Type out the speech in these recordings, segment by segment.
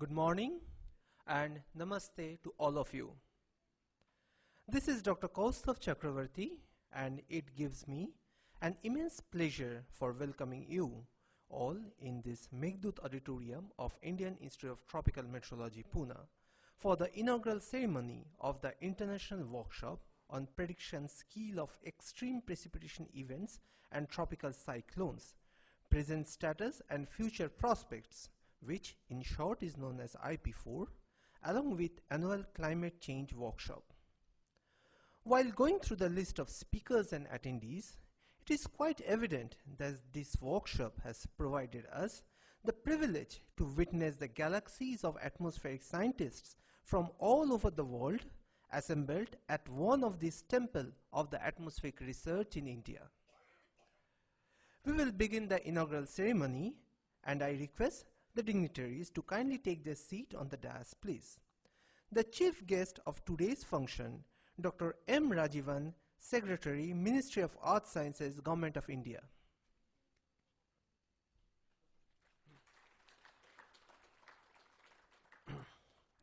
Good morning and namaste to all of you. This is Dr. Kaustav Chakravarti and it gives me an immense pleasure for welcoming you all in this Meghdut Auditorium of Indian Institute of Tropical Meteorology, Pune for the inaugural ceremony of the International Workshop on Prediction Scale of Extreme Precipitation Events and Tropical Cyclones, Present Status and Future Prospects, which in short is known as IP4, along with Annual Climate Change Workshop. While going through the list of speakers and attendees, it is quite evident that this workshop has provided us the privilege to witness the galaxies of atmospheric scientists from all over the world assembled at one of these temples of the atmospheric research in India. We will begin the inaugural ceremony and I request the dignitaries to kindly take their seat on the dais, please. The chief guest of today's function, Dr. M. Rajivan, Secretary, Ministry of Earth Sciences, Government of India.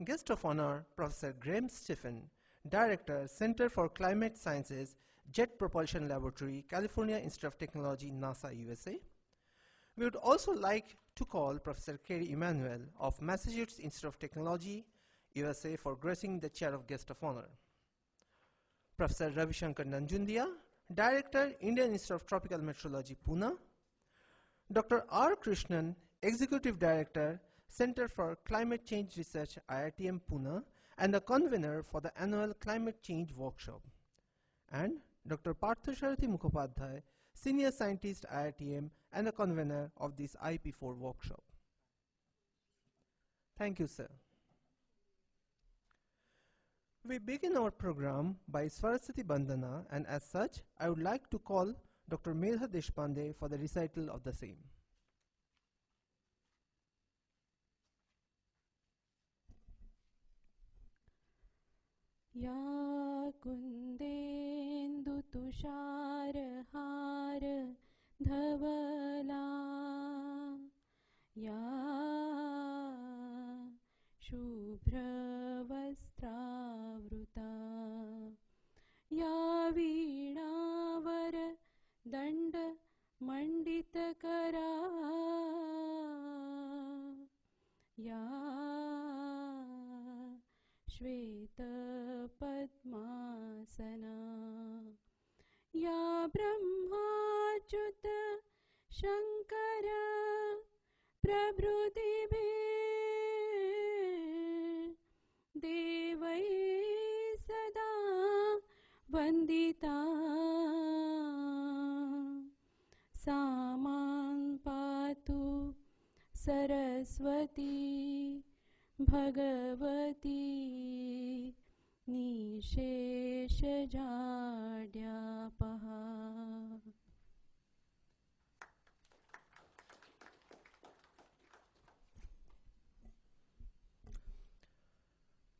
Guest of honor, Professor Graham Stephen, Director, Center for Climate Sciences, Jet Propulsion Laboratory, California Institute of Technology, NASA, USA. We would also like to call Professor Kerry Emanuel of Massachusetts Institute of Technology, USA for gracing the chair of guest of honor. Professor Ravi Shankar Nanjundia, Director, Indian Institute of Tropical Meteorology, Pune. Dr. R. Krishnan, Executive Director, Center for Climate Change Research, IITM Pune, and the convener for the annual Climate Change Workshop. And Dr. Parthasarathi Mukhopadhyay, Senior Scientist, IITM, and the convener of this IP4 workshop. Thank you, sir. We begin our program by Saraswati Bandana, and as such, I would like to call Dr. Medha Deshpande for the recital of the same. Ya kundendu tushar har dhavala ya shubhra vastravrita ya veena dand mandita kara ya Shveta Padmasana Ya Brahmachyuta Shankara Prabhrutibhir Devai Sada Vandita Samang Patu Saraswati Bhagavati Nishesha Jadyapaha.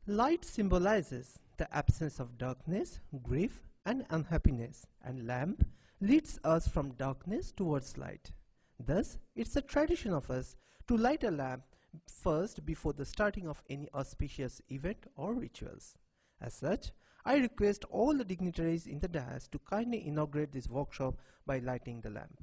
Light symbolizes the absence of darkness, grief, and unhappiness, and lamp leads us from darkness towards light. Thus, it's a tradition of us to light a lamp first before the starting of any auspicious event or rituals. As such, I request all the dignitaries in the dais to kindly inaugurate this workshop by lighting the lamp.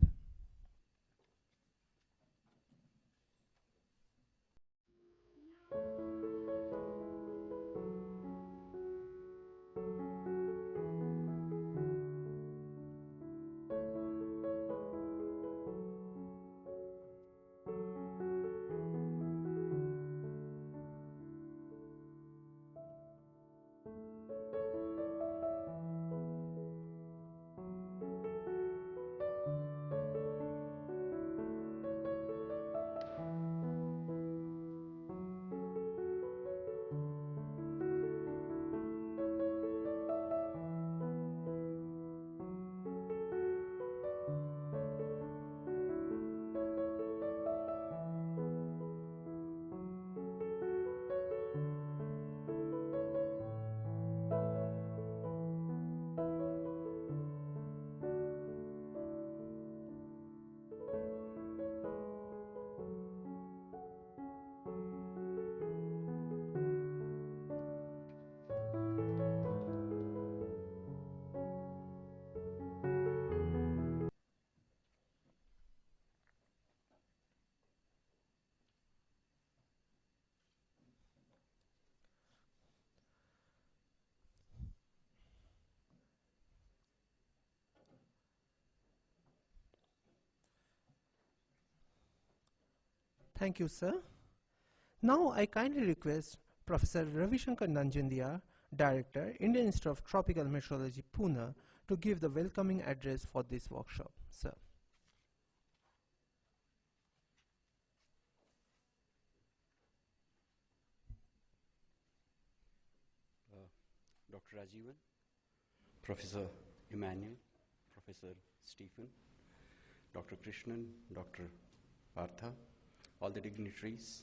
Thank you, sir. Now I kindly request Professor Ravi Shankar Nanjandia, Director, Indian Institute of Tropical Meteorology, Pune, to give the welcoming address for this workshop. Sir. Dr. Rajivan, Professor Emmanuel, Professor Stephen, Dr. Krishnan, Dr. Partha, all the dignitaries,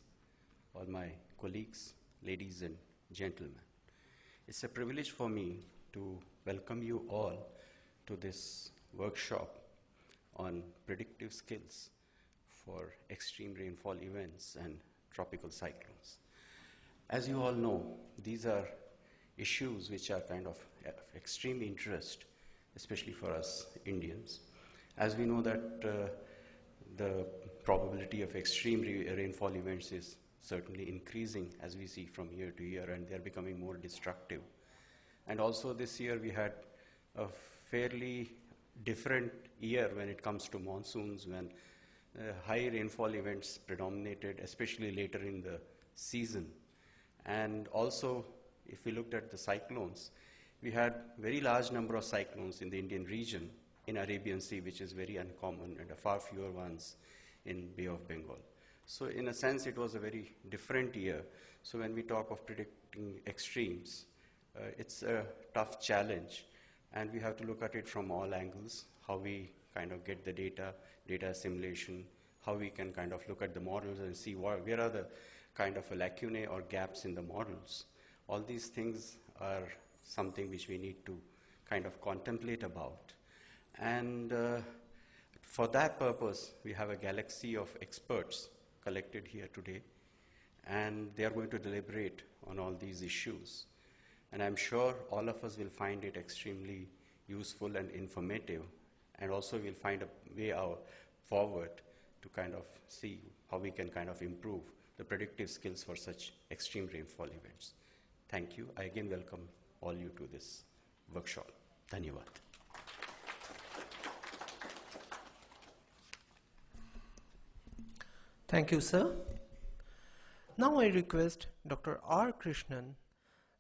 all my colleagues, ladies and gentlemen. It's a privilege for me to welcome you all to this workshop on predictive skills for extreme rainfall events and tropical cyclones. As you all know, these are issues which are kind of extreme interest, especially for us Indians. As we know that the probability of extreme rainfall events is certainly increasing as we see from year to year, and they're becoming more destructive. And also this year we had a fairly different year when it comes to monsoons, when high rainfall events predominated, especially later in the season. And also, if we looked at the cyclones, we had very large number of cyclones in the Indian region in Arabian Sea, which is very uncommon, and far fewer ones in Bay of Bengal. So in a sense, it was a very different year. So when we talk of predicting extremes, it's a tough challenge, and we have to look at it from all angles, how we kind of get the data assimilation, how we can kind of look at the models and see where are the kind of lacunae or gaps in the models. All these things are something which we need to kind of contemplate about. And for that purpose, we have a galaxy of experts collected here today, and they are going to deliberate on all these issues. And I'm sure all of us will find it extremely useful and informative, and also we'll find a way forward to kind of see how we can kind of improve the predictive skills for such extreme rainfall events. Thank you. I again welcome all you to this workshop. Dhanyavad. Thank you, sir. Now I request Dr. R. Krishnan,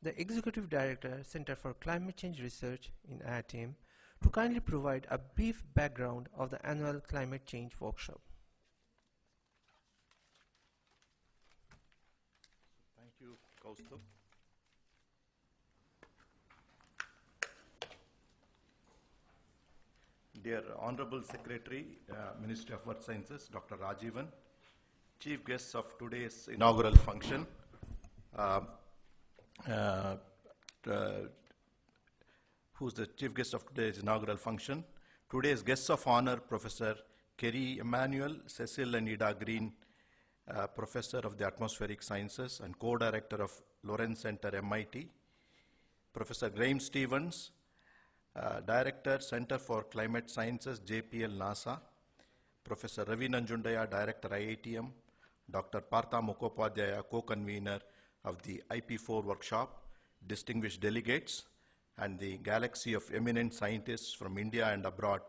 the Executive Director, Center for Climate Change Research in IITM, to kindly provide a brief background of the annual climate change workshop. Thank you, Kaustubh. Dear Honorable Secretary, Ministry of Earth Sciences, Dr. Rajivan, Chief Guests of today's inaugural function, who's the Chief Guest of today's inaugural function, today's guests of honor, Professor Kerry Emmanuel, Cecil and Ida Green, Professor of the Atmospheric Sciences and Co-Director of Lawrence Center, MIT, Professor Graham Stevens, Director, Center for Climate Sciences, JPL, NASA, Professor Ravi Nanjundaya, Director, IITM, Dr. Partha Mukhopadhyaya, Co-Convener of the IP4 workshop, distinguished delegates, and the galaxy of eminent scientists from India and abroad,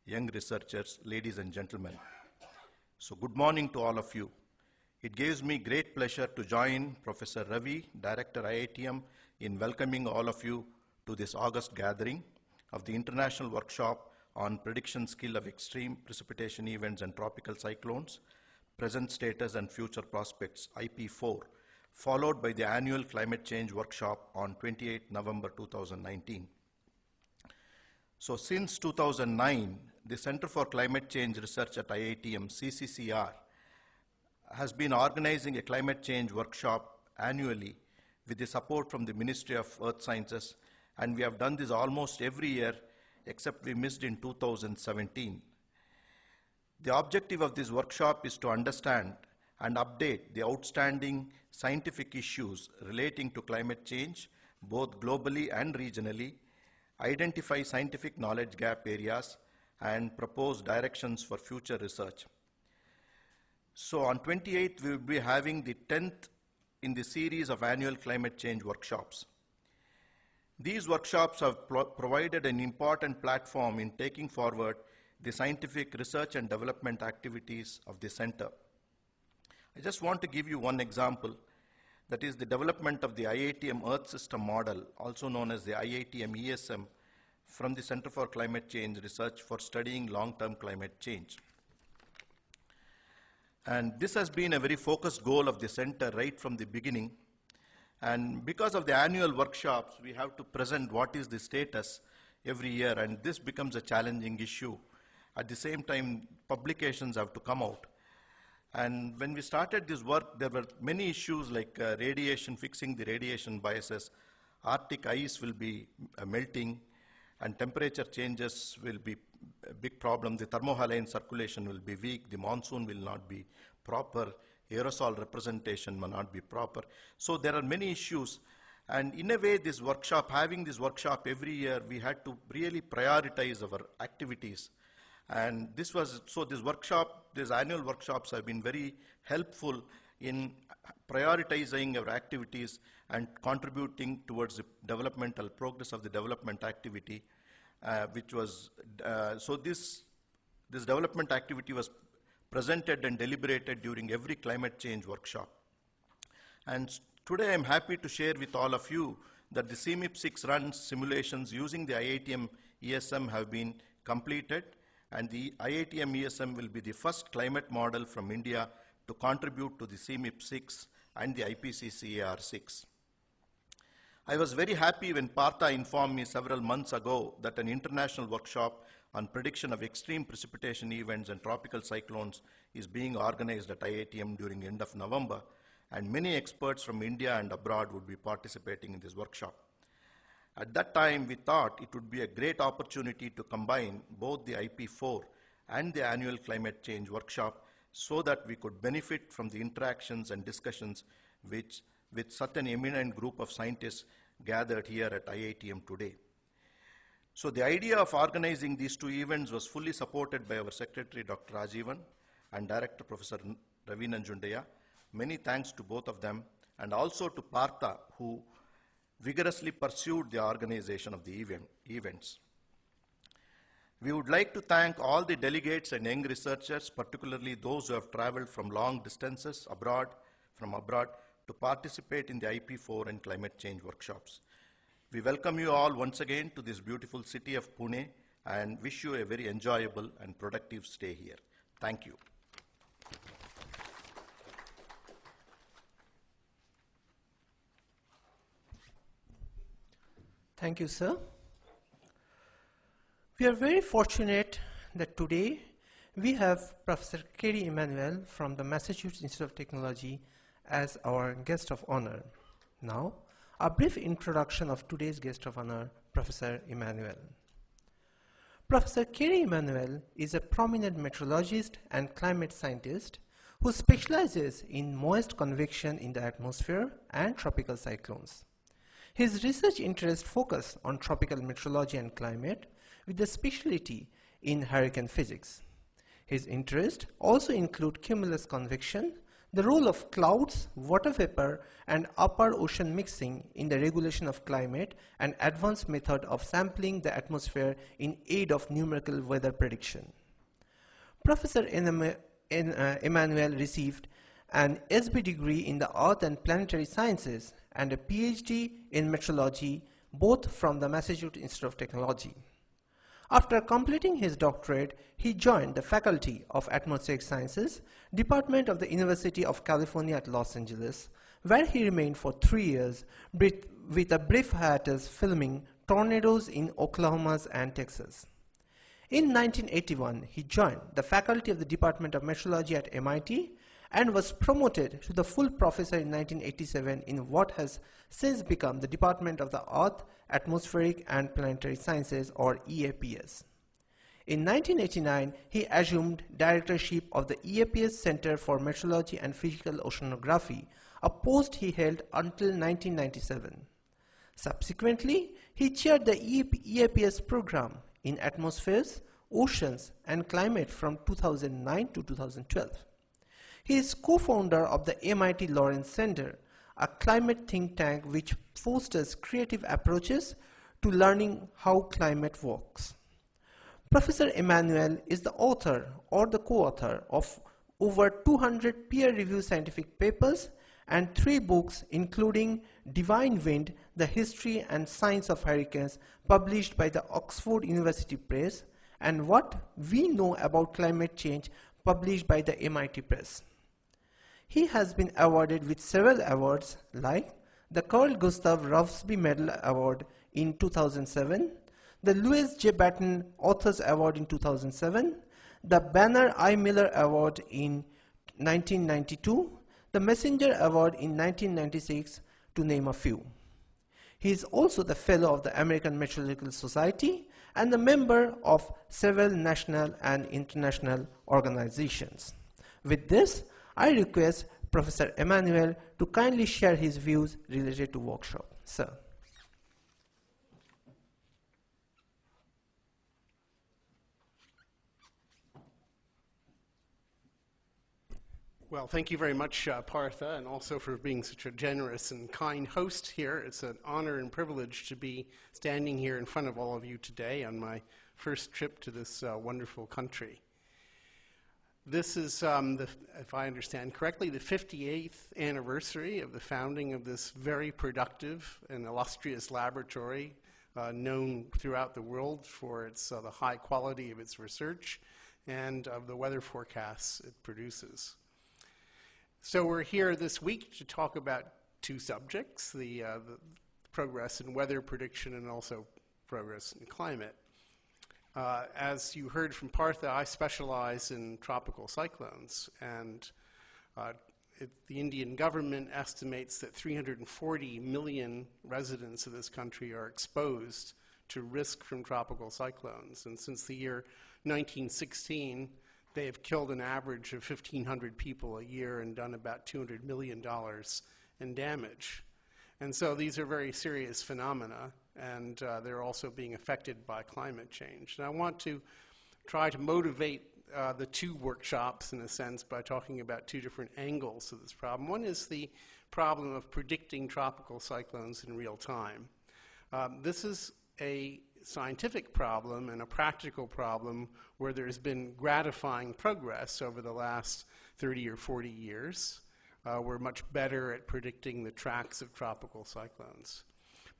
young researchers, ladies and gentlemen. So good morning to all of you. It gives me great pleasure to join Professor Ravi, Director, IITM, in welcoming all of you to this August gathering of the International Workshop on Prediction Skill of Extreme Precipitation Events and Tropical Cyclones, Present Status and Future Prospects, IP4, followed by the Annual Climate Change Workshop on 28 November 2019. So since 2009, the Center for Climate Change Research at IITM, CCCR, has been organizing a climate change workshop annually with the support from the Ministry of Earth Sciences, and we have done this almost every year except we missed in 2017. The objective of this workshop is to understand and update the outstanding scientific issues relating to climate change, both globally and regionally, identify scientific knowledge gap areas, and propose directions for future research. So on 28th, we will be having the 10th in the series of annual climate change workshops. These workshops have provided an important platform in taking forward the scientific research and development activities of the center. I just want to give you one example, that is the development of the IITM Earth System Model, also known as the IITM ESM, from the Center for Climate Change Research for studying long-term climate change. And this has been a very focused goal of the center right from the beginning. And because of the annual workshops, we have to present what is the status every year, and this becomes a challenging issue. At the same time, publications have to come out. And when we started this work, there were many issues like radiation, fixing the radiation biases. Arctic ice will be melting, and temperature changes will be a big problem. The thermohaline circulation will be weak. The monsoon will not be proper. Aerosol representation will not be proper. So there are many issues. And in a way, this workshop, having this workshop every year, we had to really prioritize our activities. And this was, so this workshop, these annual workshops have been very helpful in prioritizing our activities and contributing towards the developmental progress of the development activity, which was, so this development activity was presented and deliberated during every climate change workshop. And today I'm happy to share with all of you that the CMIP-6 run simulations using the IITM ESM have been completed, and the IITM ESM will be the first climate model from India to contribute to the CMIP-6 and the IPCC AR6. I was very happy when Partha informed me several months ago that an international workshop on prediction of extreme precipitation events and tropical cyclones is being organized at IITM during the end of November, and many experts from India and abroad would be participating in this workshop. At that time, we thought it would be a great opportunity to combine both the IP4 and the annual climate change workshop so that we could benefit from the interactions and discussions with such an eminent group of scientists gathered here at IITM today. So the idea of organizing these two events was fully supported by our Secretary, Dr. Rajivan, and Director, Professor Ravi Nanjundaya. Many thanks to both of them, and also to Partha, who vigorously pursued the organization of the events. We would like to thank all the delegates and young researchers, particularly those who have traveled from long distances from abroad to participate in the IP4 and climate change workshops. We welcome you all once again to this beautiful city of Pune and wish you a very enjoyable and productive stay here. Thank you. Thank you, sir. We are very fortunate that today we have Professor Kerry Emanuel from the Massachusetts Institute of Technology as our guest of honor. Now, a brief introduction of today's guest of honor, Professor Emanuel. Professor Kerry Emanuel is a prominent meteorologist and climate scientist who specializes in moist convection in the atmosphere and tropical cyclones. His research interests focus on tropical meteorology and climate with a specialty in hurricane physics. His interests also include cumulus convection, the role of clouds, water vapor, and upper ocean mixing in the regulation of climate, and advanced method of sampling the atmosphere in aid of numerical weather prediction. Professor Emanuel received an SB degree in the Earth and Planetary Sciences and a PhD in Meteorology, both from the Massachusetts Institute of Technology. After completing his doctorate, he joined the Faculty of Atmospheric Sciences, Department of the University of California at Los Angeles, where he remained for 3 years with a brief hiatus filming tornadoes in Oklahoma and Texas. In 1981, he joined the faculty of the Department of Meteorology at MIT and was promoted to the full professor in 1987 in what has since become the Department of the Earth, Atmospheric and Planetary Sciences, or EAPS. In 1989, he assumed directorship of the EAPS Center for Meteorology and Physical Oceanography, a post he held until 1997. Subsequently, he chaired the EAPS program in atmospheres, oceans, and climate from 2009 to 2012. He is co-founder of the MIT Lawrence Center, a climate think tank which fosters creative approaches to learning how climate works. Professor Emanuel is the author or the co-author of over 200 peer-reviewed scientific papers, and 3 books including Divine Wind, The History and Science of Hurricanes, published by the Oxford University Press, and What We Know About Climate Change, published by the MIT Press. He has been awarded with several awards like the Carl Gustav Rausby Medal Award in 2007, the Louis J. Batten Authors Award in 2007, the Banner I. Miller Award in 1992, the Messenger Award in 1996, to name a few. He is also the Fellow of the American Meteorological Society and a member of several national and international organizations. With this, I request Professor Emmanuel to kindly share his views related to workshop. Sir. Well, thank you very much, Partha, and also for being such a generous and kind host here. It's an honor and privilege to be standing here in front of all of you today on my first trip to this wonderful country. This is, if I understand correctly, the 58th anniversary of the founding of this very productive and illustrious laboratory known throughout the world for its, the high quality of its research and of the weather forecasts it produces. So we're here this week to talk about 2 subjects, the progress in weather prediction and also progress in climate. As you heard from Partha, I specialize in tropical cyclones, and the Indian government estimates that 340 million residents of this country are exposed to risk from tropical cyclones. And since the year 1916, they have killed an average of 1,500 people a year and done about $200 million in damage. And so these are very serious phenomena, and they're also being affected by climate change. And I want to try to motivate the 2 workshops, in a sense, by talking about 2 different angles of this problem. One is the problem of predicting tropical cyclones in real time. This is a scientific problem and a practical problem where there's been gratifying progress over the last 30 or 40 years. We're much better at predicting the tracks of tropical cyclones.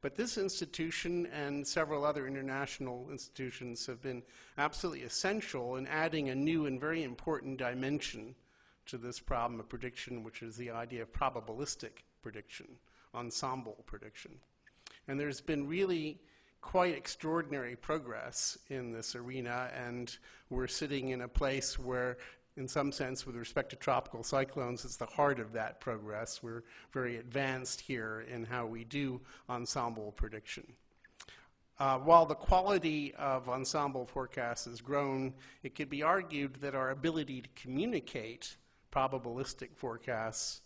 But this institution and several other international institutions have been absolutely essential in adding a new and very important dimension to this problem of prediction, which is the idea of probabilistic prediction, ensemble prediction. And there's been really quite extraordinary progress in this arena, and we're sitting in a place where, in some sense, with respect to tropical cyclones, it's the heart of that progress. We're very advanced here in how we do ensemble prediction. While the quality of ensemble forecasts has grown, it could be argued that our ability to communicate probabilistic forecasts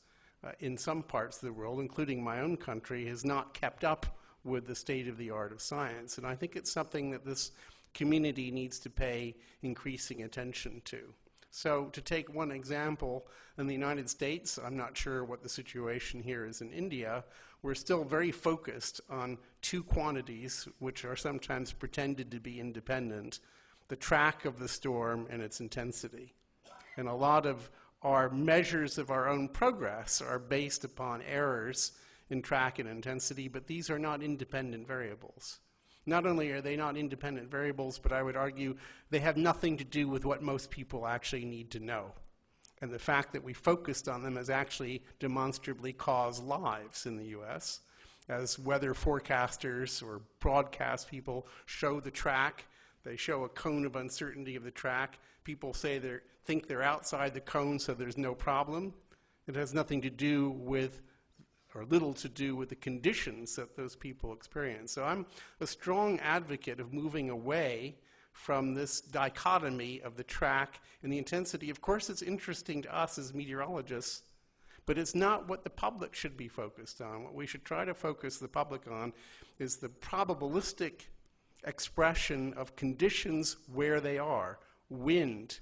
in some parts of the world, including my own country, has not kept up with the state of the art of science. And I think it's something that this community needs to pay increasing attention to. So to take one example, in the United States, I'm not sure what the situation here is in India, we're still very focused on 2 quantities which are sometimes pretended to be independent: the track of the storm and its intensity. And a lot of our measures of our own progress are based upon errors in track and intensity, but these are not independent variables. Not only are they not independent variables, but I would argue they have nothing to do with what most people actually need to know. And the fact that we focused on them has actually demonstrably caused lives in the US. As weather forecasters or broadcast people show the track, they show a cone of uncertainty of the track. People say think they're outside the cone, so there's no problem. It has nothing to do with, or little to do with, the conditions that those people experience. So I'm a strong advocate of moving away from this dichotomy of the track and the intensity. Of course, it's interesting to us as meteorologists, but it's not what the public should be focused on. What we should try to focus the public on is the probabilistic expression of conditions where they are: wind,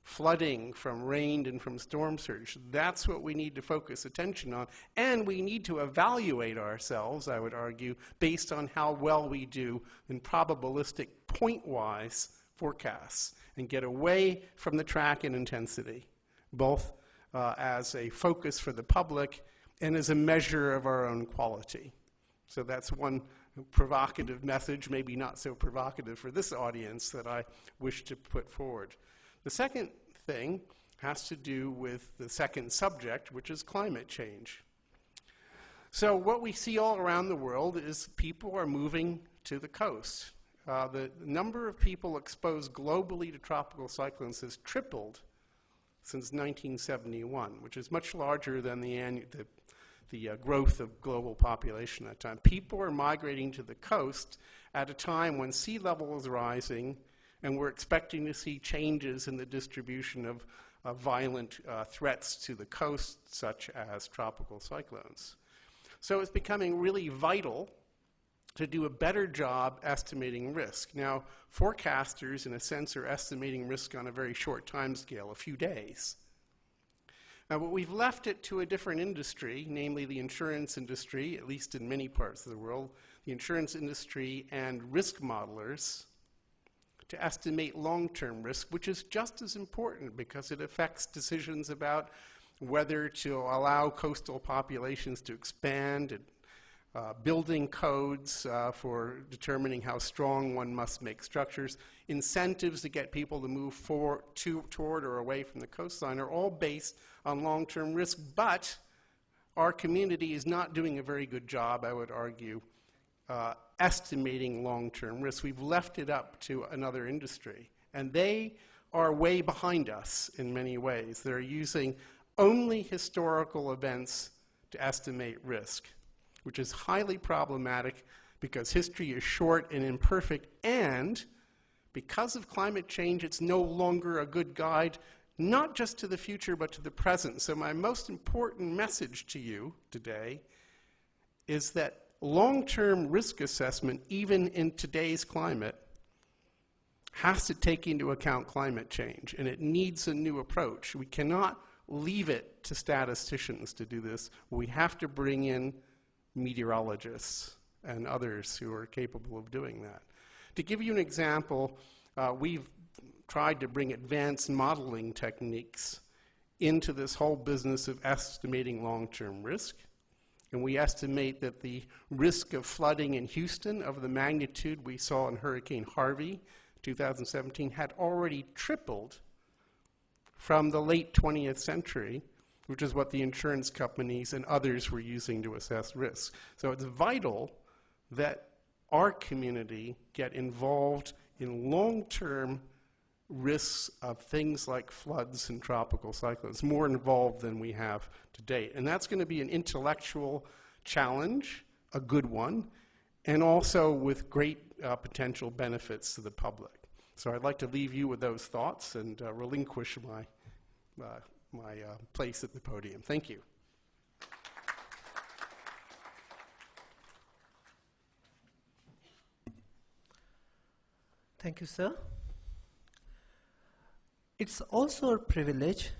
flooding from rain and from storm surge. That's what we need to focus attention on. And we need to evaluate ourselves, I would argue, based on how well we do in probabilistic point-wise forecasts, and get away from the track and intensity. both as a focus for the public and as a measure of our own quality. So that's one provocative message, maybe not so provocative for this audience, that I wish to put forward. The second thing has to do with the second subject, which is climate change. So what we see all around the world is people are moving to the coast. The number of people exposed globally to tropical cyclones has tripled since 1971, which is much larger than the growth of global population at that time. People are migrating to the coast at a time when sea level is rising, and we're expecting to see changes in the distribution of violent threats to the coast, such as tropical cyclones. So it's becoming really vital to do a better job estimating risk. Now, forecasters, in a sense, are estimating risk on a very short time scale, a few days. Now, but we've left it to a different industry, namely the insurance industry, at least in many parts of the world, the insurance industry and risk modelers, to estimate long-term risk, which is just as important because it affects decisions about whether to allow coastal populations to expand, and building codes for determining how strong one must make structures, incentives to get people to move toward or away from the coastline are all based on long-term risk, but our community is not doing a very good job, I would argue, estimating long-term risk. We've left it up to another industry, and they are way behind us in many ways. They're using only historical events to estimate risk, which is highly problematic because history is short and imperfect, and because of climate change, it's no longer a good guide, not just to the future, but to the present. So my most important message to you today is that long-term risk assessment, even in today's climate, has to take into account climate change, and it needs a new approach. We cannot leave it to statisticians to do this. We have to bring in meteorologists and others who are capable of doing that. To give you an example, we've tried to bring advanced modeling techniques into this whole business of estimating long-term risk. And we estimate that the risk of flooding in Houston of the magnitude we saw in Hurricane Harvey 2017 had already tripled from the late 20th century, which is what the insurance companies and others were using to assess risk. So it's vital that our community get involved in long-term risks of things like floods and tropical cyclones, more involved than we have to date. And that's going to be an intellectual challenge, a good one, and also with great potential benefits to the public. So I'd like to leave you with those thoughts and relinquish my place at the podium. Thank you. Thank you, sir. It's also a privilege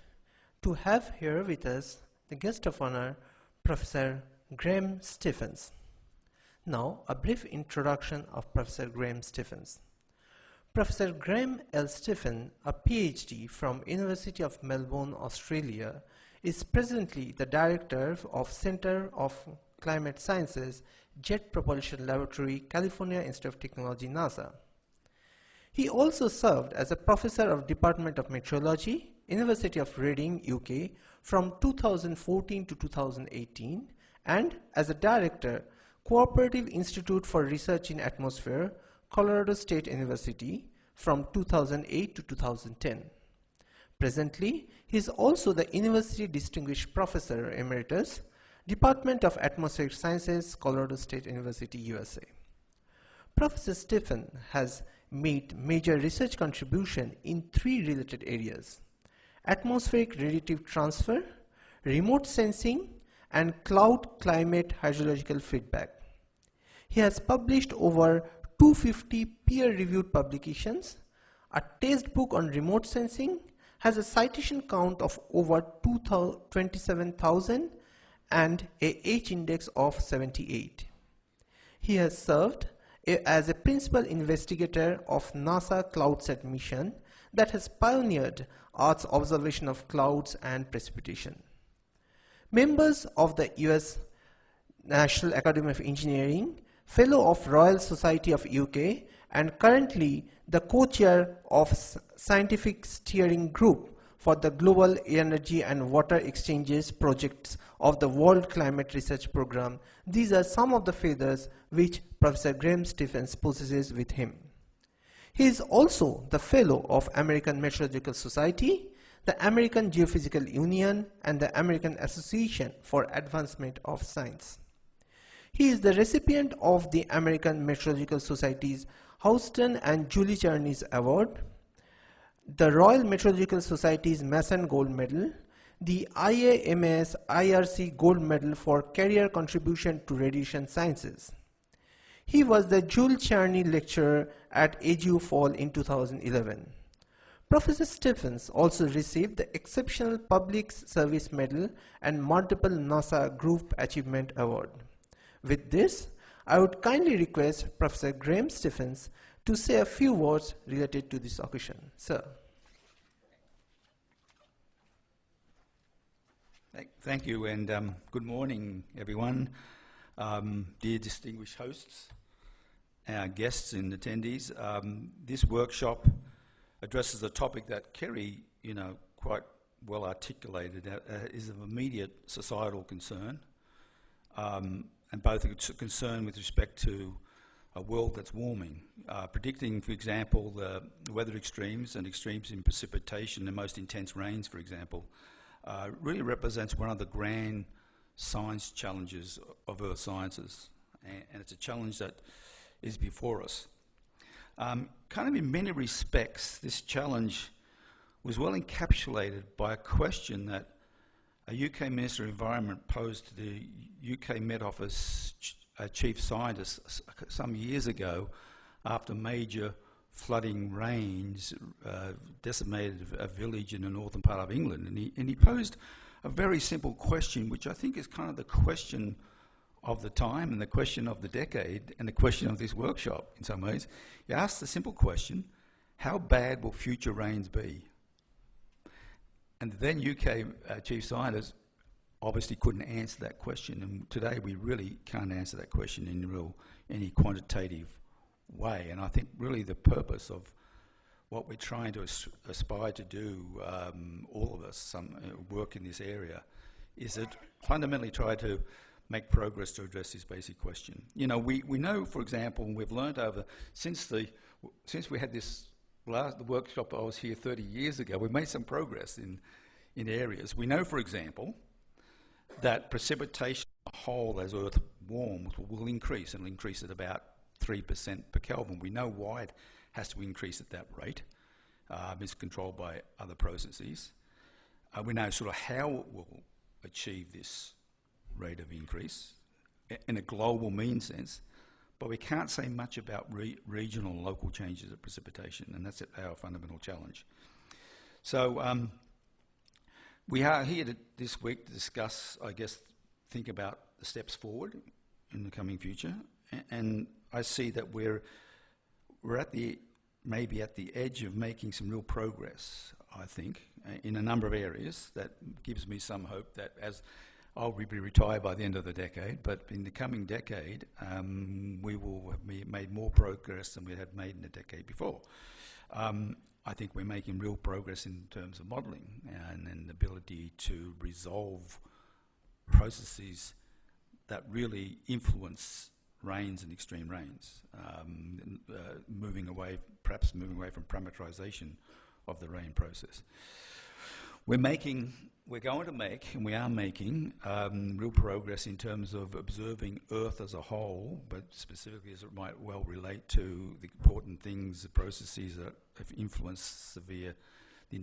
to have here with us the guest of honor, Professor Graham Stephens. Now, a brief introduction of Professor Graham Stephens. Professor Graham L. Stephens, a PhD from University of Melbourne, Australia, is presently the Director of Center of Climate Sciences, Jet Propulsion Laboratory, California Institute of Technology, NASA. He also served as a Professor of Department of Meteorology, University of Reading, UK, from 2014 to 2018, and as a Director, Cooperative Institute for Research in Atmosphere, Colorado State University, from 2008 to 2010. Presently, he is also the University Distinguished Professor Emeritus, Department of Atmospheric Sciences, Colorado State University, USA. Professor Stephens has made major research contribution in 3 related areas: atmospheric radiative transfer, remote sensing, and cloud climate hydrological feedback. He has published over 250 peer-reviewed publications, a textbook on remote sensing, has a citation count of over 27,000, and a H-index of 78. He has served as a principal investigator of NASA CloudSat mission, that has pioneered Earth's observation of clouds and precipitation. Members of the US National Academy of Engineering, Fellow of Royal Society of UK, and currently the co-chair of Scientific Steering Group for the Global Energy and Water Exchanges projects of the World Climate Research Program. These are some of the feathers which Professor Graham Stephens possesses with him. He is also the Fellow of American Meteorological Society, the American Geophysical Union, and the American Association for Advancement of Science. He is the recipient of the American Meteorological Society's Houston and Julie Charnes Award, the Royal Meteorological Society's Mason Gold Medal, the IAMS IRC Gold Medal for Career Contribution to Radiation Sciences. He was the Jules Charney Lecturer at AGU Fall in 2011. Professor Stephens also received the Exceptional Public Service Medal and multiple NASA Group Achievement Award. With this, I would kindly request Professor Graham Stephens to say a few words related to this occasion. Sir. Thank you, and good morning, everyone. Dear distinguished hosts, our guests and attendees, this workshop addresses a topic that Kerry, quite well articulated, is of immediate societal concern, and both a concern with respect to a world that's warming. Predicting, for example, the weather extremes and extremes in precipitation and most intense rains, for example, really represents one of the grand science challenges of earth sciences, and it's a challenge that is before us. Kind of in many respects, this challenge was well encapsulated by a question that a UK Minister of Environment posed to the UK Met Office chief scientist some years ago after major flooding rains decimated a village in the northern part of England. And he posed a very simple question, which I think is kind of the question of the time and the question of the decade and the question of this workshop in some ways. He asked the simple question, how bad will future rains be? And then UK chief scientist obviously couldn't answer that question, and today we really can't answer that question in any quantitative way. And I think really the purpose of what we're trying to aspire to do, all of us, work in this area, is to fundamentally try to make progress to address this basic question. We know, for example, and we've learned since we had this the workshop I was here 30 years ago, we've made some progress in areas. We know, for example, that precipitation as a whole, as Earth warms, will increase, and will increase at about 3% per Kelvin. We know why it has to increase at that rate. It's controlled by other processes. We know sort of how it will achieve this rate of increase in a global mean sense, but we can't say much about regional and local changes of precipitation, and that's our fundamental challenge. So we are here this week to discuss, I guess, think about the steps forward in the coming future, and I see that we're maybe at the edge of making some real progress, I think, in a number of areas that gives me some hope that as I'll be retired by the end of the decade, but in the coming decade, we will have made more progress than we had made in the decade before. I think we're making real progress in terms of modelling and the ability to resolve processes that really influence rains and extreme rains, perhaps moving away from parameterization of the rain process. We're going to make, and we are making, real progress in terms of observing Earth as a whole, but specifically as it might well relate to the important things, the processes that have influenced the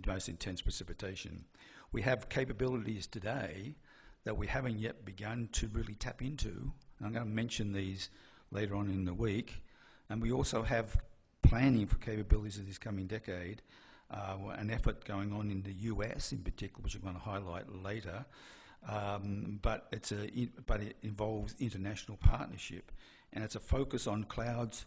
most intense precipitation. We have capabilities today that we haven't yet begun to really tap into. And I'm going to mention these later on in the week. And we also have planning for capabilities of this coming decade, an effort going on in the US in particular, which I'm going to highlight later, but it involves international partnership, and it's a focus on clouds,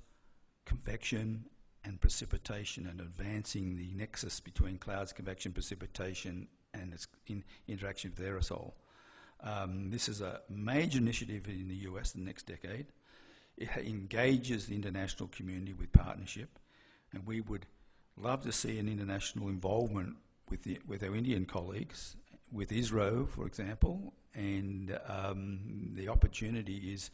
convection, and precipitation and advancing the nexus between clouds, convection, precipitation and its interaction with aerosol. This is a major initiative in the US in the next decade. It engages the international community with partnership, and we would love to see an international involvement with our Indian colleagues, with ISRO, for example, and the opportunity is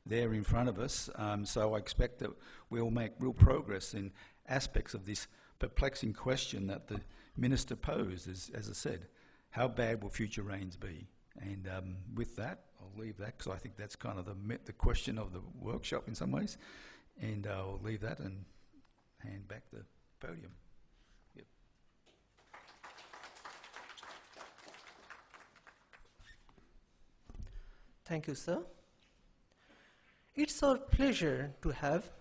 there in front of us. So I expect that we'll make real progress in aspects of this perplexing question that the Minister posed, as I said, how bad will future rains be? And with that, I'll leave that, because I think that's kind of the question of the workshop in some ways. And I'll leave that and hand back the podium. Yep. Thank you, sir. It's our pleasure to have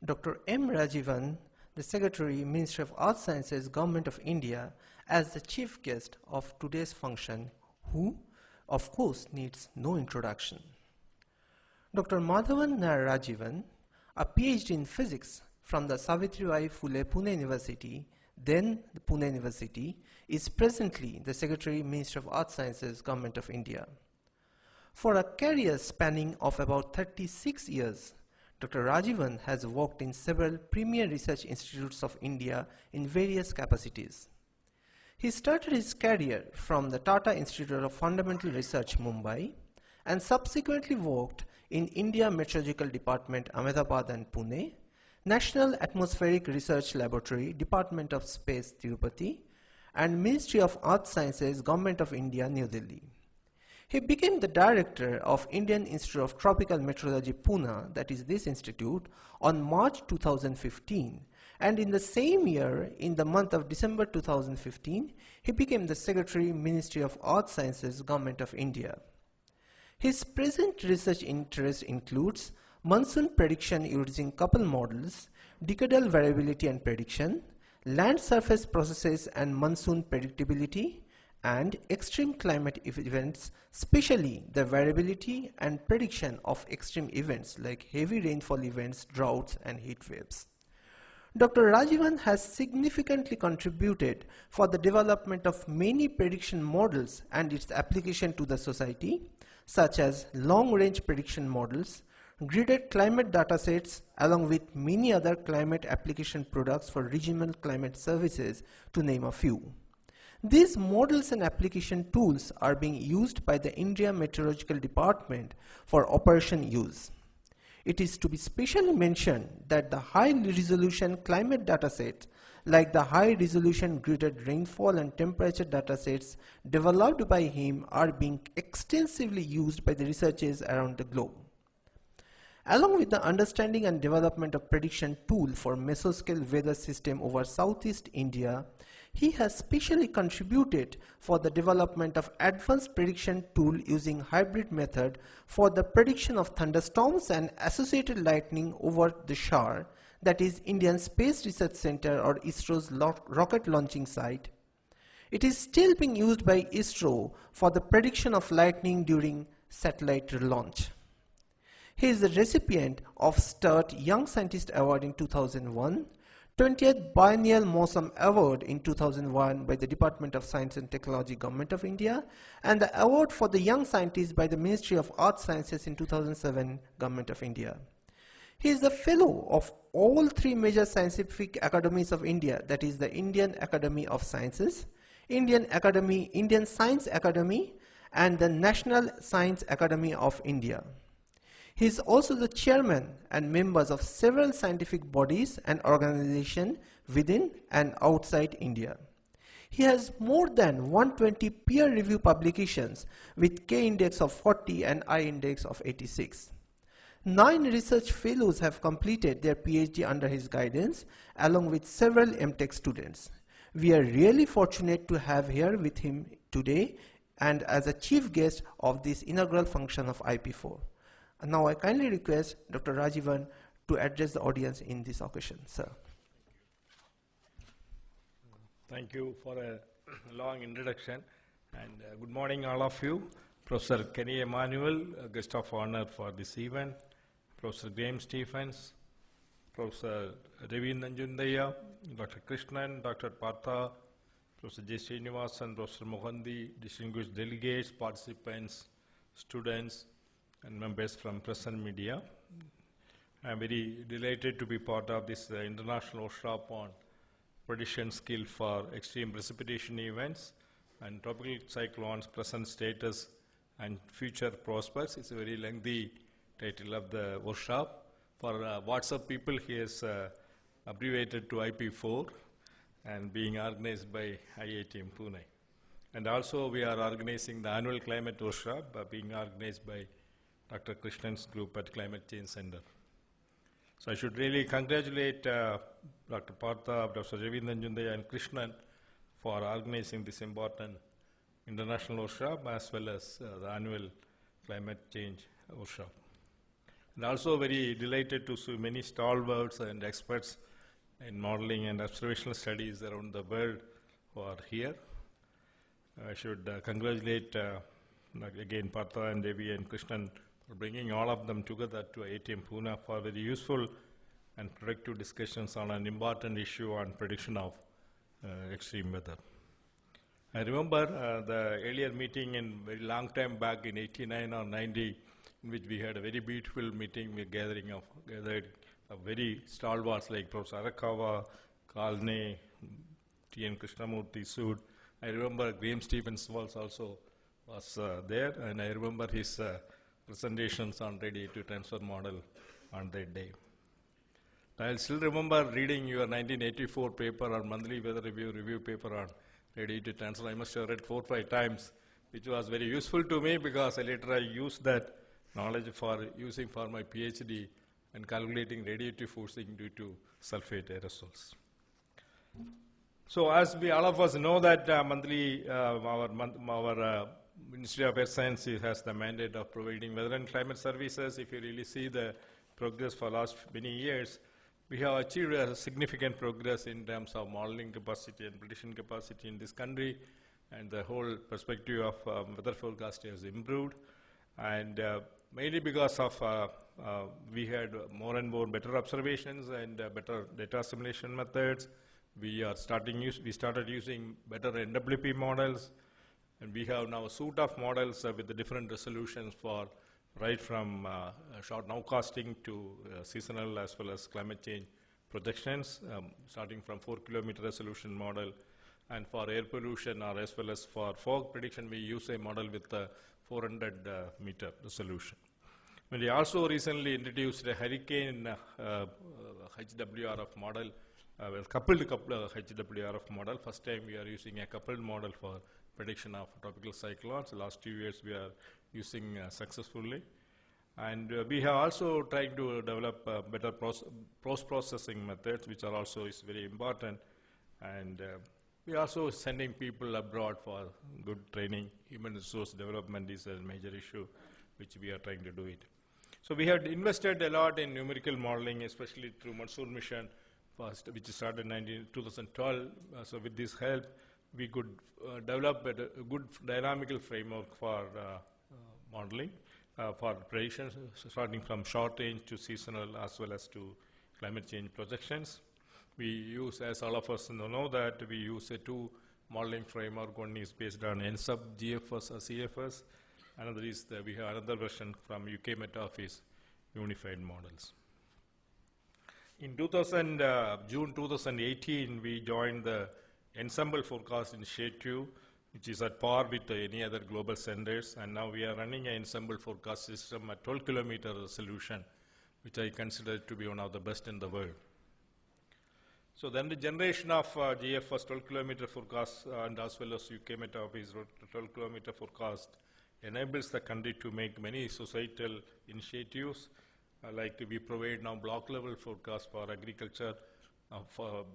Dr. M. Rajivan, the Secretary, Ministry of Earth Sciences, Government of India, as the chief guest of today's function, who, of course, needs no introduction. Dr. Madhavan Nair Rajivan, a PhD in physics from the Savitribai Phule Pune University, then the Pune University, is presently the Secretary, Ministry of Earth Sciences, Government of India. For a career spanning of about 36 years, Dr. Rajivan has worked in several premier research institutes of India in various capacities. He started his career from the Tata Institute of Fundamental Research, Mumbai, and subsequently worked in India Meteorological Department, Ahmedabad and Pune, National Atmospheric Research Laboratory, Department of Space, Tirupati, and Ministry of Earth Sciences, Government of India, New Delhi. He became the director of Indian Institute of Tropical Meteorology, Pune, that is this institute, on March 2015. And in the same year, in the month of December 2015, he became the Secretary, Ministry of Earth Sciences, Government of India. His present research interest includes monsoon prediction using couple models, decadal variability and prediction, land surface processes and monsoon predictability, and extreme climate events, especially the variability and prediction of extreme events like heavy rainfall events, droughts, and heat waves. Dr. Rajivan has significantly contributed for the development of many prediction models and its application to the society, such as long-range prediction models, gridded climate datasets, along with many other climate application products for regional climate services, to name a few. These models and application tools are being used by the India Meteorological Department for operation use. It is to be specially mentioned that the high-resolution climate datasets, like the high-resolution gridded rainfall and temperature datasets developed by him, are being extensively used by the researchers around the globe. Along with the understanding and development of prediction tool for mesoscale weather system over Southeast India, he has specially contributed for the development of advanced prediction tool using hybrid method for the prediction of thunderstorms and associated lightning over the Shar, that is Indian Space Research Center or ISRO's rocket launching site. It is still being used by ISRO for the prediction of lightning during satellite launch. He is the recipient of STURT Young Scientist Award in 2001, 20th Biennial Mosam Award in 2001 by the Department of Science and Technology, Government of India, and the Award for the Young Scientist by the Ministry of Earth Sciences in 2007, Government of India. He is the fellow of all three major scientific academies of India, that is the Indian Academy of Sciences, Indian Science Academy, and the National Science Academy of India. He is also the chairman and members of several scientific bodies and organizations within and outside India. He has more than 120 peer review publications with K-index of 40 and I-index of 86. 9 research fellows have completed their PhD under his guidance, along with several MTech students. We are really fortunate to have here with him today and as a chief guest of this inaugural function of IP4. And now I kindly request Dr. Rajivan to address the audience in this occasion. Sir. Thank you for a long introduction. And good morning, all of you. Professor Kenny Emmanuel, guest of honor for this event. Professor Graham Stephens, Professor Ravi Nanjundaya, Dr. Krishnan, Dr. Partha, Professor J. Srinivasan, Professor Mohandi, distinguished delegates, participants, students, and members from press and media. I am very delighted to be part of this international workshop on prediction skill for extreme precipitation events and tropical cyclones, present status and future prospects. It's a very lengthy title of the workshop. For WhatsApp people, he is abbreviated to IP4 and being organized by IIT in Pune. And also we are organizing the annual climate workshop being organized by Dr. Krishnan's group at Climate Change Center. So I should really congratulate Dr. Partha, Dr. Ravi Nanjundaya and Krishnan for organizing this important international workshop as well as the annual climate change workshop. And also very delighted to see many stalwarts and experts in modeling and observational studies around the world who are here. I should congratulate again Partha and Devi and Krishnan for bringing all of them together to IIT in Pune for very useful and productive discussions on an important issue on prediction of extreme weather. I remember the earlier meeting in very long time back in 89 or 90, in which we had a very beautiful meeting, we gathered of very stalwarts like Professor Arakawa, Kalne, T.N. Krishnamurthy, Sood. I remember Graham Stephens was also there, and I remember his presentations on radiative transfer model on that day. I still remember reading your 1984 paper on monthly weather review paper on radiative transfer. I must have read 4 or 5 times, which was very useful to me because later I used that knowledge for using for my PhD and calculating radiative forcing due to sulfate aerosols. So as we all of us know that monthly our Ministry of Earth Sciences has the mandate of providing weather and climate services. If you really see the progress for last many years, we have achieved a significant progress in terms of modeling capacity and prediction capacity in this country, and the whole perspective of weather forecast has improved. And mainly because of we had more and more better observations and better data assimilation methods. We started using better NWP models, and we have now a suite of models with the different resolutions for right from short nowcasting to seasonal as well as climate change projections, starting from 4 kilometer resolution model, and for air pollution or as well as for fog prediction we use a model with a 400 meter resolution. And we also recently introduced a hurricane HWRF model, coupled HWRF model. First time we are using a coupled model for prediction of tropical cyclones. The last 2 years we are using successfully. And we have also tried to develop better post-processing methods, which are also is very important. And we are also sending people abroad for good training. Human resource development is a major issue, which we are trying to do it. So we have invested a lot in numerical modeling, especially through Monsoon mission, which started in 2012. So with this help, we could develop a good dynamical framework for modeling, for predictions, starting from short range to seasonal as well as to climate change projections. We use, as all of us know that, we use a 2 modeling framework. One is based on NSUB, GFS or CFS. Another is we have another version from UK Met Office, Unified Models. In June 2018, we joined the Ensemble Forecast Initiative, which is at par with any other global centers, and now we are running an Ensemble Forecast system at 12 kilometer resolution, which I consider to be one of the best in the world. So then the generation of GFS 12 kilometer forecast and as well as UK Met Office 12 kilometer forecast enables the country to make many societal initiatives, like we provide now block level forecast for agriculture for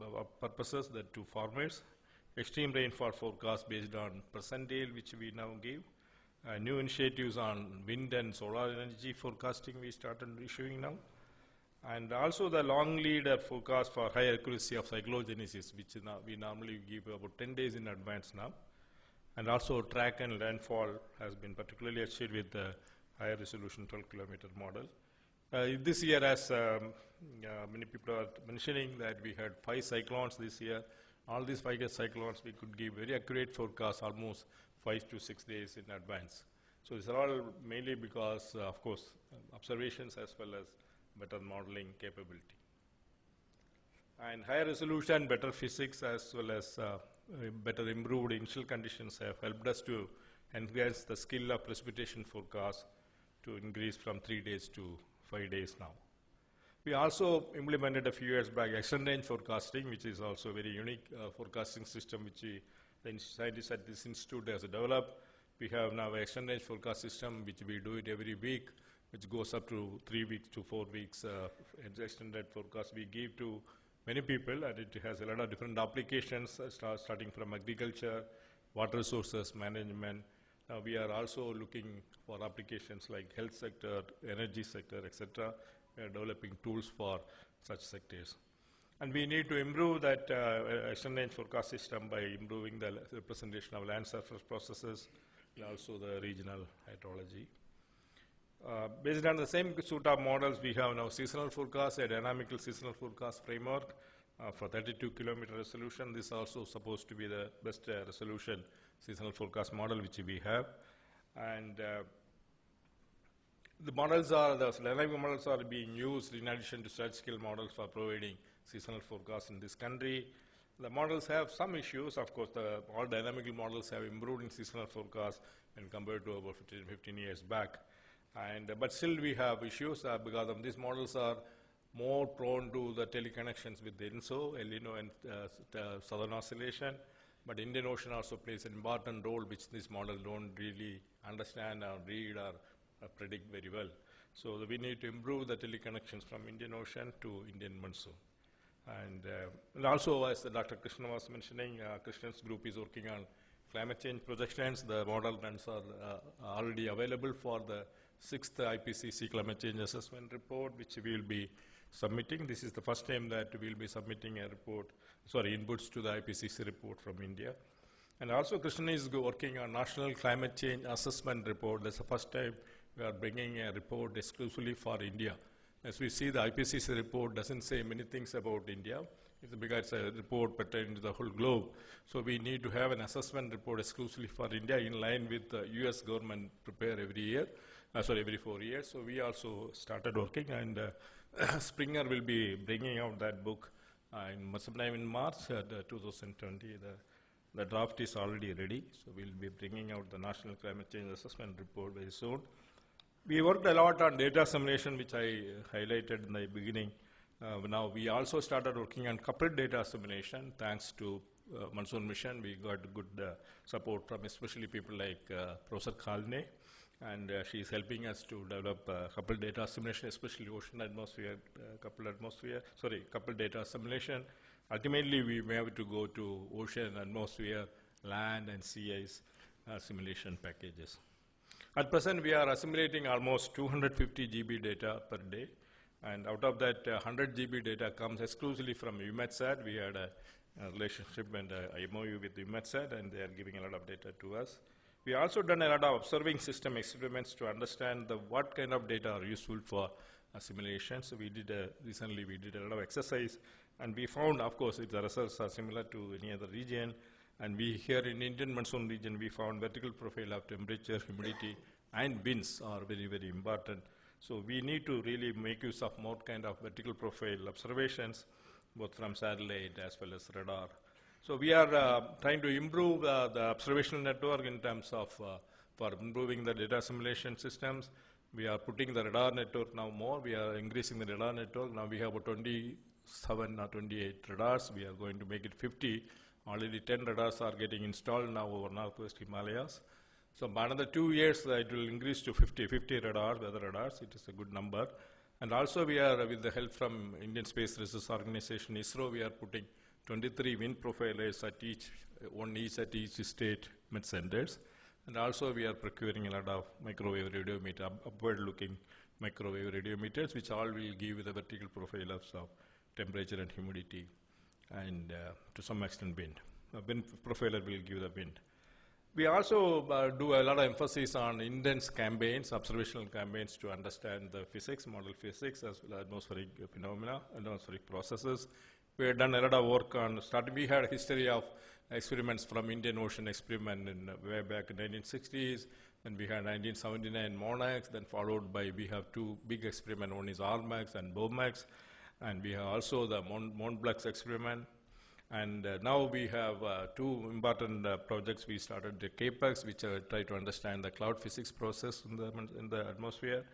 purposes that to farmers, extreme rainfall forecast based on percentile which we now give, new initiatives on wind and solar energy forecasting we started issuing now, and also the long lead forecast for high accuracy of cyclogenesis, which now we normally give about 10 days in advance now. And also track and landfall has been particularly achieved with the higher resolution 12 kilometer model. This year, as many people are mentioning, that we had 5 cyclones this year. All these 5 cyclones, we could give very accurate forecasts almost 5 to 6 days in advance. So these are all mainly because, of course, observations as well as better modeling capability. And higher resolution, better physics, as well as better improved initial conditions have helped us to enhance the skill of precipitation forecast to increase from 3 days to 5 days now. We also implemented a few years back extended range forecasting, which is also a very unique forecasting system which the scientists at this institute has developed. We have now an extended range forecast system which we do it every week, which goes up to 3 weeks to 4 weeks. Extended forecast we give to many people, and it has a lot of different applications, starting from agriculture, water resources management. We are also looking for applications like health sector, energy sector, etc. We are developing tools for such sectors. And we need to improve that extended range forecast system by improving the representation of land surface processes and also the regional hydrology. Based on the same suite of models, we have now seasonal forecast, a dynamical seasonal forecast framework for 32-kilometer resolution. This is also supposed to be the best resolution seasonal forecast model which we have. And the dynamic models are being used in addition to statistical models for providing seasonal forecasts in this country. The models have some issues. Of course, all dynamical models have improved in seasonal forecast when compared to about 15 years back. But still we have issues because of these models are more prone to the teleconnections with the INSO, El Nino and Southern Oscillation. But Indian Ocean also plays an important role which these models don't really understand or read or predict very well. So we need to improve the teleconnections from Indian Ocean to Indian monsoon. And also, as Dr. Krishna was mentioning, Krishna's group is working on climate change projections. The model runs are already available for the 6th IPCC climate change assessment report, which we will be submitting. This is the first time that we will be submitting a inputs to the IPCC report from India. And also Krishna is working on National Climate Change Assessment Report. That's the first time we are bringing a report exclusively for India. As we see, the IPCC report doesn't say many things about India. Because it's a report pertaining to the whole globe. So we need to have an assessment report exclusively for India in line with the US government prepare every 4 years. So we also started working, and Springer will be bringing out that book sometime in March 2020. The draft is already ready, so we'll be bringing out the National Climate Change Assessment Report very soon. We worked a lot on data assimilation, which I highlighted in the beginning. Now we also started working on coupled data assimilation. Thanks to Monsoon Mission, we got good support from especially people like Professor Kalne, and she is helping us to develop coupled data assimilation, especially ocean atmosphere, coupled data assimilation. Ultimately, we may have to go to ocean, atmosphere, land, and sea ice simulation packages. At present, we are assimilating almost 250 GB data per day. And out of that, 100 GB data comes exclusively from UMETSAT. We had a relationship and a MOU with UMETSAT, and they are giving a lot of data to us. We also done a lot of observing system experiments to understand what kind of data are useful for assimilation. So recently we did a lot of exercise, and we found, of course, the results are similar to any other region. And we here in Indian monsoon region, we found vertical profile of temperature, humidity, and winds are very, very important. So we need to really make use of more kind of vertical profile observations, both from satellite as well as radar. So we are trying to improve the observational network in terms of for improving the data assimilation systems. We are putting the radar network now more. We are increasing the radar network. Now we have about 27 or 28 radars. We are going to make it 50. Already 10 radars are getting installed now over Northwest Himalayas. So by another 2 years, it will increase to 50 radars, weather radars. It is a good number. And also we are, with the help from Indian Space Research Organization, ISRO, we are putting 23 wind profilers at each state met centers. And also we are procuring a lot of microwave radiometer, upward-looking microwave radiometers, which all will give the vertical profile of temperature and humidity, and to some extent wind. A wind profiler will give the wind. We also do a lot of emphasis on intense campaigns, observational campaigns to understand the physics, model physics, as well as atmospheric phenomena, atmospheric processes. We have done a lot of work on starting. We had a history of experiments from Indian Ocean experiment in way back in 1960s. Then we had 1979 MONAX, then followed by we have two big experiments. One is RMAX and BOMAX, and we have also the Mont Blanc experiment. And now we have two important projects. We started the CAPEX, which try to understand the cloud physics process in the atmosphere.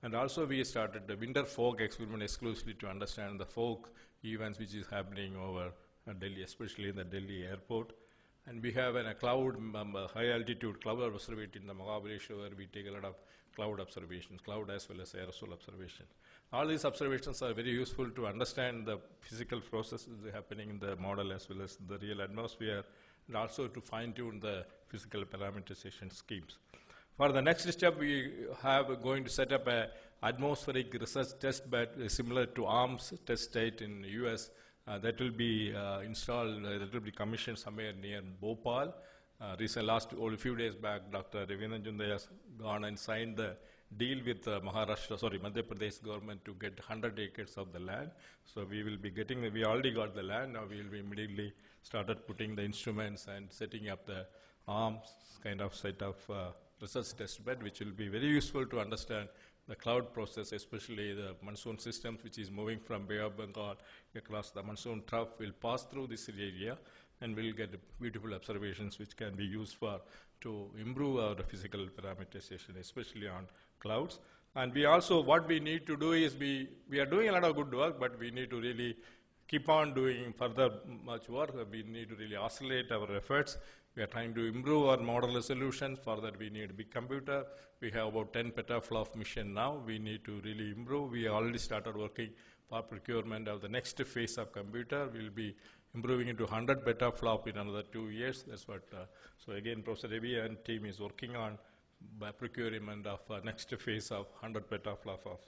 And also we started the winter fog experiment exclusively to understand the fog events which is happening over Delhi, especially in the Delhi airport. And we have a cloud, high altitude cloud observatory in the Mahabaleshwar where we take a lot of cloud observations, cloud as well as aerosol observations. All these observations are very useful to understand the physical processes happening in the model as well as the real atmosphere, and also to fine-tune the physical parameterization schemes. For the next step, we have going to set up a atmospheric research test bed similar to ARMS test site in the US. That will be installed, that will be commissioned somewhere near Bhopal. Last few days back, Dr. Ravindra Jundaya has gone and signed the deal with Madhya Pradesh government to get 100 acres of the land. So we will be getting, we already got the land, now we will be immediately started putting the instruments and setting up the ARMS kind of set of research test bed, which will be very useful to understand the cloud process, especially the monsoon systems, which is moving from Bay of Bengal across the monsoon trough, will pass through this area, and we'll get beautiful observations which can be used to improve our physical parameterization, especially on clouds. And we also, what we need to do is, we are doing a lot of good work, but we need to really keep on doing further much work. We need to really oscillate our efforts. We are trying to improve our model resolution. For that, we need a big computer. We have about 10 petaflop mission now. We need to really improve. We already started working for procurement of the next phase of computer. We'll be improving into 100 petaflop in another 2 years. That's what, so again, Professor Ravi and team is working on procurement of next phase of 100 petaflop of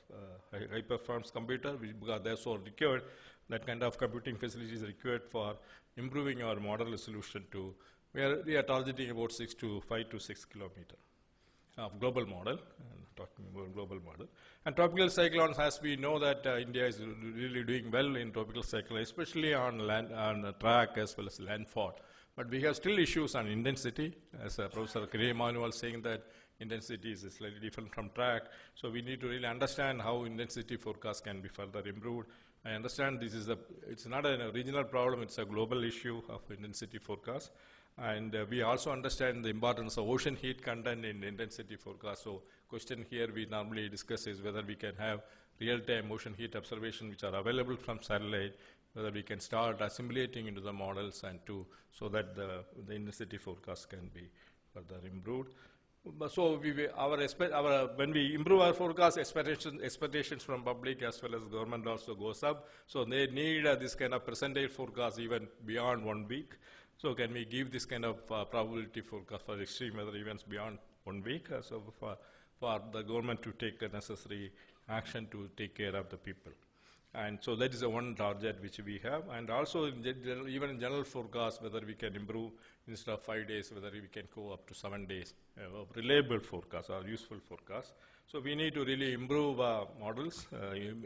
high performance computer, because they're so required. That kind of computing facility is required for improving our model resolution to, we are targeting about 5 to 6 kilometers of global model, and talking about global model. And tropical cyclones, as we know that India is really doing well in tropical cyclones, especially on land, on track as well as landfall. But we have still issues on intensity, as Professor Kiri Emmanuel saying that intensity is slightly different from track. So we need to really understand how intensity forecast can be further improved. I understand this is it's not a regional problem, it's a global issue of intensity forecast. And we also understand the importance of ocean heat content in intensity forecast. So question here we normally discuss is whether we can have real-time ocean heat observation which are available from satellite, whether we can start assimilating into the models and so that the intensity forecast can be further improved. So when we improve our forecast, expectations from public as well as government also goes up. So they need this kind of percentage forecast even beyond 1 week. So can we give this kind of probability forecast for extreme weather events beyond 1 week? So for the government to take the necessary action to take care of the people. And so that is the one target which we have. And also even in general forecast, whether we can improve instead of 5 days, whether we can go up to 7 days of reliable forecast or useful forecast. So we need to really improve models,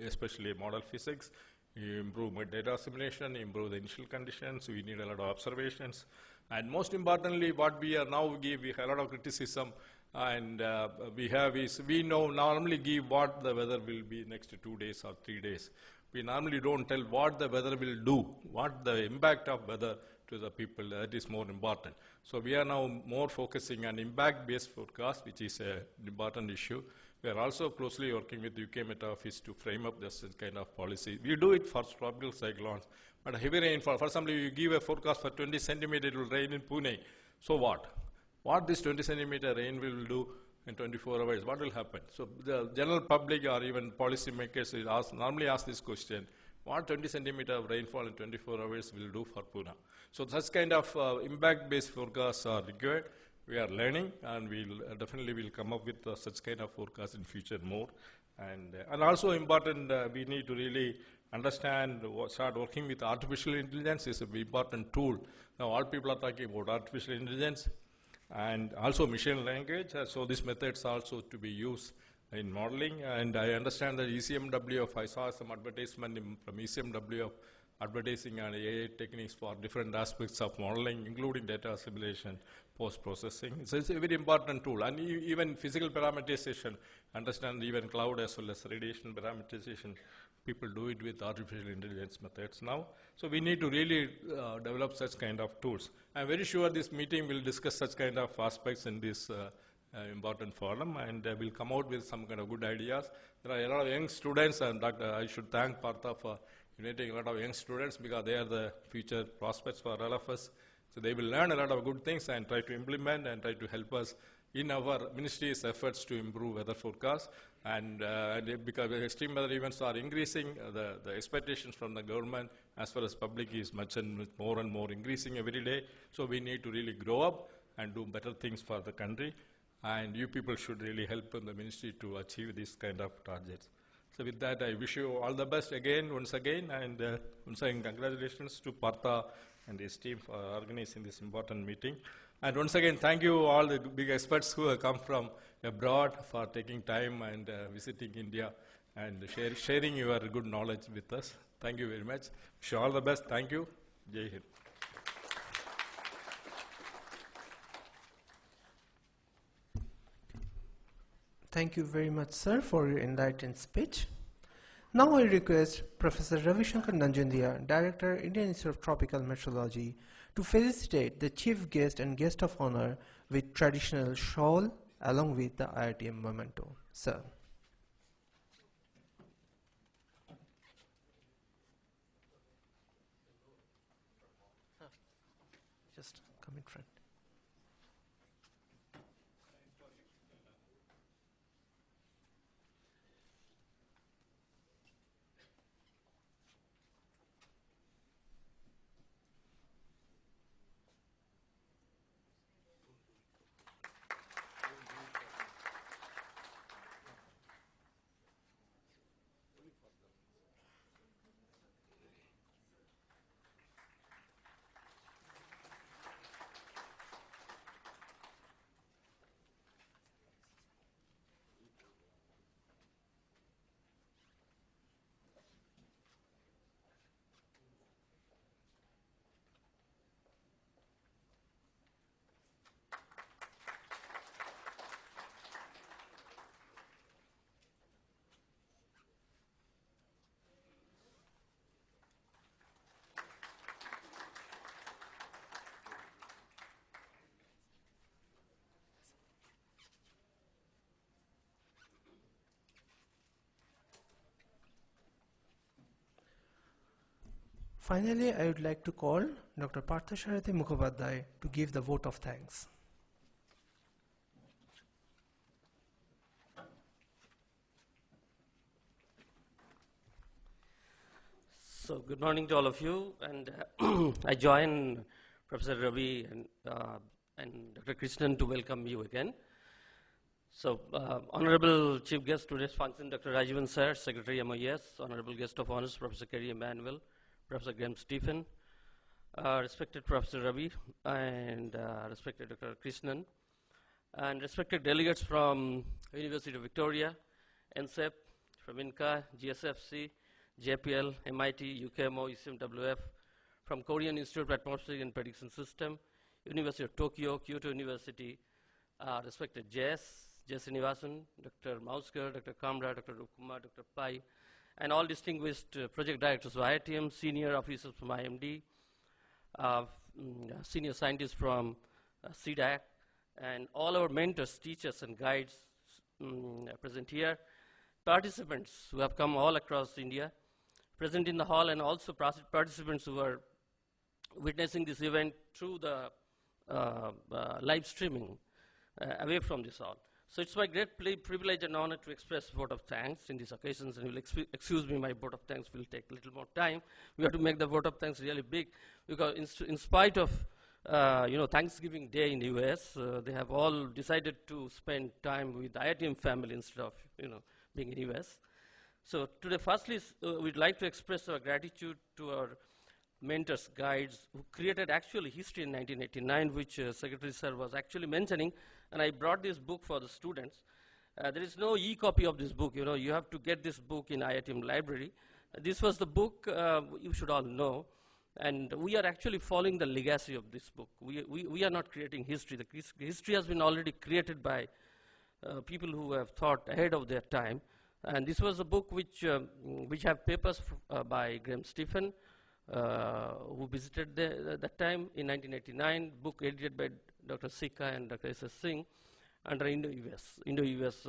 especially model physics, improve data assimilation, improve the initial conditions. We need a lot of observations. And most importantly, what we are now we have a lot of criticism, and we normally give what the weather will be next 2 days or 3 days. We normally don't tell what the weather will do, what the impact of weather to the people, that is more important. So we are now more focusing on impact-based forecast, which is an important issue. We are also closely working with UK Met Office to frame up this kind of policy. We do it for tropical cyclones, but heavy rainfall, for example, you give a forecast for 20 centimeters, it will rain in Pune. So what? What this 20 centimeter rain will do in 24 hours, what will happen? So the general public or even policy makers normally ask this question, what 20 centimeter of rainfall in 24 hours will do for Pune? So such kind of impact-based forecasts are required. We are learning, and we'll definitely will come up with such kind of forecast in future more. And also important, we need to really understand, start working with artificial intelligence is an important tool. Now all people are talking about artificial intelligence. and also machine language. So these methods also to be used in modeling. And I understand that ECMW, I saw some advertisement from ECMW of advertising and AI techniques for different aspects of modeling, including data assimilation, post-processing. So it's a very important tool. And even physical parameterization, understand even cloud as well as radiation parameterization, people do it with artificial intelligence methods now. So we need to really develop such kind of tools. I'm very sure this meeting will discuss such kind of aspects in this important forum, and we'll come out with some kind of good ideas. There are a lot of young students, and I should thank Partha for uniting a lot of young students, because they are the future prospects for all of us. So they will learn a lot of good things and try to implement and try to help us in our ministry's efforts to improve weather forecasts. And because extreme weather events are increasing, the expectations from the government as well as public is much and more increasing every day. So we need to really grow up and do better things for the country. And you people should really help in the ministry to achieve these kind of targets. So with that, I wish you all the best once again, and once again, congratulations to Partha and his team for organizing this important meeting. And once again, thank you all the big experts who have come from abroad for taking time and visiting India and sharing your good knowledge with us. Thank you very much. Wish you all the best. Thank you. Jai Hind. Thank you very much, sir, for your enlightened speech. Now I request Professor Ravi Shankar Nanjundia, Director, Indian Institute of Tropical Meteorology, to felicitate the chief guest and guest of honor with traditional shawl along with the IITM memento. Sir. Just come in front. Finally, I would like to call Dr. Parthasarathi Mukhopadhyay to give the vote of thanks. So good morning to all of you, and I join Professor Ravi and Dr. Krishnan to welcome you again. So, Honorable Chief Guest, today's function, Dr. Rajivan Sir, Secretary MOES, Honorable Guest of Honors, Professor Kerry Emmanuel, Professor Graham Stephen, respected Professor Ravi, and respected Dr. Krishnan, and respected delegates from University of Victoria, NCEP, from INCA, GSFC, JPL, MIT, UKMO, ECMWF, from Korean Institute of Atmospheric and Prediction System, University of Tokyo, Kyoto University, respected Jess Srinivasan, Dr. Mauskar, Dr. Kamra, Dr. Rupkumar, Dr. Pai, and all distinguished project directors of IITM, senior officers from IMD, senior scientists from CDAC, and all our mentors, teachers, and guides present here, participants who have come all across India, present in the hall, and also participants who are witnessing this event through the live streaming away from this hall. So it's my great privilege and honor to express a vote of thanks in these occasions, and you'll excuse me, my vote of thanks will take a little more time. We have to make the vote of thanks really big, because in spite of Thanksgiving Day in the US, they have all decided to spend time with the IITM family instead of being in US. So today, firstly, we'd like to express our gratitude to our mentors, guides, who created actually history in 1989, which Secretary Sir was actually mentioning, and I brought this book for the students. There is no e-copy of this book, you have to get this book in IITM library. This was the book you should all know, and we are actually following the legacy of this book. We are not creating history. The history has been already created by people who have thought ahead of their time. And this was a book which have papers by Graham Stephen, who visited that time in 1989, book edited by Dr. Sika and Dr. S.S. Singh under Indo-US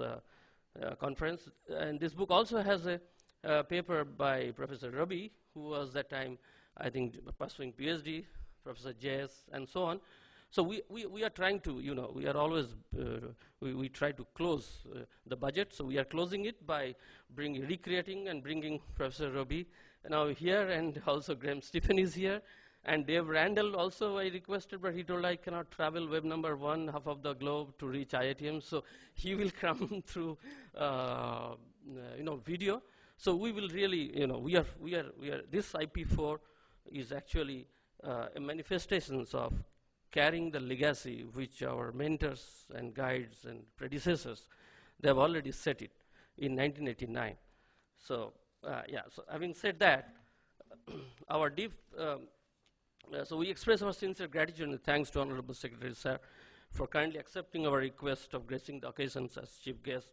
conference. And this book also has a paper by Professor Rabi, who was that time, I think, pursuing PhD, Professor J.S., and so on. So we are trying to, we are always, we try to close the budget. So we are closing it by recreating and bringing Professor Rabi now here, and also Graham Stephen is here. And Dave Randall also I requested, but he told I cannot travel web number 1 half of the globe to reach IITM. So he will come through, video. So we will really, this IP4 is actually a manifestation of carrying the legacy which our mentors and guides and predecessors, they have already set it in 1989. So, so having said that, our deep, so we express our sincere gratitude and thanks to Honorable Secretary Sir for kindly accepting our request of gracing the occasions as chief guest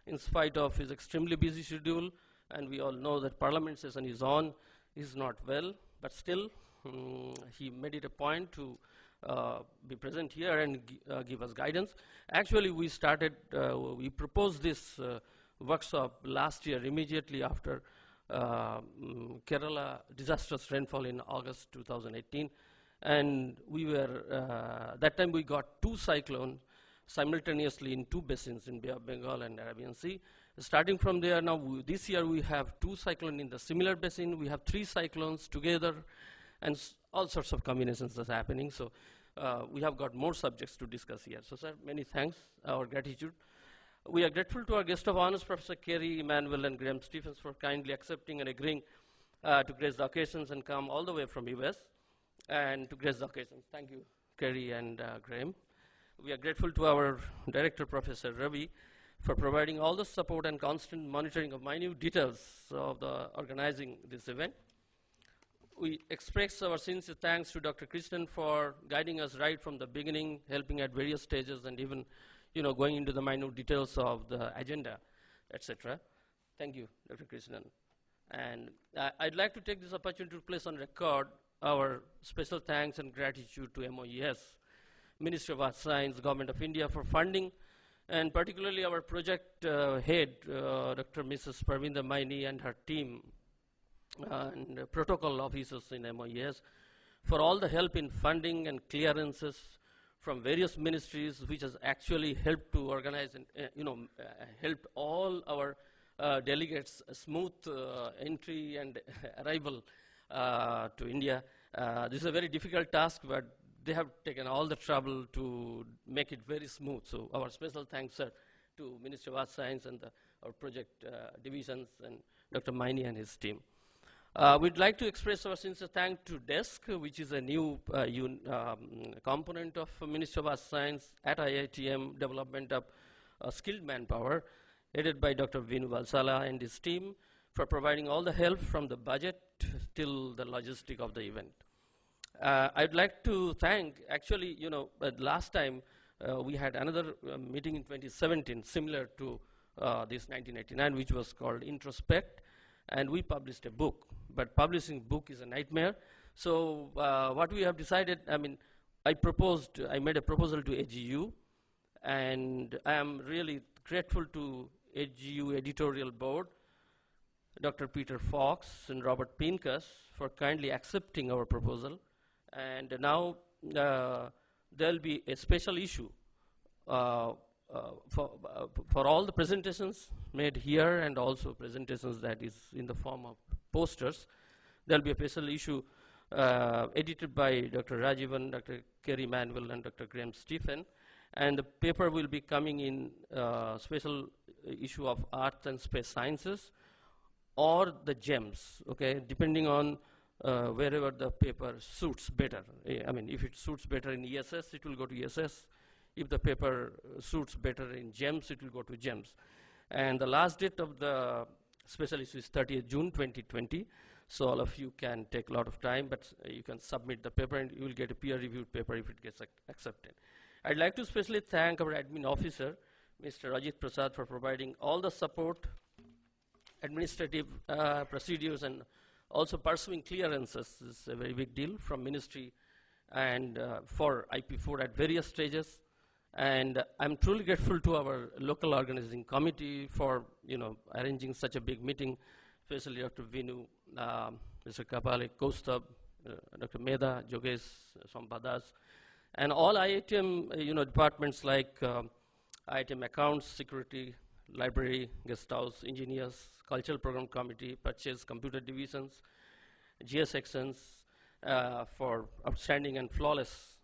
in spite of his extremely busy schedule. And we all know that Parliament session is on, is not well, but still he made it a point to be present here and give us guidance. Actually, we proposed this workshop last year immediately after Kerala disastrous rainfall in August 2018. And we were, that time we got 2 cyclones simultaneously in 2 basins in Bay of Bengal and Arabian Sea. Starting from there, now this year we have 2 cyclones in the similar basin. We have 3 cyclones together, and all sorts of combinations that's happening. So we have got more subjects to discuss here. So sir, many thanks, our gratitude. We are grateful to our guest of honors, Professor Kerry Emanuel and Graham Stephens, for kindly accepting and agreeing to grace the occasions and come all the way from US and to grace the occasions. Thank you, Kerry and Graham. We are grateful to our director, Professor Ravi, for providing all the support and constant monitoring of minute details of the organizing this event. We express our sincere thanks to Dr. Krishnan for guiding us right from the beginning, helping at various stages, and even going into the minute details of the agenda, etc. Thank you, Dr. Krishnan. And I'd like to take this opportunity to place on record our special thanks and gratitude to MOES, Ministry of Earth Science, Government of India for funding, and particularly our project head, Dr. Mrs. Parvinda Maini and her team, and protocol officers in MOES, for all the help in funding and clearances from various ministries, which has actually helped to organize and helped all our delegates smooth entry and arrival to India. This is a very difficult task, but they have taken all the trouble to make it very smooth. So our special thanks, sir, to Ministry of Earth Science and our project divisions and Dr. Maini and his team. We'd like to express our sincere thanks to DESC, which is a new component of Ministry of Earth Science at IITM, development of skilled manpower, headed by Dr. Vinu Valsala and his team, for providing all the help from the budget till the logistic of the event. I'd like to thank, actually, last time we had another meeting in 2017, similar to this 1989, which was called Introspect, and we published a book. But publishing book is a nightmare. So what we have decided, I made a proposal to AGU, and I am really grateful to AGU editorial board, Dr. Peter Fox and Robert Pincus, for kindly accepting our proposal. And now there'll be a special issue for all the presentations made here and also presentations that is in the form of posters. There'll be a special issue edited by Dr. Rajivan, Dr. Kerry Manuel, and Dr. Graham Stephen. And the paper will be coming in special issue of Earth and Space Sciences or the GEMS, okay, depending on wherever the paper suits better. I mean, if it suits better in ESS, it will go to ESS. If the paper suits better in GEMS, it will go to GEMS. And the last date of the special issue is 30th June 2020. So all of you can take a lot of time, but you can submit the paper and you will get a peer-reviewed paper if it gets accepted. I'd like to especially thank our admin officer, Mr. Rajit Prasad, for providing all the support, administrative procedures, and also pursuing clearances. This is a very big deal from ministry and for IP4 at various stages. And I'm truly grateful to our local organizing committee for arranging such a big meeting, especially Dr. Vinu, Mr. Kapale, Kostab, Dr. Meda, Jogesh, Sampadas, and all IITM departments like IITM Accounts, Security, Library, Guest House, Engineers, Cultural Program Committee, Purchase, Computer Divisions, GS sections for outstanding and flawless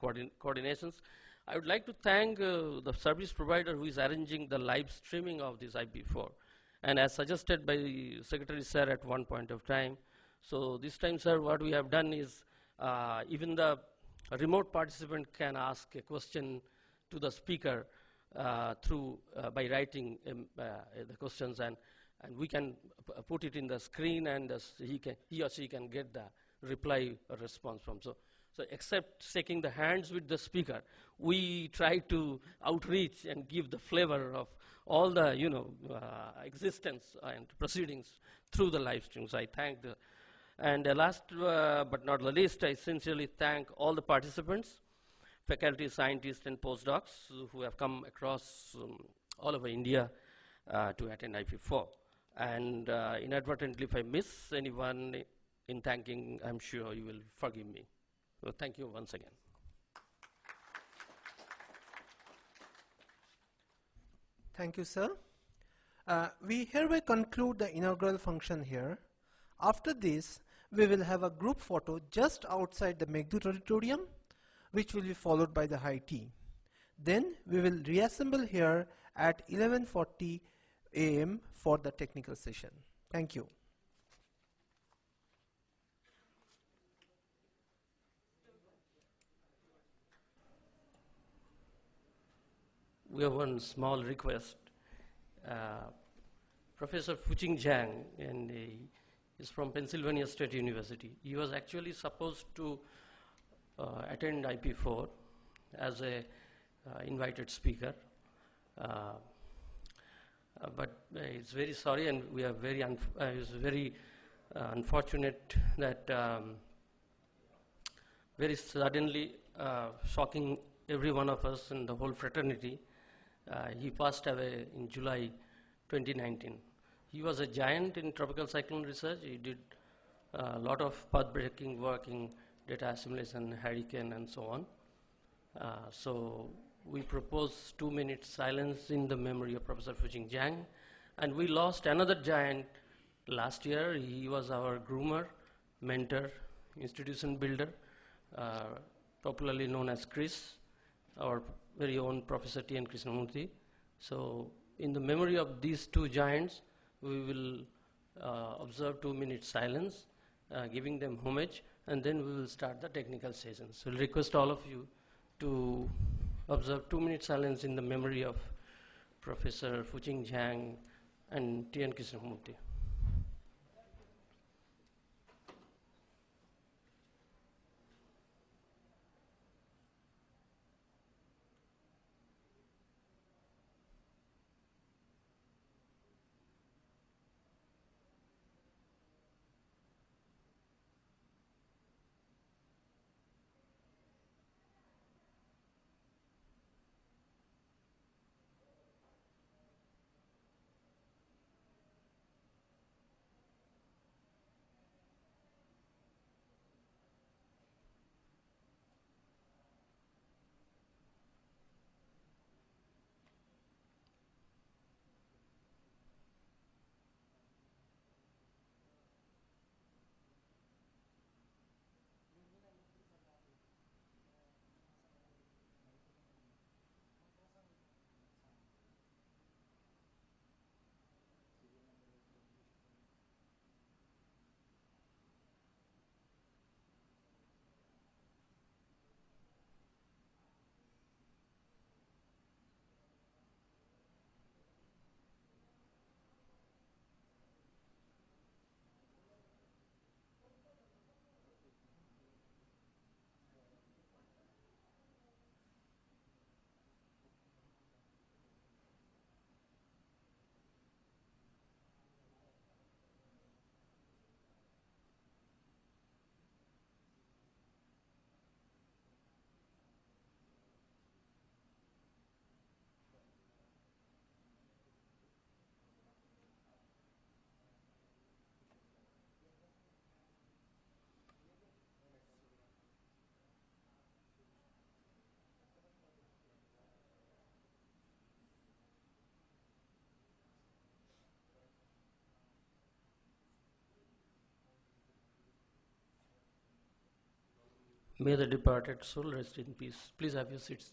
coordinations. I would like to thank the service provider who is arranging the live streaming of this IP4. And as suggested by Secretary Sir at one point of time, so this time, sir, what we have done is even the remote participant can ask a question to the speaker by writing the questions, and we can put it in the screen, and he or she can get the reply or response from. So except shaking the hands with the speaker, we try to outreach and give the flavor of all the existence and proceedings through the live stream. So I thank and last but not the least, I sincerely thank all the participants, faculty, scientists, and postdocs who have come across all over India to attend IP4. And inadvertently, if I miss anyone in thanking, I'm sure you will forgive me. So thank you once again. Thank you, sir. We hereby conclude the inaugural function here. After this, we will have a group photo just outside the Meghdut Auditorium, which will be followed by the high tea. Then we will reassemble here at 11:40 a.m. for the technical session. Thank you. We have one small request. Professor Fuching Zhang, and he is from Pennsylvania State University. He was actually supposed to attend IP4 as a invited speaker, but it's very sorry, and we are very it's very unfortunate that very suddenly, shocking every one of us in the whole fraternity, he passed away in July 2019. He was a giant in tropical cyclone research. He did a lot of path-breaking work in data assimilation, hurricane, and so on. So we propose 2 minutes silence in the memory of Professor Fuching Zhang. And we lost another giant last year. He was our groomer, mentor, institution builder, popularly known as Chris, our very own Professor T.N. Krishnamurthy. So in the memory of these two giants, we will observe 2 minutes silence, giving them homage, and then we will start the technical session. So I'll request all of you to observe 2 minutes silence in the memory of Professor Fuching Zhang and T.N. Krishnamurthy. May the departed soul rest in peace. Please have your seats.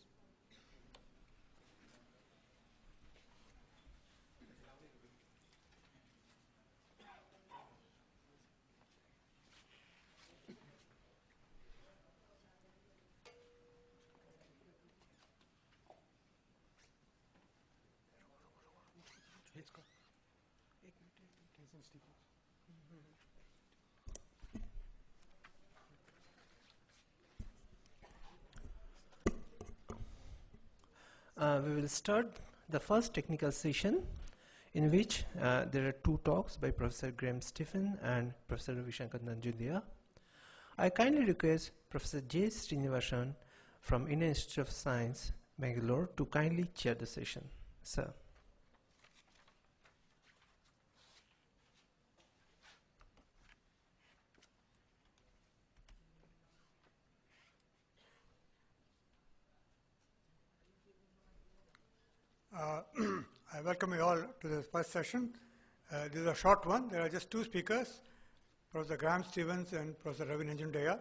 We will start the first technical session in which there are two talks by Professor Graham Stephen and Professor Ravi Shankar Nanjundia. I kindly request Professor J. Srinivasan from Indian Institute of Science, Bangalore to kindly chair the session. Sir. I welcome you all to this first session. This is a short one. There are just two speakers, Professor Graham Stevens and Professor Ravi Nanjundia.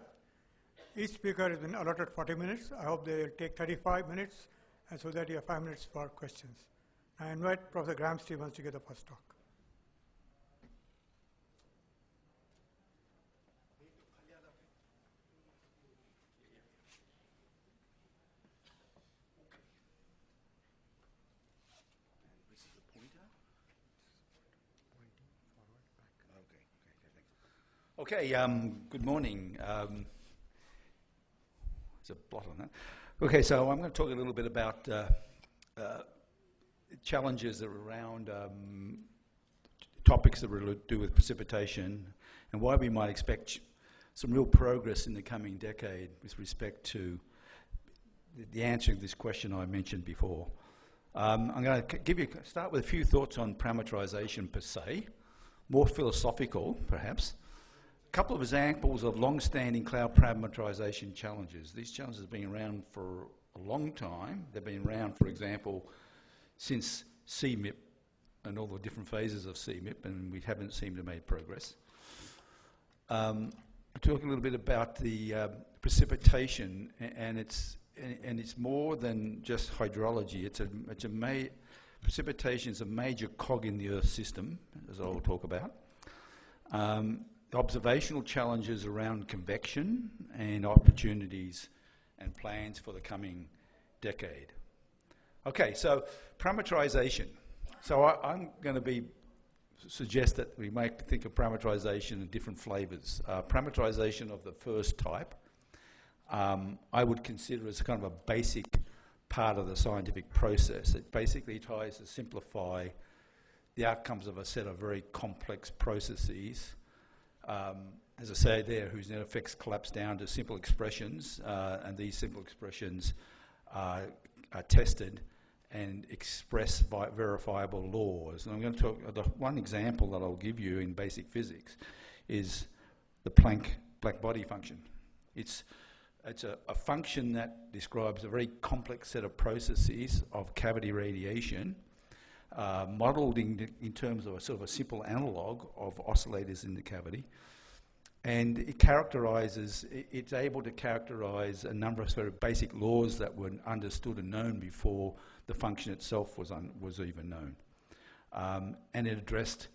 Each speaker has been allotted 40 minutes. I hope they will take 35 minutes, and so that you have 5 minutes for questions. I invite Professor Graham Stevens to give the first talk. Okay, good morning. There's a blot on that. Okay, so I'm going to talk a little bit about challenges around topics that are to do with precipitation and why we might expect some real progress in the coming decade with respect to the answer to this question I mentioned before. I'm going to start with a few thoughts on parameterization per se, more philosophical perhaps. A couple of examples of long-standing cloud parameterization challenges. These challenges have been around for a long time. They've been around, for example, since CMIP and all the different phases of CMIP, and we haven't seemed to make progress. I'll talk a little bit about the precipitation, and it's more than just hydrology. Precipitation is a major cog in the Earth system, as I will talk about. Observational challenges around convection and opportunities and plans for the coming decade. Okay, so parameterization. So I'm going to suggest that we might think of parameterization in different flavors. Parameterization of the first type, I would consider as kind of a basic part of the scientific process. It basically tries to simplify the outcomes of a set of very complex processes. As I say there, whose net effects collapse down to simple expressions, and these simple expressions are tested and express verifiable laws. And I'm going to talk, the one example that I'll give you in basic physics is the Planck black body function. It's a function that describes a very complex set of processes of cavity radiation, modelled in terms of a sort of a simple analogue of oscillators in the cavity. And it's able to characterise a number of sort of basic laws that were understood and known before the function itself was even known. And it addressed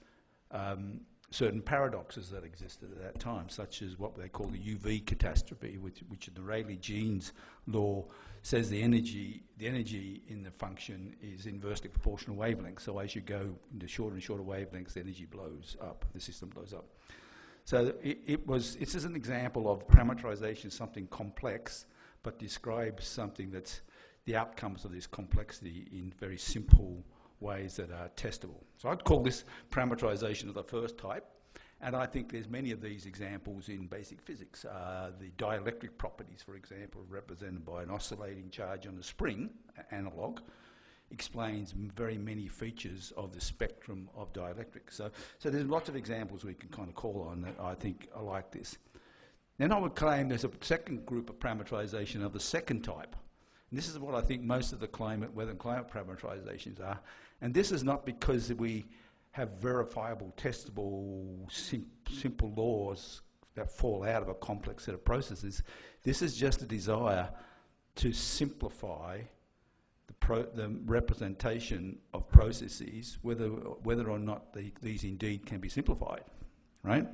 certain paradoxes that existed at that time, such as what they call the UV catastrophe, which in the Rayleigh-Jeans law says the energy in the function is inversely proportional wavelengths. So as you go into shorter and shorter wavelengths, the energy blows up, the system blows up. So this is an example of parameterization, something complex, but describes something that's the outcomes of this complexity in very simple ways that are testable. So I'd call this parameterization of the first type, and I think there's many of these examples in basic physics. The dielectric properties, for example, represented by an oscillating charge on a spring, analog, explains very many features of the spectrum of dielectrics. So there's lots of examples we can kind of call on that I think are like this. Then I would claim there's a second group of parameterization of the second type. And this is what I think most of the weather and climate parameterizations are. And this is not because we have verifiable, testable, simple laws that fall out of a complex set of processes. This is just a desire to simplify the representation of processes, whether or not these indeed can be simplified, right?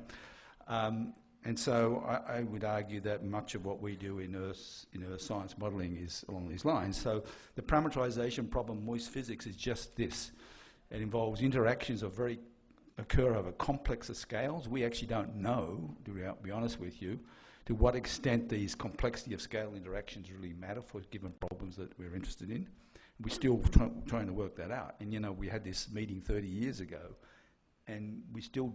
And so I would argue that much of what we do in earth science modelling is along these lines. So the parameterization problem, moist physics, is just this. It involves interactions that occur over complexer scales. We actually don't know, to be honest with you, to what extent these complexity of scale interactions really matter for given problems that we're interested in. We're still trying to work that out. And, you know, we had this meeting 30 years ago, and we still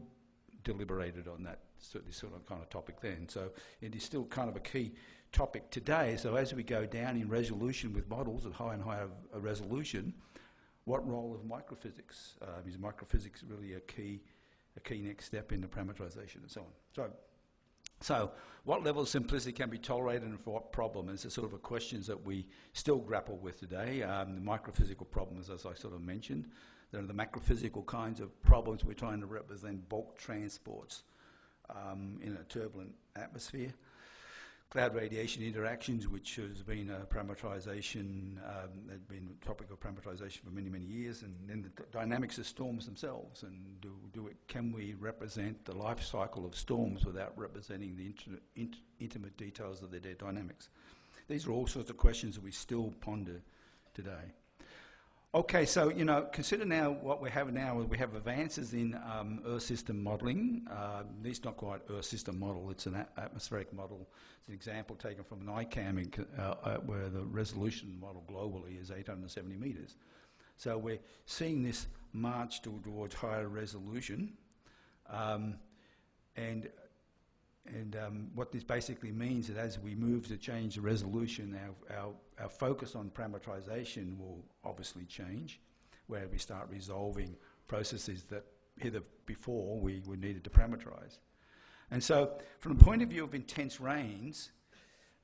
deliberated on that sort of kind of topic then. So it is still kind of a key topic today. So as we go down in resolution with models at higher and higher resolution, what role of microphysics? Is microphysics really a key next step in the parameterization and so on? So what level of simplicity can be tolerated and for what problem? It's a sort of a questions that we still grapple with today. The microphysical problems, as I sort of mentioned. There are the macrophysical kinds of problems we're trying to represent, bulk transports in a turbulent atmosphere. Cloud radiation interactions, which has been a parameterization, had been a topic of parameterization for many, many years, and then the dynamics of storms themselves, and can we represent the life cycle of storms without representing the intimate details of their dynamics? These are all sorts of questions that we still ponder today. Okay, so, you know, consider now what we have now. We have advances in Earth system modelling. It's not quite Earth system model, it's an atmospheric model. It's an example taken from an ICAM where the resolution model globally is 870 metres. So we're seeing this march towards higher resolution. And what this basically means is as we move to change the resolution, our focus on parameterization will obviously change, where we start resolving processes that before we needed to parameterize. And so from the point of view of intense rains,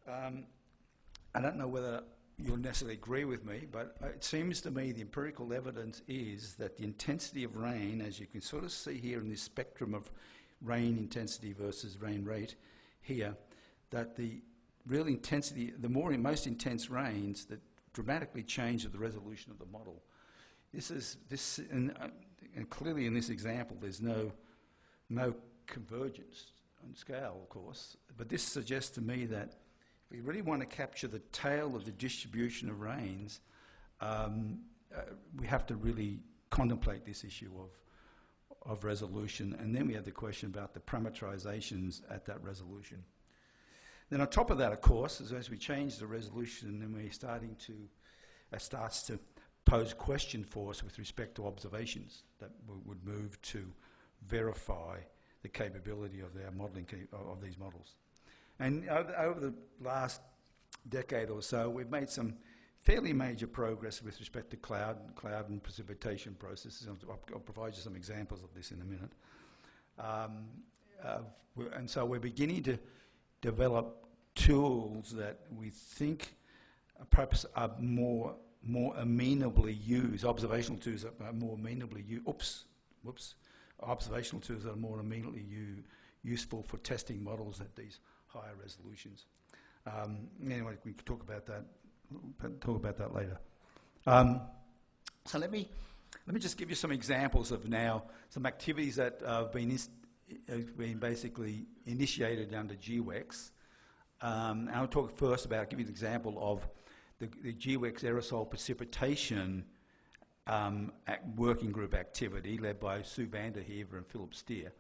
I don't know whether you'll necessarily agree with me, but it seems to me the empirical evidence is that the intensity of rain, as you can sort of see here in this spectrum of rain intensity versus rain rate here, that the real intensity, most intense rains that dramatically change the resolution of the model. And clearly in this example there's no convergence on scale, of course, but this suggests to me that if we really want to capture the tail of the distribution of rains, we have to really contemplate this issue of resolution, and then we have the question about the parameterizations at that resolution. Then on top of that, of course, as we change the resolution, then we're starting to, starts to pose question for us with respect to observations that would move to verify the capability of our modelling of these models. And over the last decade or so, we've made some fairly major progress with respect to cloud and precipitation processes. I'll provide you some examples of this in a minute. And so we're beginning to develop tools that we think perhaps are more amenably used. Observational tools that are more amenably used. Observational tools that are more amenably useful for testing models at these higher resolutions. Anyway, we can talk about that later. So let me just give you some examples of now some activities that have been basically initiated under GWEX. I'll talk first about, give you an example of the GWEX aerosol precipitation working group activity led by Sue Vanderheever and Philip Steer.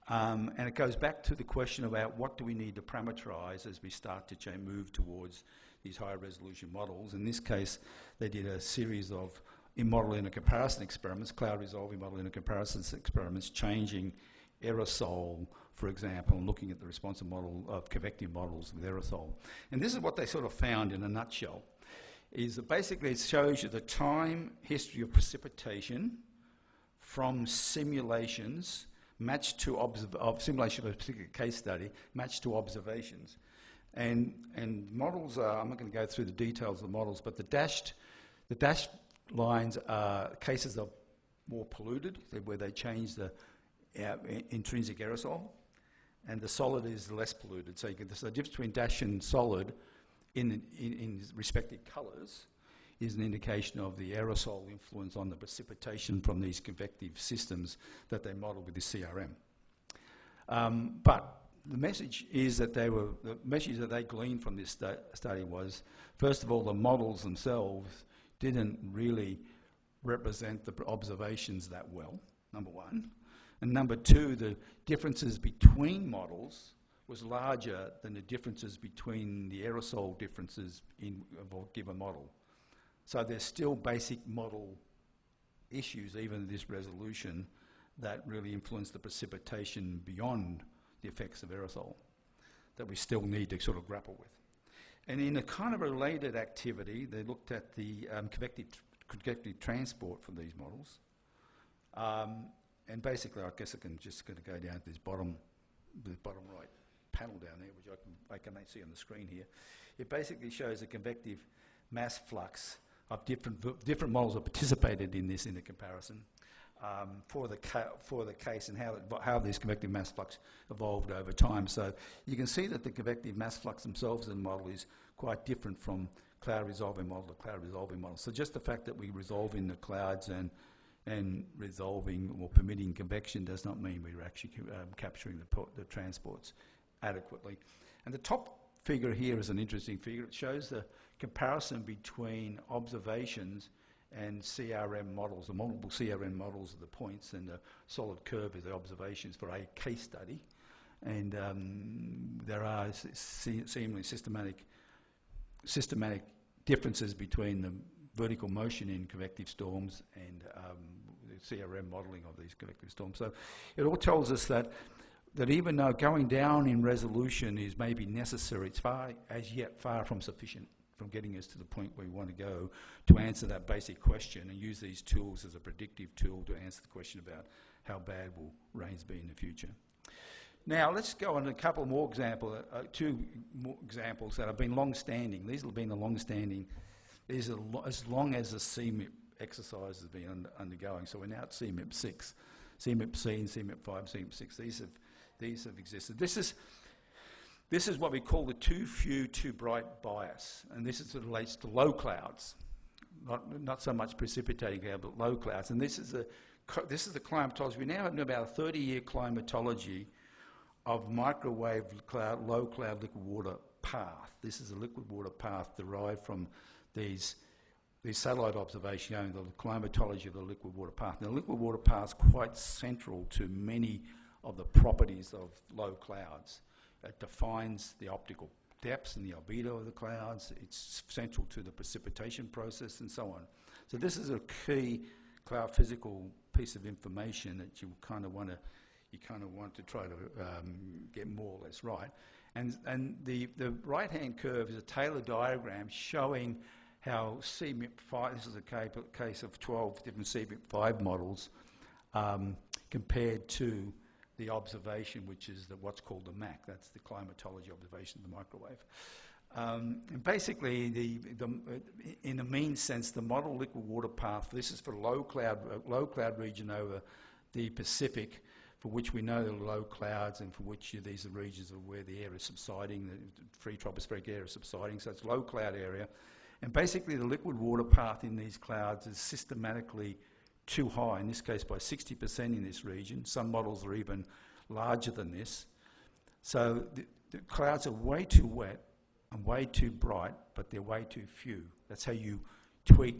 And it goes back to the question about what do we need to parameterize as we start to move towards these higher resolution models. In this case, they did a series of model intercomparison experiments, cloud resolving model intercomparison experiments, changing aerosol, for example, and looking at the responsive model of convective models with aerosol. And this is what they sort of found in a nutshell, is that basically it shows you the time history of precipitation from simulations matched to simulation of a particular case study, matched to observations. And models are, I'm not going to go through the details of the models, but the dashed lines are cases of more polluted, where they change the intrinsic aerosol. and the solid is less polluted. So the difference between dash and solid in respective colours is an indication of the aerosol influence on the precipitation from these convective systems that they model with the CRM. But the message is that the message that they gleaned from this study was, first of all, the models themselves didn't really represent the observations that well, number one. And number two, the differences between models was larger than the differences between the aerosol differences of a given model. So there's still basic model issues, even at this resolution, that really influence the precipitation beyond the effects of aerosol that we still need to sort of grapple with. And in a kind of related activity, they looked at the convective transport from these models. And basically, I guess I'm just going to go down to the bottom right panel down there, which I can see on the screen here. It basically shows the convective mass flux of different models that participated in this in the comparison for the case and how these convective mass flux evolved over time. So you can see that the convective mass flux themselves in the model is quite different from cloud resolving model to cloud resolving model. So just the fact that we resolve in the clouds and resolving or permitting convection does not mean we're actually capturing the transports adequately. And the top figure here is an interesting figure. It shows the comparison between observations and CRM models, the multiple CRM models of the points, and the solid curve is the observations for a case study. And there are seemingly systematic differences between the vertical motion in convective storms and the CRM modelling of these convective storms. So it all tells us that even though going down in resolution is maybe necessary, it's as yet far from sufficient from getting us to the point where we want to go to answer that basic question and use these tools as a predictive tool to answer the question about how bad will rains be in the future. Now let's go on to a couple more examples, two more examples that have been long-standing. These have been the long-standing, these are as long as the CMIP exercise has been undergoing. So we're now at CMIP 6, CMIP C and CMIP 5, CMIP 6. These have existed. This is what we call the too few, too bright bias, and this relates to low clouds, not so much precipitating cloud, but low clouds. And this is the climatology. We now have about a 30-year climatology of microwave cloud, low cloud liquid water path. This is a liquid water path derived from these satellite observations showing the climatology of the liquid water path. Now, the liquid water path is quite central to many of the properties of low clouds. It defines the optical depths and the albedo of the clouds. It's central to the precipitation process and so on. So this is a key cloud physical piece of information that you kind of want to try to get more or less right. And the right-hand curve is a Taylor diagram showing how CMIP5, this is a case of 12 different CMIP5 models compared to the observation, which is what's called the MAC. That's the climatology observation of the microwave. And basically, in the mean sense, the model liquid water path, this is for low cloud region over the Pacific, for which we know there are low clouds and for which these are regions of where the air is subsiding, the free tropospheric air is subsiding, so it's low cloud area. And basically, the liquid water path in these clouds is systematically too high, in this case by 60% in this region. Some models are even larger than this. So the clouds are way too wet and way too bright, but they're way too few. That's how you tweak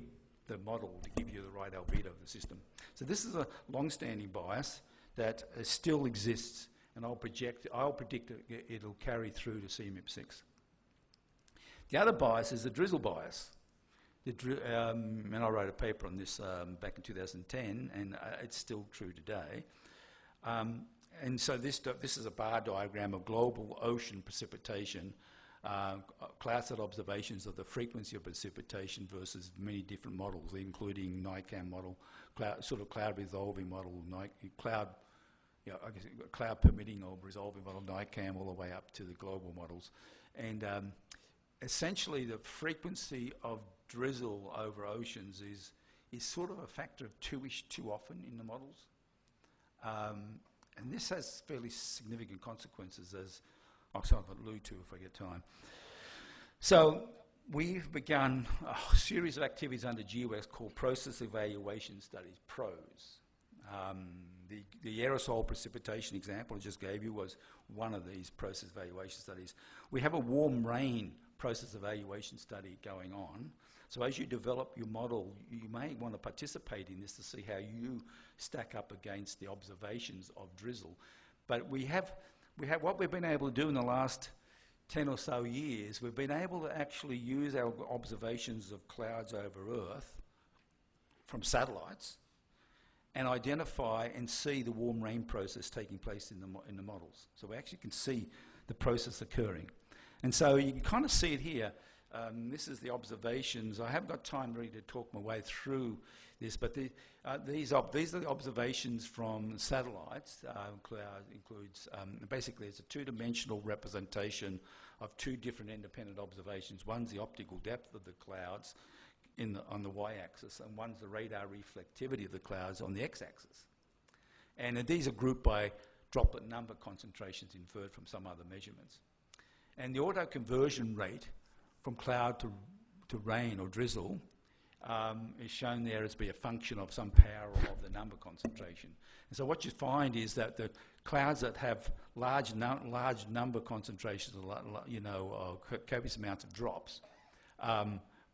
the model to give you the right albedo of the system. So this is a long-standing bias that still exists, and I'll predict it'll carry through to CMIP 6. The other bias is the drizzle bias. And I wrote a paper on this back in 2010, and it's still true today. And so this is a bar diagram of global ocean precipitation, cloud-set observations of the frequency of precipitation versus many different models, including NICAM model, cloud resolving model, cloud permitting or resolving model, NICAM, all the way up to the global models. And essentially, the frequency of drizzle over oceans is sort of a factor of 2-ish too often in the models. And this has fairly significant consequences, as I'll sort of allude to if I get time. So we've begun a series of activities under GWEX called Process Evaluation Studies, PROS. The aerosol precipitation example I just gave you was one of these process evaluation studies. We have a warm rain process evaluation study going on. So as you develop your model, you may want to participate in this to see how you stack up against the observations of drizzle. But we have what we've been able to do in the last 10 or so years, we've been able to actually use our observations of clouds over Earth from satellites and identify and see the warm rain process taking place in the models. So we actually can see the process occurring. And so you can kind of see it here. This is the observations. I haven't got time really to talk my way through this, but these are the observations from satellites. Includes basically it's a two-dimensional representation of two different independent observations. One's the optical depth of the clouds on the y-axis, and one's the radar reflectivity of the clouds on the x-axis. And these are grouped by droplet number concentrations inferred from some other measurements. And the auto-conversion rate from cloud to rain or drizzle is shown there as be a function of some power of the number concentration. And so what you find is that the clouds that have large number concentrations, copious amounts of drops,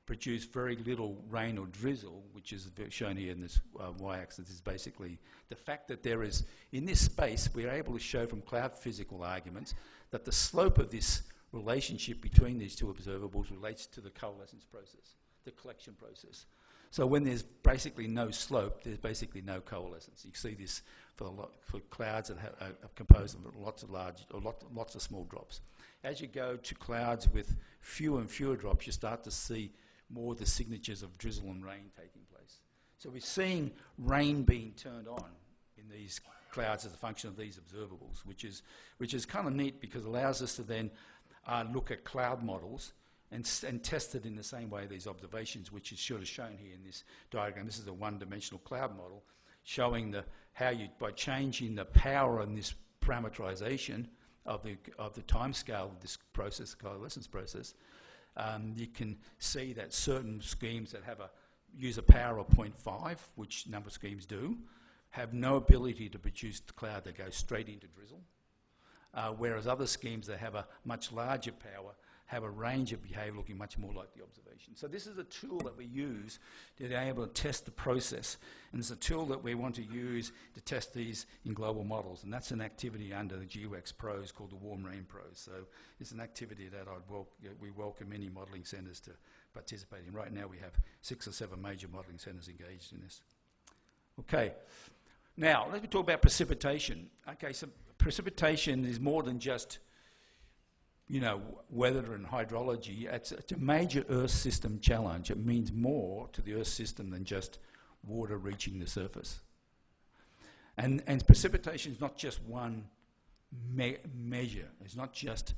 produce very little rain or drizzle, which is shown here in this y-axis. Is basically the fact that there is, in this space, we are able to show from cloud physical arguments that the slope of this relationship between these two observables relates to the coalescence process, the collection process. So when there's basically no slope, there's basically no coalescence. You see this for clouds that are composed of lots of small drops. As you go to clouds with fewer and fewer drops, you start to see more of the signatures of drizzle and rain taking place. So we're seeing rain being turned on in these clouds as a function of these observables, which is kind of neat because it allows us to then look at cloud models and test it in the same way these observations, which is sort of shown here in this diagram. This is a one-dimensional cloud model showing how you, by changing the power in this parameterization of the time scale of this process, the coalescence process, you can see that certain schemes that use a power of 0.5, which number schemes do, have no ability to produce the cloud that goes straight into drizzle, whereas other schemes that have a much larger power have a range of behaviour looking much more like the observation. So this is a tool that we use to be able to test the process, and it's a tool that we want to use to test these in global models, and that's an activity under the GWEX Pros called the Warm Rain Pros. So it's an activity that we welcome many modelling centres to participate in. Right now we have 6 or 7 major modelling centres engaged in this. Okay, now let me talk about precipitation. Okay, so precipitation is more than just weather and hydrology. It's a major Earth system challenge. It means more to the Earth system than just water reaching the surface. And precipitation is not just one measure. It's not just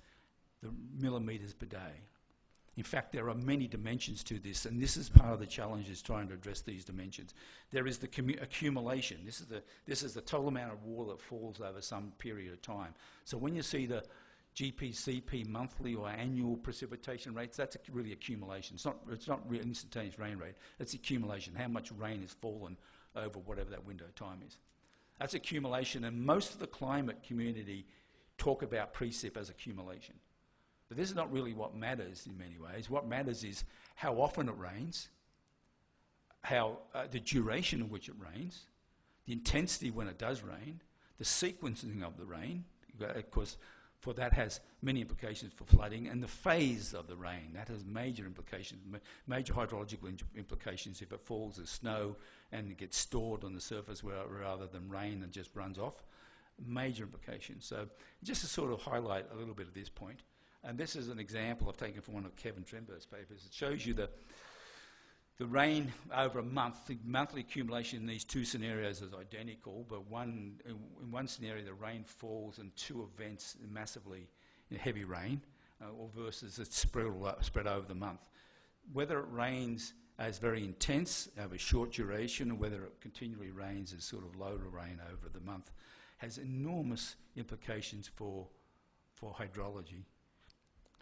the millimetres per day. In fact, there are many dimensions to this, and this is part of the challenge, is trying to address these dimensions. There is the accumulation. This is the total amount of water that falls over some period of time. So when you see the GPCP monthly or annual precipitation rates, that's really accumulation. It's not really instantaneous rain rate. It's accumulation, how much rain has fallen over whatever that window of time is. That's accumulation, and most of the climate community talk about precip as accumulation. But this is not really what matters in many ways. What matters is how often it rains, the duration of which it rains, the intensity when it does rain, the sequencing of the rain. Of course, for that has many implications for flooding, and the phase of the rain. That has major implications, major hydrological implications if it falls as snow and it gets stored on the surface rather than rain and just runs off. Major implications. So just to sort of highlight a little bit of this point, and this is an example I've taken from one of Kevin Trenber's papers. It shows you the rain over a month. The monthly accumulation in these two scenarios is identical, but in one scenario the rain falls in 2 events massively in heavy rain, or versus it's spread over the month. Whether it rains as very intense over short duration, or whether it continually rains as sort of low rain over the month, has enormous implications for hydrology.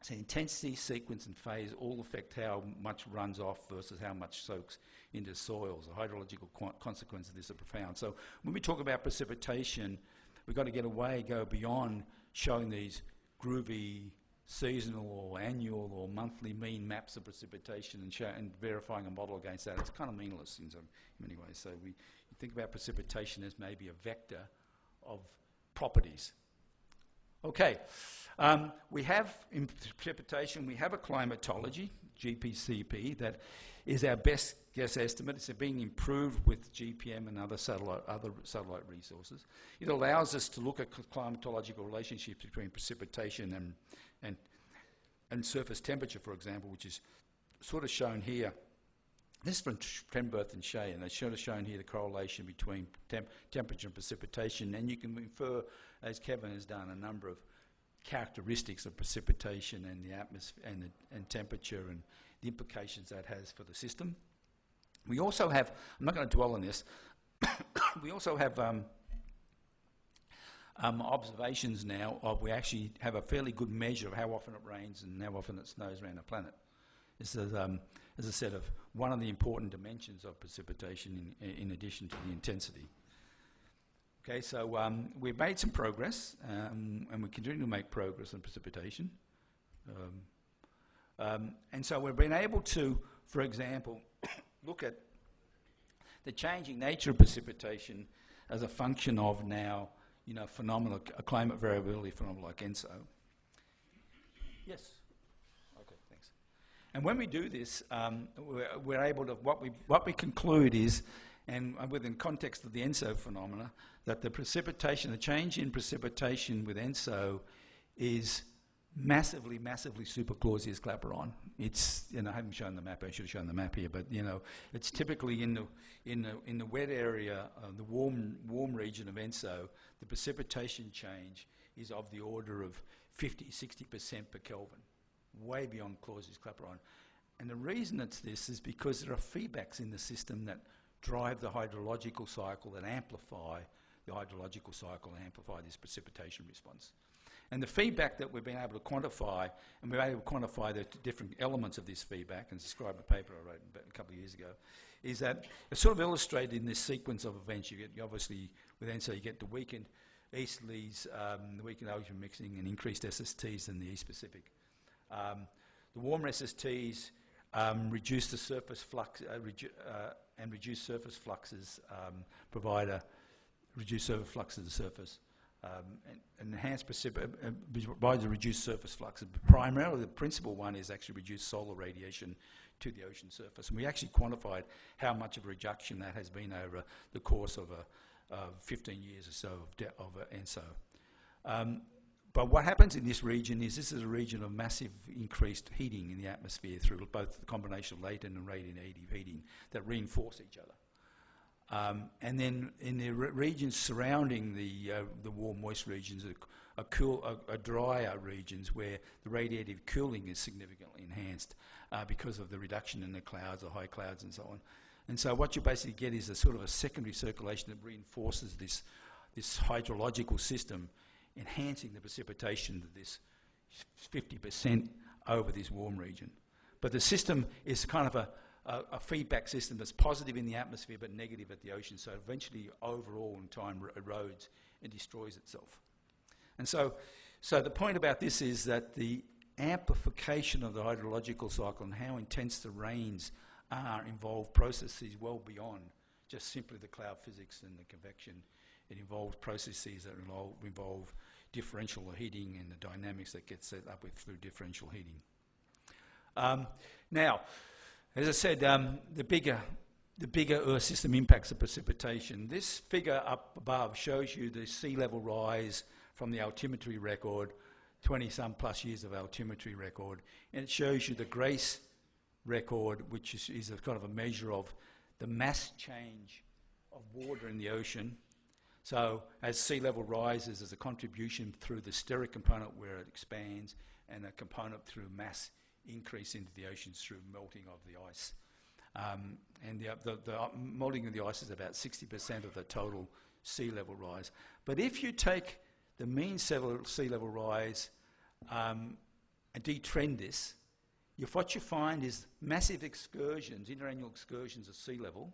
So intensity, sequence and phase all affect how much runs off versus how much soaks into soils. The hydrological consequences of this are profound. So when we talk about precipitation, we've got to go beyond showing these groovy seasonal or annual or monthly mean maps of precipitation and verifying a model against that. It's kind of meaningless in many ways. So we think about precipitation as maybe a vector of properties. Okay, we have in precipitation, we have a climatology, GPCP, that is our best guess estimate. It's being improved with GPM and other satellite resources. It allows us to look at climatological relationships between precipitation and surface temperature, for example, which is sort of shown here. This is from Trenberth and Shea, and they're sort of shown here the correlation between temperature and precipitation, and you can infer, as Kevin has done, a number of characteristics of precipitation and the atmosphere and temperature and the implications that has for the system. We also have, I'm not going to dwell on this, we also have observations now of, we actually have a fairly good measure of how often it rains and how often it snows around the planet. This is a set of one of the important dimensions of precipitation in addition to the intensity. Okay, so we've made some progress, and we continue to make progress on precipitation. And so we've been able to, for example, look at the changing nature of precipitation as a function of now, phenomena, a climate variability phenomena like ENSO. Yes. Okay, thanks. And when we do this, we're able to, what we conclude is, and within context of the ENSO phenomena, that the change in precipitation with ENSO is massively super Clausius-Clapeyron. It's, I haven't shown the map. I should have shown the map here, but it's typically in the wet area, the warm region of ENSO. The precipitation change is of the order of 50-60% per Kelvin, way beyond Clausius-Clapeyron. And the reason it's this is because there are feedbacks in the system that drive the hydrological cycle, that amplify the hydrological cycle and amplify this precipitation response. And the feedback that we've been able to quantify, and we're able to quantify the different elements of this feedback, and describe a paper I wrote a couple of years ago, is that it's sort of illustrated in this sequence of events. You obviously, with ENSO, you get the weakened easterlies, the weakened ocean mixing, and increased SSTs in the East Pacific. The warmer SSTs reduce the surface flux, and reduce surface fluxes, reduce surface flux to the surface. And enhanced provides a reduced surface flux. Primarily, the principal one is actually reduced solar radiation to the ocean surface. And we actually quantified how much of a reduction that has been over the course of 15 years or so of ENSO. But what happens in this region is this is a region of massive increased heating in the atmosphere through both the combination of latent and radiative heating that reinforce each other. And then in the regions surrounding the warm, moist regions are drier regions where the radiative cooling is significantly enhanced because of the reduction in the clouds, the high clouds and so on. And so what you basically get is a sort of a secondary circulation that reinforces this hydrological system, enhancing the precipitation to this 50% over this warm region. But the system is kind of a feedback system that's positive in the atmosphere but negative at the ocean, so eventually overall in time erodes and destroys itself. And so the point about this is that the amplification of the hydrological cycle and how intense the rains are involve processes well beyond just simply the cloud physics and the convection. It involves processes that involve differential heating and the dynamics that get set up through differential heating. Now, as I said, the bigger Earth system impacts of precipitation. This figure up above shows you the sea level rise from the altimetry record, 20-some plus years of altimetry record, and it shows you the GRACE record, which is a kind of a measure of the mass change of water in the ocean. So as sea level rises, there's a contribution through the steric component where it expands, and a component through mass increase into the oceans through melting of the ice. And the melting of the ice is about 60% of the total sea level rise. But if you take the mean sea level rise and detrend this, what you find is massive excursions, interannual excursions of sea level.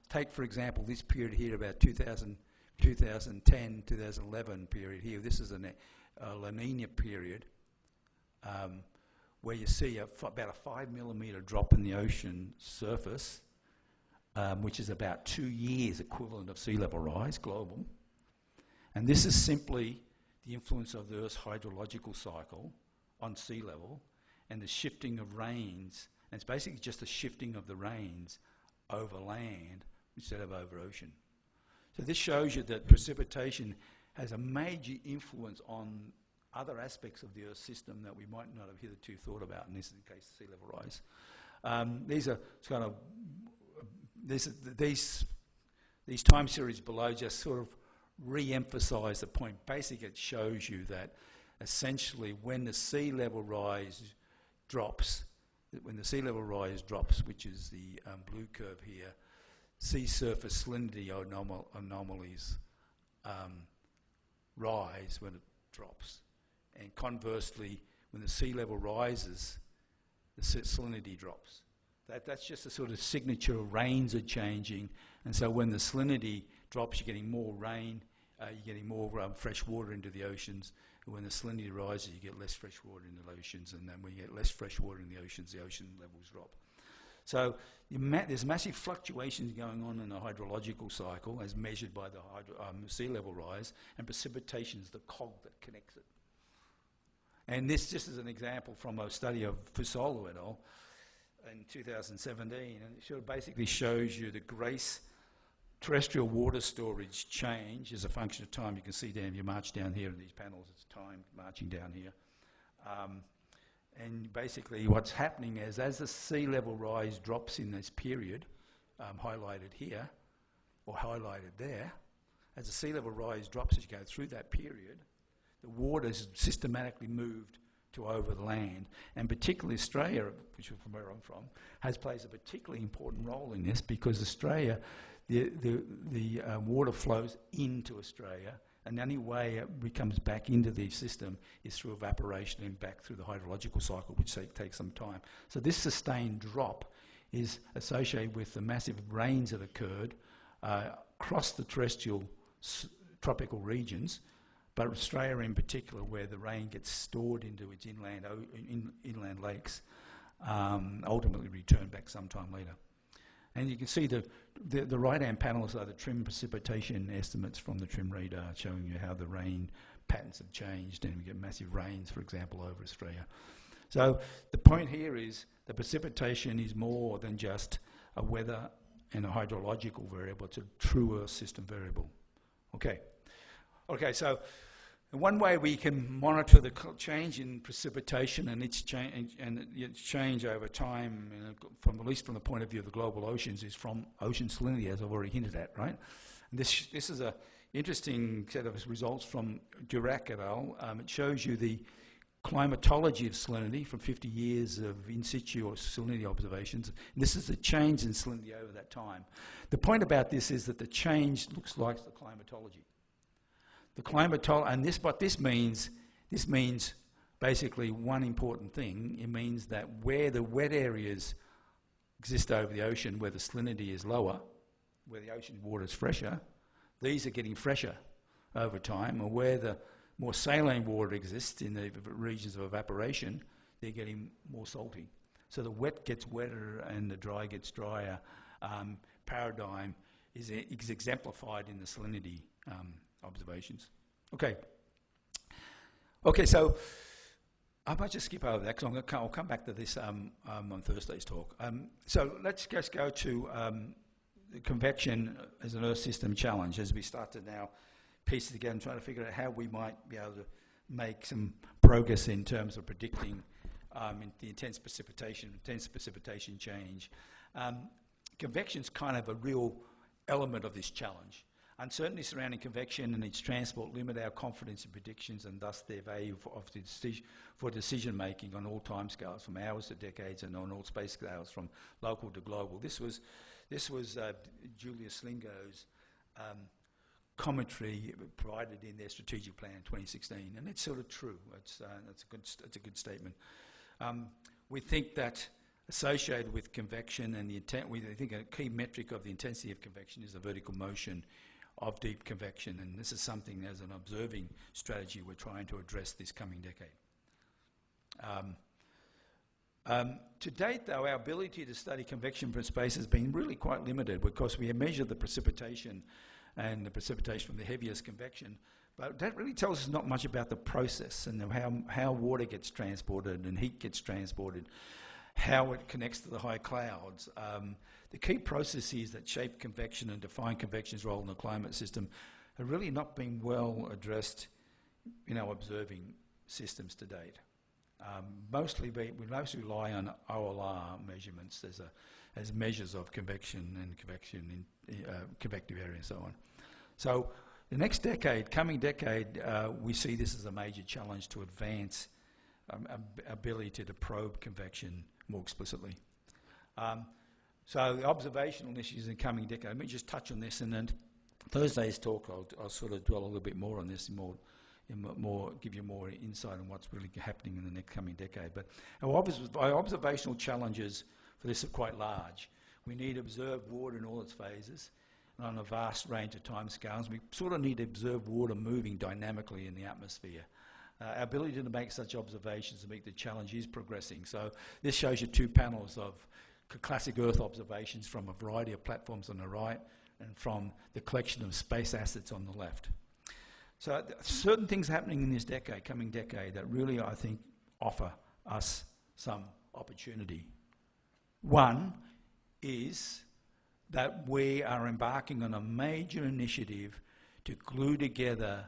Take, for example, this period here, about 2010, 2011 period here. This is a La Nina period where you see about a 5 millimetre drop in the ocean surface, which is about 2 years equivalent of sea level rise, global. And this is simply the influence of the Earth's hydrological cycle on sea level and the shifting of rains. And it's basically just a shifting of the rains over land instead of over ocean. So this shows you that precipitation has a major influence on other aspects of the Earth system that we might not have hitherto thought about, and this is the case of sea level rise. These are kind of these time series below just sort of re-emphasise the point. Basically, it shows you that essentially when the sea level rise drops, which is the blue curve here, sea surface salinity anomalies rise when it drops. And conversely, when the sea level rises, the salinity drops. That's just a sort of signature of rains are changing. And so when the salinity drops, you're getting more rain, you're getting more fresh water into the oceans. And when the salinity rises, you get less fresh water in the oceans. And then when you get less fresh water in the oceans, the ocean levels drop. So there's massive fluctuations going on in the hydrological cycle as measured by the sea level rise, and precipitation is the cog that connects it. And this just is an example from a study of Fusolo et al. In 2017, and it sort of basically shows you the GRACE terrestrial water storage change as a function of time. You can see down, if you march down here in these panels, it's time marching down here. And basically what's happening is as the sea level rise drops in this period, highlighted here, or highlighted there, as the sea level rise drops as you go through that period, the water's systematically moved to over the land, and particularly Australia, which is from where I'm from, plays a particularly important role in this, because Australia, the water flows into Australia, and the only way it comes back into the system is through evaporation and back through the hydrological cycle, which takes some time. So this sustained drop is associated with the massive rains that occurred across the terrestrial tropical regions, but Australia in particular, where the rain gets stored into its inland lakes, ultimately returned back sometime later. And you can see the right-hand panels are the TRIM precipitation estimates from the TRIM radar, showing you how the rain patterns have changed, and we get massive rains, for example, over Australia. So the point here is that precipitation is more than just a weather and a hydrological variable. It's a true Earth system variable. Okay, so one way we can monitor the change in precipitation and its change over time, from at least from the point of view of the global oceans, is from ocean salinity, as I've already hinted at, right? And this is an interesting set of results from Durack et al. It shows you the climatology of salinity from 50 years of in situ or salinity observations. And this is the change in salinity over that time. The point about this is that the change looks like the climatology. And what this means basically one important thing. It means that where the wet areas exist over the ocean, where the salinity is lower, where the ocean water is fresher, these are getting fresher over time, or where the more saline water exists in the regions of evaporation, they're getting more salty. So the wet gets wetter and the dry gets drier paradigm is exemplified in the salinity observations. Okay, so I might just skip over that because I'll come back to this on Thursday's talk. So let's just go to convection as an Earth system challenge as we start to now piece it together and try to figure out how we might be able to make some progress in terms of predicting the intense precipitation change. Convection is kind of a real element of this challenge. Uncertainty surrounding convection and its transport limit our confidence in predictions and thus their value for decision making on all time scales, from hours to decades, and on all space scales from local to global. This was Julius Slingo's commentary provided in their strategic plan in 2016, and it's sort of true. It's a good statement. We think that associated with convection and the intent, we think a key metric of the intensity of convection is the vertical motion of deep convection, and this is something as an observing strategy we're trying to address this coming decade. To date, though, our ability to study convection from space has been really quite limited because we have measured the precipitation and the precipitation from the heaviest convection, but that really tells us not much about the process and how water gets transported and heat gets transported, how it connects to the high clouds. The key processes that shape convection and define convection's role in the climate system have really not been well addressed in our observing systems to date. We mostly rely on OLR measurements as measures of convection and convection in convective area and so on. So the next decade, coming decade, we see this as a major challenge to advance ability to probe convection more explicitly. So the observational issues in the coming decade, let me just touch on this, and then Thursday's talk I'll sort of dwell a little bit more on this give you more insight on what's really happening in the next coming decade. But our observational challenges for this are quite large. We need to observe water in all its phases and on a vast range of timescales. We sort of need to observe water moving dynamically in the atmosphere. Our ability to make such observations to meet the challenge is progressing. So this shows you two panels of classic Earth observations from a variety of platforms on the right and from the collection of space assets on the left. So certain things happening in this decade, coming decade, that really, I think, offer us some opportunity. One is that we are embarking on a major initiative to glue together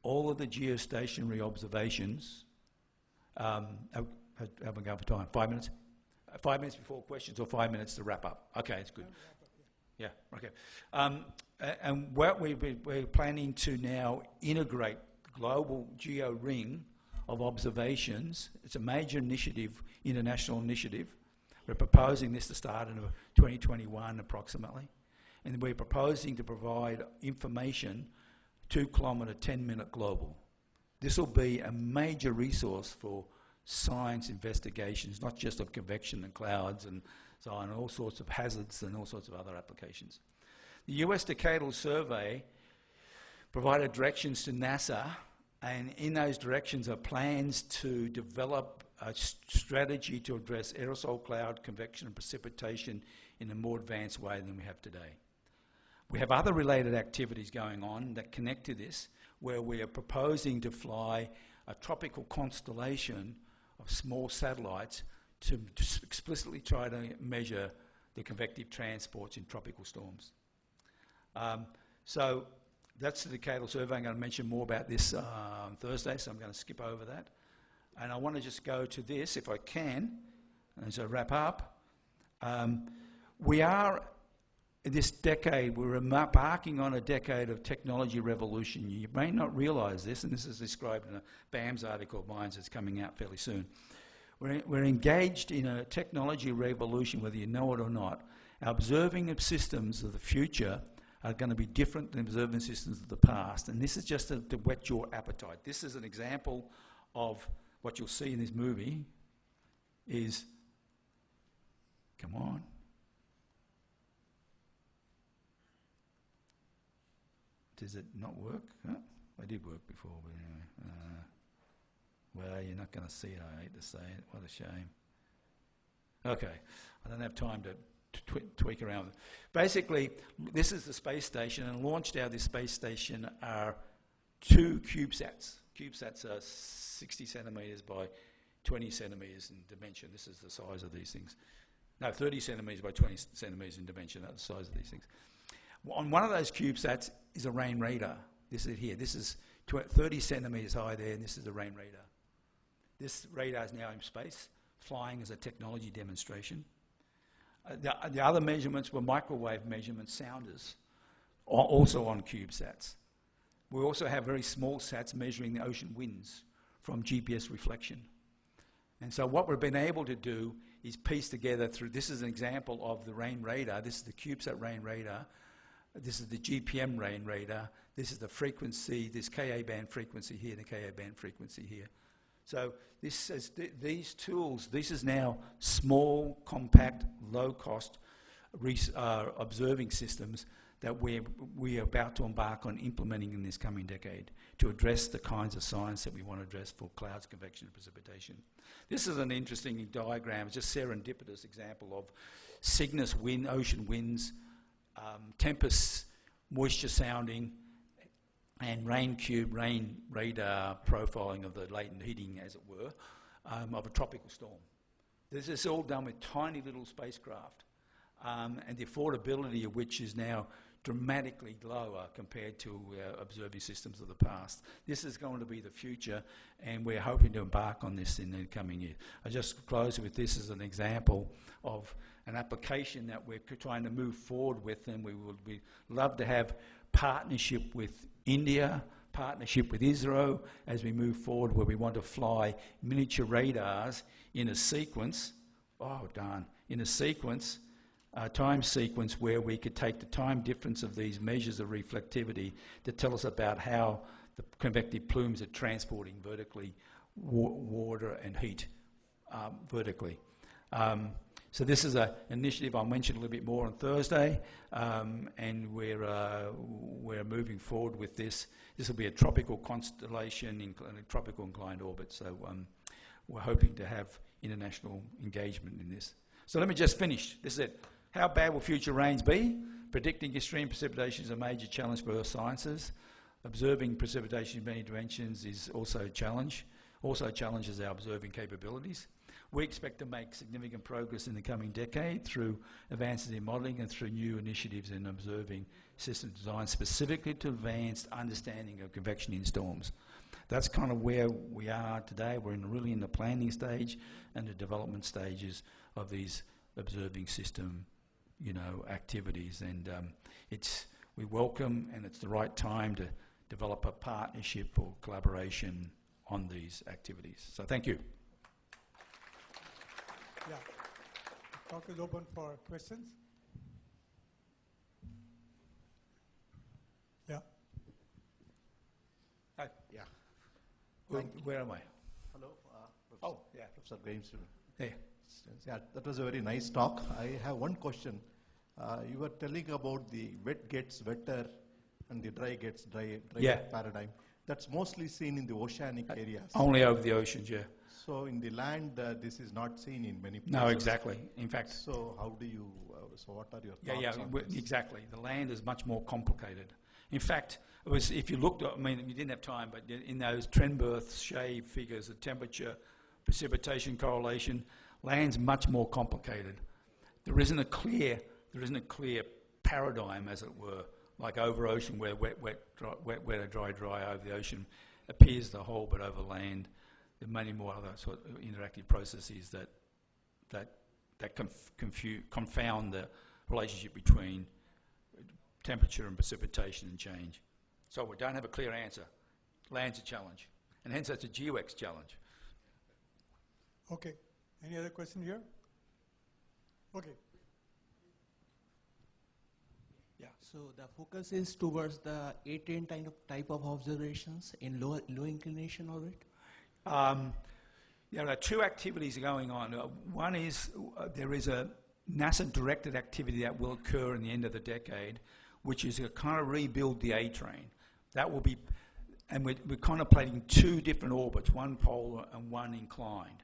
all of the geostationary observations. Have we got for time? 5 minutes? 5 minutes before questions or 5 minutes to wrap up? Okay, it's good. Yeah, okay. And what we're planning to now integrate the global geo ring of observations. It's a major initiative, international initiative. We're proposing this to start in 2021 approximately. And we're proposing to provide information 2 kilometre, 10-minute global. This will be a major resource for science investigations, not just of convection and clouds and so on, all sorts of hazards and all sorts of other applications. The US Decadal Survey provided directions to NASA, and in those directions are plans to develop a strategy to address aerosol cloud, convection and precipitation in a more advanced way than we have today. We have other related activities going on that connect to this, where we are proposing to fly a tropical constellation of small satellites to explicitly try to measure the convective transports in tropical storms. So that's the Decadal Survey. I'm going to mention more about this on Thursday, so I'm going to skip over that. And I want to just go to this, if I can, as I wrap up. We are, in this decade, we're embarking on a decade of technology revolution. You may not realise this, and this is described in a BAMS article of mine that's coming out fairly soon. We're engaged in a technology revolution, whether you know it or not. Our observing of systems of the future are going to be different than observing systems of the past. And this is just to whet your appetite. This is an example of what you'll see in this movie is, come on. Does it not work? Huh? It did work before, but anyway. Well, you're not going to see it, I hate to say it. What a shame. Okay, I don't have time to tweak around. Basically, this is the space station, and launched out of this space station are 2 CubeSats. CubeSats are 60 centimetres by 20 centimetres in dimension. This is the size of these things. No, 30 centimetres by 20 centimetres in dimension. That's the size of these things. On one of those CubeSats is a rain radar. This is it here. This is 30 centimetres high there, and this is the rain radar. This radar is now in space, flying as a technology demonstration. The other measurements were microwave measurement sounders, also on CubeSats. We also have very small sats measuring the ocean winds from GPS reflection. And so what we've been able to do is piece together through, this is an example of the rain radar, this is the CubeSat rain radar, This is the GPM rain radar. This is the frequency, this Ka band frequency here, and the Ka band frequency here. So this is these tools, this is now small, compact, low-cost observing systems that we are about to embark on implementing in this coming decade to address the kinds of science that we want to address for clouds, convection, and precipitation. This is an interesting diagram, just serendipitous example of Cygnus wind, ocean winds, tempests, moisture sounding, and rain radar profiling of the latent heating, as it were, of a tropical storm. This is all done with tiny little spacecraft, and the affordability of which is now dramatically lower compared to observing systems of the past. This is going to be the future, and we're hoping to embark on this in the coming year. I just close with this as an example of an application that we're trying to move forward with, and we would love to have partnership with India, partnership with Israel as we move forward, where we want to fly miniature radars in a sequence, in a sequence, time sequence where we could take the time difference of these measures of reflectivity to tell us about how the convective plumes are transporting vertically water and heat vertically. So this is an initiative I'll mention a little bit more on Thursday, and we're moving forward with this. This will be a tropical constellation in a tropical inclined orbit, so we're hoping to have international engagement in this. So let me just finish. This is it. How bad will future rains be? Predicting extreme precipitation is a major challenge for earth sciences. Observing precipitation in many dimensions is also a challenge. Also challenges our observing capabilities. We expect to make significant progress in the coming decade through advances in modelling and through new initiatives in observing system design, specifically to advanced understanding of convection in storms. That's kind of where we are today. We're really in the planning stage and the development stages of these observing system, activities. And we welcome, and it's the right time to develop a partnership or collaboration on these activities. So thank you. Yeah. The talk is open for questions. Yeah. Hi. Yeah. Where am I? Hello. Professor Graham's student. There. Yeah, that was a very nice talk. I have one question. You were telling about the wet gets wetter and the dry gets dry paradigm. That's mostly seen in the oceanic areas. Only over the oceans, yeah. So in the land, this is not seen in many places. No, exactly. In fact. So how do you? So what are your thoughts on this? Exactly. The land is much more complicated. In fact, it was, if you looked, you didn't have time, but in those Trenberth shave figures, the temperature, precipitation correlation, land's much more complicated. There isn't a clear paradigm, as it were, like over ocean, where wet, dry over the ocean appears the whole, but over land, there are many more other sort of interactive processes that confound the relationship between temperature and precipitation and change. So we don't have a clear answer. Land's a challenge, and hence that's a GeoX challenge. Okay. Any other question here? Okay. Yeah, so the focus is towards the A10 type of observations in low inclination orbit? There are two activities going on. One is there is a NASA-directed activity that will occur in the end of the decade, which is to kind of rebuild the A-train. That will be, and we're contemplating two different orbits, one polar and one inclined.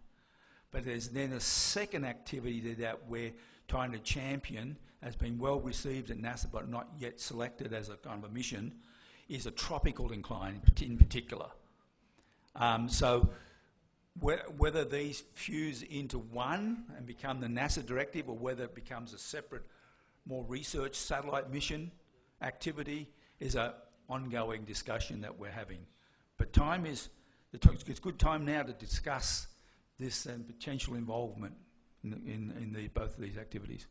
But there's then a second activity that we're trying to champion, has been well received at NASA but not yet selected as a kind of a mission, is a tropical incline in particular. So whether these fuse into one and become the NASA directive, or whether it becomes a separate, more research satellite mission activity, is an ongoing discussion that we're having. But it's good time now to discuss this and potential involvement in both of these activities,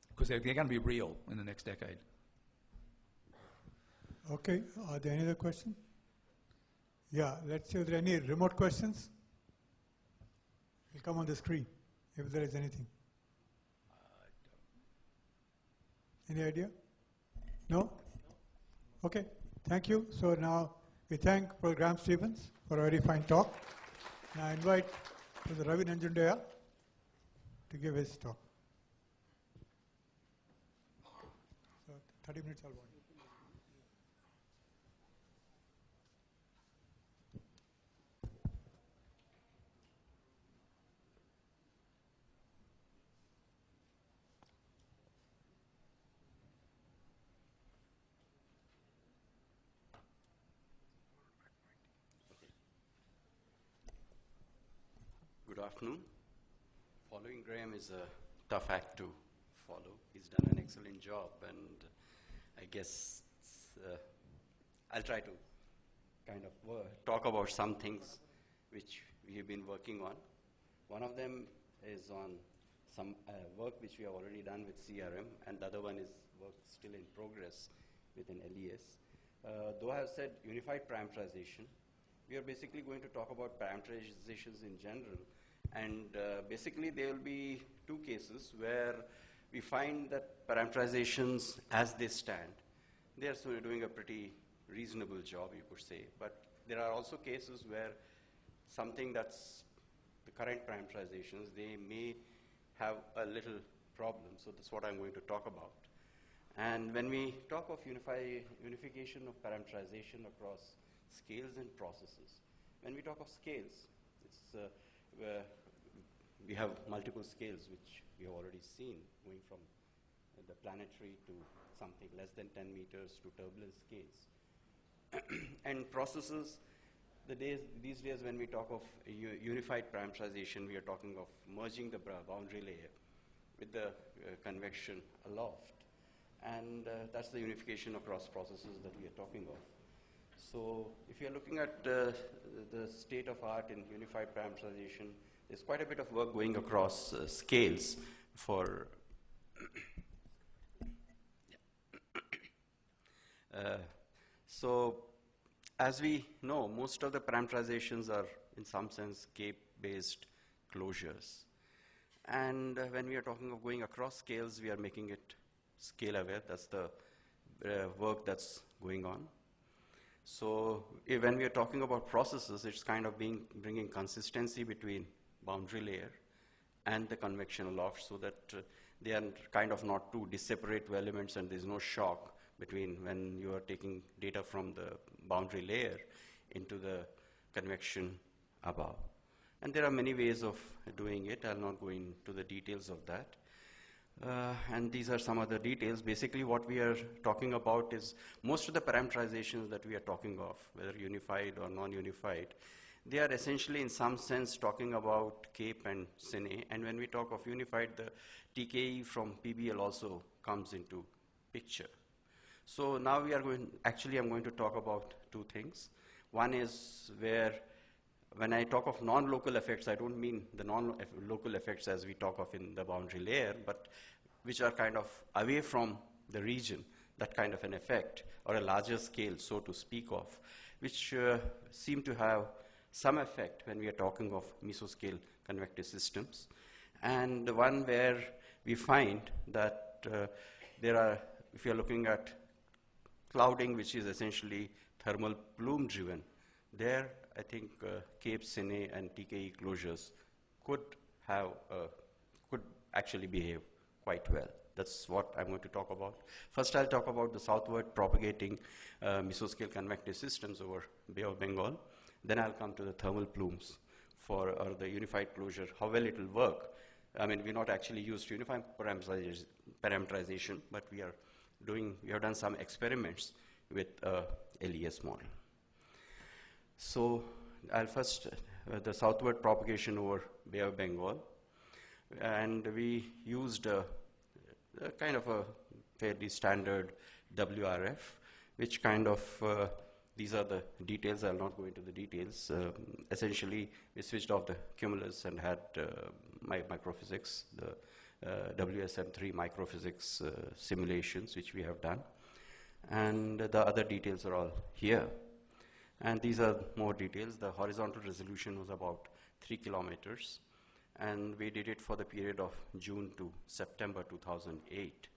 because they're going to be real in the next decade. Okay. Are there any other questions? Yeah. Let's see if there are any remote questions. It'll come on the screen if there is anything. Any idea? No? Okay, thank you. So now we thank Program Stevens for a very fine talk. Now I invite Professor Ravi Nanjundaya to give his talk. So 30 minutes I'll want. Good afternoon. Following Graham is a tough act to follow. He's done an excellent job, and I guess I'll try to kind of talk about some things which we have been working on. One of them is on some work which we have already done with CRM, and the other one is work still in progress with an LES. Though I have said unified parameterization, we are basically going to talk about parameterizations in general. And basically, there will be two cases where we find that parameterizations as they stand, they are sort of doing a pretty reasonable job, you could say. But there are also cases where something that's the current parameterizations, they may have a little problem. So that's what I'm going to talk about. And when we talk of unification of parameterization across scales and processes, when we talk of scales, it's we have multiple scales which we have already seen, going from the planetary to something less than 10 meters to turbulence scales. And processes, these days when we talk of unified parameterization, we are talking of merging the boundary layer with the convection aloft. And that's the unification across processes that we are talking of. So if you're looking at the state of art in unified parameterization, there's quite a bit of work going across scales for so as we know, most of the parameterizations are in some sense cape-based closures. And when we are talking of going across scales, we are making it scale aware. That's the work that's going on. So when we are talking about processes, it's kind of bringing consistency between boundary layer and the convection aloft, so that they are kind of not two disseparate elements, and there's no shock between when you are taking data from the boundary layer into the convection above. And there are many ways of doing it. I'll not go into the details of that. And these are some of the details. Basically, what we are talking about is most of the parameterizations that we are talking of, whether unified or non-unified, they are essentially in some sense talking about CAPE and SINE. And when we talk of unified, the TKE from PBL also comes into picture. So now we are I'm going to talk about two things. One is where, when I talk of non-local effects, I don't mean the non-local effects as we talk of in the boundary layer, but which are kind of away from the region, that kind of an effect, or a larger scale, so to speak of, which seem to have some effect when we are talking of mesoscale convective systems. And the one where we find that there are, if you're looking at clouding, which is essentially thermal plume driven, there I think CAPE, SINE, and TKE closures could actually behave quite well. That's what I'm going to talk about. First, I'll talk about the southward propagating mesoscale convective systems over Bay of Bengal. Then I'll come to the thermal plumes or the unified closure, how well it will work. I mean, we're not actually used to unified parameterization, but we have done some experiments with LES model. So I'll first, the southward propagation over Bay of Bengal. And we used a kind of a fairly standard WRF, which kind of, these are the details. I'll not go into the details. Essentially, we switched off the cumulus and had microphysics, the WSM3 microphysics simulations, which we have done. And the other details are all here. And these are more details. The horizontal resolution was about 3 kilometers. And we did it for the period of June to September 2008.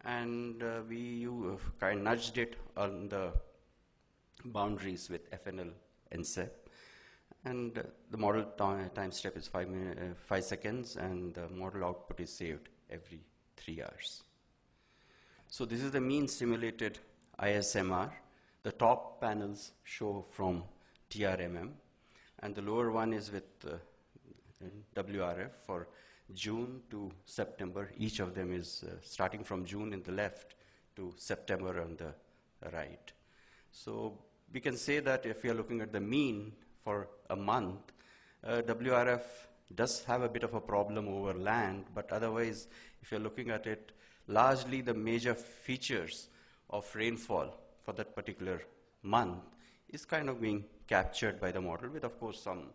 And we kind of nudged it on the boundaries with FNL and SEP. And the model time step is 5 seconds, and the model output is saved every 3 hours. So this is the mean simulated ISMR. The top panels show from TRMM, and the lower one is with WRF for June to September. Each of them is starting from June in the left to September on the right. So we can say that if we are looking at the mean for a month, WRF does have a bit of a problem over land, but otherwise, if you're looking at it, largely the major features of rainfall for that particular month is kind of being captured by the model with, of course, some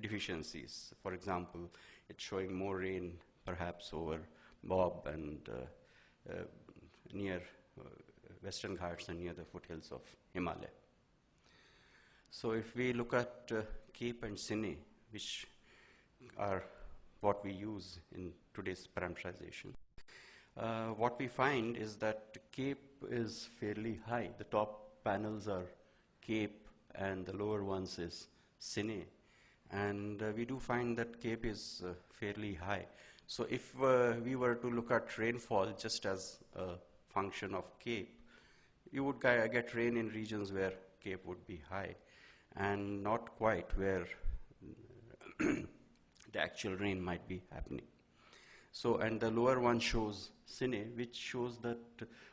deficiencies. For example, it's showing more rain perhaps over Bob and near Western Ghats and near the foothills of Himalaya. So if we look at Cape and Sine, which are what we use in today's parameterization, what we find is that Cape is fairly high. The top panels are Cape and the lower ones is Sine. And we do find that Cape is fairly high. So if we were to look at rainfall just as a function of Cape, you would get rain in regions where Cape would be high, and not quite where the actual rain might be happening. So, and the lower one shows Sine, which shows that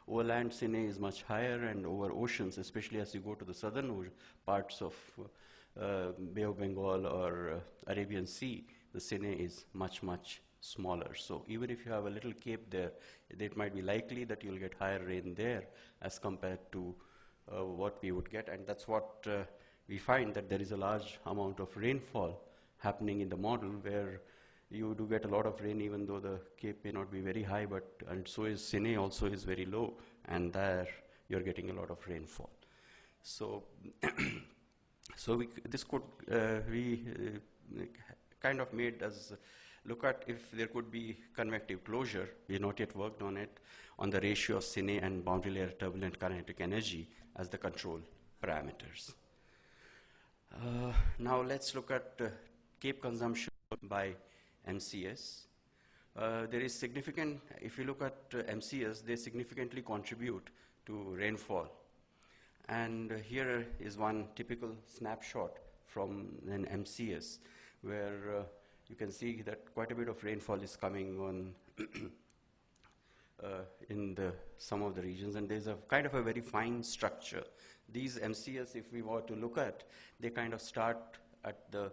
overland Sine is much higher, and over oceans, especially as you go to the southern parts of Bay of Bengal or Arabian Sea, the Sine is much, much smaller. So even if you have a little cape there, it might be likely that you'll get higher rain there as compared to what we would get. And that's what we find, that there is a large amount of rainfall happening in the model where you do get a lot of rain even though the cape may not be very high, and so is Sine also is very low, and there you're getting a lot of rainfall. So so this could kind of made us look at if there could be convective closure. We have not yet worked on it, on the ratio of Sine and boundary layer turbulent kinetic energy as the control parameters. Now let's look at Cape consumption by MCS. There is significant, if you look at MCS, they significantly contribute to rainfall. And here is one typical snapshot from an MCS where you can see that quite a bit of rainfall is coming on in some of the regions, and there's a kind of a very fine structure. These MCS, if we were to look at, they kind of start at the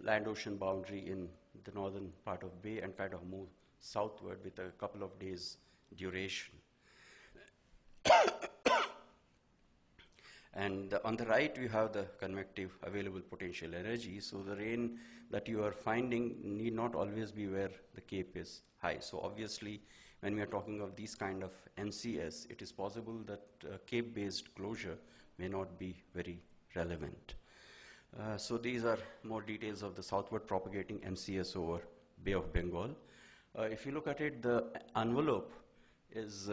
land-ocean boundary in the northern part of Bay and kind of move southward with a couple of days duration. And on the right, we have the convective available potential energy. So the rain that you are finding need not always be where the cape is high. So obviously, when we are talking of these kind of MCS, it is possible that cape-based closure may not be very relevant. So these are more details of the southward propagating MCS over Bay of Bengal. If you look at it, the envelope is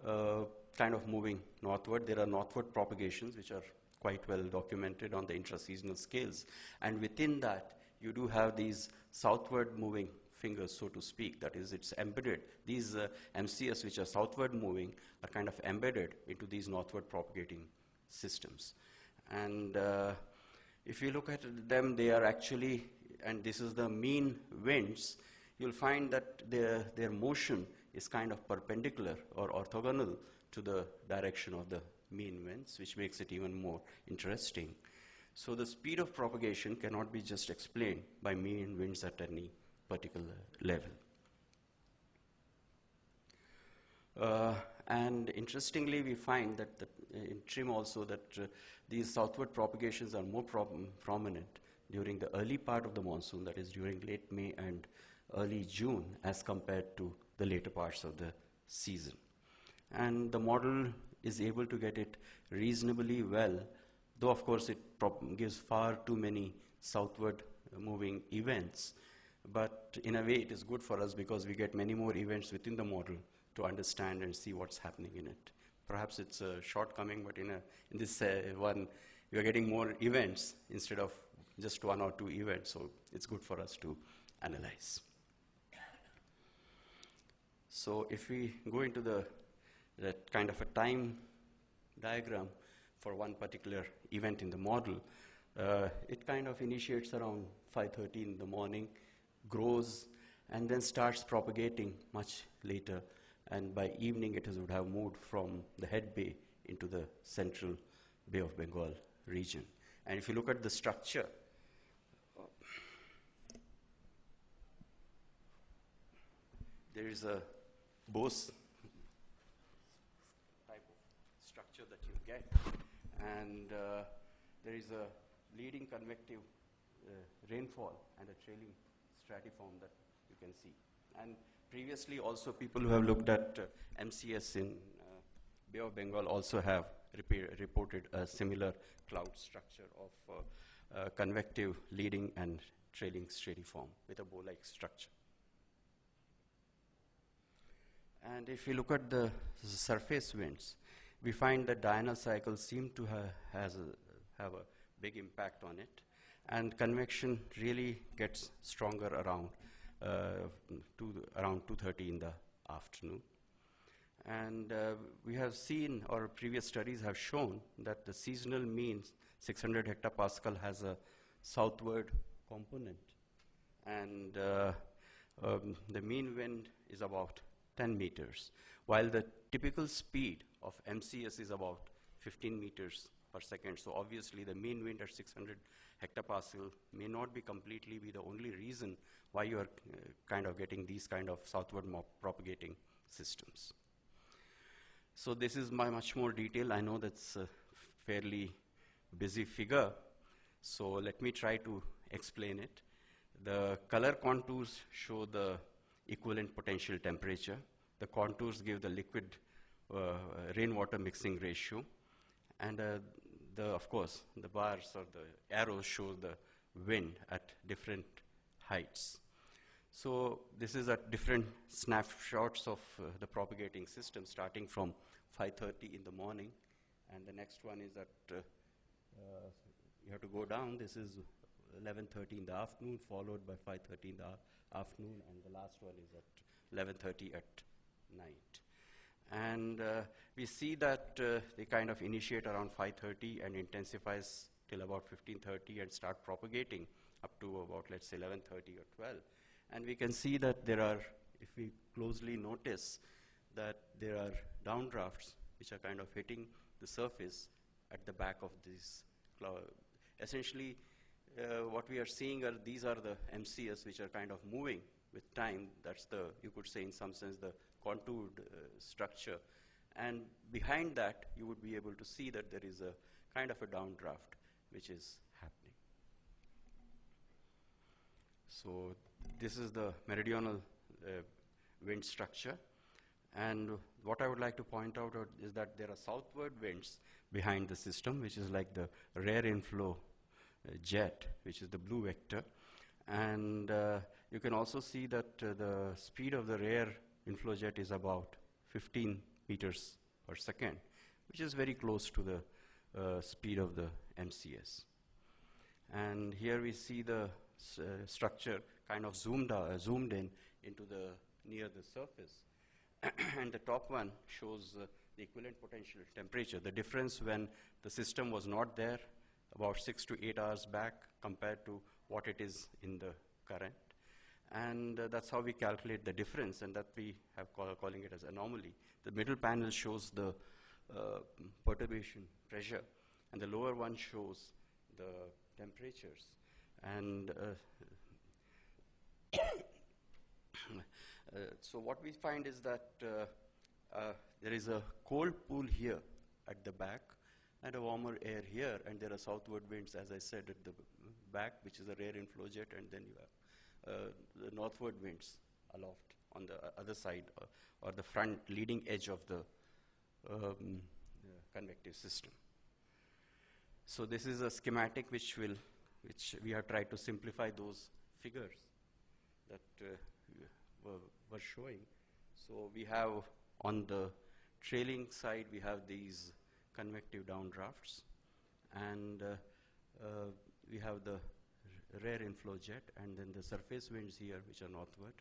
kind of moving northward. There are northward propagations which are quite well documented on the intraseasonal scales. And within that, you do have these southward moving fingers, so to speak. That is, it's embedded. These MCS which are southward moving are kind of embedded into these northward propagating systems. And if you look at them, they are actually, and this is the mean winds, you'll find that their motion is kind of perpendicular or orthogonal to the direction of the mean winds, which makes it even more interesting. So the speed of propagation cannot be just explained by mean winds at any particular level. And interestingly, we find that in TRIM also that these southward propagations are more prominent during the early part of the monsoon, that is during late May and early June, as compared to the later parts of the season. And the model is able to get it reasonably well, though of course it gives far too many southward moving events. But in a way, it is good for us because we get many more events within the model to understand and see what's happening in it. Perhaps it's a shortcoming, but in this one, we are getting more events instead of just one or two events, so it's good for us to analyze. So if we go into that kind of a time diagram for one particular event in the model, it kind of initiates around 5:30 in the morning, grows, and then starts propagating much later. And by evening, it would have moved from the head bay into the central Bay of Bengal region. And if you look at the structure, there is a Bose type of structure that you get. And there is a leading convective rainfall and a trailing stratiform that you can see. And previously also people who have looked at MCS in Bay of Bengal also have reported a similar cloud structure of convective leading and trailing stratiform with a bow-like structure. And if you look at the surface winds, we find that diurnal cycles seem to have a big impact on it. And convection really gets stronger around around 2:30 in the afternoon. And we have seen, or previous studies have shown, that the seasonal mean 600 hectopascal has a southward component. And the mean wind is about 10 meters, while the typical speed of MCS is about 15 meters per second. So obviously the mean wind at 600 hectopascal may not be completely the only reason why you are kind of getting these kind of southward propagating systems. So this is much more detail. I know that's a fairly busy figure, so let me try to explain it. The color contours show the equivalent potential temperature. The contours give the liquid rainwater mixing ratio. And of course, the bars or the arrows show the wind at different heights. So this is at different snapshots of the propagating system, starting from 5:30 in the morning. And the next one is at, you have to go down. This is 11:30 in the afternoon, followed by 5:30 in the afternoon, and the last one is at 11:30 at night. And we see that they kind of initiate around 5:30 and intensifies till about 15:30 and start propagating up to about, let's say, 11:30 or 12. And we can see that there are, if we closely notice, that there are downdrafts which are kind of hitting the surface at the back of these clouds. Essentially, what we are seeing are these are the MCS which are kind of moving with time. That's the, you could say in some sense, the contoured structure. And behind that, you would be able to see that there is a kind of a downdraft which is happening. So this is the meridional wind structure. And what I would like to point out is that there are southward winds behind the system, which is like the rare inflow jet, which is the blue vector. And you can also see that the speed of the rare inflow jet is about 15 meters per second, which is very close to the speed of the MCS. And here we see the structure kind of zoomed in into the near the surface. And the top one shows the equivalent potential temperature, the difference when the system was not there about 6 to 8 hours back compared to what it is in the current. And that's how we calculate the difference, and that we have calling it as anomaly. The middle panel shows the perturbation pressure, and the lower one shows the temperatures. And so what we find is that there is a cold pool here at the back and a warmer air here, and there are southward winds, as I said, at the back, which is a rare inflow jet, and then you have the northward winds aloft on the other side, or the front leading edge of the convective system. So this is a schematic which we have tried to simplify those figures. that were showing. So we have on the trailing side, we have these convective downdrafts, and we have the rare inflow jet, and then the surface winds here, which are northward.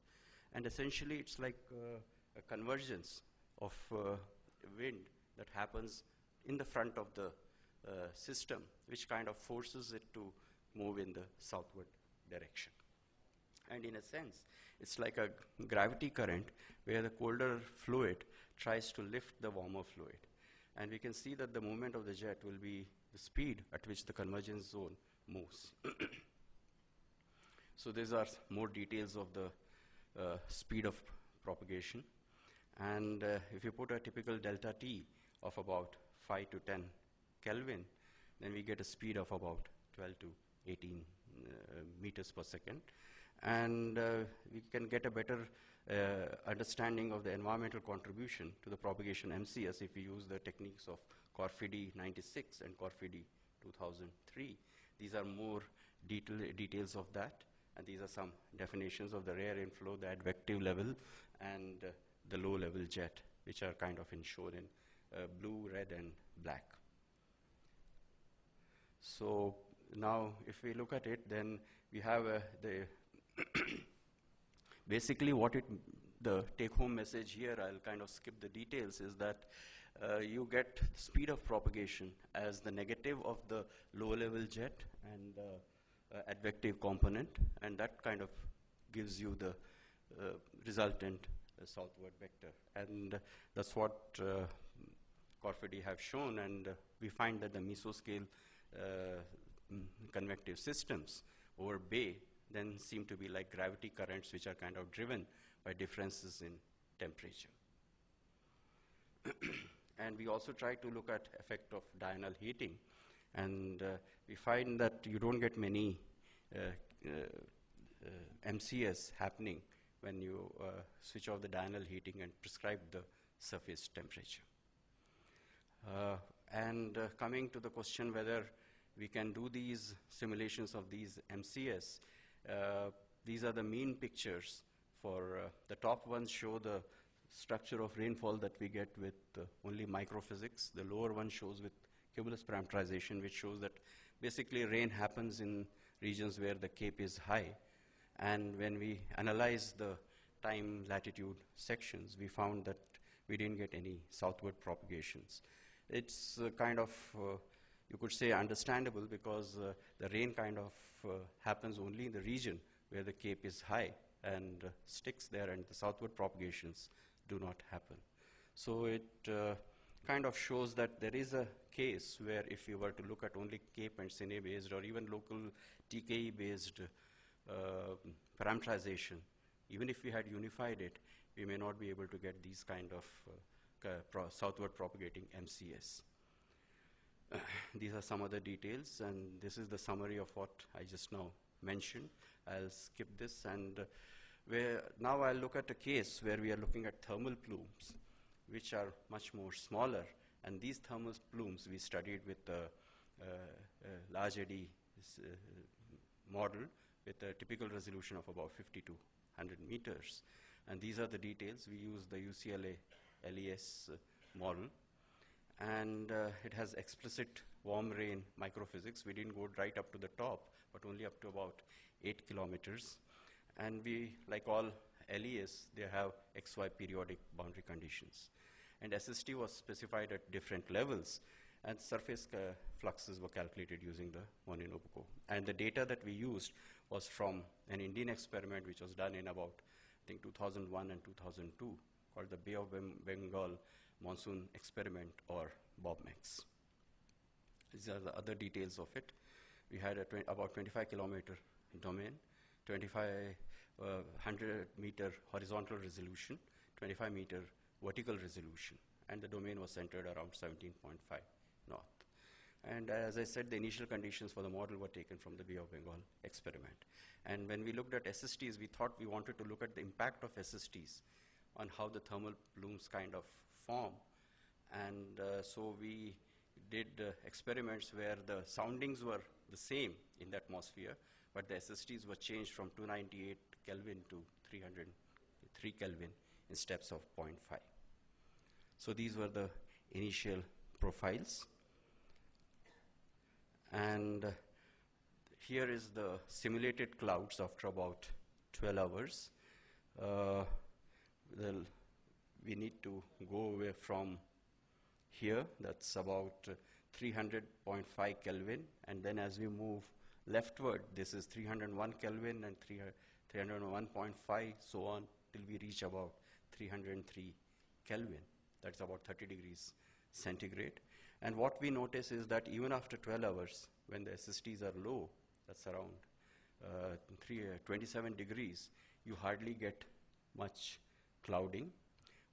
And essentially, it's like a convergence of wind that happens in the front of the system, which kind of forces it to move in the southward direction. And in a sense, it's like a gravity current where the colder fluid tries to lift the warmer fluid. And we can see that the movement of the jet will be the speed at which the convergence zone moves. So these are more details of the speed of propagation. And if you put a typical delta T of about 5 to 10 Kelvin, then we get a speed of about 12 to 18 meters per second. And we can get a better understanding of the environmental contribution to the propagation MCS if we use the techniques of Corfidi 96 and Corfidi 2003. These are more details of that, and these are some definitions of the rare inflow, the advective level, and the low level jet, which are kind of shown in blue, red, and black. So now if we look at it, then we have the basically the take-home message here, I'll kind of skip the details, is that you get speed of propagation as the negative of the low-level jet and the advective component, and that kind of gives you the resultant southward vector. And that's what Corfidi have shown, and we find that the mesoscale convective systems over Bay then seem to be like gravity currents, which are kind of driven by differences in temperature. And we also try to look at effect of diurnal heating, and we find that you don't get many MCS happening when you switch off the diurnal heating and prescribe the surface temperature. And coming to the question whether we can do these simulations of these MCS, these are the mean pictures. For the top ones show the structure of rainfall that we get with only microphysics. The lower one shows with cumulus parameterization, which shows that basically rain happens in regions where the cape is high. And when we analyze the time latitude sections, we found that we didn't get any southward propagations. It's kind of, you could say, understandable, because the rain kind of happens only in the region where the cape is high and sticks there, and the southward propagations do not happen. So it kind of shows that there is a case where if you were to look at only Cape and Sine based or even local TKE based parameterization, even if we had unified it, we may not be able to get these kind of southward propagating MCS. These are some other details, and this is the summary of what I just now mentioned. I'll skip this, and now I'll look at a case where we are looking at thermal plumes, which are much more smaller. And these thermal plumes we studied with a large eddy model with a typical resolution of about 50 to 100 meters. And these are the details. We use the UCLA LES model. And it has explicit warm rain microphysics. We didn't go right up to the top, but only up to about 8 kilometers. And we, like all LES, they have XY periodic boundary conditions. And SST was specified at different levels, and surface fluxes were calculated using the Moninobuco. And the data that we used was from an Indian experiment which was done in about, I think, 2001 and 2002, called the Bay of Bengal Monsoon Experiment, or BOBMEX. These are the other details of it. We had about 25 kilometer domain, 100 meter horizontal resolution, 25 meter vertical resolution, and the domain was centered around 17.5 north. And as I said, the initial conditions for the model were taken from the Bay of Bengal experiment. And when we looked at SSTs, we thought we wanted to look at the impact of SSTs on how the thermal plumes kind of form. And so we did experiments where the soundings were the same in the atmosphere, but the SSTs were changed from 298 Kelvin to 303 Kelvin in steps of 0.5. So these were the initial profiles. And here is the simulated clouds after about 12 hours. We need to go away from here, that's about 300.5 Kelvin, and then as we move leftward, this is 301 Kelvin and 301.5, so on, till we reach about 303 Kelvin. That's about 30 degrees centigrade. And what we notice is that even after 12 hours, when the SSTs are low, that's around 27 degrees, you hardly get much clouding.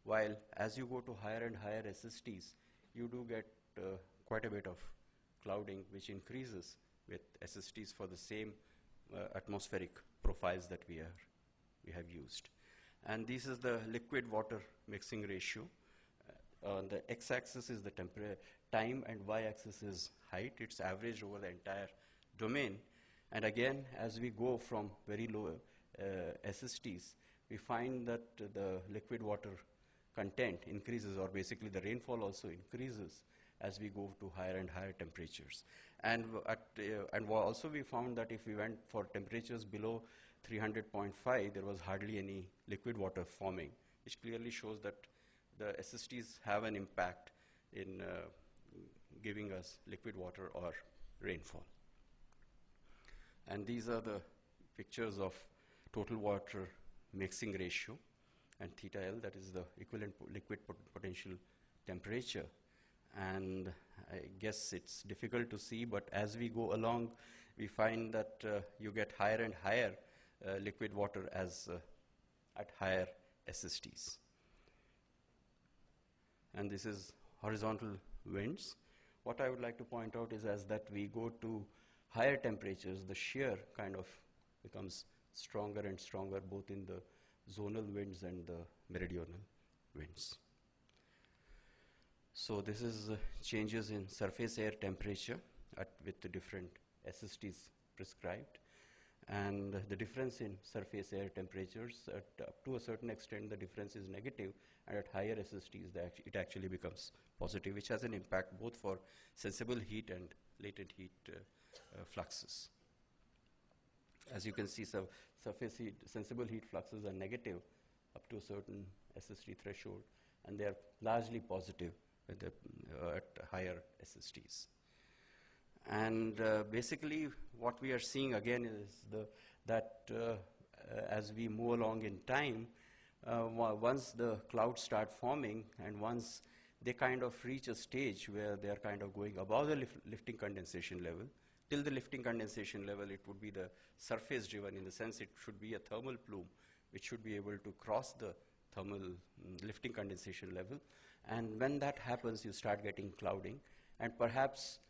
While as you go to higher and higher SSTs, you do get quite a bit of clouding, which increases with SSTs for the same atmospheric profiles that we have used. And this is the liquid water mixing ratio. On the x-axis is the time and y-axis is height. It's averaged over the entire domain. And again, as we go from very low SSTs, we find that the liquid water content increases, or basically the rainfall also increases as we go to higher and higher temperatures. And also we found that if we went for temperatures below 300.5, there was hardly any liquid water forming, which clearly shows that the SSTs have an impact in giving us liquid water or rainfall. And these are the pictures of total water mixing ratio and theta L, that is the equivalent liquid potential temperature. And I guess it's difficult to see, but as we go along, we find that you get higher and higher liquid water as at higher SSTs. And this is horizontal winds. What I would like to point out is as that we go to higher temperatures, the shear kind of becomes stronger and stronger, both in the zonal winds and the meridional winds. So this is changes in surface air temperature with the different SSTs prescribed. And the difference in surface air temperatures, up to a certain extent, the difference is negative, and at higher SSTs, it actually becomes positive, which has an impact both for sensible heat and latent heat fluxes. As you can see, surface heat, sensible heat fluxes are negative up to a certain SST threshold, and they are largely positive at higher SSTs. And basically, what we are seeing again is that as we move along in time, once the clouds start forming and once they kind of reach a stage where they are kind of going above the lifting condensation level, till the lifting condensation level, it would be the surface driven, in the sense it should be a thermal plume which should be able to cross the thermal lifting condensation level. And when that happens, you start getting clouding. And perhaps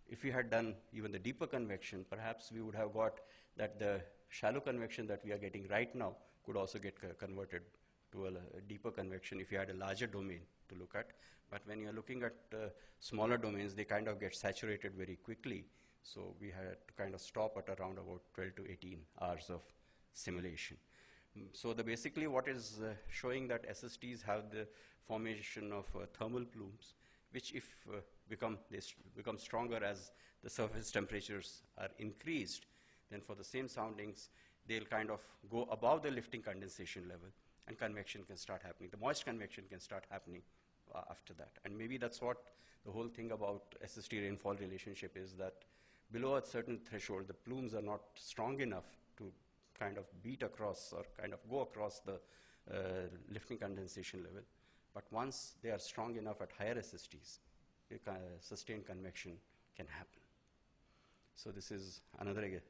if we had done even the deeper convection, perhaps we would have got that the shallow convection that we are getting right now could also get converted to a deeper convection if you had a larger domain to look at. But when you're looking at smaller domains, they kind of get saturated very quickly. So we had to kind of stop at around about 12 to 18 hours of simulation. So basically what is showing that SSTs have the formation of thermal plumes, which if become stronger as the surface temperatures are increased, then for the same soundings, they'll kind of go above the lifting condensation level, and convection can start happening. The moist convection can start happening after that. And maybe that's what the whole thing about SST rainfall relationship is, that below a certain threshold, the plumes are not strong enough to kind of beat across or kind of go across the lifting condensation level. But once they are strong enough at higher SSTs, sustained convection can happen. So this is another,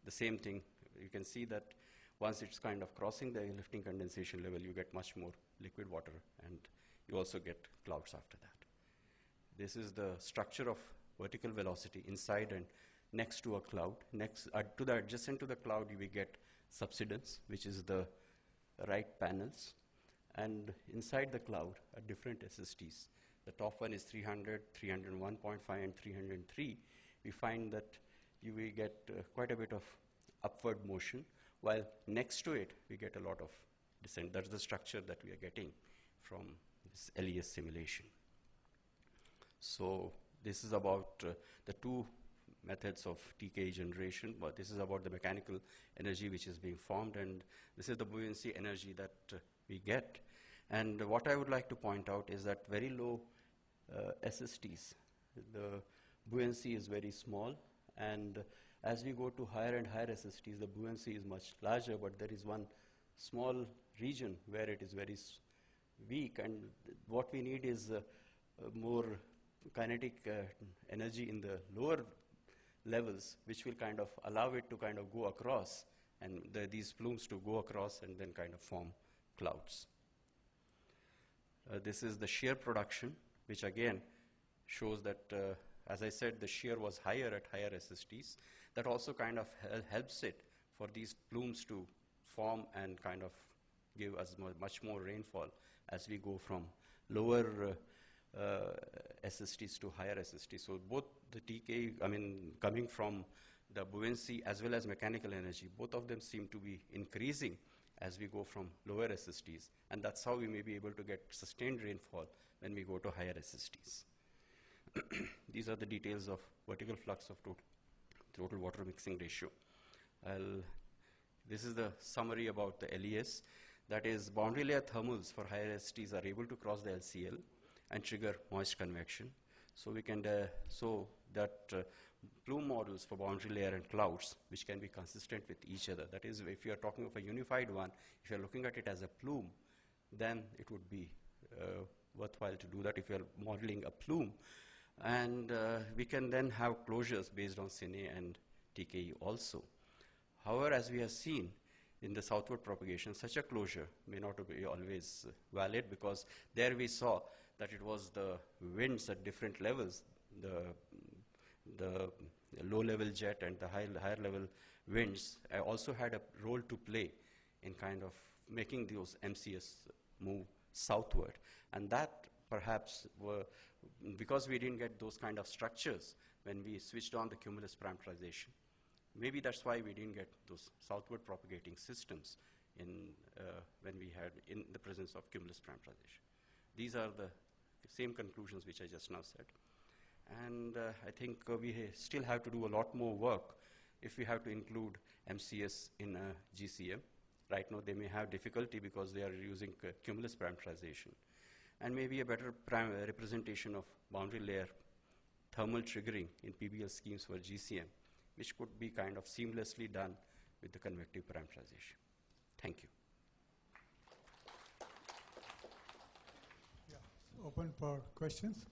the same thing. You can see that once it's kind of crossing the lifting condensation level, you get much more liquid water, and you also get clouds after that. This is the structure of vertical velocity inside and next to a cloud. Next to the adjacent to the cloud, we get subsidence, which is the right panels. And inside the cloud are different SSTs. The top one is 300, 301.5, and 303. We find that we get quite a bit of upward motion, while next to it, we get a lot of descent. That's the structure that we are getting from this LES simulation. So this is about the two methods of TKE generation, but this is about the mechanical energy which is being formed, and this is the buoyancy energy that we get. And what I would like to point out is that very low SSTs, the buoyancy is very small, and as we go to higher and higher SSTs, the buoyancy is much larger, but there is one small region where it is very weak, and what we need is more kinetic energy in the lower levels, which will kind of allow it to kind of go across, and these plumes to go across and then kind of form clouds. This is the shear production, which again shows that, as I said, the shear was higher at higher SSTs. That also kind of helps it for these plumes to form and kind of give us much more rainfall as we go from lower SSTs to higher SSTs. So both the TK, coming from the buoyancy as well as mechanical energy, both of them seem to be increasing as we go from lower SSTs, and that's how we may be able to get sustained rainfall when we go to higher SSTs. These are the details of vertical flux of total water mixing ratio. This is the summary about the LES. That is, boundary layer thermals for higher SSTs are able to cross the LCL and trigger moist convection. So we can show that plume models for boundary layer and clouds, which can be consistent with each other. That is, if you are talking of a unified one, if you are looking at it as a plume, then it would be worthwhile to do that if you are modeling a plume. And we can then have closures based on Cine and TKE also. However, as we have seen in the southward propagation, such a closure may not be always valid, because there we saw that it was the winds at different levels, the low-level jet and the higher-level winds also had a role to play in kind of making those MCS move southward. And that perhaps were, because we didn't get those kind of structures when we switched on the cumulus parameterization. Maybe that's why we didn't get those southward propagating systems when we had in the presence of cumulus parameterization. These are the same conclusions which I just now said. And I think we still have to do a lot more work if we have to include MCS in GCM. Right now they may have difficulty because they are using cumulus parameterization. And maybe a better representation of boundary layer thermal triggering in PBL schemes for GCM, which could be kind of seamlessly done with the convective parameterization. Thank you. Yeah, open for questions.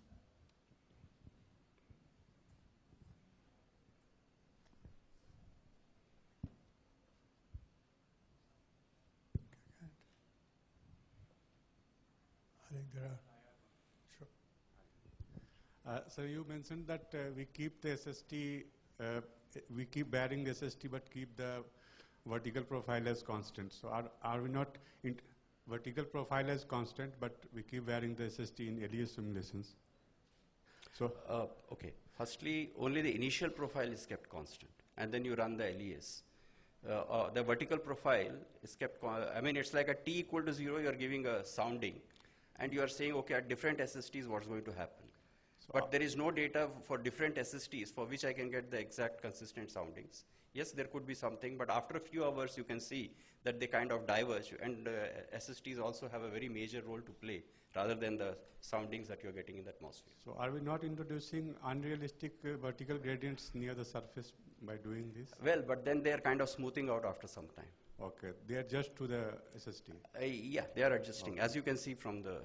I think there are. Sure. So you mentioned that we keep the SST, we keep varying the SST, but keep the vertical profile as constant. So are we not vertical profile as constant, but we keep varying the SST in LES simulations? So okay. Firstly, only the initial profile is kept constant, and then you run the LES. The vertical profile is kept. It's like a t equal to 0. You are giving a sounding, and you are saying, okay, at different SSTs, what's going to happen? But there is no data for different SSTs for which I can get the exact consistent soundings. Yes, there could be something, but after a few hours, you can see that they kind of diverge, and SSTs also have a very major role to play, rather than the soundings that you're getting in the atmosphere. So are we not introducing unrealistic vertical gradients near the surface by doing this? Well, but then they're kind of smoothing out after some time. Okay, they adjust to the SST. Yeah, they are adjusting. Okay. As you can see from the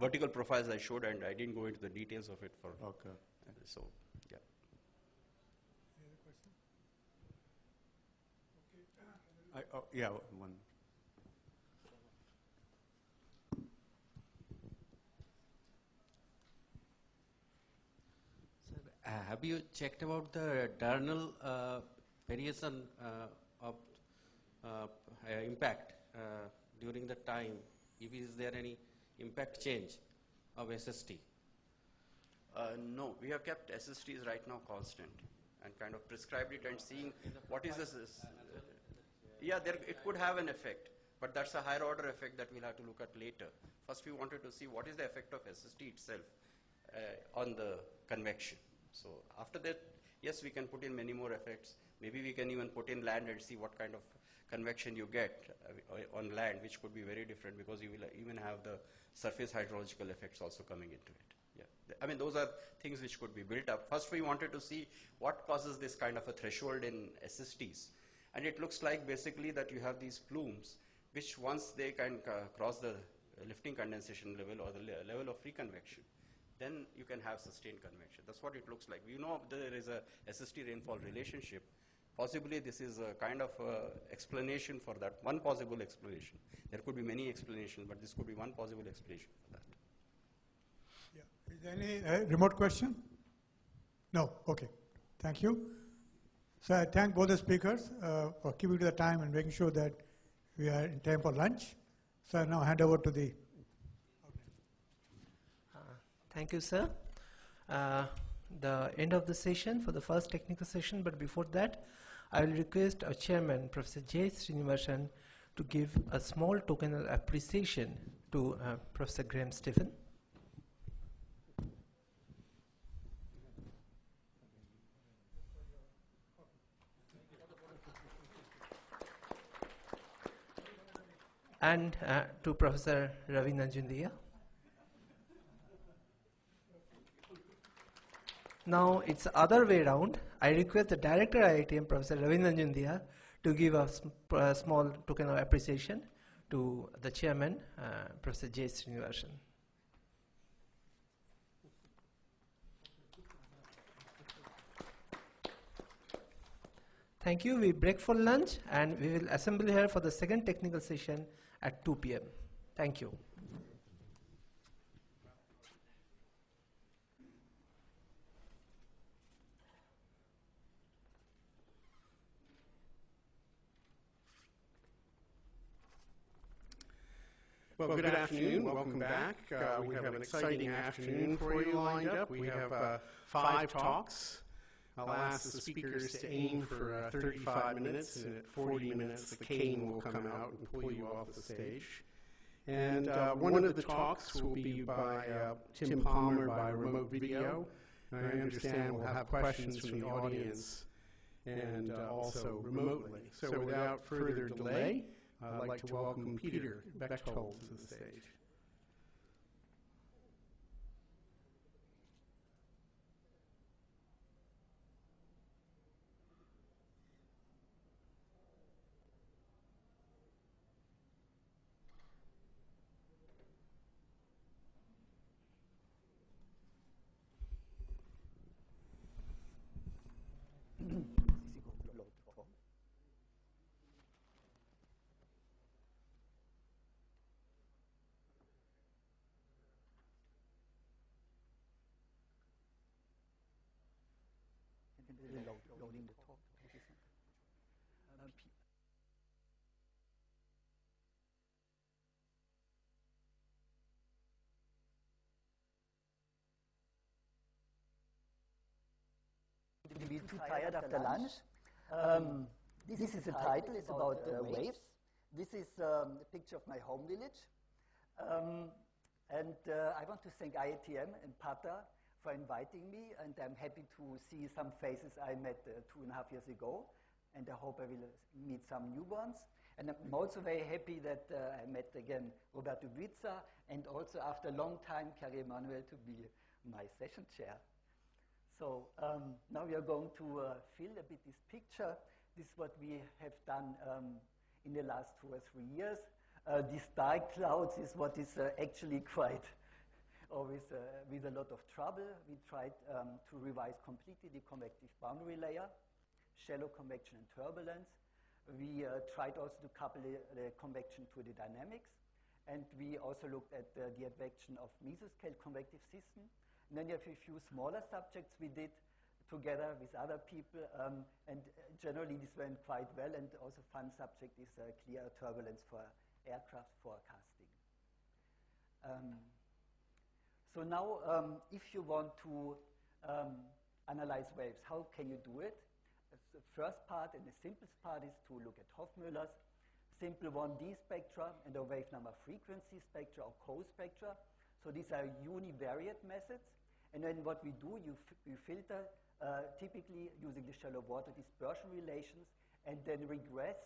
vertical profiles I showed, and I didn't go into the details of it for. Okay. So, yeah. Any other question? Okay. Yeah, one. Sir, have you checked about the diurnal variation of impact during the time? If is there any impact change of SST? No, we have kept SSTs right now constant. and kind of prescribed it and seeing what is this. Yeah, it could have an effect, but that's a higher order effect that we'll have to look at later. First, we wanted to see what is the effect of SST itself on the convection. So after that, yes, we can put in many more effects. Maybe we can even put in land and see what kind of convection you get on land, which could be very different because you will even have the surface hydrological effects also coming into it. Yeah, I mean, those are things which could be built up. First, we wanted to see what causes this kind of a threshold in SSTs. And it looks like basically that you have these plumes, which once they can cross the lifting condensation level or the level of free convection, then you can have sustained convection. That's what it looks like. We know there is a SST rainfall relationship. Possibly this is a kind of explanation for that, one possible explanation. There could be many explanations, but this could be one possible explanation for that. Yeah. Is there any remote question? No? Okay. Thank you. So I thank both the speakers for keeping to the time and making sure that we are in time for lunch. So I now hand over to the... Thank you, sir. The end of the session for the first technical session, but before that, I will request our chairman, Professor J. Srinivasan, to give a small token of appreciation to Professor Graham Stephen. And to Professor Ravi Nanjundia. Now it's the other way around. I request the Director IITM, Professor Ravi Nanjundia, to give a small token of appreciation to the Chairman, Professor J. Srinivasan. Thank you. We break for lunch and we will assemble here for the second technical session at 2 p.m. Thank you. Well, good afternoon. Welcome back. We have an exciting afternoon for you lined up. We have 5 talks. I'll ask the speakers to aim for 35 minutes, and at 40 minutes the cane will come out and pull you off the stage. And one of the talks will be by Tim Palmer by remote video. And I understand we'll have questions from the audience and also remotely. So without further delay, I'd like to welcome Peter Bechtold to the stage. Loading the talk. Be too tired after lunch. This is the title. It's about waves. This is a picture of my home village. I want to thank IITM and PATA for inviting me, and I'm happy to see some faces I met 2.5 years ago, and I hope I will meet some new ones. And I'm also very happy that I met again Roberto Guizza, and also after a long time, Carrie Emanuel to be my session chair. So now we are going to fill a bit this picture. This is what we have done in the last 2 or 3 years. These dark clouds is what is actually quite always with a lot of trouble. We tried to revise completely the convective boundary layer, shallow convection and turbulence. We tried also to couple the convection to the dynamics. And we also looked at the advection of mesoscale convective system. And then you have a few smaller subjects we did together with other people. And generally this went quite well. And also fun subject is clear turbulence for aircraft forecasting. So now, if you want to analyze waves. How can you do it? The first part and the simplest part is to look at Hofmüller's simple 1D spectra and the wave number frequency spectra or co-spectra. So these are univariate methods. And then what we do, you filter typically using the shallow water dispersion relations and then regress,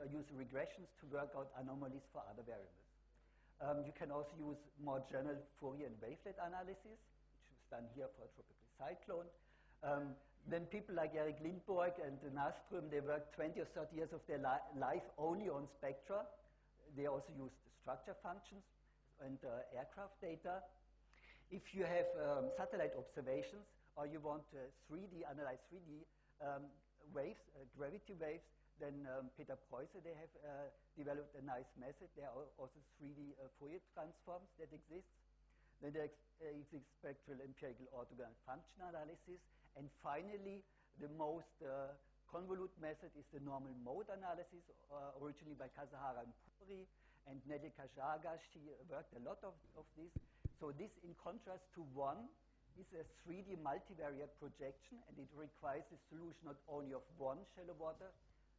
use regressions to work out anomalies for other variables. You can also use more general Fourier and wavelet analysis, which is done here for a tropical cyclone. Then people like Eric Lindborg and Nastrom, they worked 20 or 30 years of their life only on spectra. They also used structure functions and aircraft data. If you have satellite observations or you want to analyze 3D waves, gravity waves, then Peter Preusse, they have developed a nice method. There are also 3D Fourier transforms that exist. Then there exists spectral empirical orthogonal function analysis. And finally, the most convolute method is the normal mode analysis, originally by Kasahara and Puri, and Nedika Jaga, she worked a lot of this. So this, in contrast to one, is a 3D multivariate projection, and it requires the solution not only of one shallow water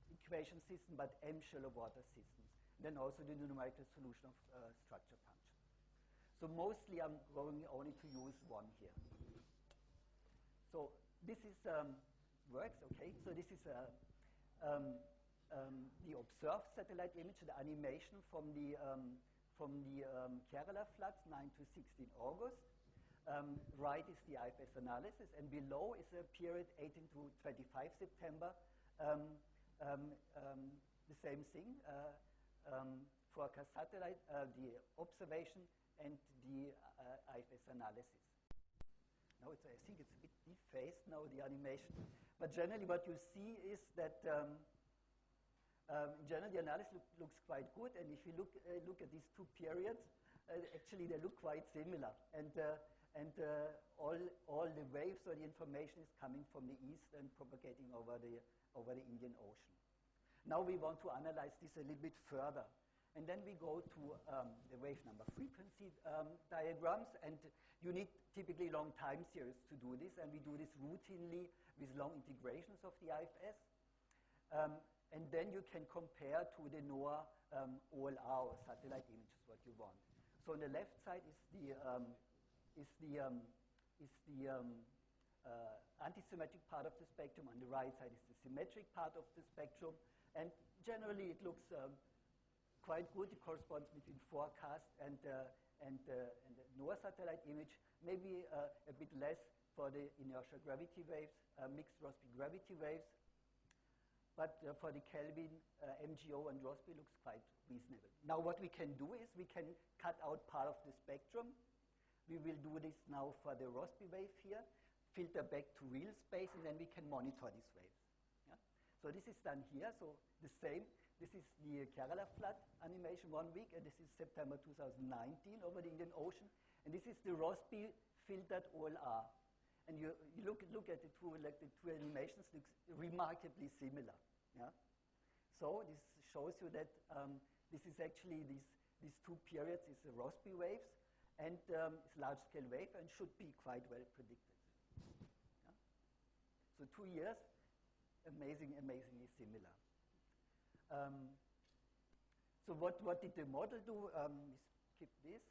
equation system, but m shallow water systems. Then also the numerical solution of structure functions. So mostly I'm going only to use one here. So this is works, okay. So this is the observed satellite image, the animation from the Kerala floods, 9 to 16 August. Right is the IFS analysis, and below is a period 18 to 25 September. The same thing, forecast satellite, the observation, and the IFS analysis. Now I think it's a bit defaced now, the animation. But generally what you see is that in general the analysis looks quite good, and if you look at these two periods, actually they look quite similar. And all the waves or the information is coming from the east and propagating over the Indian Ocean. Now we want to analyze this a little bit further. And then we go to the wave number frequency diagrams, and you need typically long time series to do this, and we do this routinely with long integrations of the IFS. And then you can compare to the NOAA OLR, satellite images, what you want. So on the left side is the antisymmetric part of the spectrum. On the right side is the symmetric part of the spectrum, and generally it looks quite good. It corresponds between forecast and the NOAA satellite image, maybe a bit less for the inertial gravity waves, mixed Rossby gravity waves. But for the Kelvin, MGO, and Rossby looks quite reasonable. Now what we can do is we can cut out part of the spectrum. We will do this now for the Rossby wave here, filter back to real space, and then we can monitor these waves. Yeah? So this is done here. So the same. This is the Kerala flood animation 1 week, and this is September 2019 over the Indian Ocean. And this is the Rossby filtered OLR. And you look at the two animations, looks remarkably similar. Yeah? So this shows you that this is actually these two periods is the Rossby waves, and it's large-scale wave, and should be quite well predicted. Yeah? So 2 years, amazingly similar. So what did the model do? Skip this.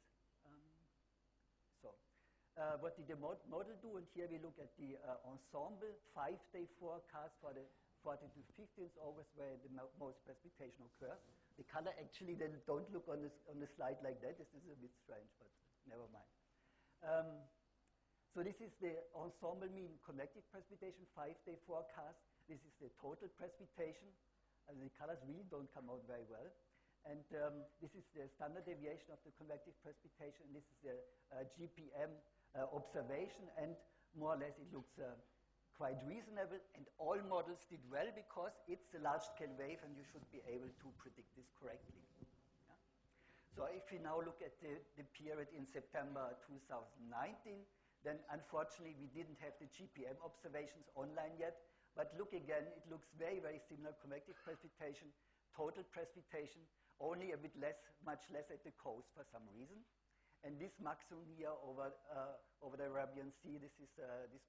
What did the model do? And here we look at the ensemble 5-day forecast for the 14th to 15th August, where the most precipitation occurs. The color actually, they don't look on the slide like that. This is a bit strange, but never mind. So this is the ensemble mean convective precipitation 5-day forecast. This is the total precipitation. The colors really don't come out very well. And this is the standard deviation of the convective precipitation. This is the GPM observation, and more or less it looks quite reasonable. And all models did well because it's a large-scale wave, and you should be able to predict this correctly. Yeah? So if we now look at the period in September 2019, then unfortunately we didn't have the GPM observations online yet. But look again, it looks very similar. Convective precipitation, total precipitation, only a bit less, much less at the coast for some reason. And this maximum here over the Arabian Sea, this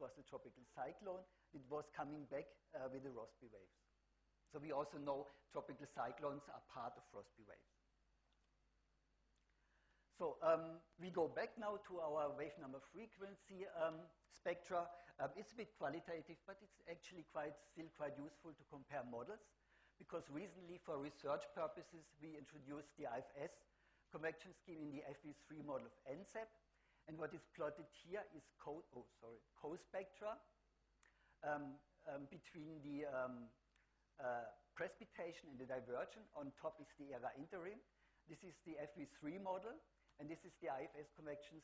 was the tropical cyclone. It was coming back with the Rossby waves. So we also know tropical cyclones are part of Rossby waves. So we go back now to our wave number frequency spectra. It's a bit qualitative, but it's actually still quite useful to compare models, because recently for research purposes we introduced the IFS convection scheme in the FV3 model of NCEP. And what is plotted here is co-spectra between the precipitation and the divergence. On top is the era interim. This is the FV3 model, and this is the IFS convection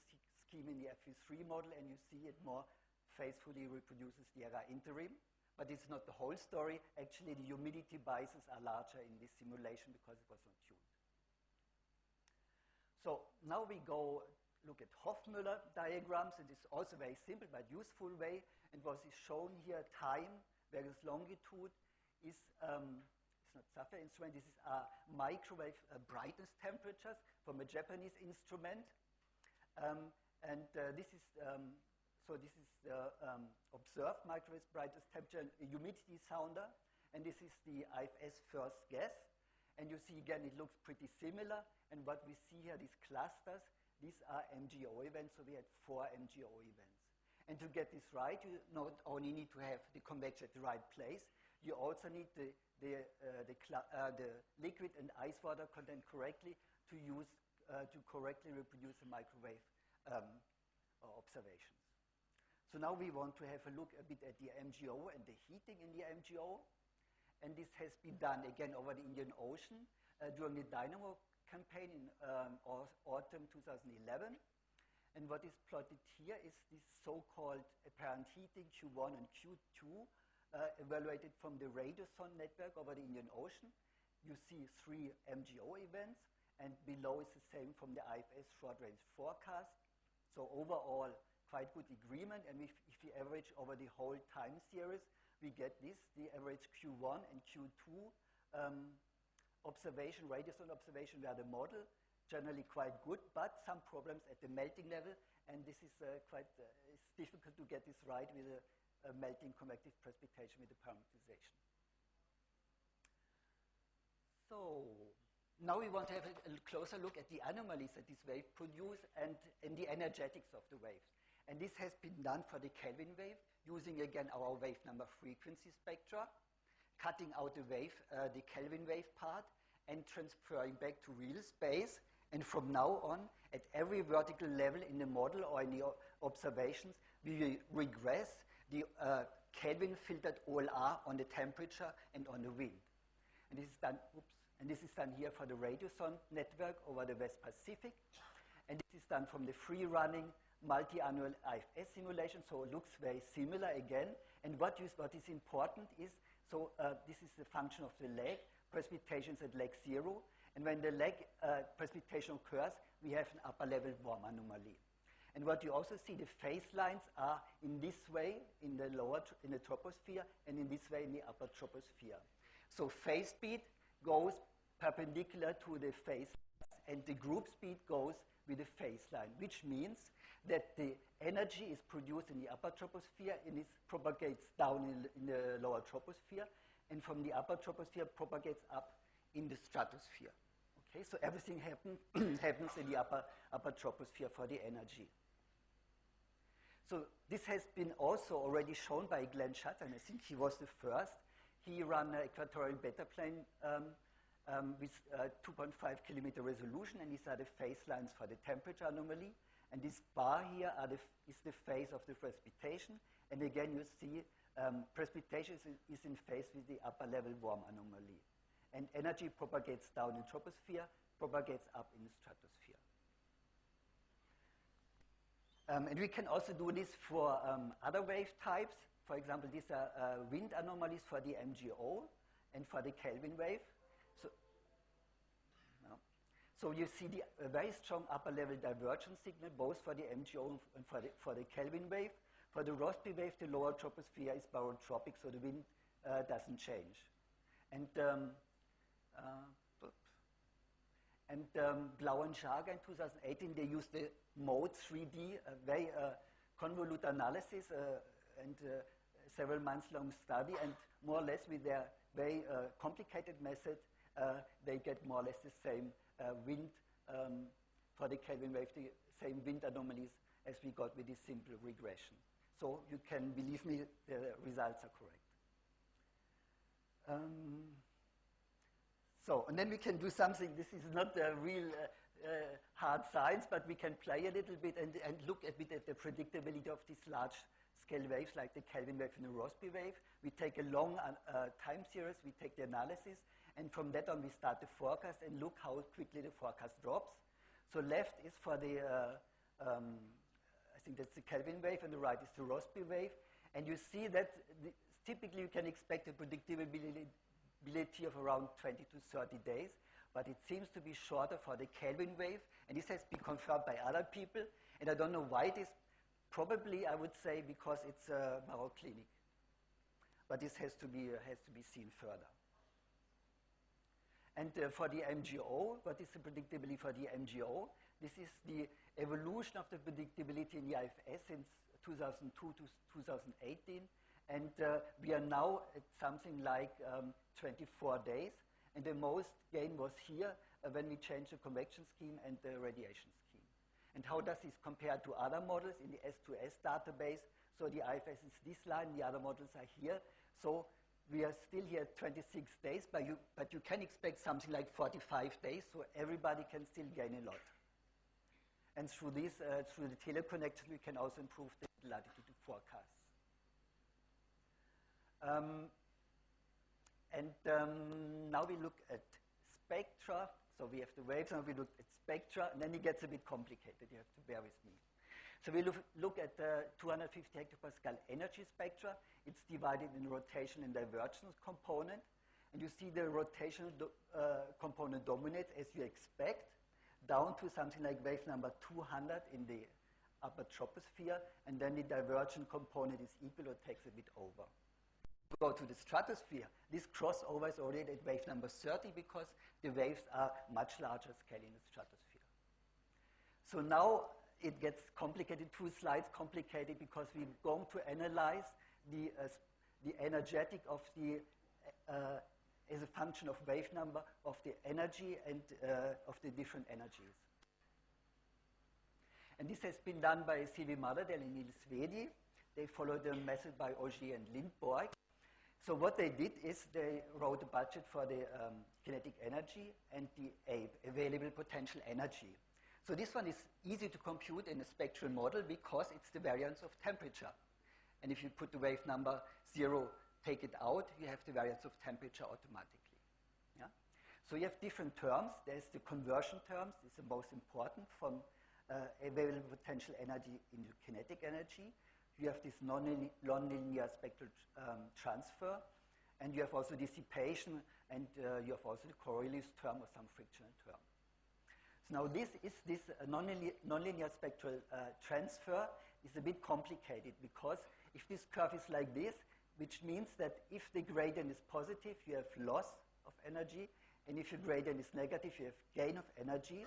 scheme in the FV3 model, and you see it more faithfully reproduces the era interim. But it's not the whole story. Actually, the humidity biases are larger in this simulation because it was not tuned. So now we go look at Hofmüller diagrams. It is also very simple but useful way. And what is shown here, time versus longitude, is it's not Sapphire instrument. This is microwave brightness temperatures from a Japanese instrument, this is the observed microwave brightness temperature and humidity sounder, and this is the IFS first guess. And you see again, it looks pretty similar. And what we see here, these clusters, these are MGO events. So we had 4 MGO events. And to get this right, you not only need to have the convection at the right place, you also need the liquid and ice water content correctly to correctly reproduce the microwave observations. So now we want to have a look a bit at the MGO and the heating in the MGO. And this has been done again over the Indian Ocean during the Dynamo campaign in autumn 2011. And what is plotted here is this so-called apparent heating Q1 and Q2 evaluated from the radiosonde network over the Indian Ocean. You see 3 MGO events, and below is the same from the IFS short-range forecast. So overall, quite good agreement. And if we average over the whole time series, we get this, the average Q1 and Q2 observation, radiosonde observation were the model, generally quite good, but some problems at the melting level, and this is it's difficult to get this right with a melting convective precipitation with the parameterization. So now we want to have a closer look at the anomalies that this wave produce and the energetics of the waves. And this has been done for the Kelvin wave, using again our wave number frequency spectra, cutting out the wave, the Kelvin wave part, and transferring back to real space. And from now on, at every vertical level in the model or in the observations, we regress the Kelvin filtered OLR on the temperature and on the wind. And this is done, and this is done here for the radiosonde network over the West Pacific. And this is done from the free-running multi-annual IFS simulation, so it looks very similar again. And what is important is, so this is the function of the lag, precipitations at lag 0. And when the lag precipitation occurs, we have an upper level warm anomaly. And what you also see, the phase lines are in this way in the troposphere, and in this way in the upper troposphere. So phase speed goes perpendicular to the phase, and the group speed goes with the phase line, which means that the energy is produced in the upper troposphere and it propagates down in the lower troposphere, and from the upper troposphere propagates up in the stratosphere. Okay, so everything happens in the upper troposphere for the energy. So this has been also already shown by Glenn Schatz, and I think he was the first. He ran an equatorial beta plane with 2.5 kilometer resolution, and these are the phase lines for the temperature anomaly. And this bar here is the phase of the precipitation. And again, you see precipitation is in phase with the upper level warm anomaly. And energy propagates down in troposphere, propagates up in the stratosphere. And we can also do this for other wave types. For example, these are wind anomalies for the MGO and for the Kelvin wave. So you see a very strong upper level divergence signal, both for the MGO and for the Kelvin wave. For the Rossby wave, the lower troposphere is barotropic, so the wind doesn't change. And Blau and Schager in 2018, they used the MODE 3D, a very convoluted analysis and several months long study, and more or less with their very complicated method, they get more or less the same wind for the Kelvin wave, the same wind anomalies as we got with this simple regression. So you can believe me, the results are correct. So, and then we can do something. This is not a real hard science, but we can play a little bit and look a bit at the predictability of these large scale waves like the Kelvin wave and the Rossby wave. We take a long time series, we take the analysis, and from that on we start the forecast and look how quickly the forecast drops. So left is for the, I think that's the Kelvin wave, and the right is the Rossby wave. And you see that typically you can expect a predictability of around 20 to 30 days, but it seems to be shorter for the Kelvin wave, and this has been confirmed by other people, and I don't know why it is. Probably, I would say, because it's a Baroque clinic, but this has to be seen further. And for the MGO, what is the predictability for the MGO? This is the evolution of the predictability in the IFS since 2002 to 2018. And we are now at something like 24 days. And the most gain was here when we changed the convection scheme and the radiation scheme. And how does this compare to other models in the S2S database? So the IFS is this line, the other models are here. So we are still here at 26 days, but you can expect something like 45 days, so everybody can still gain a lot. And through this, through the teleconnection, we can also improve the latitude forecasts. Now we look at spectra. So we have the waves, and we look at spectra, and then it gets a bit complicated. You have to bear with me. So we look at the 250 hectopascal energy spectra. It's divided in rotation and divergence component. And you see the rotational component dominates, as you expect, down to something like wave number 200 in the upper troposphere, and then the divergent component is equal or takes a bit over. Go to the stratosphere. This crossover is already at wave number 30 because the waves are much larger scale in the stratosphere. So now it gets complicated, 2 slides complicated, because we're going to analyze the energetic of the, as a function of wave number, of the energy and of the different energies. And this has been done by Sylvie Mardadel and Niels Svedi. They followed the method by Auger and Lindborg. So what they did is they wrote a budget for the kinetic energy and the available potential energy. So this one is easy to compute in a spectral model because it's the variance of temperature. And if you put the wave number 0, take it out, you have the variance of temperature automatically. Yeah? So you have different terms. There's the conversion terms. It's the most important from available potential energy into kinetic energy. You have this nonlinear spectral transfer, and you have also dissipation, and you have also the Coriolis term or some frictional term. So now this nonlinear spectral transfer is a bit complicated because if this curve is like this, which means that if the gradient is positive, you have loss of energy, and if your gradient is negative, you have gain of energy.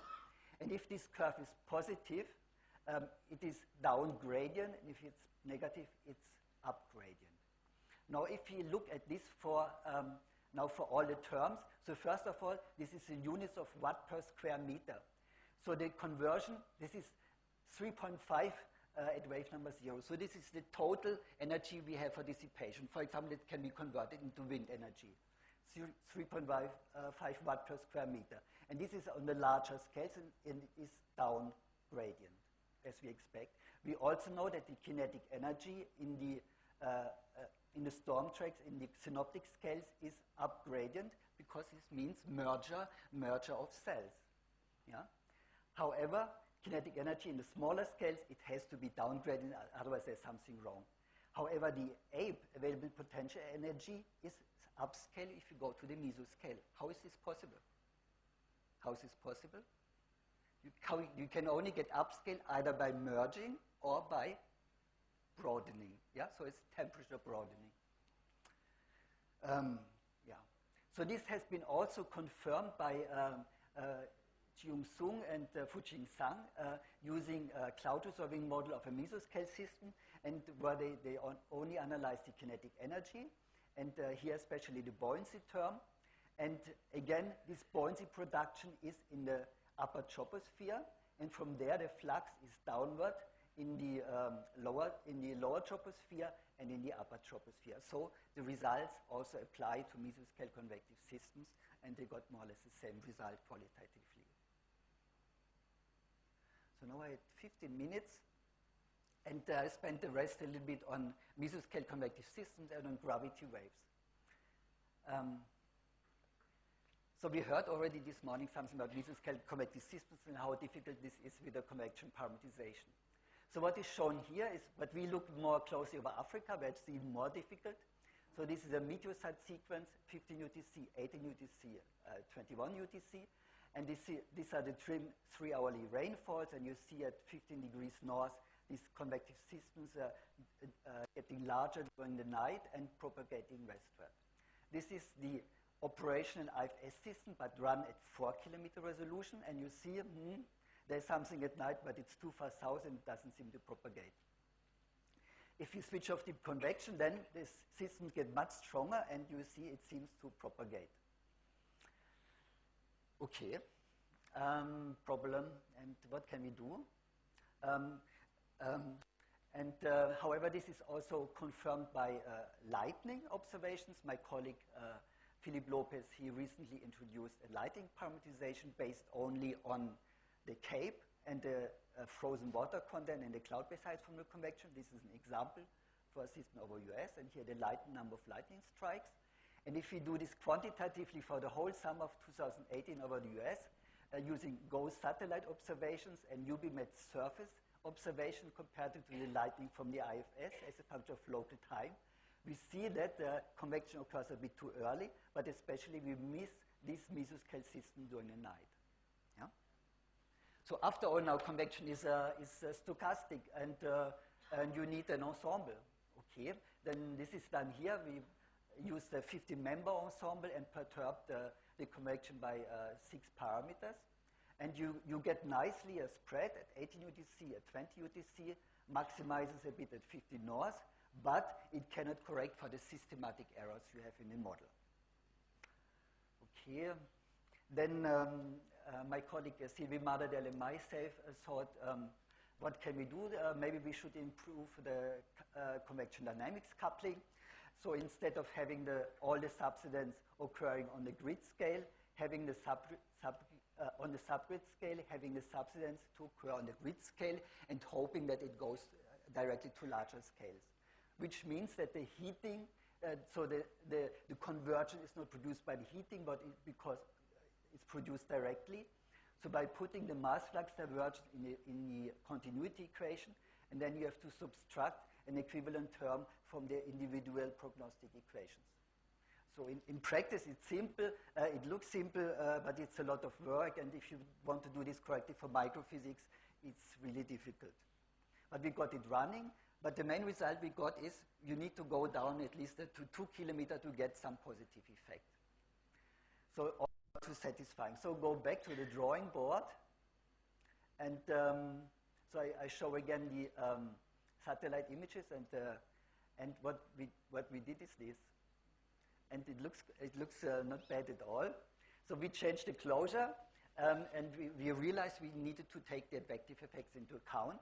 And if this curve is positive, it is down gradient, and if it's negative, it's up gradient. Now, if you look at this for now for all the terms, so first of all, this is the units of watt per square meter. So the conversion, this is 3.5 at wave number 0. So this is the total energy we have for dissipation. For example, it can be converted into wind energy, 3.5 watt per square meter. And this is on the larger scales and is down gradient, as we expect. We also know that the kinetic energy in the storm tracks, in the synoptic scales, is up gradient because this means merger of cells. Yeah? However, kinetic energy in the smaller scales, it has to be down gradient, otherwise there's something wrong. However, the APE, available potential energy, is upscale if you go to the mesoscale. How is this possible? How is this possible? You can only get upscale either by merging or by broadening. Yeah, so it's temperature broadening. Yeah. So this has been also confirmed by Jiung-sung and Fujing Sang using a cloud-resolving model of a mesoscale system, and where they only analyze the kinetic energy, and here especially the buoyancy term. And again, this buoyancy production is in the upper troposphere, and from there the flux is downward in the lower troposphere and in the upper troposphere. So the results also apply to mesoscale convective systems, and they got more or less the same result qualitatively. So now I had 15 minutes, and I spent the rest a little bit on mesoscale convective systems and on gravity waves. So we heard already this morning something about mesoscale convective systems and how difficult this is with the convection parameterization. So what is shown here is, but we look more closely over Africa, where it's even more difficult. So this is a meteosite sequence, 15 UTC, 18 UTC, 21 UTC. And these are the 3-hourly rainfalls, and you see at 15 degrees north, these convective systems are getting larger during the night and propagating westward. This is the operational IFS system, but run at 4-kilometer resolution, and you see there's something at night, but it's too far south and it doesn't seem to propagate. If you switch off the convection, then this system gets much stronger, and you see it seems to propagate. Okay, problem, and what can we do? However, this is also confirmed by lightning observations. My colleague Philip Lopez, he recently introduced a lightning parameterization based only on the Cape and the frozen water content in the cloud-based heights from the convection. This is an example for a system over US, and here the number of lightning strikes. And if we do this quantitatively for the whole summer of 2018 over the US, using GOES satellite observations and UBMET surface observation compared to the lightning from the IFS as a function of local time, we see that the convection occurs a bit too early, but especially we miss this mesoscale system during the night. Yeah? So after all, now convection is stochastic, and you need an ensemble. Okay, then this is done here. We use the 50-member ensemble and perturb the convection by 6 parameters. And you get nicely a spread at 18 UTC, at 20 UTC, maximizes a bit at 50 north, but it cannot correct for the systematic errors you have in the model. Okay, then my colleague Sylvie Mardadel and myself thought, what can we do? Maybe we should improve the convection dynamics coupling. So instead of having all the subsidence occurring on the grid scale, having the on the subgrid scale, having the subsidence to occur on the grid scale, and hoping that it goes directly to larger scales. Which means that the heating, so the conversion is not produced by the heating, but because it's produced directly. So by putting the mass flux divergence in the continuity equation, and then you have to subtract an equivalent term from the individual prognostic equations. So in practice, it's simple. It looks simple, but it's a lot of work. And if you want to do this correctly for microphysics, it's really difficult. But we got it running. But the main result we got is you need to go down at least to 2 kilometers to get some positive effect. So all to satisfying. So go back to the drawing board. And so I show again the satellite images. And what we did is this. And it looks not bad at all. So we changed the closure, and we realized we needed to take the advective effects into account,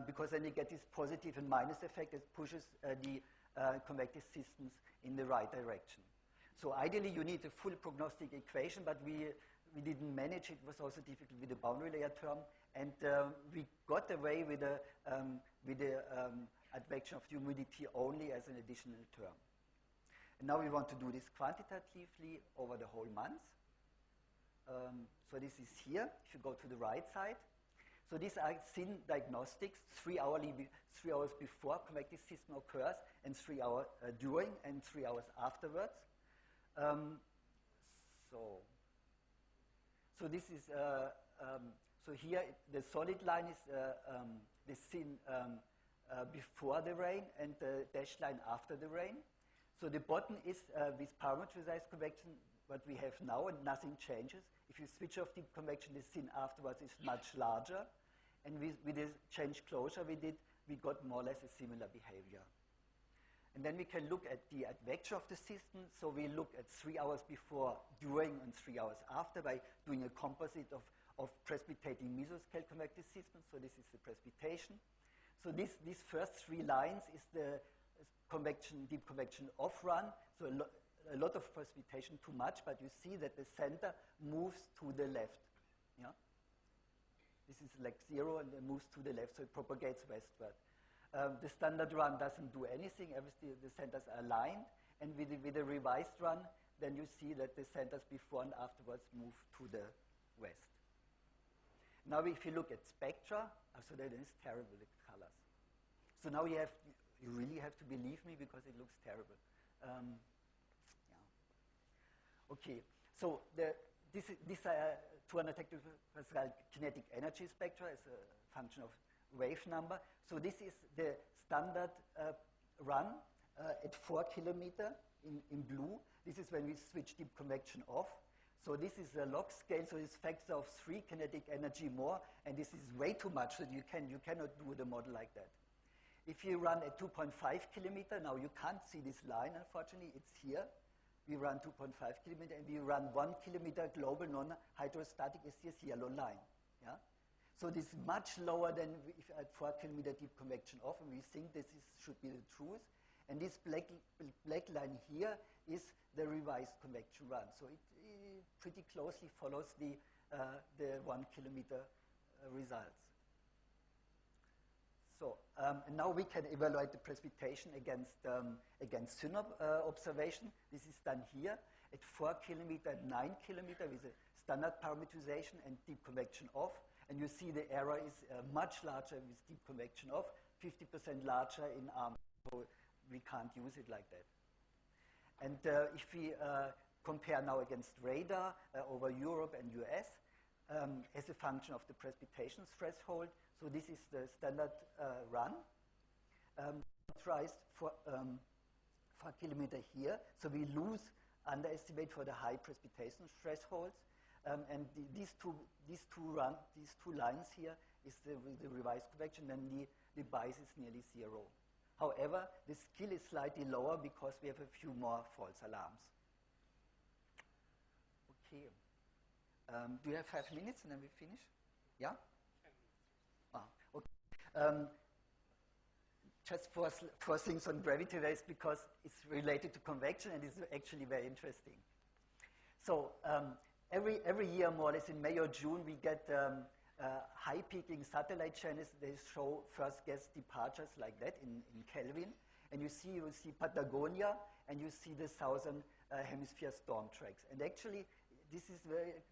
because then you get this positive and minus effect that pushes the convective systems in the right direction. So ideally, you need a full prognostic equation, but we didn't manage it. It was also difficult with the boundary layer term, and we got away with the advection of humidity only as an additional term. And now we want to do this quantitatively over the whole month. So this is here, if you go to the right side. So these are thin diagnostics, 3 hours before convective system occurs, and 3 hours during, and 3 hours afterwards. So this is, so here the solid line is the thin before the rain, and the dashed line after the rain. So the bottom is with parameterized convection, what we have now, and nothing changes. if you switch off deep convection, the scene afterwards is much larger. And with this change closure we did, we got more or less a similar behavior. And then we can look at the advecture of the system. So we look at 3 hours before, during, and 3 hours after by doing a composite of precipitating mesoscale convective systems. So this is the precipitation. So these first 3 lines is the convection, deep convection off run. So a lot of precipitation, too much, but you see that the center moves to the left. Yeah? This is like 0 and it moves to the left, so it propagates westward. The standard run doesn't do anything, obviously the centers are aligned, and with the revised run, then you see that the centers before and afterwards move to the west. Now if you look at spectra, so that is terrible, the colors. So now you really have to believe me because it looks terrible. Yeah. Okay, so this 200 hectopascal kinetic energy spectra is a function of wave number. So this is the standard run at 4 kilometer in blue. This is when we switch deep convection off. So this is a log scale, so it's factor of 3 kinetic energy more, and this is way too much, so you cannot do the model like that. If you run at 2.5 kilometer, now you can't see this line, unfortunately, it's here. We run 2.5 kilometer, and we run 1 kilometer global non-hydrostatic is this yellow line. Yeah? So this is much lower than if at 4 kilometer deep convection off, and we think this should be the truth. And this black line here is the revised convection run. So it pretty closely follows the 1 kilometer results. So and now we can evaluate the precipitation against synop observation. This is done here at 4 kilometer, 9 kilometer with a standard parameterization and deep convection off. And you see the error is much larger with deep convection off, 50% larger in arm. So we can't use it like that. And if we compare now against radar over Europe and US as a function of the precipitation threshold, so this is the standard run, parameterized for 4 kilometer here. So we underestimate for the high precipitation thresholds. And these two lines here is the revised convection, and the bias is nearly 0. However, the skill is slightly lower because we have a few more false alarms. Okay. Do you have 5 minutes and then we finish? Yeah? Okay. Just four things on gravity waves because it's related to convection and it's actually very interesting. So every year, more or less in May or June, we get high peaking satellite channels. They show first gas departures like that in Kelvin. And you see Patagonia and you see the southern hemisphere storm tracks. And actually, this is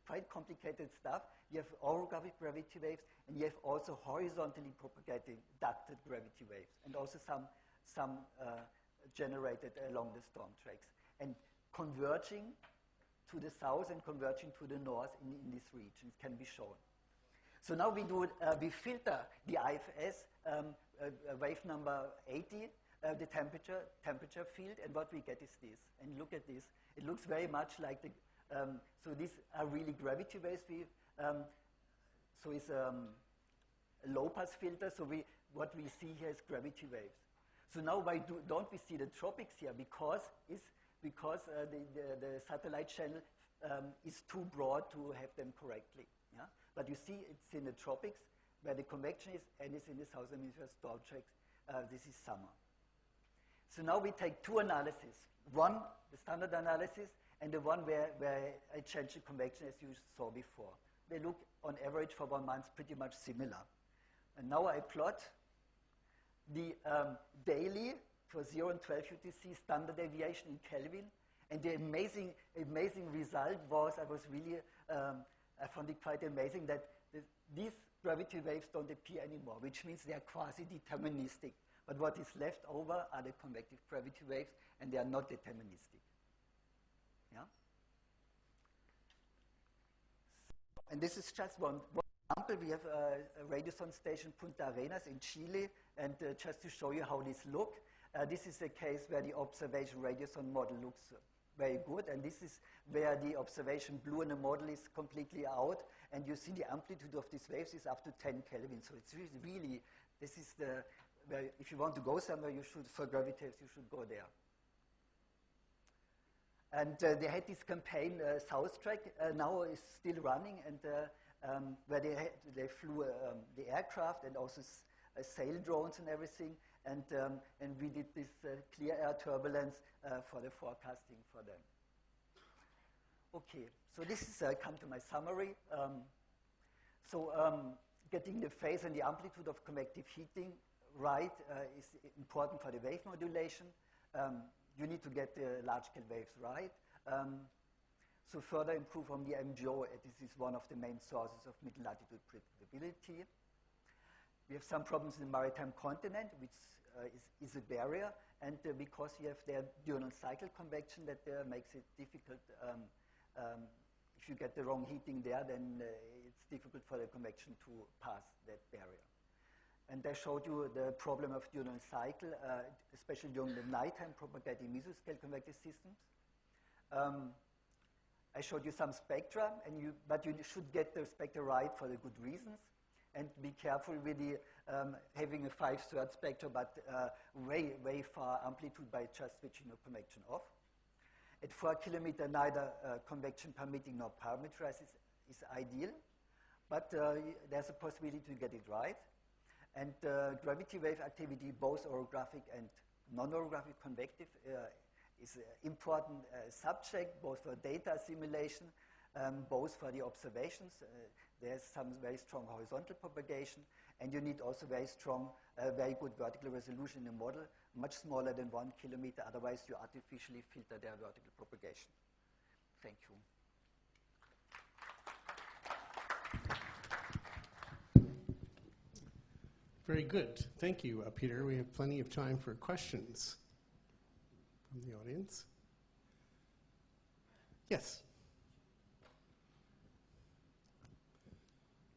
quite complicated stuff. You have orographic gravity waves, and you have also horizontally propagating ducted gravity waves, and also some generated along the storm tracks, and converging to the south and converging to the north in this region. It can be shown. So now we filter the IFS wave number 80, the temperature field, and what we get is this. And look at this. It looks very much like the so these are really gravity waves. So it's a low pass filter. So what we see here is gravity waves. So now why don't we see the tropics here? Because the satellite channel is too broad to have them correctly. Yeah? But you see it's in the tropics where the convection is, and it's in the southern hemisphere storm tracks. This is summer. So now we take 2 analyses. One, the standard analysis, and the one where I change the convection as you saw before. They look on average for 1 month pretty much similar. And now I plot the daily for 0 and 12 UTC standard deviation in Kelvin. And the amazing result was, I found it quite amazing that these gravity waves don't appear anymore, which means they are quasi-deterministic. But what is left over are the convective gravity waves, and they are not deterministic. Yeah? And this is just one example. We have a radiosonde station Punta Arenas in Chile, and just to show you how this looks, this is a case where the observation radiosonde model looks very good, and this is where the observation blue in the model is completely out, and you see the amplitude of these waves is up to 10 Kelvin. So it's really this is the, where if you want to go somewhere, you should, for gravity waves, you should go there. And they had this campaign, South Track, now is still running, and where they flew the aircraft and also sail drones and everything, and we did this clear air turbulence for the forecasting for them. Okay, so this is come to my summary. Getting the phase and the amplitude of convective heating right is important for the wave modulation. You need to get the large-scale waves right. So further improve on the MGO, this is one of the main sources of mid-latitude predictability. We have some problems in the maritime continent, which is a barrier, and because you have their diurnal cycle convection, that makes it difficult. If you get the wrong heating there, then it's difficult for the convection to pass that barrier. And I showed you the problem of diurnal cycle, especially during the nighttime propagating mesoscale convective systems. I showed you some spectra, but you should get the spectra right for the good reasons. And be careful with the having a 5/3 spectra, but way far amplitude by just switching the convection off. At 4 kilometers, neither convection permitting nor parameterized is ideal, but there's a possibility to get it right. And gravity wave activity, both orographic and non-orographic convective, is an important subject, both for data assimilation, both for the observations. There's some very strong horizontal propagation, and you need also very strong, very good vertical resolution in the model, much smaller than 1 kilometer, otherwise you artificially filter their vertical propagation. Thank you. Very good. Thank you, Peter. We have plenty of time for questions from the audience. Yes.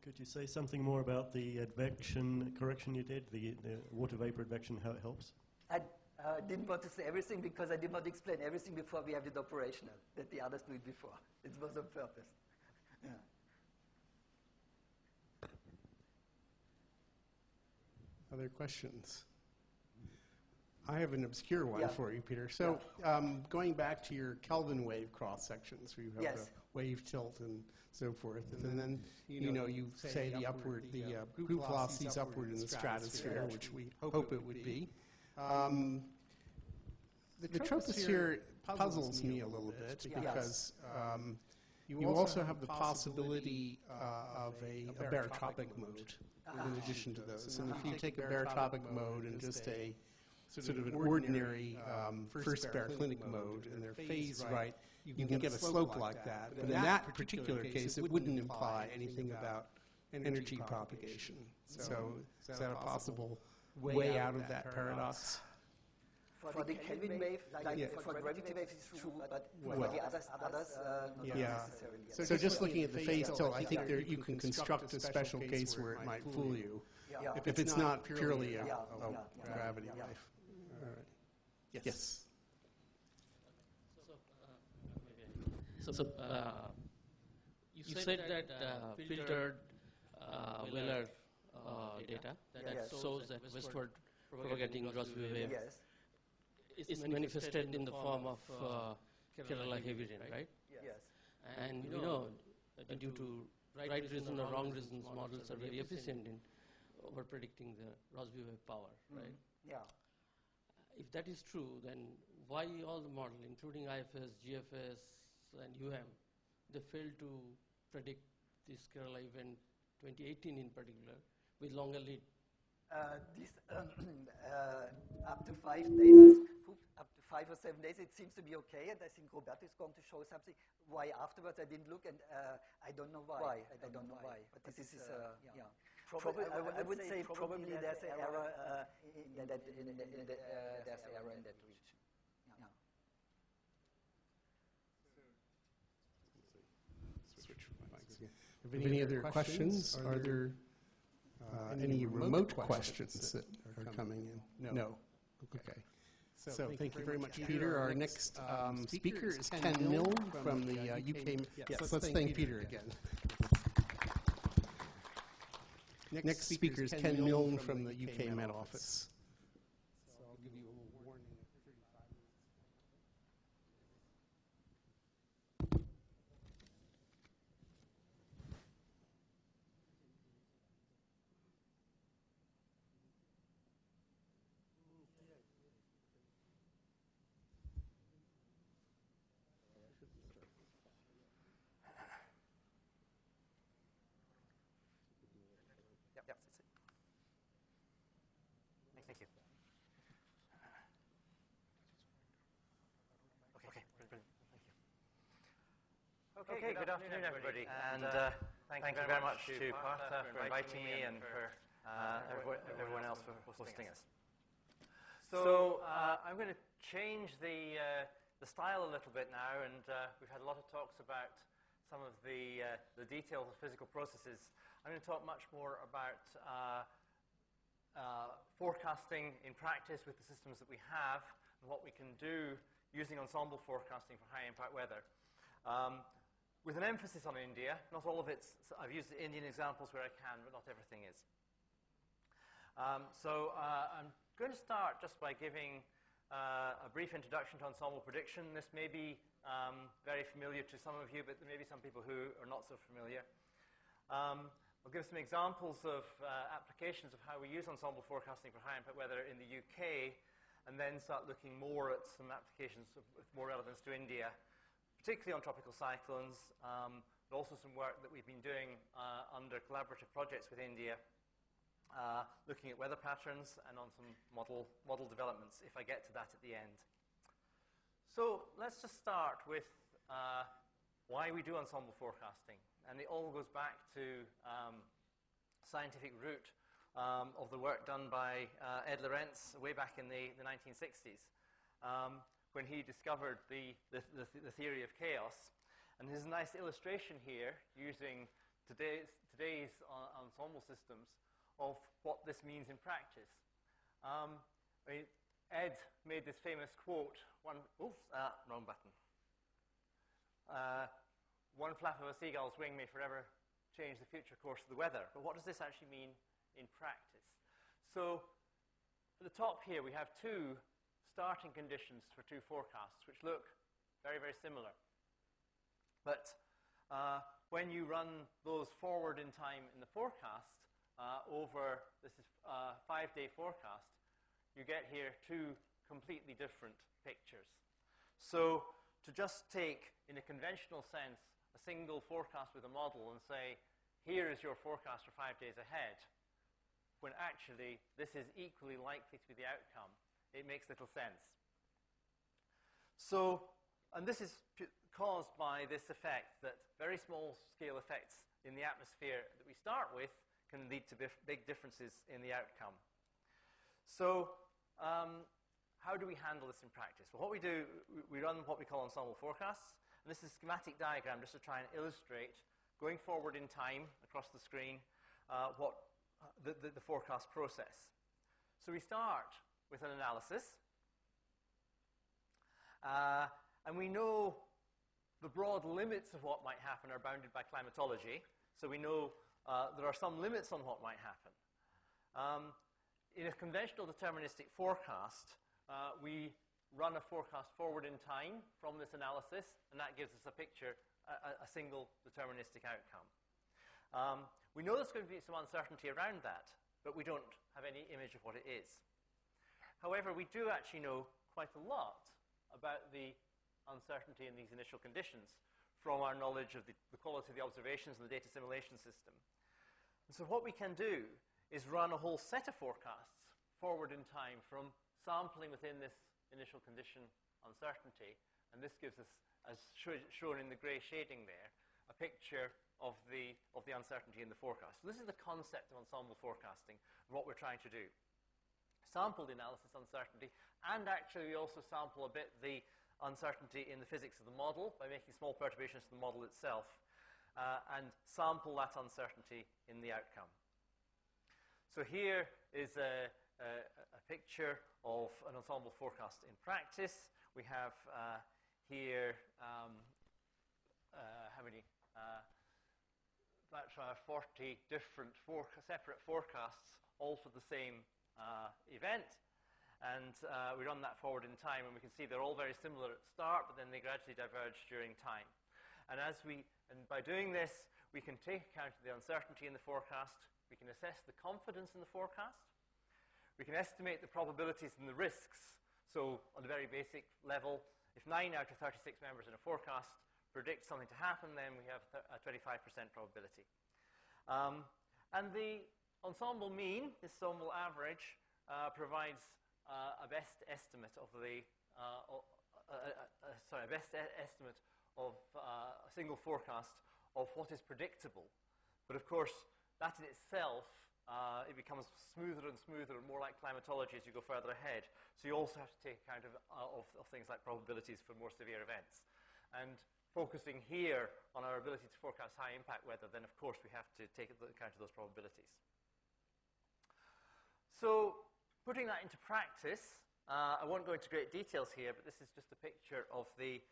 Could you say something more about the advection correction you did, the water vapor advection, how it helps? I didn't want to say everything because I did not explain everything before we have it operational, that the others do it before. It was on purpose. Yeah. Other questions? I have an obscure one for you, Peter. So going back to your Kelvin wave cross sections, where you have the wave tilt and so forth, and then you say the upward, the group velocity is upward in the stratosphere, which we hope it would be. The troposphere puzzles me a little bit because you also have the possibility of a barotropic mode in addition to those. And if you take a barotropic mode and just a sort of an ordinary first baroclinic mode and they're phased right, you can get a slope like that. But in that particular case, it wouldn't imply anything about energy propagation. So is that a possible way out of that paradox? For the Kelvin wave, for gravity waves, it's true, but for the others not necessarily. So just looking at the phase tilt, I think you can construct a special case where it might fool you, if it's not purely a gravity wave. All right. Yes. You said that filtered Weller data that shows that westward propagating Rossby wave is manifested in the form of Kerala heavy rain, right? Yes. And you know, due to right reason or wrong reasons, models are very efficient in over predicting the Rossby wave power, right? Yeah. If that is true, then why all the model, including IFS, GFS, and UM, they failed to predict this Kerala event 2018 in particular with longer lead? Up to 5 days, up to 5 or 7 days, it seems to be okay, and I think Roberto is going to show something. Why afterwards I didn't look, and I don't know why. I don't know why. But this is probably, I would say probably there's an error in that region. Yeah. Switch mics. Have any other questions? Are there any remote questions that are coming in? No. Okay. So thank you very much, Peter. Our next speaker is Ken Milne from the UK. Yes, let's thank Peter again. Next speaker is Ken Milne from the UK Met Office. So I'll give you a warning. Thank you. Okay, brilliant. Thank you. Okay, good afternoon, everybody. And thank you very much to Partha for inviting me and for everyone else for hosting us. So I'm going to change the style a little bit now, and we've had a lot of talks about some of the details of physical processes. I'm going to talk much more about forecasting in practice with the systems that we have and what we can do using ensemble forecasting for high-impact weather. With an emphasis on India. Not all of it's, I've used the Indian examples where I can, but not everything is. I'm going to start just by giving a brief introduction to ensemble prediction. This may be very familiar to some of you, but there may be some people who are not so familiar. I'll give some examples of applications of how we use ensemble forecasting for high-impact weather in the UK, and then start looking more at some applications with more relevance to India, particularly on tropical cyclones, but also some work that we've been doing under collaborative projects with India, looking at weather patterns and on some model developments, if I get to that at the end. So let's just start with why we do ensemble forecasting. And it all goes back to scientific root of the work done by Ed Lorenz way back in the 1960s, when he discovered the theory of chaos. And there's a nice illustration here using today's ensemble systems of what this means in practice. Ed made this famous quote, wrong button. One flap of a seagull's wing may forever change the future course of the weather. But what does this actually mean in practice? So at the top here, we have two starting conditions for two forecasts, which look very, very similar. But when you run those forward in time in the forecast over, this is a 5-day forecast, you get here two completely different pictures. So to just take, in a conventional sense, a single forecast with a model and say, here is your forecast for 5 days ahead, when actually this is equally likely to be the outcome, it makes little sense. So, and this is caused by this effect that very small scale effects in the atmosphere that we start with can lead to big differences in the outcome. So, how do we handle this in practice? Well, what we do, we run what we call ensemble forecasts. And this is a schematic diagram just to try and illustrate, going forward in time across the screen, the forecast process. So we start with an analysis. And we know the broad limits of what might happen are bounded by climatology. So we know there are some limits on what might happen. In a conventional deterministic forecast, we run a forecast forward in time from this analysis, and that gives us a picture, a single deterministic outcome. We know there's going to be some uncertainty around that, but we don't have any image of what it is. However, we do actually know quite a lot about the uncertainty in these initial conditions from our knowledge of the quality of the observations and the data assimilation system. And so what we can do is run a whole set of forecasts forward in time from sampling within this initial condition uncertainty, and this gives us, as shown in the gray shading there, a picture of the uncertainty in the forecast. So this is the concept of ensemble forecasting, and what we're trying to do. Sample the analysis uncertainty, and actually we also sample a bit the uncertainty in the physics of the model by making small perturbations to the model itself, and sample that uncertainty in the outcome. So here is a picture of an ensemble forecast in practice. We have here how many? About 40 different separate forecasts, all for the same event. And we run that forward in time, and we can see they're all very similar at the start, but then they gradually diverge during time. And by doing this, we can take account of the uncertainty in the forecast. We can assess the confidence in the forecast. We can estimate the probabilities and the risks. So on a very basic level, if 9 out of 36 members in a forecast predict something to happen, then we have a 25% probability. And the ensemble mean, this ensemble average, provides a best estimate of a single forecast of what is predictable. But of course, that in itself, it becomes smoother and smoother and more like climatology as you go further ahead. So you also have to take account of things like probabilities for more severe events. And focusing here on our ability to forecast high impact weather, then of course we have to take account of those probabilities. So putting that into practice, I won't go into great details here, but this is just a picture of the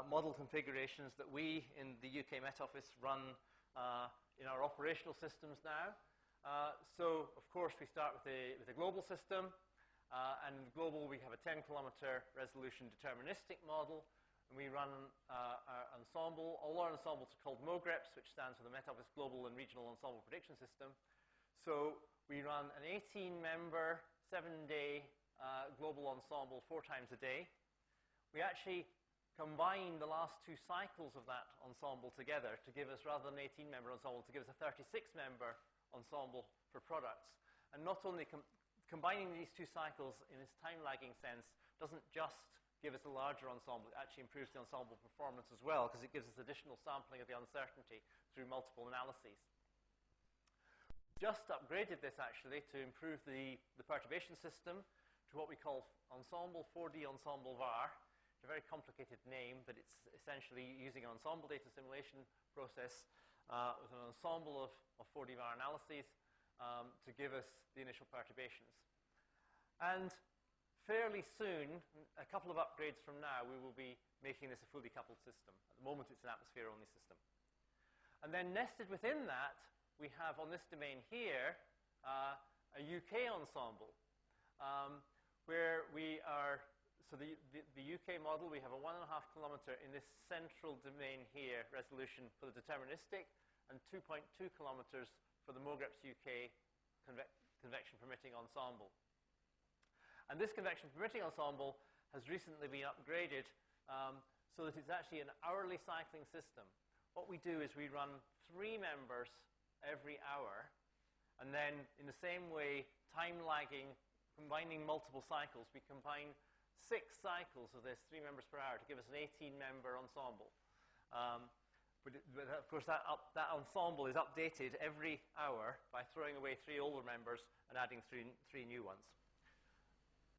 model configurations that we in the UK Met Office run in our operational systems now. So, of course, we start with a global system, and in global we have a 10-kilometer resolution deterministic model, and we run our ensemble. All our ensembles are called MOGREPs, which stands for the Met Office Global and Regional Ensemble Prediction System. So we run an 18-member, 7-day global ensemble 4 times a day. We actually combine the last 2 cycles of that ensemble together to give us, rather than an 18-member ensemble, to give us a 36-member ensemble for products. And not only combining these 2 cycles in its time-lagging sense doesn't just give us a larger ensemble, it actually improves the ensemble performance as well, because it gives us additional sampling of the uncertainty through multiple analyses. Just upgraded this actually to improve the perturbation system to what we call Ensemble 4D Ensemble VAR. It's a very complicated name, but it's essentially using an ensemble data simulation process with an ensemble of 4D VAR analyses to give us the initial perturbations. And fairly soon, a couple of upgrades from now, we will be making this a fully coupled system. At the moment, it's an atmosphere-only system. And then nested within that, we have on this domain here a UK ensemble, where we are, so the UK model, we have a 1.5 kilometer in this central domain here, resolution for the deterministic, and 2.2 kilometers for the MOGREPS UK convection permitting ensemble. And this convection permitting ensemble has recently been upgraded so that it's actually an hourly cycling system. What we do is we run 3 members every hour, and then in the same way, time lagging, combining multiple cycles, we combine 6 cycles of this, 3 members per hour, to give us an 18-member ensemble. But of course, that ensemble is updated every hour by throwing away 3 older members and adding 3 new ones.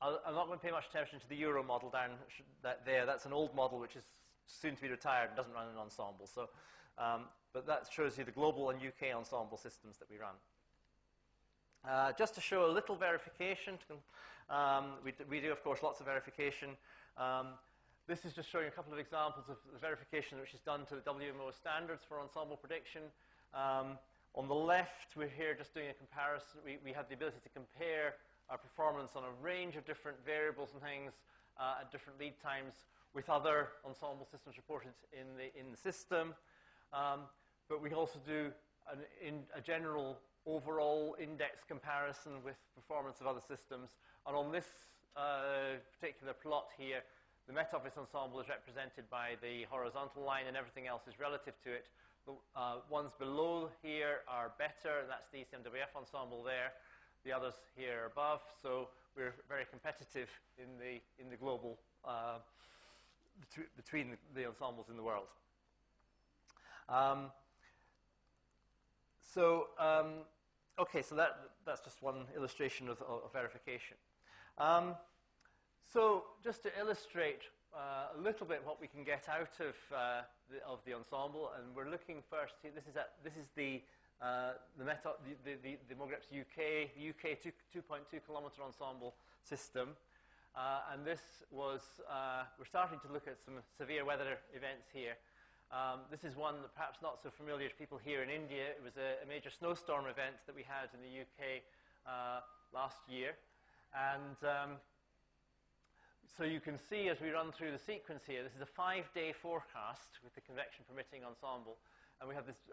I'm not going to pay much attention to the Euro model down there. That's an old model which is soon to be retired and doesn't run an ensemble. So, but that shows you the global and UK ensemble systems that we run. Just to show a little verification, we do, of course, lots of verification. This is just showing a couple of examples of the verification which is done to the WMO standards for ensemble prediction. On the left, we're here just doing a comparison. We have the ability to compare our performance on a range of different variables and things at different lead times with other ensemble systems reported in the system. But we also do a general overall index comparison with performance of other systems. And on this particular plot here, the Met Office ensemble is represented by the horizontal line, and everything else is relative to it. The ones below here are better, and that's the ECMWF ensemble there. The others here above, so we're very competitive in the global between the ensembles in the world. Okay, so that's just one illustration of verification. So just to illustrate a little bit what we can get out of the ensemble, and we're looking first here. This is the the MOGREPS UK, the UK 2.2 kilometre ensemble system. And this was, we're starting to look at some severe weather events here. This is one that perhaps not so familiar to people here in India. It was a major snowstorm event that we had in the UK last year. And so you can see as we run through the sequence here, this is a 5-day forecast with the convection permitting ensemble. And we have this,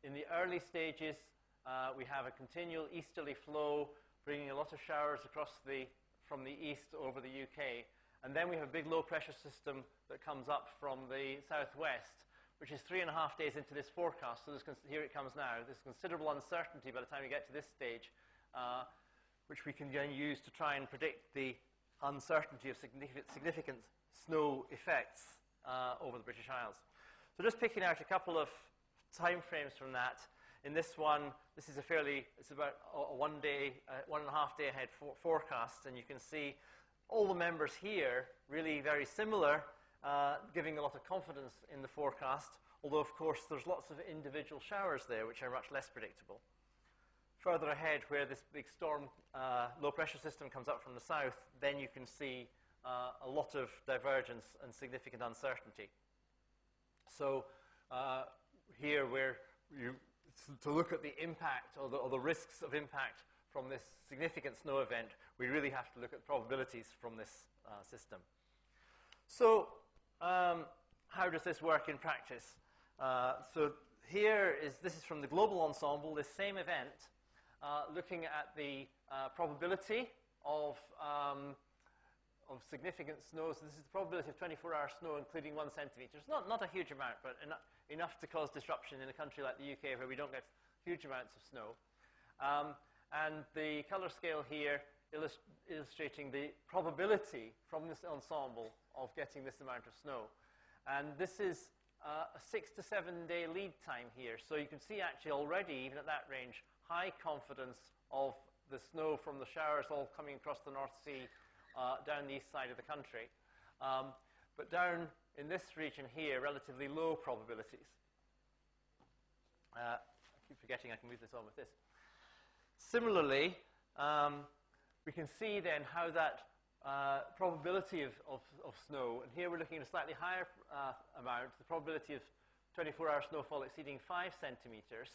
in the early stages, we have a continual easterly flow bringing a lot of showers from the east over the UK. And then we have a big low pressure system that comes up from the southwest, which is 3.5 days into this forecast. So here it comes now. There's considerable uncertainty by the time we get to this stage, which we can then use to try and predict the uncertainty of significant snow effects over the British Isles. So just picking out a couple of time frames from that. In this one, this is it's about a 1.5 day ahead forecast, and you can see all the members here really very similar, giving a lot of confidence in the forecast, although of course there's lots of individual showers there which are much less predictable. Further ahead, where this big storm low pressure system comes up from the south, then you can see a lot of divergence and significant uncertainty. So here to look at the impact or the risks of impact from this significant snow event, we really have to look at probabilities from this system. So how does this work in practice? So this is from the global ensemble, this same event, looking at the probability of significant snows. This is the probability of 24-hour snow, including 1 centimetre. It's not a huge amount, but enough to cause disruption in a country like the UK where we don't get huge amounts of snow. And the colour scale here illustrating the probability from this ensemble of getting this amount of snow. And this is a 6 to 7 day lead time here. So you can see actually already, even at that range, high confidence of the snow from the showers all coming across the North Sea down the east side of the country. But down in this region here, relatively low probabilities. I keep forgetting I can move this on with this. Similarly, we can see then how that probability of snow, and here we're looking at a slightly higher amount, the probability of 24-hour snowfall exceeding 5 centimetres.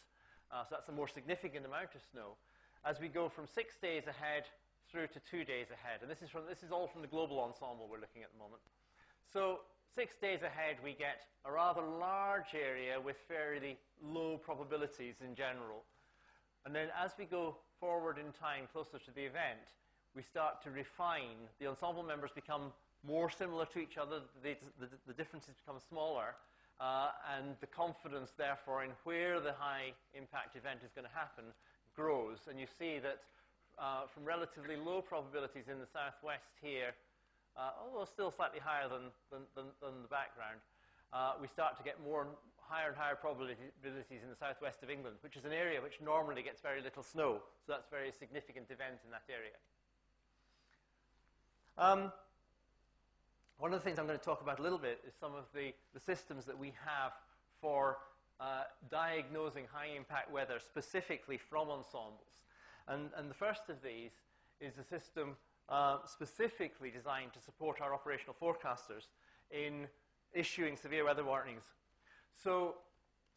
So that's a more significant amount of snow. As we go from 6 days ahead through to 2 days ahead, and this is all from the global ensemble we're looking at the moment. So 6 days ahead, we get a rather large area with fairly low probabilities in general. And then as we go forward in time, closer to the event, we start to refine. The ensemble members become more similar to each other. The differences become smaller. And the confidence, therefore, in where the high-impact event is going to happen grows. And you see that from relatively low probabilities in the southwest here, although still slightly higher than the background, we start to get higher and higher probabilities in the southwest of England, which is an area which normally gets very little snow. So that's a very significant event in that area. One of the things I'm going to talk about a little bit is some of the systems that we have for diagnosing high-impact weather specifically from ensembles. And the first of these is a system specifically designed to support our operational forecasters in issuing severe weather warnings. So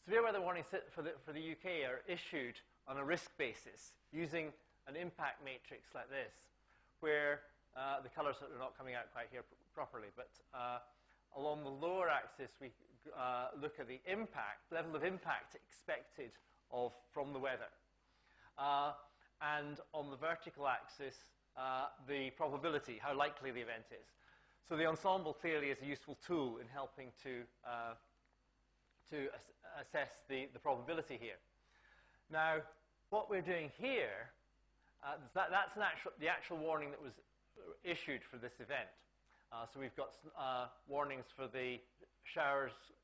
severe weather warnings for the UK are issued on a risk basis using an impact matrix like this, where the colours are not coming out quite here properly, but along the lower axis we look at the level of impact expected from the weather. And on the vertical axis, the probability, how likely the event is. So the ensemble clearly is a useful tool in helping to assess the probability here. Now, what we're doing here, that's the actual warning that was issued for this event. So we've got warnings for the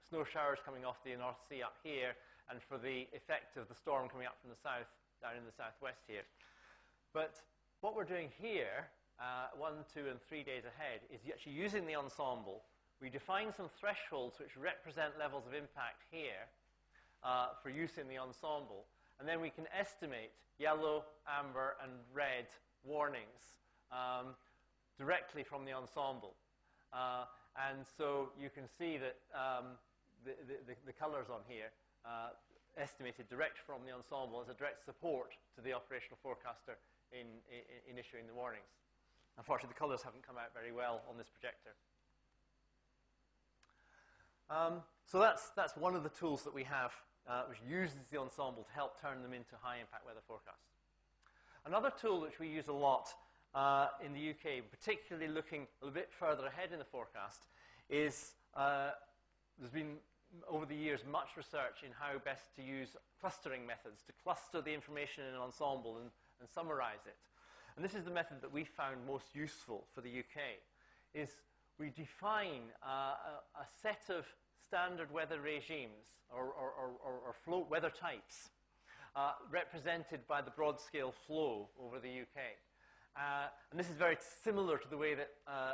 snow showers coming off the North Sea up here, and for the effect of the storm coming up from the south, down in the southwest here. But what we're doing here, 1, 2, and 3 days ahead, is actually using the ensemble. We define some thresholds which represent levels of impact here for use in the ensemble, and then we can estimate yellow, amber, and red warnings directly from the ensemble. And so you can see that the colors on here estimated direct from the ensemble as a direct support to the operational forecaster in issuing the warnings. Unfortunately, the colors haven't come out very well on this projector. So that's one of the tools that we have, which uses the ensemble to help turn them into high-impact weather forecasts. Another tool which we use a lot in the UK, particularly looking a little bit further ahead in the forecast, is there's been, over the years, much research in how best to use clustering methods, to cluster the information in an ensemble and summarize it. And this is the method that we found most useful for the UK, is we define a set of standard weather regimes or flow weather types represented by the broad scale flow over the UK. And this is very similar to the way that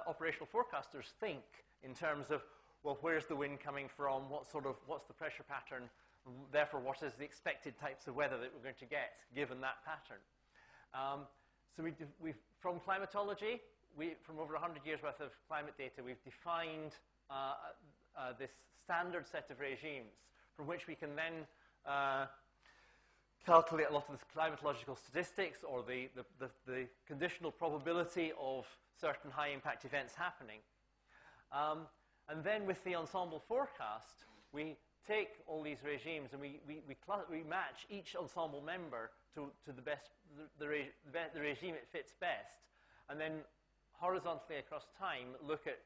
operational forecasters think in terms of, well, where's the wind coming from, what's the pressure pattern, therefore what is the expected types of weather that we're going to get given that pattern. So from climatology, from over 100 years worth of climate data, we've defined this standard set of regimes from which we can then calculate a lot of the climatological statistics or the conditional probability of certain high-impact events happening. And then with the ensemble forecast, we take all these regimes and we match each ensemble member to the regime it fits best, and then horizontally across time look at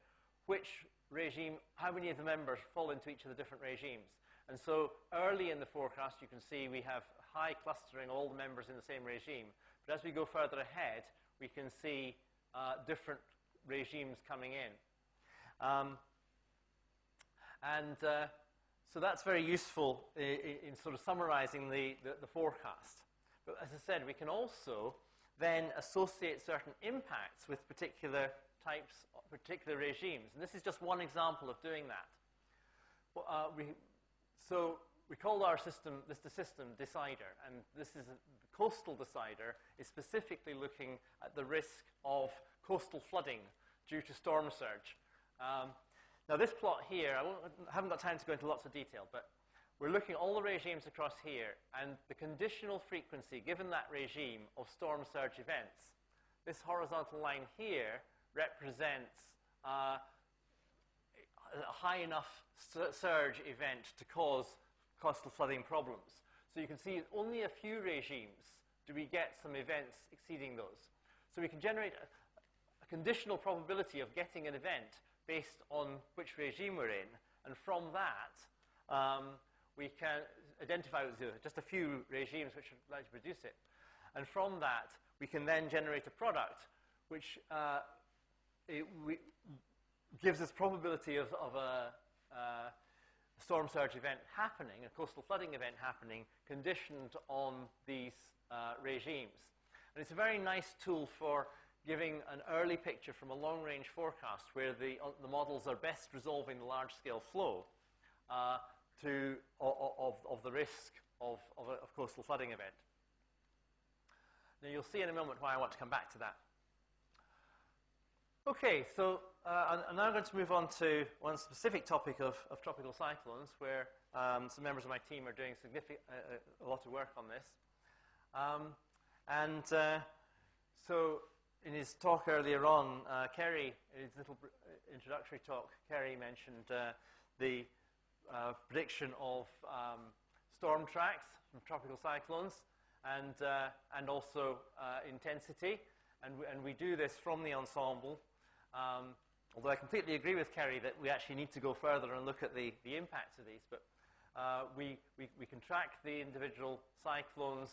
which regime, how many of the members fall into each of the different regimes. And so early in the forecast, you can see we have high clustering, all the members in the same regime. But as we go further ahead, we can see different regimes coming in. So that's very useful in sort of summarizing the forecast. But as I said, we can also then associate certain impacts with particular types, particular regimes. And this is just one example of doing that. So we call our system, the system decider, and this is the coastal decider is specifically looking at the risk of coastal flooding due to storm surge. Now this plot here, I haven't got time to go into lots of detail, but we're looking at all the regimes across here, and the conditional frequency given that regime of storm surge events. This horizontal line here represents a high enough surge event to cause coastal flooding problems. So you can see only a few regimes do we get some events exceeding those. So we can generate a conditional probability of getting an event based on which regime we're in, and from that we can identify just a few regimes which are likely to produce it. And from that we can then generate a product which gives us probability of a storm surge event happening, a coastal flooding event happening, conditioned on these regimes. And it's a very nice tool for giving an early picture from a long-range forecast where the models are best resolving the large-scale flow of the risk of a coastal flooding event. Now you'll see in a moment why I want to come back to that. Okay, so I'm now going to move on to one specific topic of tropical cyclones, where some members of my team are doing a lot of work on this. So in his talk earlier on, Kerry, in his little introductory talk, Kerry mentioned the prediction of storm tracks from tropical cyclones and also intensity. And we do this from the ensemble. Although I completely agree with Kerry that we actually need to go further and look at the impacts of these. But we can track the individual cyclones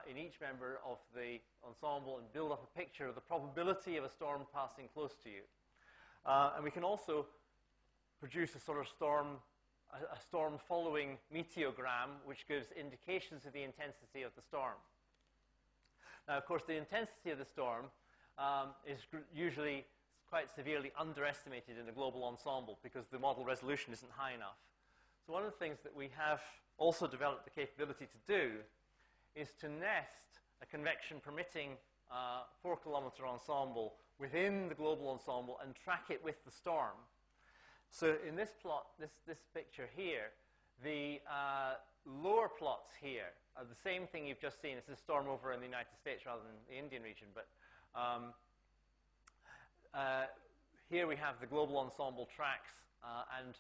in each member of the ensemble and build up a picture of the probability of a storm passing close to you. And we can also produce a sort of storm following meteogram, which gives indications of the intensity of the storm. Now, of course, the intensity of the storm is usually quite severely underestimated in a global ensemble because the model resolution isn't high enough. So one of the things that we have also developed the capability to do is to nest a convection-permitting 4-kilometer ensemble within the global ensemble and track it with the storm. So in this plot, this picture here, the lower plots here are the same thing you've just seen. It's a storm over in the United States rather than the Indian region. But here we have the global ensemble tracks and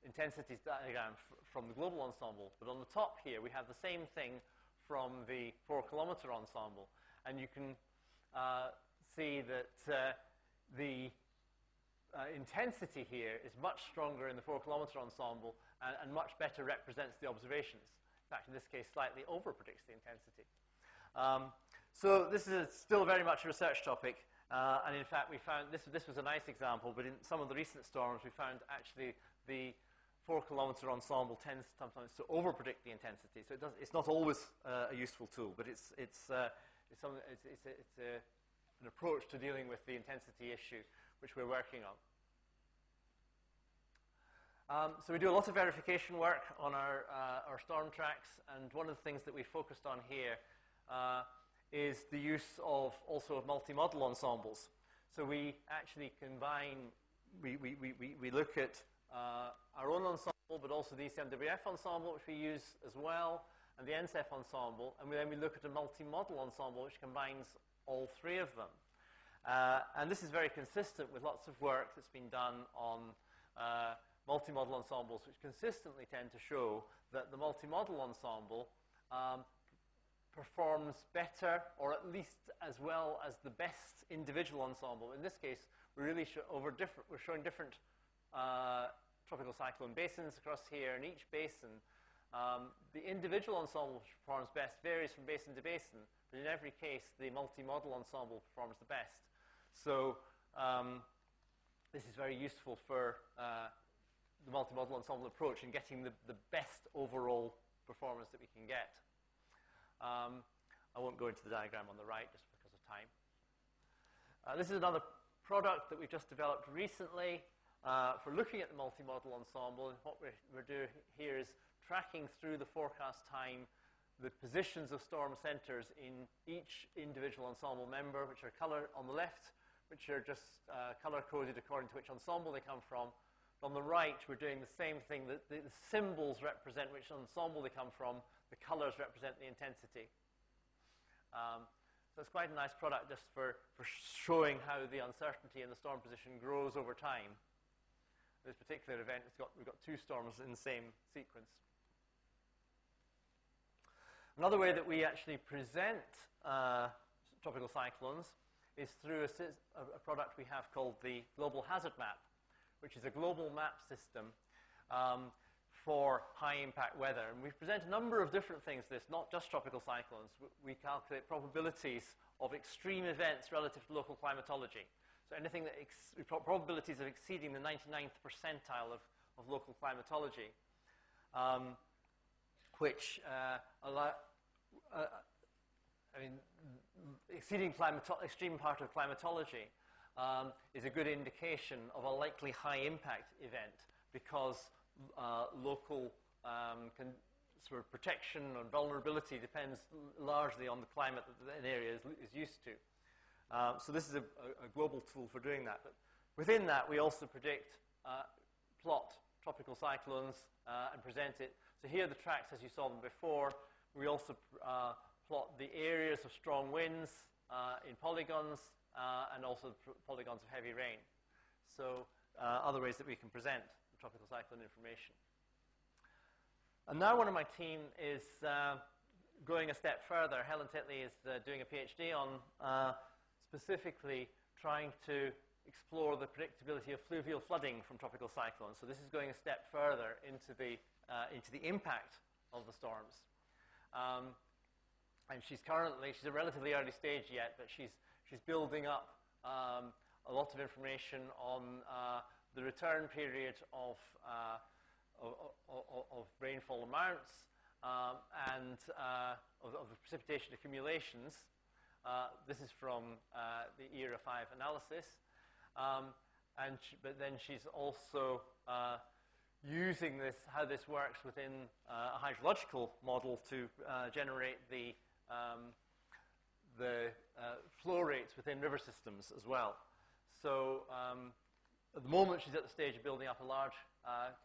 intensities diagram from the global ensemble. But on the top here, we have the same thing from the 4-kilometer ensemble. And you can see that the intensity here is much stronger in the 4-kilometer ensemble and much better represents the observations. In fact, in this case, slightly over-predicts the intensity. So this is still very much a research topic. And in fact, we found this was a nice example, but in some of the recent storms, we found actually the 4-kilometer ensemble tends sometimes to over-predict the intensity. So it's not always a useful tool, but it's an approach to dealing with the intensity issue, which we're working on. So we do a lot of verification work on our storm tracks, and one of the things that we focused on here is the use of multi-model ensembles. So we actually combine, we look at our own ensemble, but also the ECMWF ensemble, which we use as well, and the NCEF ensemble, and then we look at a multi-model ensemble, which combines all three of them. And this is very consistent with lots of work that's been done on multi-model ensembles, which consistently tend to show that the multi-model ensemble performs better, or at least as well as the best individual ensemble. In this case, we're showing different tropical cyclone basins across here, and each basin, the individual ensemble which performs best varies from basin to basin, but in every case, the multi-model ensemble performs the best. So this is very useful for the multi-model ensemble approach in getting the best overall performance that we can get. I won't go into the diagram on the right just because of time. This is another product that we've just developed recently for looking at the multi-model ensemble. And what we're doing here is tracking through the forecast time the positions of storm centers in each individual ensemble member, which are color on the left, which are just color-coded according to which ensemble they come from. On the right, we're doing the same thing. The symbols represent which ensemble they come from. The colors represent the intensity. So it's quite a nice product just for showing how the uncertainty in the storm position grows over time. This particular event, we've got two storms in the same sequence. Another way that we actually present tropical cyclones is through a product we have called the Global Hazard Map, which is a global map system for high-impact weather. And we present a number of different things to this, not just tropical cyclones. We calculate probabilities of extreme events relative to local climatology. So anything that probabilities of exceeding the 99th percentile of local climatology, which exceeding extreme part of climatology is a good indication of a likely high-impact event, because local sort of protection and vulnerability depends largely on the climate that an area is used to. So this is a global tool for doing that. But within that, we also plot tropical cyclones and present it. So here are the tracks as you saw them before. We also plot the areas of strong winds in polygons and also polygons of heavy rain. So other ways that we can present the tropical cyclone information. And now one of my team is going a step further. Helen Titley is doing a PhD on specifically trying to explore the predictability of fluvial flooding from tropical cyclones. So this is going a step further into the impact of the storms. And she's a relatively early stage yet, but she's building up a lot of information on the return period of rainfall amounts and of the precipitation accumulations. This is from the ERA 5 analysis. But then she's also using this, how this works within a hydrological model to generate the flow rates within river systems as well. So at the moment, she's at the stage of building up a large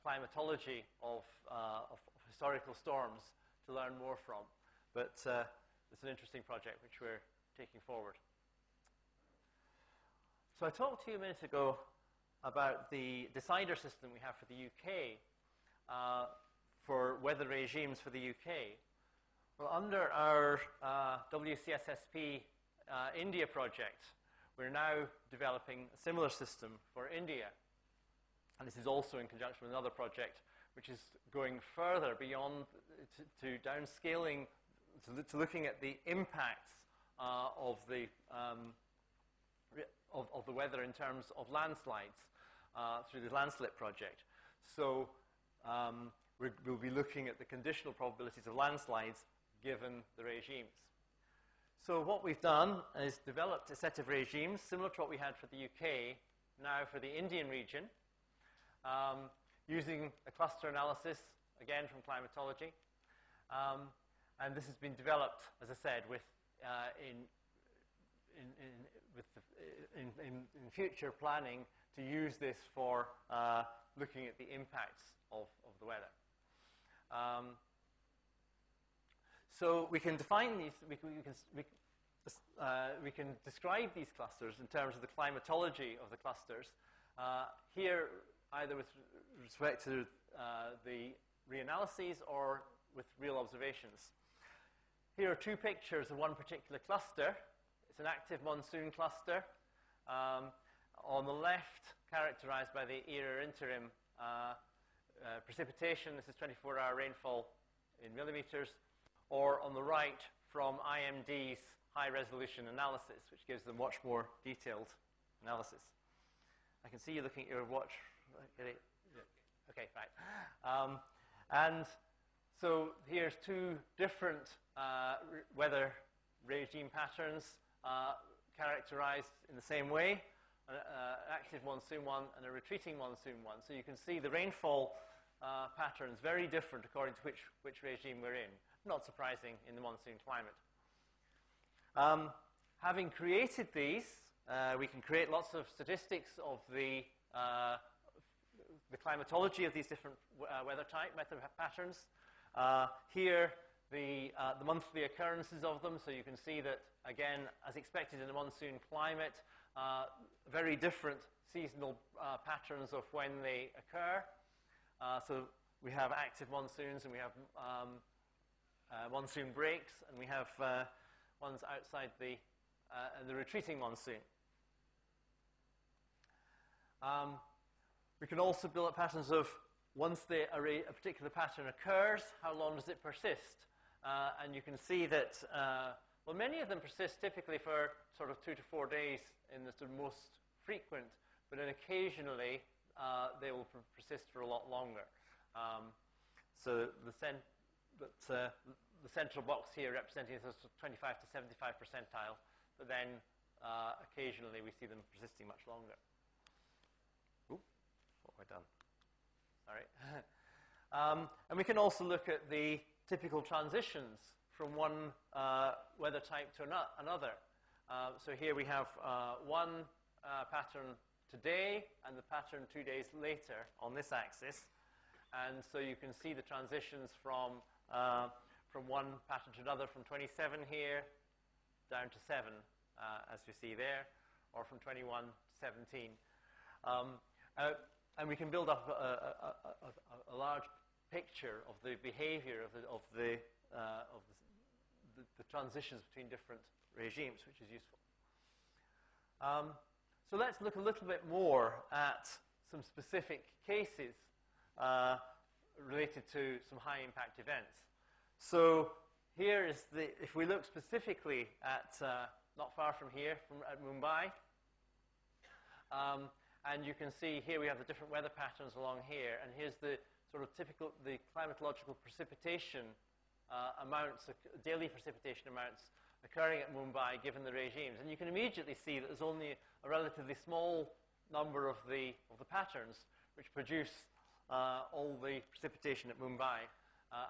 climatology of historical storms to learn more from. But it's an interesting project which we're taking forward. So I talked to you a minute ago about the decider system we have for the UK, for weather regimes for the UK. Well, under our WCSSP India project, we're now developing a similar system for India. And this is also in conjunction with another project, which is going further beyond to downscaling, to looking at the impacts of the weather in terms of landslides through the landslip project. So we'll be looking at the conditional probabilities of landslides given the regimes. So what we've done is developed a set of regimes similar to what we had for the UK, now for the Indian region, using a cluster analysis, again from climatology. And this has been developed, as I said, with in future planning to use this for looking at the impacts of the weather. So we can define these, we can describe these clusters in terms of the climatology of the clusters. Here, either with respect to the reanalyses or with real observations. Here are two pictures of one particular cluster. It's an active monsoon cluster. On the left, characterized by the era interim precipitation. This is 24-hour rainfall in millimeters. Or on the right, from IMD's high-resolution analysis, which gives them much more detailed analysis. I can see you looking at your watch. Okay, fine. And so here's two different weather regime patterns characterized in the same way, an active monsoon one and a retreating monsoon one. So you can see the rainfall patterns very different according to which regime we're in. Not surprising in the monsoon climate. Having created these, we can create lots of statistics of the climatology of these different weather patterns. Here, the monthly occurrences of them. So you can see that, again, as expected in a monsoon climate, very different seasonal patterns of when they occur. So we have active monsoons and we have monsoon breaks, and we have ones outside the retreating monsoon. We can also build up patterns of once a particular pattern occurs, how long does it persist? And you can see that, well, many of them persist typically for sort of 2 to 4 days in the most frequent, but then occasionally they will persist for a lot longer. So the central box here representing the 25 to 75 percentile, but then occasionally we see them persisting much longer. Ooh, what have I done? Sorry. And we can also look at the typical transitions from one weather type to another. So here we have one pattern today and the pattern 2 days later on this axis. And so you can see the transitions from one pattern to another, from 27 here down to 7, as you see there, or from 21 to 17. And we can build up a large picture of the behavior of the transitions between different regimes, which is useful. So let's look a little bit more at some specific cases related to some high-impact events. So here is if we look specifically at, not far from here, at Mumbai, and you can see here we have the different weather patterns along here, and here's the sort of typical, the climatological precipitation amounts, daily precipitation amounts occurring at Mumbai given the regimes. And you can immediately see that there's only a relatively small number of the patterns which produce all the precipitation at Mumbai,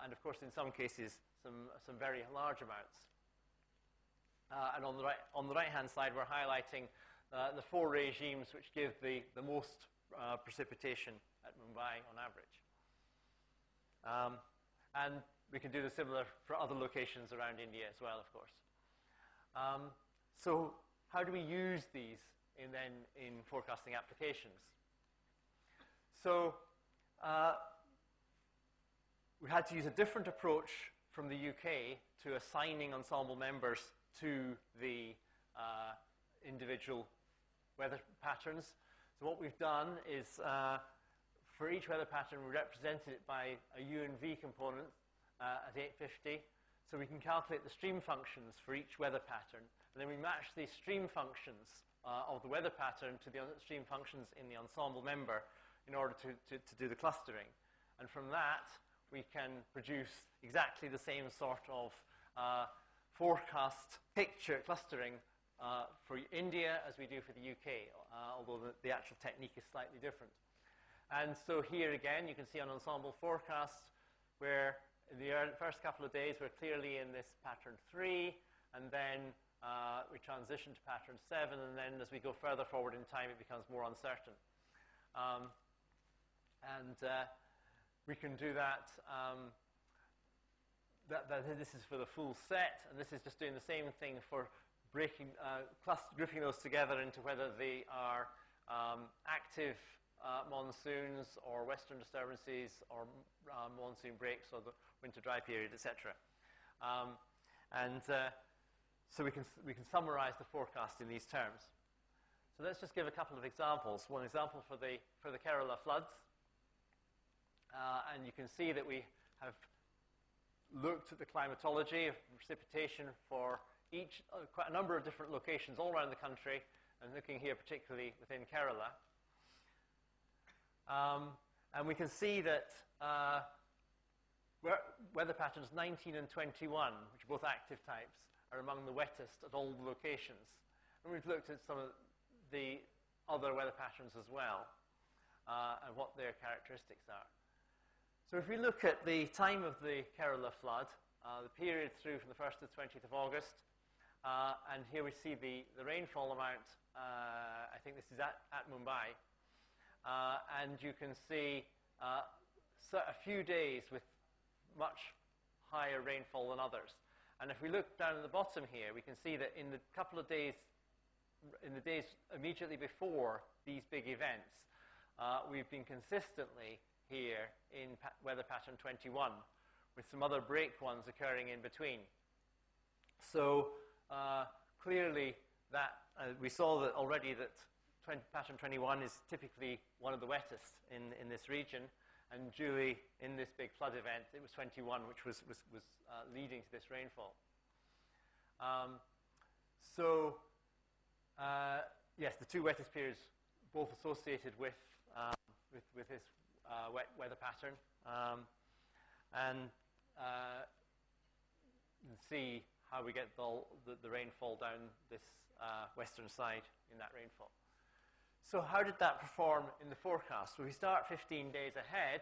and of course in some cases some very large amounts. And on the right-hand side, we're highlighting the 4 regimes which give the most precipitation at Mumbai on average. And we can do the similar for other locations around India as well, of course. So how do we use these in forecasting applications? So we had to use a different approach from the UK to assigning ensemble members to the individual weather patterns. So what we've done is for each weather pattern, we represented it by a U and V component at 850. So we can calculate the stream functions for each weather pattern. And then we match these stream functions of the weather pattern to the stream functions in the ensemble member in order to do the clustering. And from that, we can produce exactly the same sort of forecast picture clustering for India as we do for the UK, although the actual technique is slightly different. And so here again, you can see on ensemble forecast where in the first couple of days we're clearly in this pattern 3, and then we transition to pattern 7, and then as we go further forward in time, it becomes more uncertain. We can do that. This is for the full set, and this is just doing the same thing for grouping those together into whether they are active monsoons or western disturbances or monsoon breaks or the winter dry period, etc. So we can summarize the forecast in these terms. So let's just give a couple of examples. One example for the Kerala floods. And you can see that we have looked at the climatology of precipitation for quite a number of different locations all around the country, and looking here particularly within Kerala. And we can see that weather patterns 19 and 21, which are both active types, are among the wettest at all the locations. And we've looked at some of the other weather patterns as well, and what their characteristics are. So if we look at the time of the Kerala flood, the period through from the 1st to the 20th of August, and here we see the rainfall amount, I think this is at Mumbai, and you can see a few days with much higher rainfall than others. And if we look down at the bottom here, we can see that in the couple of days, in the days immediately before these big events, we've been consistently here in weather pattern 21, with some other break ones occurring in between. So clearly that we saw that already that pattern 21 is typically one of the wettest in this region, and duly in this big flood event, it was 21, which was leading to this rainfall. Yes, the two wettest periods both associated with this wet weather pattern, and see how we get the rainfall down this western side in that rainfall. So how did that perform in the forecast? So we start 15 days ahead.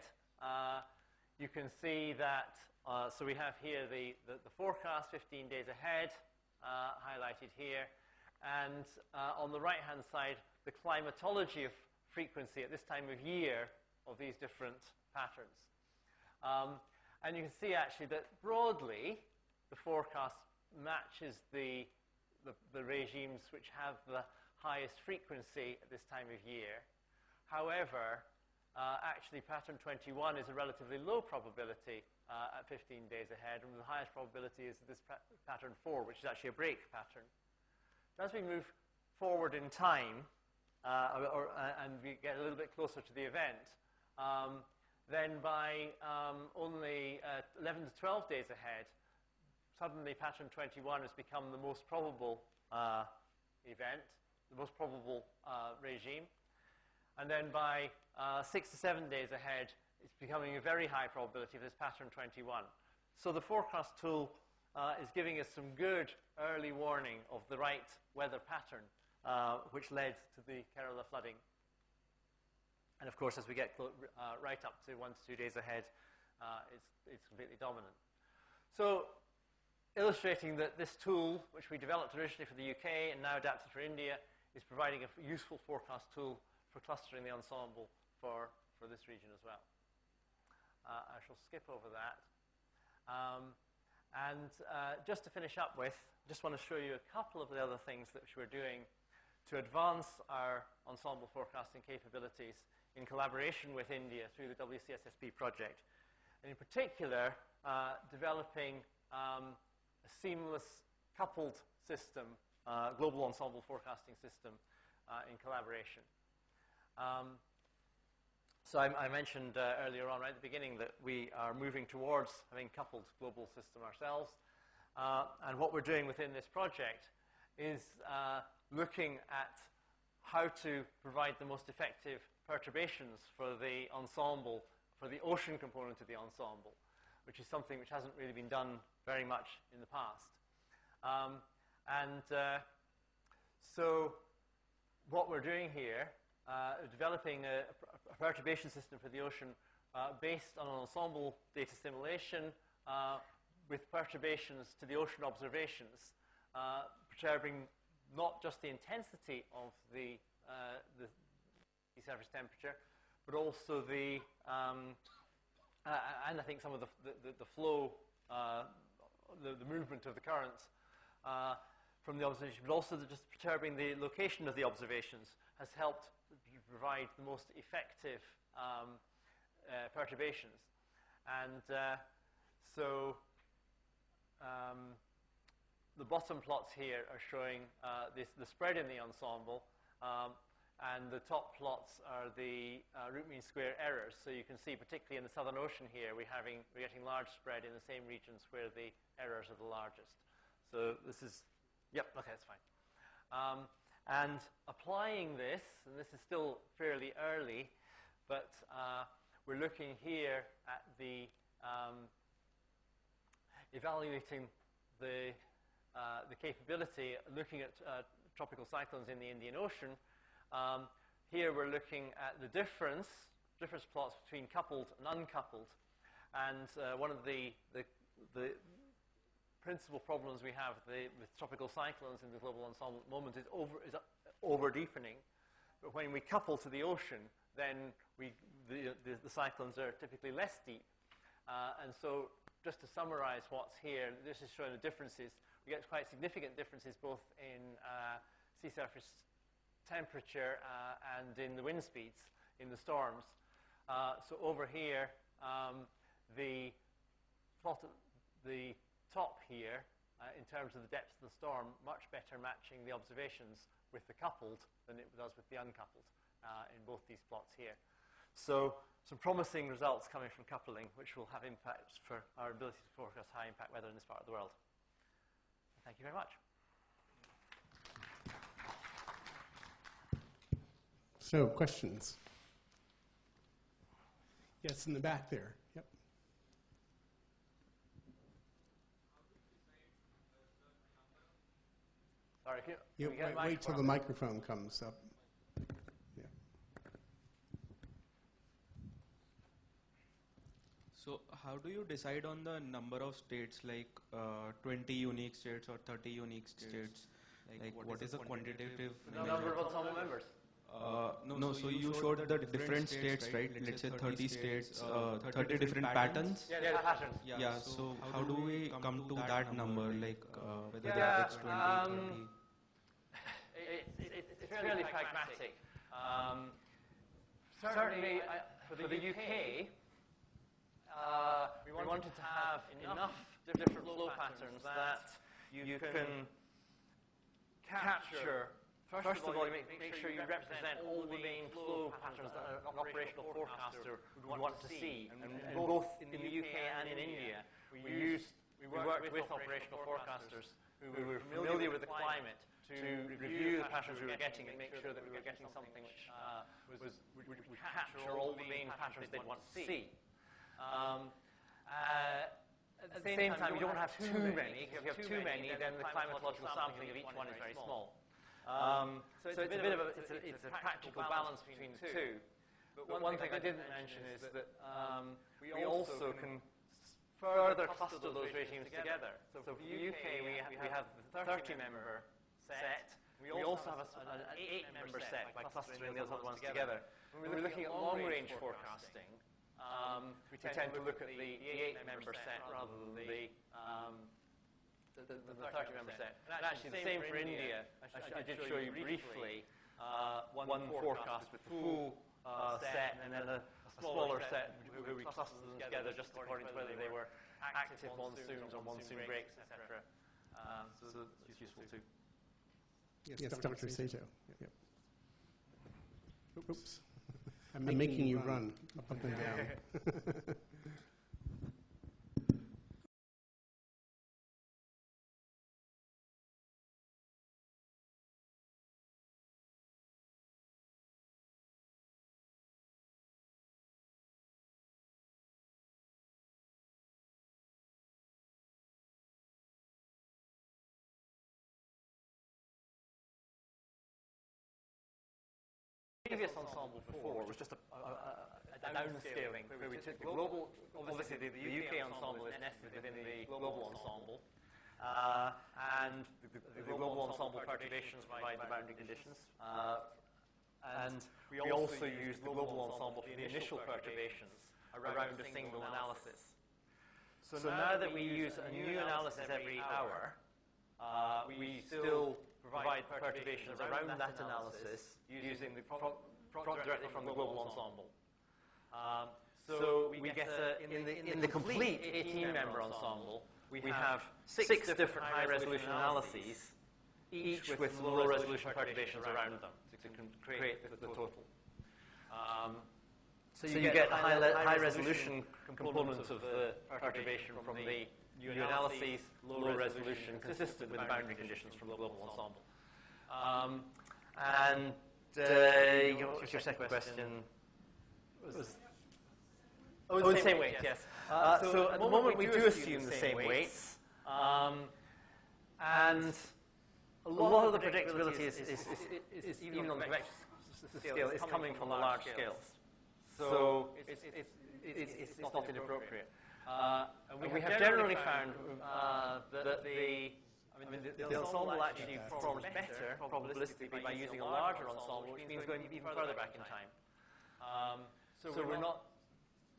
You can see that, so we have here the forecast 15 days ahead, highlighted here. And on the right-hand side, the climatology of frequency at this time of year of these different patterns. And you can see actually that broadly, the forecast matches the regimes which have the highest frequency at this time of year. However, actually pattern 21 is a relatively low probability at 15 days ahead, and the highest probability is this pattern 4, which is actually a break pattern. As we move forward in time, and we get a little bit closer to the event, then by only 11 to 12 days ahead, suddenly pattern 21 has become the most probable event, the most probable regime. And then by 6 to 7 days ahead, it's becoming a very high probability of this pattern 21. So the forecast tool is giving us some good early warning of the right weather pattern, which led to the Kerala flooding. And of course, as we get right up to 1 to 2 days ahead, it's completely dominant. So, illustrating that this tool, which we developed originally for the UK and now adapted for India, is providing a useful forecast tool for clustering the ensemble for this region as well. I shall skip over that. Just to finish up with, just want to show you a couple of the other things that we're doing to advance our ensemble forecasting capabilities in collaboration with India through the WCSSP project. And in particular, developing a seamless coupled system, global ensemble forecasting system in collaboration. So I mentioned earlier on, right at the beginning, that we are moving towards having coupled global system ourselves. And what we're doing within this project is looking at how to provide the most effective perturbations for the ensemble, for the ocean component of the ensemble, which is something which hasn't really been done very much in the past. So what we're doing here, developing a perturbation system for the ocean based on an ensemble data simulation with perturbations to the ocean observations, perturbing not just the intensity of the sea surface temperature, but also and I think some of the flow, the movement of the currents from the observation, but also just perturbing the location of the observations has helped provide the most effective perturbations. And the bottom plots here are showing the spread in the ensemble, and the top plots are the root mean square errors. So you can see, particularly in the Southern Ocean here, we're getting large spread in the same regions where the errors are the largest. So this is, yep, okay, that's fine. And applying this, and this is still fairly early, but we're looking here at the evaluating the capability, looking at tropical cyclones in the Indian Ocean. Here we're looking at the difference plots between coupled and uncoupled. And one of the principal problems we have with tropical cyclones in the global ensemble at the moment is over deepening. But when we couple to the ocean, then the cyclones are typically less deep. And so just to summarize what's here, this is showing the differences. We get quite significant differences both in sea surface temperature and in the wind speeds in the storms. So over here, the plot at the top here, in terms of the depths of the storm, much better matching the observations with the coupled than it does with the uncoupled in both these plots here. So some promising results coming from coupling, which will have impacts for our ability to forecast high impact weather in this part of the world. Thank you very much. So, questions? Yes, in the back there. Yep. Sorry, wait till the microphone comes up. Yeah. So how do you decide on the number of states, like 20 unique states or 30 unique states? Like what is the quantitative number of ensemble members? No, so you showed the different states, right? Let's say 30 states, 30 different patterns. Yeah, the patterns. Yeah, so how do we come to that number, like whether it's 20, 30? It's fairly pragmatic. Certainly, for the UK, we wanted to have enough different flow patterns that you can capture. First of all, you make sure you represent all the main flow patterns that an operational forecaster would want to see. And both in the UK and in India, we worked with operational forecasters who were familiar with the climate to review the patterns we were getting and make sure that we were getting something which would capture all the main patterns they'd want to see. At the same time, you don't have too many. If you have too many, then the climatological sampling of each one is very small. So it's a bit of it's a practical balance between the two. But one thing I didn't mention is that we also can further cluster those regimes together. So for the UK, we have the 30-member set. We also have an 8-member set by clustering those other ones together. When we're looking at long-range forecasting, we tend to look at the 8-member set rather than the 30-member set. And actually, the same for India. I did show you briefly one forecast with the full set and then a smaller set where we clustered them together just according to whether they were active monsoons or monsoon breaks, etc. So it's useful too. Yes, Dr. Sato. Yep. Oops. I'm making you run up and down. Previous ensemble before was just a downscaling where we took the global, obviously the UK ensemble is nested within the global ensemble, and the global ensemble perturbations provide the boundary conditions, and we also use the global ensemble for the initial perturbations around a single analysis. So now that we use a new analysis every hour, we still provide perturbations around that analysis using directly from the global ensemble. So we get in the complete 18-member ensemble, we have 6 different high-resolution analyses, each with low-resolution perturbations around them to create the total. So you get the high-resolution component of the perturbation from the new analyses, low resolution, consistent with the boundary conditions from the global ensemble. And your second question was... Oh, the same weights, yes. So at the moment we do assume the same weights, and a lot of the predictability is even on the convection scale, is coming from the large scales. So it's not inappropriate. And we have generally found that the ensemble actually performs better probabilistically by using a larger ensemble, which means going even further back in time. So we're not.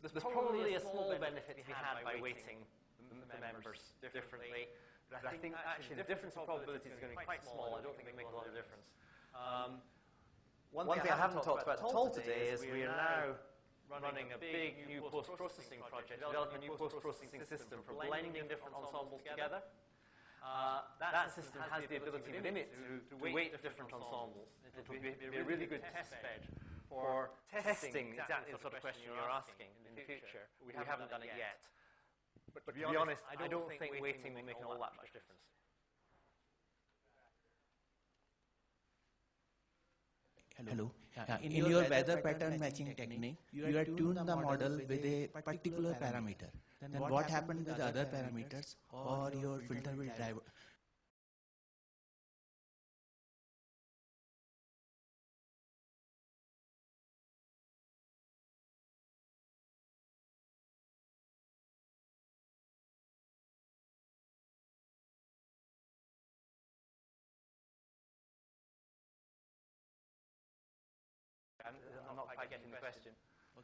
There's probably a small benefit to be had by weighting the members differently, but I think actually the difference in probability is going to be quite small. I don't think it will make a lot of difference. One thing I haven't talked about at all today is we are now running a big new post-processing project, developing a new post-processing system for blending different ensembles together. That system has the ability within it to weight different ensembles. It will be a really good test bed for testing exactly the sort of question you're asking in the future. We haven't done it yet. But to be honest, I don't think weighting will make all that much difference. Hello. In your weather pattern matching technique, you have tuned the model with a particular parameter. Then what happened with the other parameters, or your filter will drive? I'm not quite getting the question.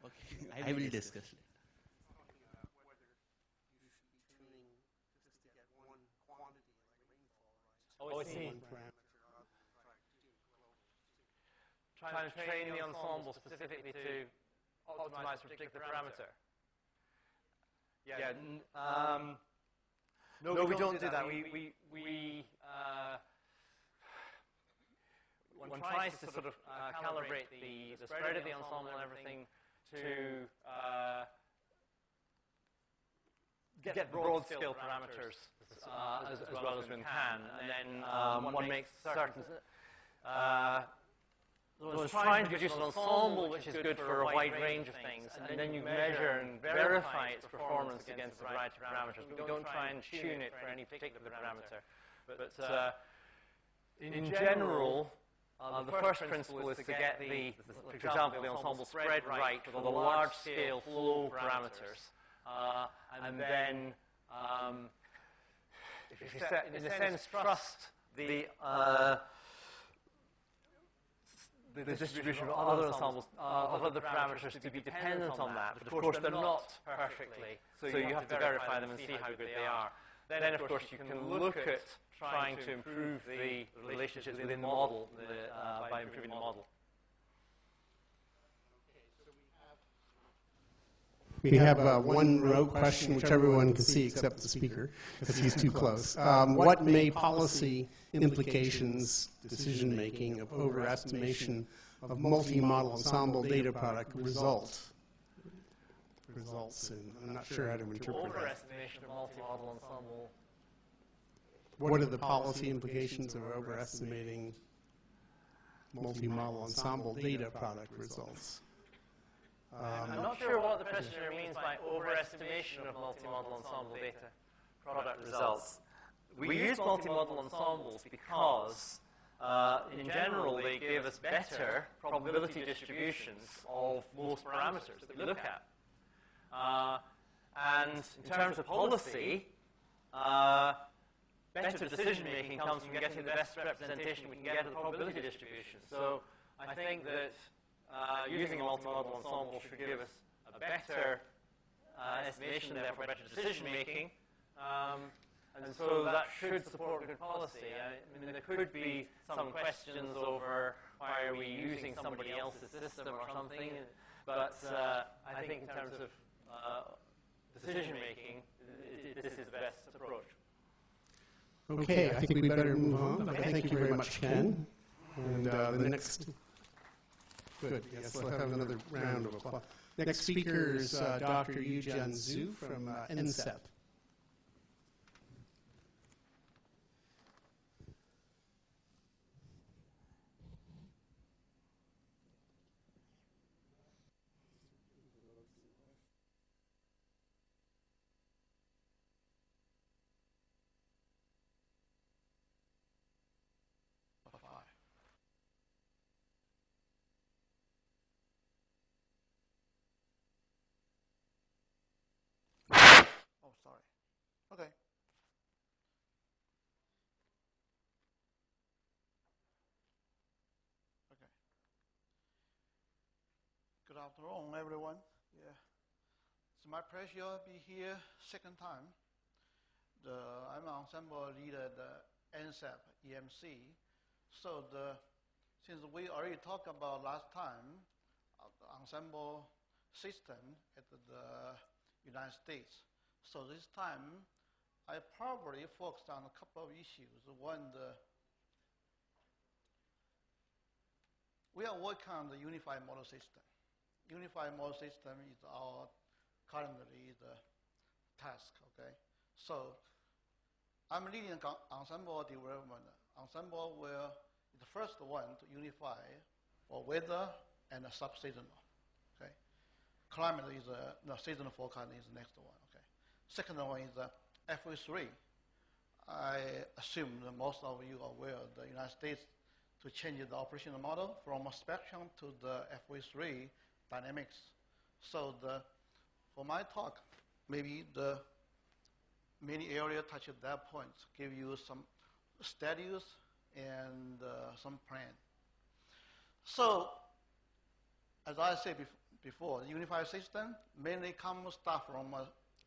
Okay, I will discuss it. Oh, I see. Trying to train the ensemble specifically to optimize for a particular parameter. Yeah. No, we don't do that. One tries to sort of calibrate the spread of the ensemble and everything to get broad-scale parameters as well as one can, and then one makes certain. One's trying to produce an ensemble which is good for a wide range of things, and then you measure and verify its performance against a variety of parameters. We don't try and tune it for any particular parameter, but in general, The first principle is to get for example, the ensemble spread right for the large-scale flow parameters. And then, if you in a sense, trust the distribution of other ensembles, of other parameters to be dependent on that. But of course, they're not perfectly, so you have to verify them and see how good they are. Then, of course, you can look at trying to improve the relationships within the model by improving the model. We have one remote question which everyone can see except the speaker because he's too close. What may policy implications, decision-making of overestimation of multi-model ensemble data product results in? I'm not sure how to interpret that. Overestimation of multi-model ensemble. What are the policy implications of overestimating multi-model ensemble data product results? I'm not sure what the questioner means by overestimation of multi-model ensemble data product results. We use multi-model ensembles because, in general, they give us better probability distributions of most parameters that we look at. And in terms of policy, better decision-making comes from getting the best representation we can get of the probability distribution. So I think that using a multi-model ensemble should give us a better estimation, therefore better decision-making, and so that should support good policy. I mean, there could be some questions over why are we using somebody else's system or something, but I think in terms of decision-making, this is the best approach. Okay, I think we better move on, but thank you very much, Ken. And the next... Good, yes, let's have another round of applause. Next speaker is Dr. Yujun Zhu from NCEP. Oh, sorry. Okay. Okay. Good afternoon, everyone. Yeah. It's my pleasure to be here second time. I'm ensemble leader at the NCEP EMC. So since we already talked about last time, the ensemble system at the United States. So this time, I probably focused on a couple of issues. One, we are working on the unified model system. Unified model system is our currently the task, okay? So I'm leading ensemble development. Ensemble will be the first one to unify for weather and sub-seasonal, okay? Climate is the seasonal forecast is the next one, okay? Second one is FO3. I assume that most of you are aware of the United States to change the operational model from a spectrum to the FO3 dynamics. So for my talk, maybe the many areas touch at that point, give you some status and some plan. So as I said before, the unified system mainly comes stuff from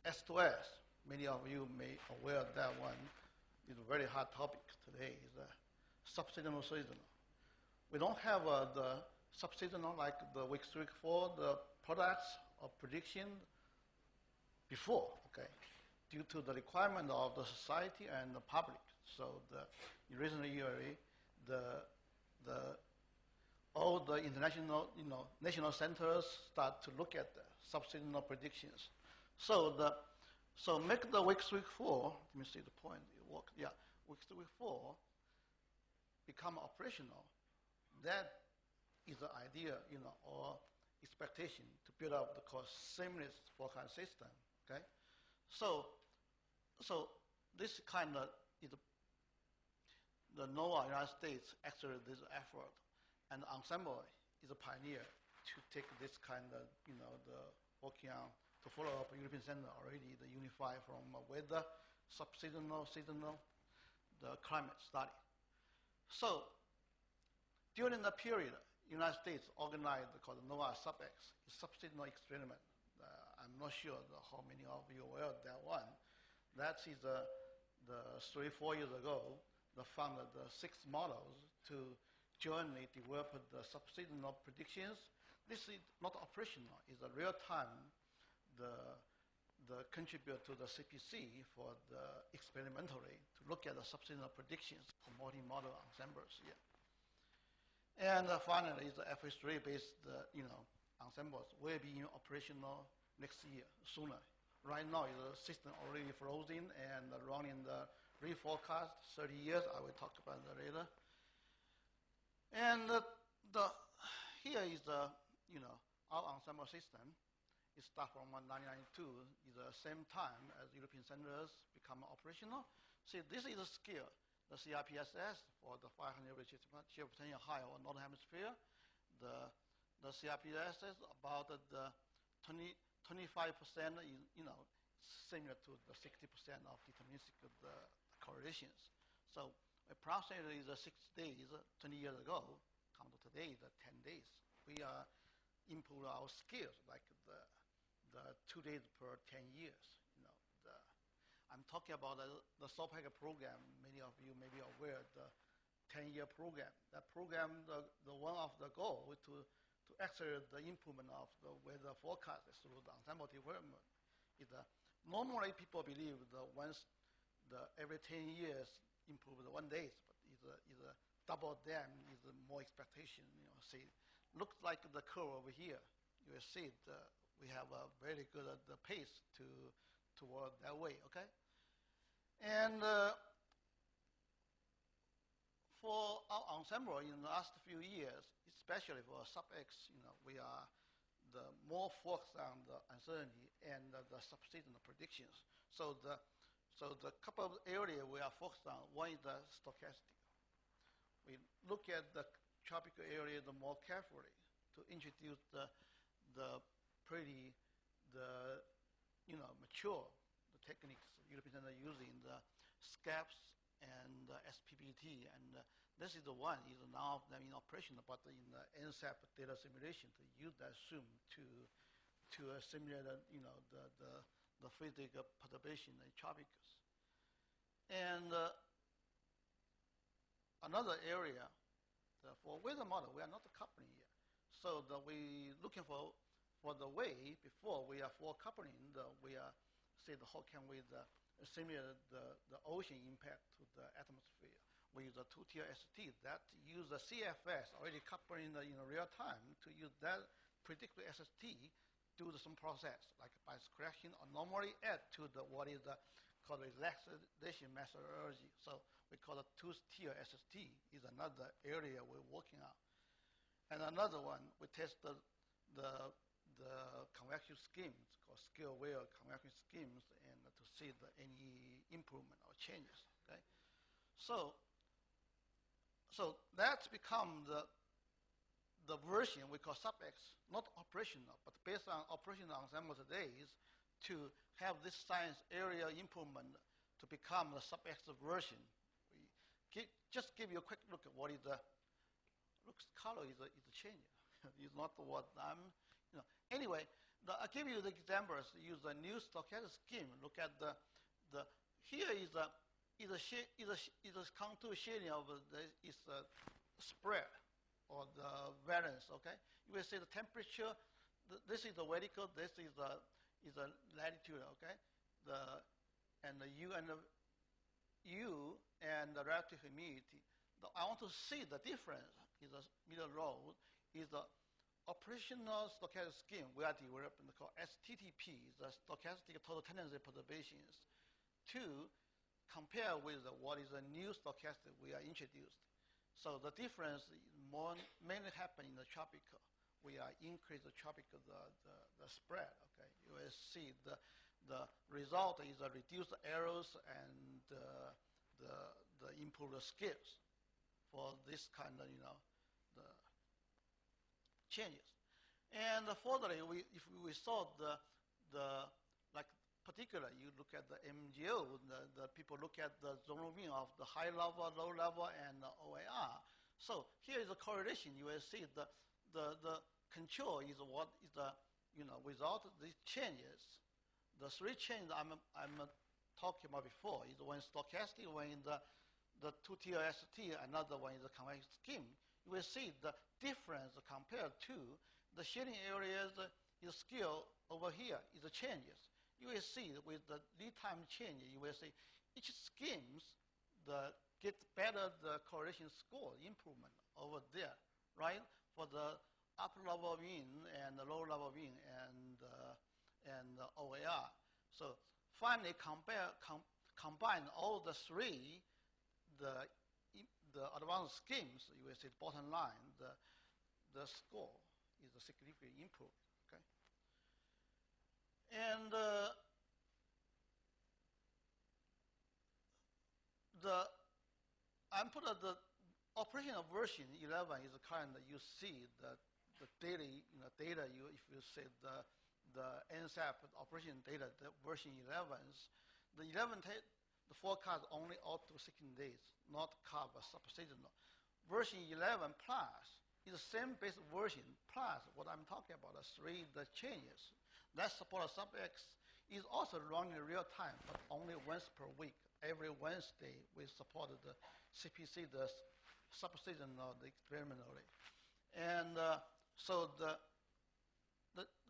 S2S. Many of you may be aware of that one. It's a very hot topic today, is sub-seasonal seasonal. We don't have the sub-seasonal like the week 3, 4, the products or prediction before, okay, due to the requirement of the society and the public. So in recent years, all the international, national centers start to look at the sub-seasonal predictions. So make the week 3, 4. Let me see the point. Yeah, week 3, 4 become operational. That is the idea, or expectation to build up the seamless forecast system. Okay, so this kind of is the NOAA, United States, accelerated this effort, and Ensemble is a pioneer to take this kind of, the working on to follow up European Center already, the unify from weather, subseasonal, seasonal, the climate study. So during the period, United States organized called the NOAA SubX, subseasonal experiment. I'm not sure how many of you are aware of that one. That is the 3-4 years ago, they found the 6 models to jointly develop the subseasonal predictions. This is not operational, it's a real time, the contribute to the CPC for the experimentally to look at the subseasonal predictions for multi-model ensembles here. And finally, the FS3 based, ensembles will be operational next year, sooner. Right now, the system already frozen and running the reforecast 30 years. I will talk about that later. And here is the, our ensemble system. It starts from 1992. It's the same time as European centers become operational. See, this is the scale. The CRPSS for the 500 Precipitation high or northern hemisphere. The CRPSS about the 25% is, similar to the 60% of deterministic correlations. So approximately the 6 days, 20 years ago, come to today, the 10 days. We are improve our skills like the 2 days per 10 years. I'm talking about the SOPAC program. Many of you may be aware the 10-year program. That program, the one of the goal to accelerate the improvement of the weather forecast through the ensemble development. Normally people believe that once every 10 years improve the 1 day, but is a double them is more expectation. See, looks like the curve over here. You will see we have a very good the pace toward that way. Okay, and for our ensemble in the last few years, especially for sub-X, we are the more focused on the uncertainty and the subseasonal predictions. So the couple of areas we are focused on, one is the stochastic. We look at the tropical area more carefully to introduce the mature techniques Europeans are using, the SCAPS and the SPPT, and this is the one is now in operation, but in the NSAP data simulation to use that zoom to simulate the physical perturbation in tropics. And another area for weather model, we are not a company yet, so we looking for the way before we are for coupling. We are say how can we simulate the ocean impact to the atmosphere. We use a 2-tier ST that use the CFS already coupling in real time to use that predictive SST do some process like bias correction or normally add to what is called relaxation methodology. So we call it 2-tier SST is another area we're working on. And another one, we test the convection schemes called scale-aware convection schemes and to see any improvement or changes. Okay, so that's become the version we call sub-X, not operational, but based on operational ensemble today is to have this science area improvement to become the sub-X version. We just give you a quick look at what is the color is changing. It's not what I'm. Anyway, I'll give you the examples. Use the new stochastic scheme. Look at here is a contour shading of the spread or the variance. Okay, you will see the temperature. This is the vertical. This is the latitude. Okay, and the U and the relative humidity. I want to see the difference. Is the middle row is the operational stochastic scheme we are developing called STTP, the stochastic total tendency perturbations, to compare with what is the new stochastic we are introduced. So the difference mainly happen in the tropical. We are increase the tropical the spread. Okay, you will see the result is a reduced errors and the improved scales. for this kind of, the changes. And furtherly, if we saw like particularly, you look at the MGO, the people look at the zonal wind of the high level, low level, and the OAR. So here is a correlation. You will see the control is what is the, without these changes, the three changes I'm talking about before is one stochastic, one is the two-tier ST, another one is the convection scheme. You will see the difference compared to the shading areas is scale over here is the changes. You will see with the lead time change, you will see each schemes get better the correlation score improvement over there, right? For the upper level wind and the lower level wind and OAR. So finally combine all the three, the advanced schemes, you will see the bottom line, the score is a significant improvement, okay? And I'm put the operational version 11 is the kind that you see the daily data. If you say the NSAP operation data, the version 11s, the forecast only out to 16 days, not cover subseasonal. Version 11 plus is the same base version plus what I'm talking about, the changes. That support sub-X is also running in real time, but only once per week. Every Wednesday, we supported the CPC, the subseasonal, the experimentally. And so the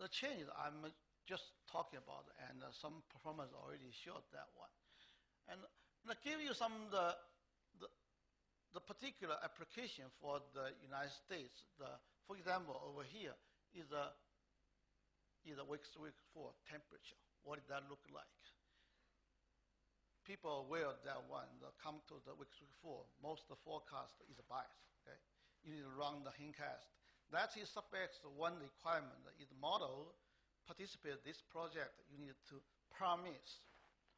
changes I'm just talking about, and some performers already showed that one. And I'll give you some the particular application for the United States. For example, over here is a week 4 temperature. What did that look like? People are aware of that one. They come to the week 4. Most of the forecast is biased. Okay, you need to run the hindcast. That is sub-X one requirement. Is model participate in this project. You need to promise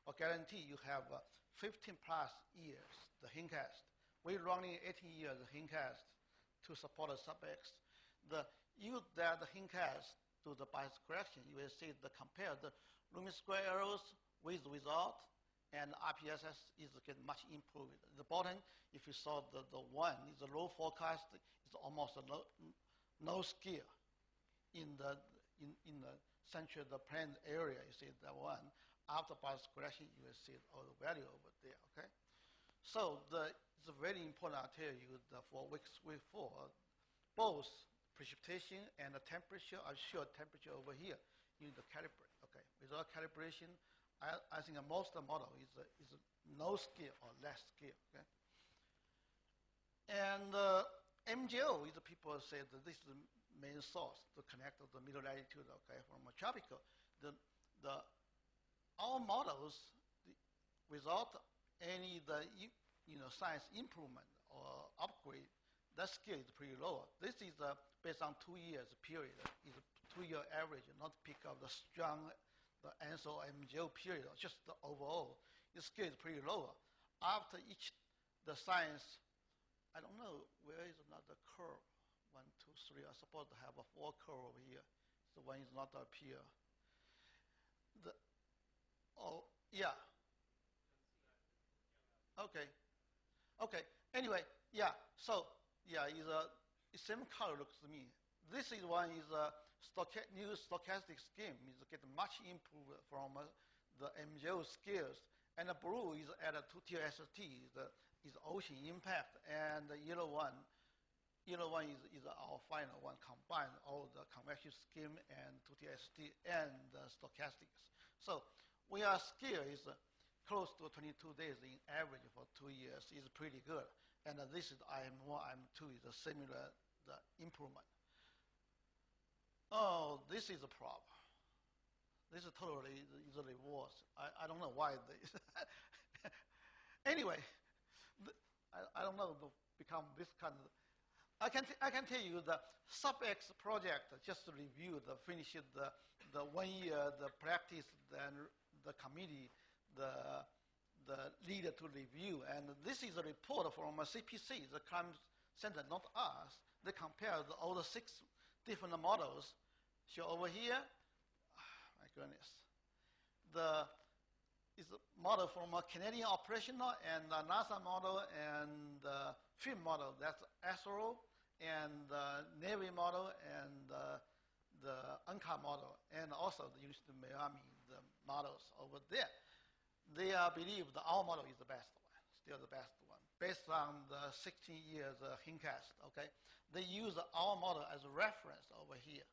or guarantee you have 15 plus years the hindcast. We're running 18 years the hindcast to support a sub-X. Use that hindcast to the bias correction. You will see compare the Loomis square errors with without, and RPSS is getting much improved. The bottom, if you saw the one, is a low forecast, it's almost a no scale in the central the plane area. You see that one. After bias correction, you will see all the value over there. Okay, so it's very important. I tell you for week 4, both precipitation and the temperature. I show temperature over here. You need to calibrate. Okay, without calibration, I think most of the model is no scale or less scale. Okay, and MGO is the people say that this is the main source to connect to the middle latitude. Okay, from a tropical, our models without any science improvement or upgrade, that scale is pretty low. This is based on 2 years period. Is a 2-year average, not pick up the strong, the ANSO MGO period, just the overall. The scale is pretty low. After the science, I don't know, where is another curve? 1, 2, 3. I suppose to have a 4 curve over here. So one is not up here. Yeah. Okay. Okay. Anyway, yeah. So yeah, it's same color looks to me. This is one is a new stochastic scheme. Is getting much improved from the MGO scales, and the blue is at a 2-tier ST. Is ocean impact, and the yellow one is our final one. Combine all the convection scheme and 2-tier ST and the stochastics. So we are scale is close to 22 days in average for 2 years. Is pretty good. And this is IM1, IM2 is a similar improvement. Oh, this is a problem. This is totally easily worse. I don't know why this. Anyway, I don't know to become this kind of. I can tell you the sub-X project just to review finish the 1 year the practice, then the committee, the the leader to review. And this is a report from a CPC, the Climate Center, not us. They compare all the 6 different models. So over here, my goodness, is a model from a Canadian operational and a NASA model and the film model. That's ASRO and the Navy model and the UNCA model, and also the University of Miami, the models over there. They believe that our model is the best one, still the best one, based on the 16 years hindcast, okay? They use our model as a reference over here.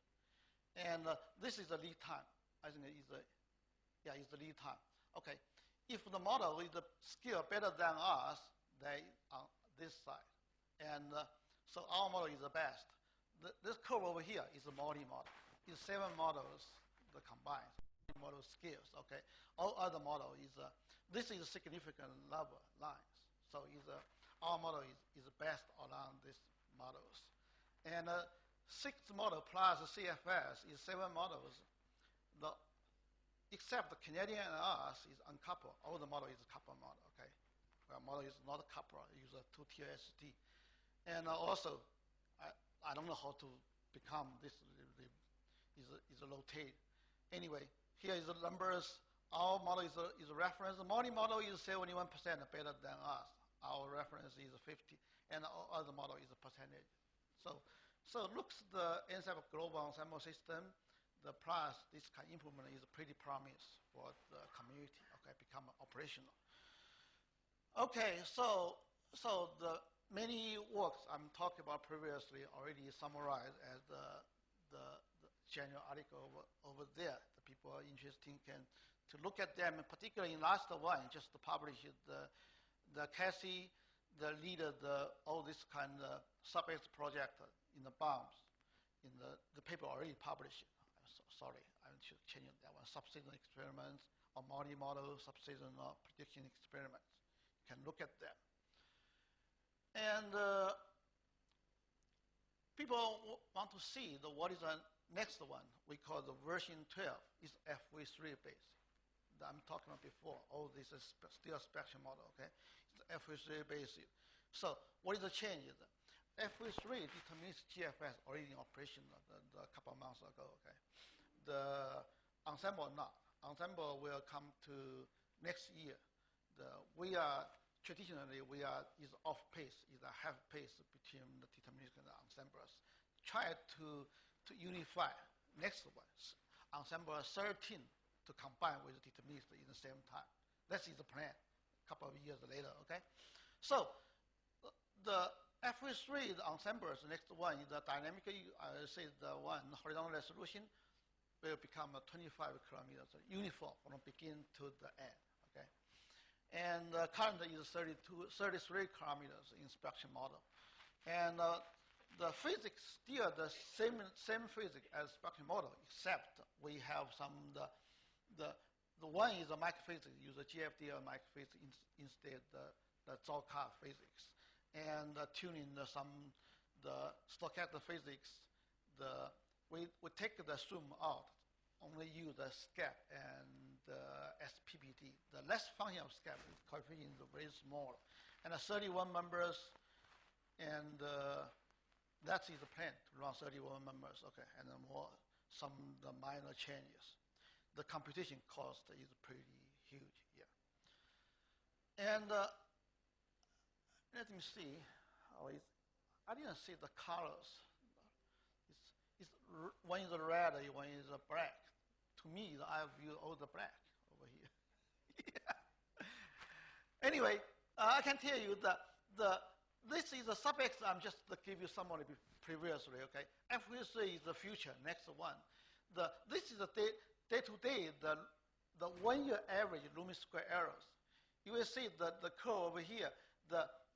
And this is the lead time. I think it's the lead time. Okay, if the model is the skill better than us, they on this side. And so our model is the best. This curve over here is a multi-model. It's 7 models, the combined model skills, okay? All other model is, this is a significant level lines. So our model is the best around these models. And 6th model plus CFS is 7 models. Except the Canadian and us is uncoupled. All the model is a coupled model, okay? Well, model is not a coupled, use a 2-tier ST. And also, I don't know how to become this, is a rotate. Anyway, here is the numbers. Our model is a reference. The multi-model is 71% better than us. Our reference is 50, and our other model is a percentage. So looks the NSAP global ensemble system, the plus this kind of improvement is pretty promise for the community, okay, become operational. Okay, so the many works I'm talking about previously already summarized as the general article over there. The people are interested to look at them, and particularly in last one, just to publish the Cassie, the leader, all this kind of sub-X project in the bombs, in the paper already published. Sorry, I should change that one. Subseason experiments or multi-model subseason prediction experiments. You can look at them. And people want to see what is the next one. We call the version 12. It's FV3 based. I'm talking about before. All this is still a spectrum model, okay? It's FV3 based. So what is the change? FV3 determines GFS already in operation a couple of months ago, okay? The ensemble not. Ensemble will come to next year. Traditionally, is off pace, is a half pace between the deterministic and the ensembles. Try to unify next one, ensemble 13 to combine with the deterministic in the same time. That is the plan a couple of years later, okay? So the FV3, the ensembles, the next one is the dynamic, I say the one horizontal resolution will become 25 kilometers uniform from the beginning to the end, okay? And current is 33 kilometers in spectrum model. And the physics still the same physics as spectrum model, except we have some, the one is a microphysics, use a GFD or microphysics instead the Zolkar physics. And tuning the stochastic physics, we take the zoom out, only use the SCAP and the SPPD. The less function of SCAP is coefficient is very small. And 31 members, and that is the plan to run 31 members, okay, and then some the minor changes. The computation cost is pretty huge, yeah. And let me see. I didn't see the colors. One is red, one is black. To me, I view all the black over here. Yeah. Anyway, I can tell you that this is a sub-X. I'm just to give you summary previously. Okay, FV3 is the future. Next one. This is the day-to-day. The 1 year average Loomis square errors. You will see that the curve over here.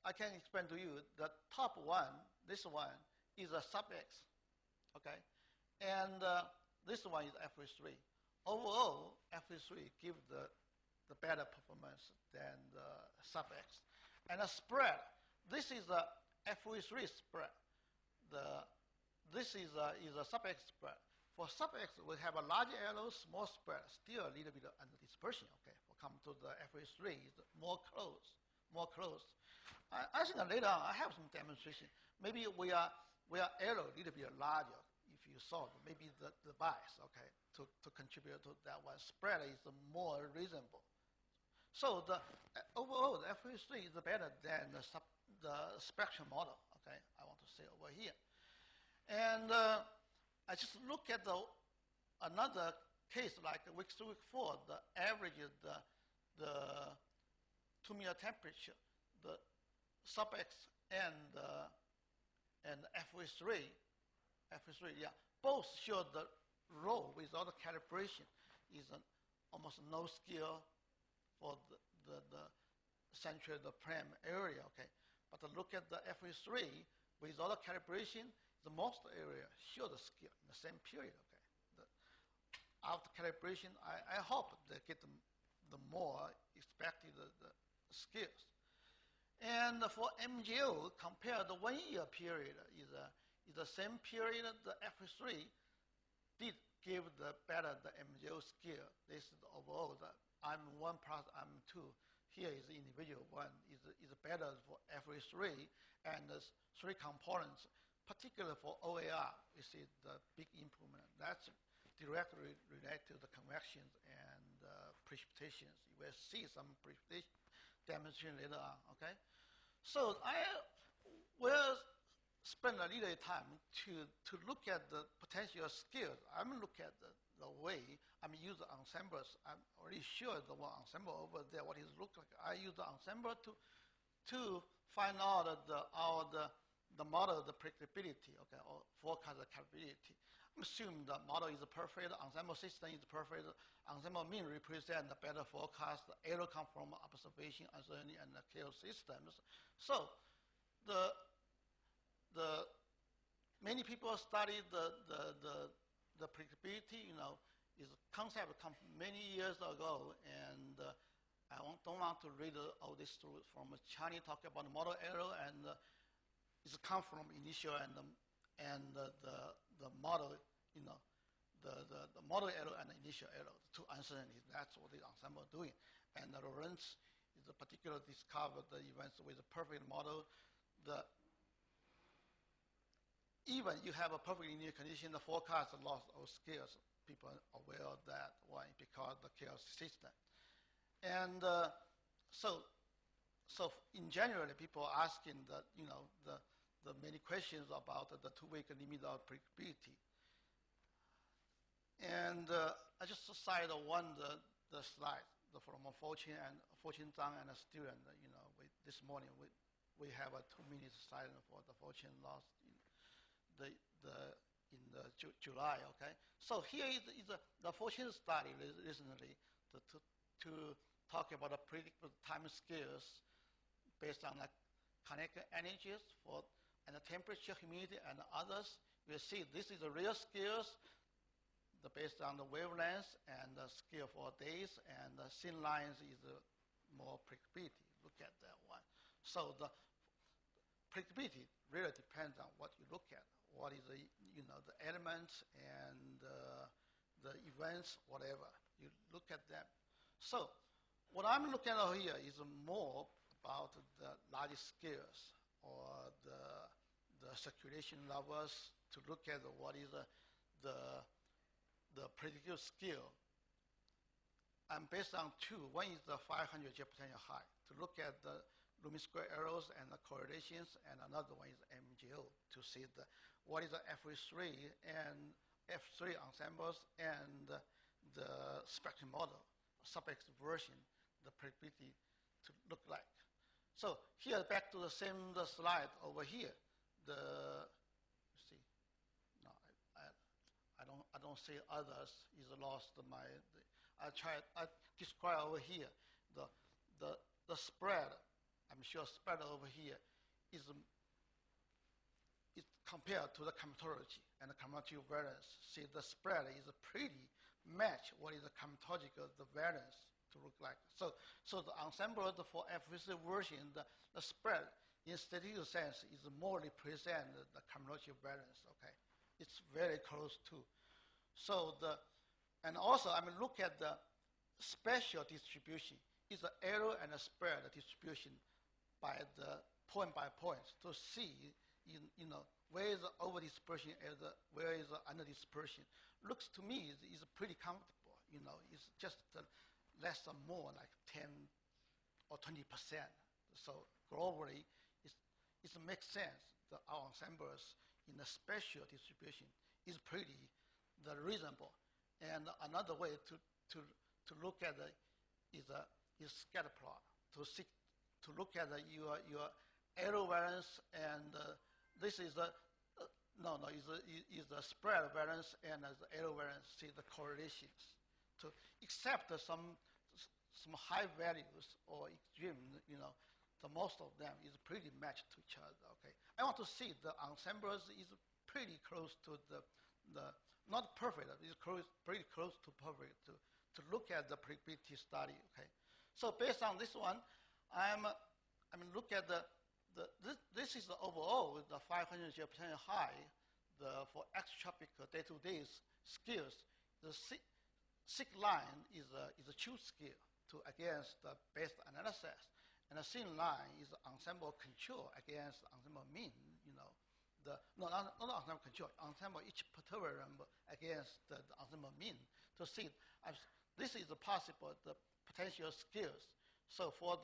I can explain to you. The top one, this one, is a sub-X. Okay, and this one is FV3. Overall, FV3 gives the better performance than the sub-X. And the spread, this is a FV3 spread. This is a sub-X spread. For sub-X, we have a large error, small spread, still a little bit under dispersion, okay, for come to the FA3, is more close, more close. I think later on I have some demonstration. Maybe we are error a little bit larger if you solve maybe the bias, okay, to contribute to that one. Spread is more reasonable. So the overall the FA3 is better than the spectrum model, okay, I want to say over here. And I just look at another case like week 3, week 4, the average is the 2-meter temperature, the sub-X and FA3, yeah, both show the row without the calibration is almost no scale for the central, the prime area, okay. But look at the FA3 without the calibration, the most area show the scale in the same period, okay. After calibration, I hope they get the more expected the scales. And for MGO, compare the 1 year period is the same period. The FA3 did give the better the MGO scale. This is the overall. I'm 1 plus I'm 2. Here is the individual one is better for FA3 and the 3 components, particularly for OAR. We see the big improvement. That's directly related to the convections and precipitations. You will see some precipitation demonstration later on, okay? So I will spend a little time to look at the potential scales. I'm looking at the way I'm using ensembles. I'm already sure the one ensemble over there, what it looks like. I use the ensemble to find out the model, the predictability, okay, or forecast the capability. I'm assuming the model is perfect, ensemble system is perfect, ensemble mean represent the better forecast, the error come from observation, uncertainty, and the chaos systems. So the many people study the predictability, you know, is a concept come many years ago, and I don't want to read all this through from Chinese talking about model error, and it's come from initial and the model, you know, the model error and the initial error, the 2 uncertainties. That's what the ensemble are doing. And Lorentz is a particular discovered the events with a perfect model. Even you have a perfect linear condition, the forecast loss of scales. People are aware of that. Why? Because the chaos system. And so in general, people are asking the many questions about the 2-week limit of predictability. And I just cited the slide from Fortune Zhang and a student. You know, this morning we have a 2 minutes silence for the Fortune loss in July. Okay, so here is the Fortune study recently to talk about the predictable time scales based on the kinetic energies and the temperature, humidity, and others. You see, this is the real scales based on the wavelengths and the scale for days, and the thin lines is more predictability. Look at that one. So the predictability really depends on what you look at. What is the elements and the events, whatever. You look at them. So what I'm looking at here is more about the large scales or the circulation levels to look at what is the predictive scale. And based on 2, one is the 500 jet potential high to look at the Loomis square errors and the correlations, and another one is MGO to see what is the FA3 and F3 ensembles and the spectrum model, sub-X version, the predictability to look like. So here, back to the same slide over here. You see, no, I don't see others. Is lost my. I describe over here the spread. I'm sure spread over here is compared to the combinatorial and the combinatorial variance. See, the spread is pretty match what is the combinatorial, the variance to look like. So the ensemble for FVC version, the spread in statistical sense is more represent the combinatorial variance. Okay, it's very close to. So and also I mean look at the spatial distribution. It's the error and the spread distribution by the point by point to see, where is the over dispersion and where is the under dispersion. Looks to me is pretty comfortable. It's just less or more like 10 or 20%. So globally, it makes sense that our ensembles in the spatial distribution is pretty reasonable. And another way to look at it is scatter plot to look at your error variance, and this is the is the spread variance and the error variance. See the correlations. To except some high values or extreme, the most of them is pretty matched to each other. Okay, I want to see the ensembles is pretty close to the not perfect. It's pretty close to perfect to look at the predictive study. Okay, so based on this one, look at this is the overall with the 500% high. For extratropical day-to-day scales, the sick line is a true scale against the best analysis, and the thin line is ensemble control against ensemble mean. Not ensemble control, ensemble each perturbator against the ensemble mean to see this is possible the potential scales. So for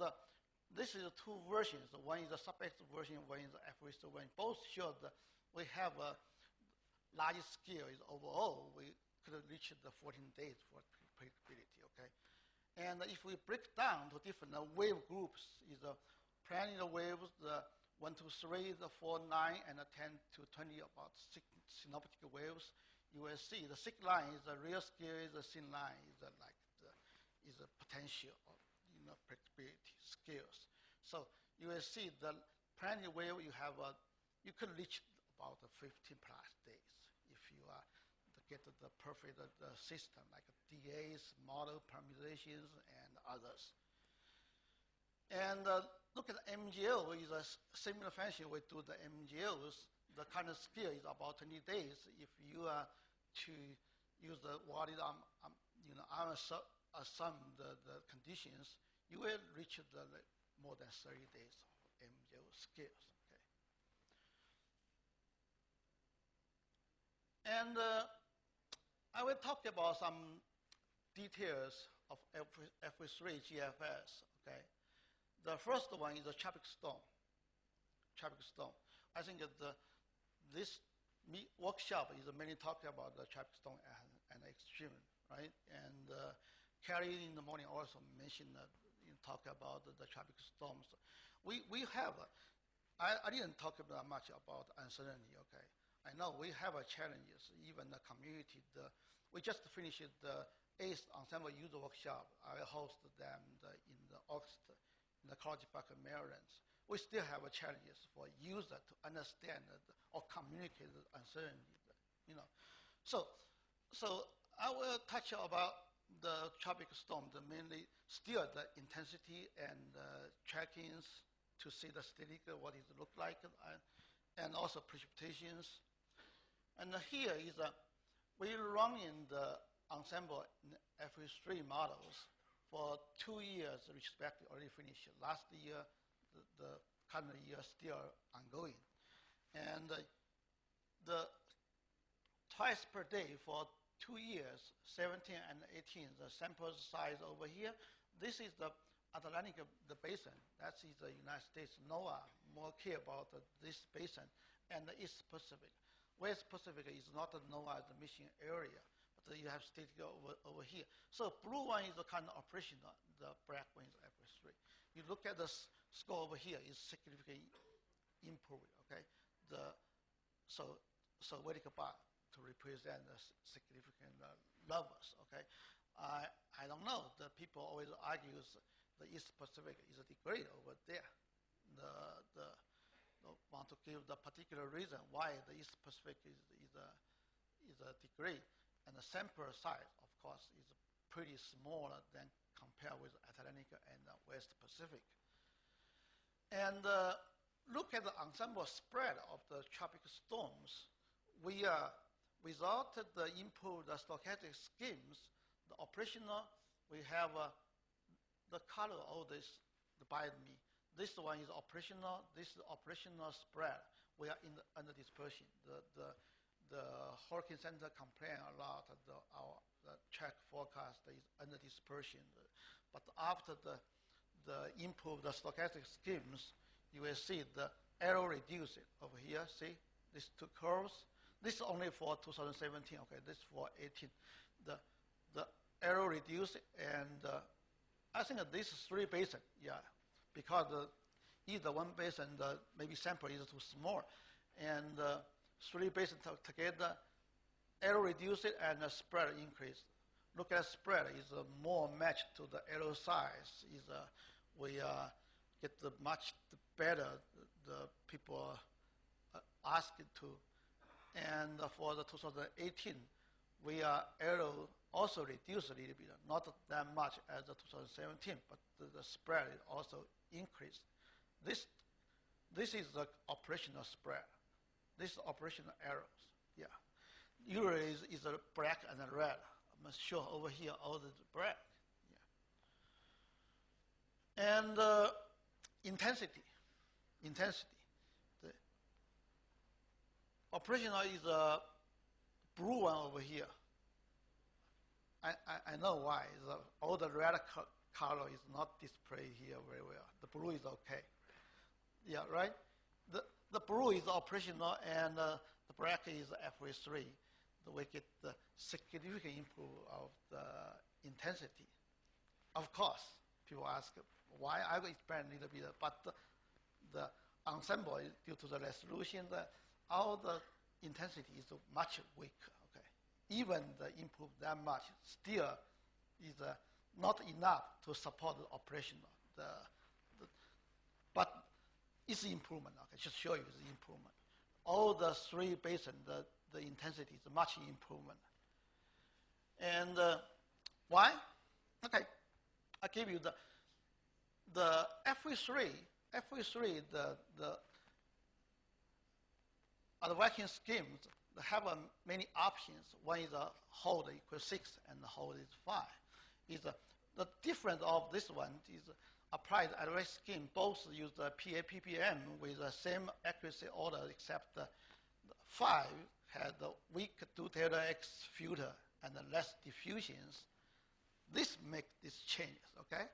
this is two versions. One is the sub-X version, one is the F-raised version. Both show that we have a large scale. Is overall we could reach the 14 days for predictability. Okay, and if we break down to different wave groups, is the planar waves, the 1 to 3, the 4, 9, and the 10 to 20 about synoptic waves. You will see the sick line is the real scale. The thin line is the potential of predictability scales. So you will see the planar wave you could reach about 15 plus days if you are to get the perfect system like DAs, model permutations, and others. And look at the MGO is a similar fashion we do the MGOs. The kind of scale is about 20 days. If you are to use the assume the conditions, you will reach the more than 30 days of MGO scales. Okay. And I will talk about some details of FV3 GFS. Okay. The first one is the tropic storm. Tropic storm. I think that this workshop is mainly talking about the tropic storm and extreme, right? And Carrie in the morning also mentioned talk about the tropic storms. We have. I didn't talk about much about uncertainty. Okay. I know we have challenges. Even the community. We just finished the 8th ensemble user workshop. I hosted them in August in the College Park, Maryland. We still have challenges for user to understand or communicate the uncertainty. So I will touch about the tropic storm, mainly still the intensity and trackings to see the static, what it look like, and also precipitations. And here is we run in the ensemble FE3 models for 2 years respectively, already finished. Last year, the current year still ongoing. And the twice per day for 2 years, 17 and 18, the sample size over here. This is the Atlantic the basin. That is the United States NOAA more care about this basin and the East Pacific. West Pacific is not the NOAA the mission area, but you have static over here. So blue one is the kind of operational, the black one is FS3. You look at the score over here is significantly improved. Okay, so vertical bar to represent the significant levels. Okay, I don't know. The people always argues the East Pacific is a degrade over there. The want to give the particular reason why the East Pacific is a degrade, and the sample size, of course, is pretty smaller than compared with Atlantic and West Pacific. And look at the ensemble spread of the tropical storms. We without the improved stochastic schemes, the operational we have the color of this by me. This one is operational. This is operational spread. We are under dispersion. The Hurricane Center complain a lot. The track forecast is under dispersion. But after the improve the stochastic schemes, you will see the error reduce it over here. See these two curves. This is only for 2017. Okay, this is for 18. The error reduced, and I think that this is 3 basin. Yeah, because either 1 basin, maybe sample is too small, and 3 basin together, error reduced and the spread increased. Look at spread is more matched to the error size. Is we get the much better the people asked to, and for the 2018, we are error also reduced a little bit, not that much as the 2017, but the spread is also increased. This is the operational spread. This is operational errors. Yeah, usually is a black and a red. I'm sure over here all the black. Yeah. And intensity. The operational is a blue one over here. I know why. All the red color is not displayed here very well. The blue is okay. Yeah, right? The blue is operational, and the black is FA3. We get the significant improvement of the intensity. Of course, people ask why. I will explain a little bit, but the ensemble is due to the resolution. All the intensity is much weaker. Okay, even the improve that much still is not enough to support the operational. But it's improvement. Okay, just show you the improvement. All the 3 basin, the intensity is much improvement. And why? Okay, I give you the FV3, the working schemes have many options. One is a hold equals 6 and the hold is 5. The difference of this one is applied array scheme. Both use the PAPPM with the same accuracy order, except the 5 had the weak 2-theta X filter and the less diffusions. This makes these changes. Okay,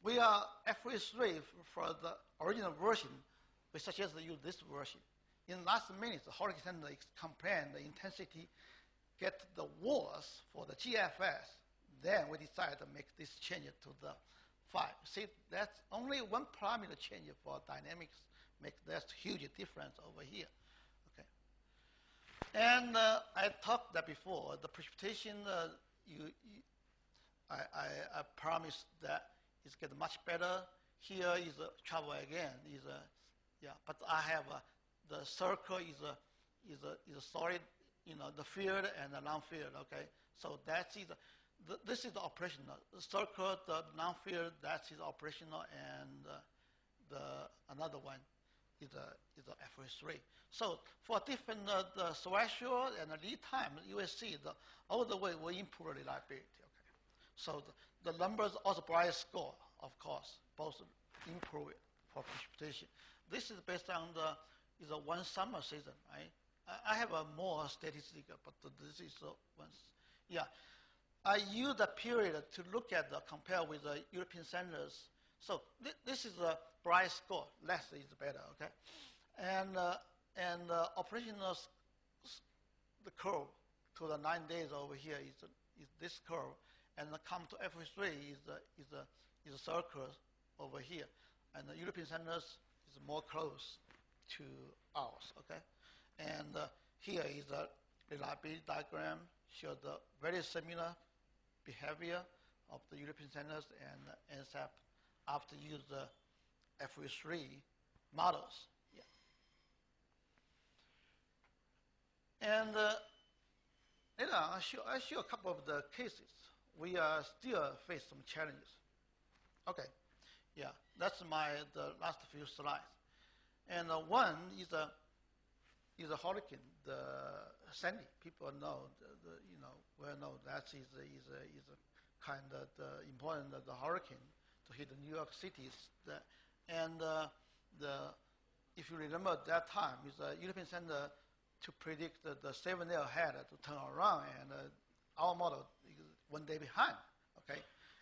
we are FV3 for the original version. We suggest to use this version. In last minute, the Hurricane Center complained the intensity get the worse for the GFS. Then we decided to make this change to the 5. See, that's only one parameter change for dynamics. Make that huge difference over here. Okay. And I talked that before. The precipitation, I promised that it's get much better. Here is trouble again. Yeah, but I have the circle is a solid, the field and the non-field. Okay, so that's either. This is the operational. The circle, the non-field, that is operational, and another one is the FA3. So for different the threshold and the lead time, you will see all the way we improve reliability. Okay, so the numbers also Bright score, of course, both improve it for precipitation. This is based on is a one summer season, right? I have a more statistical, but this is once. Yeah. I use the period to look at compare with the European centers. So this is a Bright score. Less is better, okay? And operational the curve to the 9 days over here is this curve, and the come to FA3 is a circle over here, and the European centers is more close to ours, okay? And here is a reliability diagram, show the very similar behavior of the European centers and NSAP after use the FV3 models. Yeah. And I show a couple of the cases. We still face some challenges. Okay, yeah, that's the last few slides. And one is a hurricane, the Sandy. People know, well know that is a kind of the important the hurricane to hit the New York cities. If you remember at that time, is the European Center to predict the 7 day ahead to turn around, and our model is 1 day behind. Okay.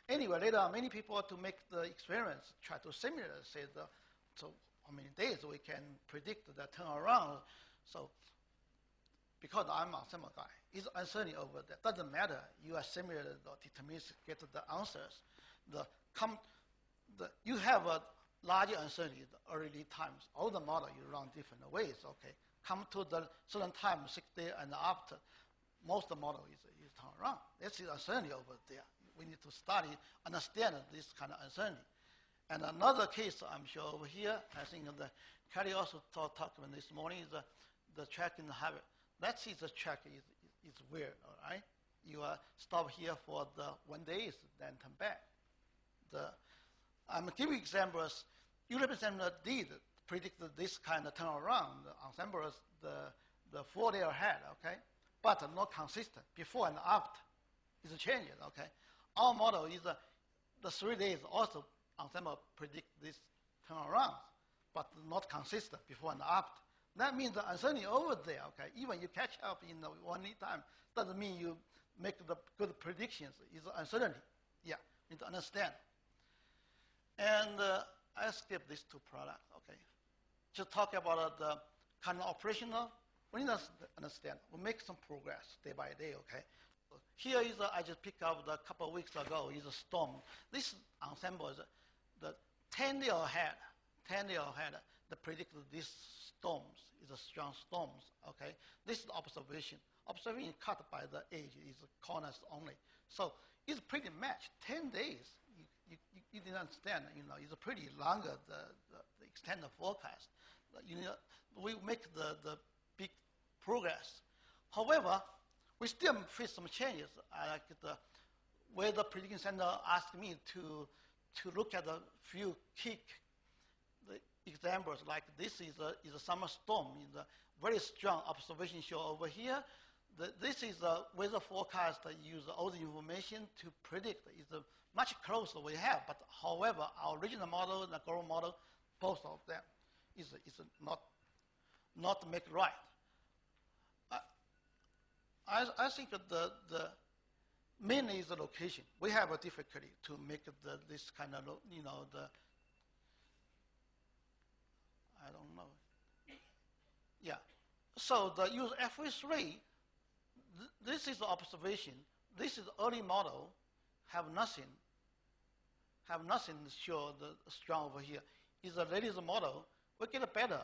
Anyway, later on, many people to make the experiments try to simulate, say so how many days we can predict the turnaround. So because I'm a ensemble guy, it's uncertainty over there. Doesn't matter. You are simulated or deterministic, get the answers. You have a larger uncertainty the early times. All the model you run different ways. Okay, come to the certain time, 6 days and after, most of the model is turned around. That's the uncertainty over there. We need to study, understand this kind of uncertainty. And another case I'm sure over here, I think Kelly also talked about this morning, is the track in the habit. Let's see the track is weird, all right? You stop here for the 1 day, then come back. I'm giving examples. European Center did predict this kind of turnaround. The ensembles, the 4 day ahead, okay? But not consistent. Before and after is changing, okay? Our model is the 3 days also ensemble predict this turnaround, but not consistent before and after. That means the uncertainty over there, okay? Even you catch up in the 1 day time, doesn't mean you make the good predictions. It's uncertainty. Yeah, you need to understand. And I skip these two products, okay? Just talk about the kind of operational. We need to understand. We make some progress day by day, okay? Here is I just picked up a couple of weeks ago is a storm. This ensemble is the 10 day ahead. 10 day ahead. They predict these storms is a strong storms. Okay, this is the observation. Observation cut by the age is corners only. So it's pretty matched. 10 days. You didn't understand. You know, it's a pretty longer the extended forecast. You know, we make the big progress. However, we still face some changes. Like the Weather Prediction Center asked me to look at a few key examples. Like this is a summer storm. Is a very strong observation show over here. This is a weather forecast that use all the information to predict. It's much closer we have. But however, our original model and the global model, both of them, is not make right. I think that the mainly is the location. We have a difficulty to make this kind of, you know, I don't know. Yeah. So the use FV3, this is the observation. This is early model, have nothing to show the strong over here. Is the latest model, we get better.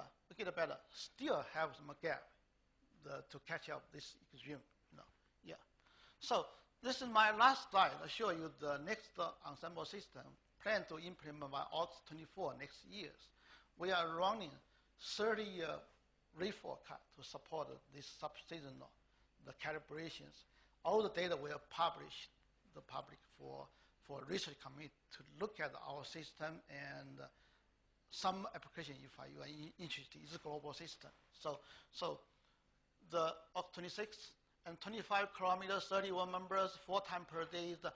Still have some gap to catch up this extreme. Yeah. So this is my last slide. I'll show you the next ensemble system plan to implement by August 24 next years. We are running 30 reforecast to support this subseasonal, the calibrations. All the data we have published the public for research committee to look at our system and some application if you are interested. It's a global system. So the August 26 and 25 kilometers, 31 members, 4 times per day. The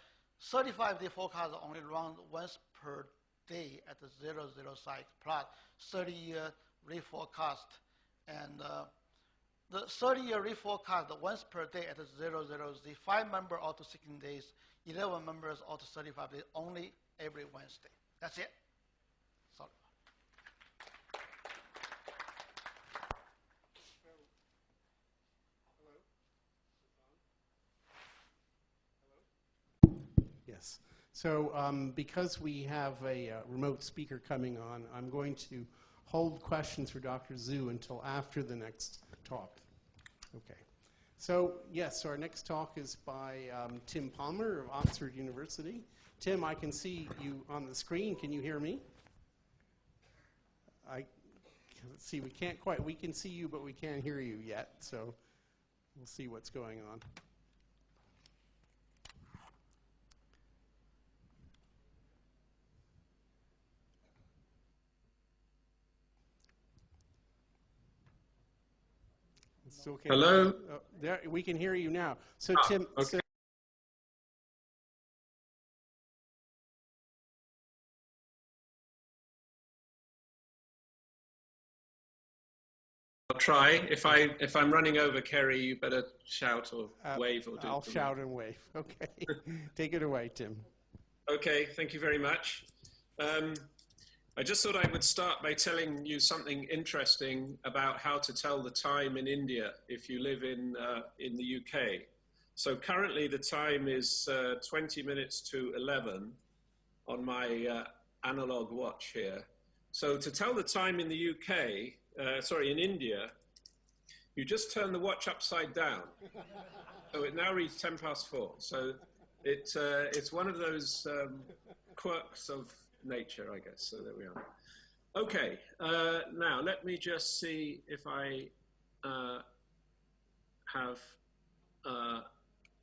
35-day forecast only run once per day at the 00 site, plus 30-year reforecast. And the 30-year reforecast once per day at the 00, the 5 members out to 16 days, 11 members out to 35 days, only every Wednesday. That's it. Sorry. Yes. So because we have a remote speaker coming on, I'm going to hold questions for Dr. Zhu until after the next talk. Okay. So yes, so our next talk is by Tim Palmer of Oxford University. Tim, I can see you on the screen. Can you hear me? Let's see, we can see you, but we can't hear you yet. So we'll see what's going on. Still can't. Hello? There, we can hear you now. So Tim, okay. I'll try. If I'm running over, Kerry, you better shout or wave or do. I'll shout and wave. Okay. Take it away, Tim. Okay, thank you very much. I just thought I would start by telling you something interesting about how to tell the time in India if you live in the UK. So currently the time is 20 minutes to 11 on my analog watch here. So to tell the time in the UK, in India, you just turn the watch upside down. So it now reads 10 past 4. So it's one of those quirks of nature, I guess. So there we are. Okay, now let me just see if I have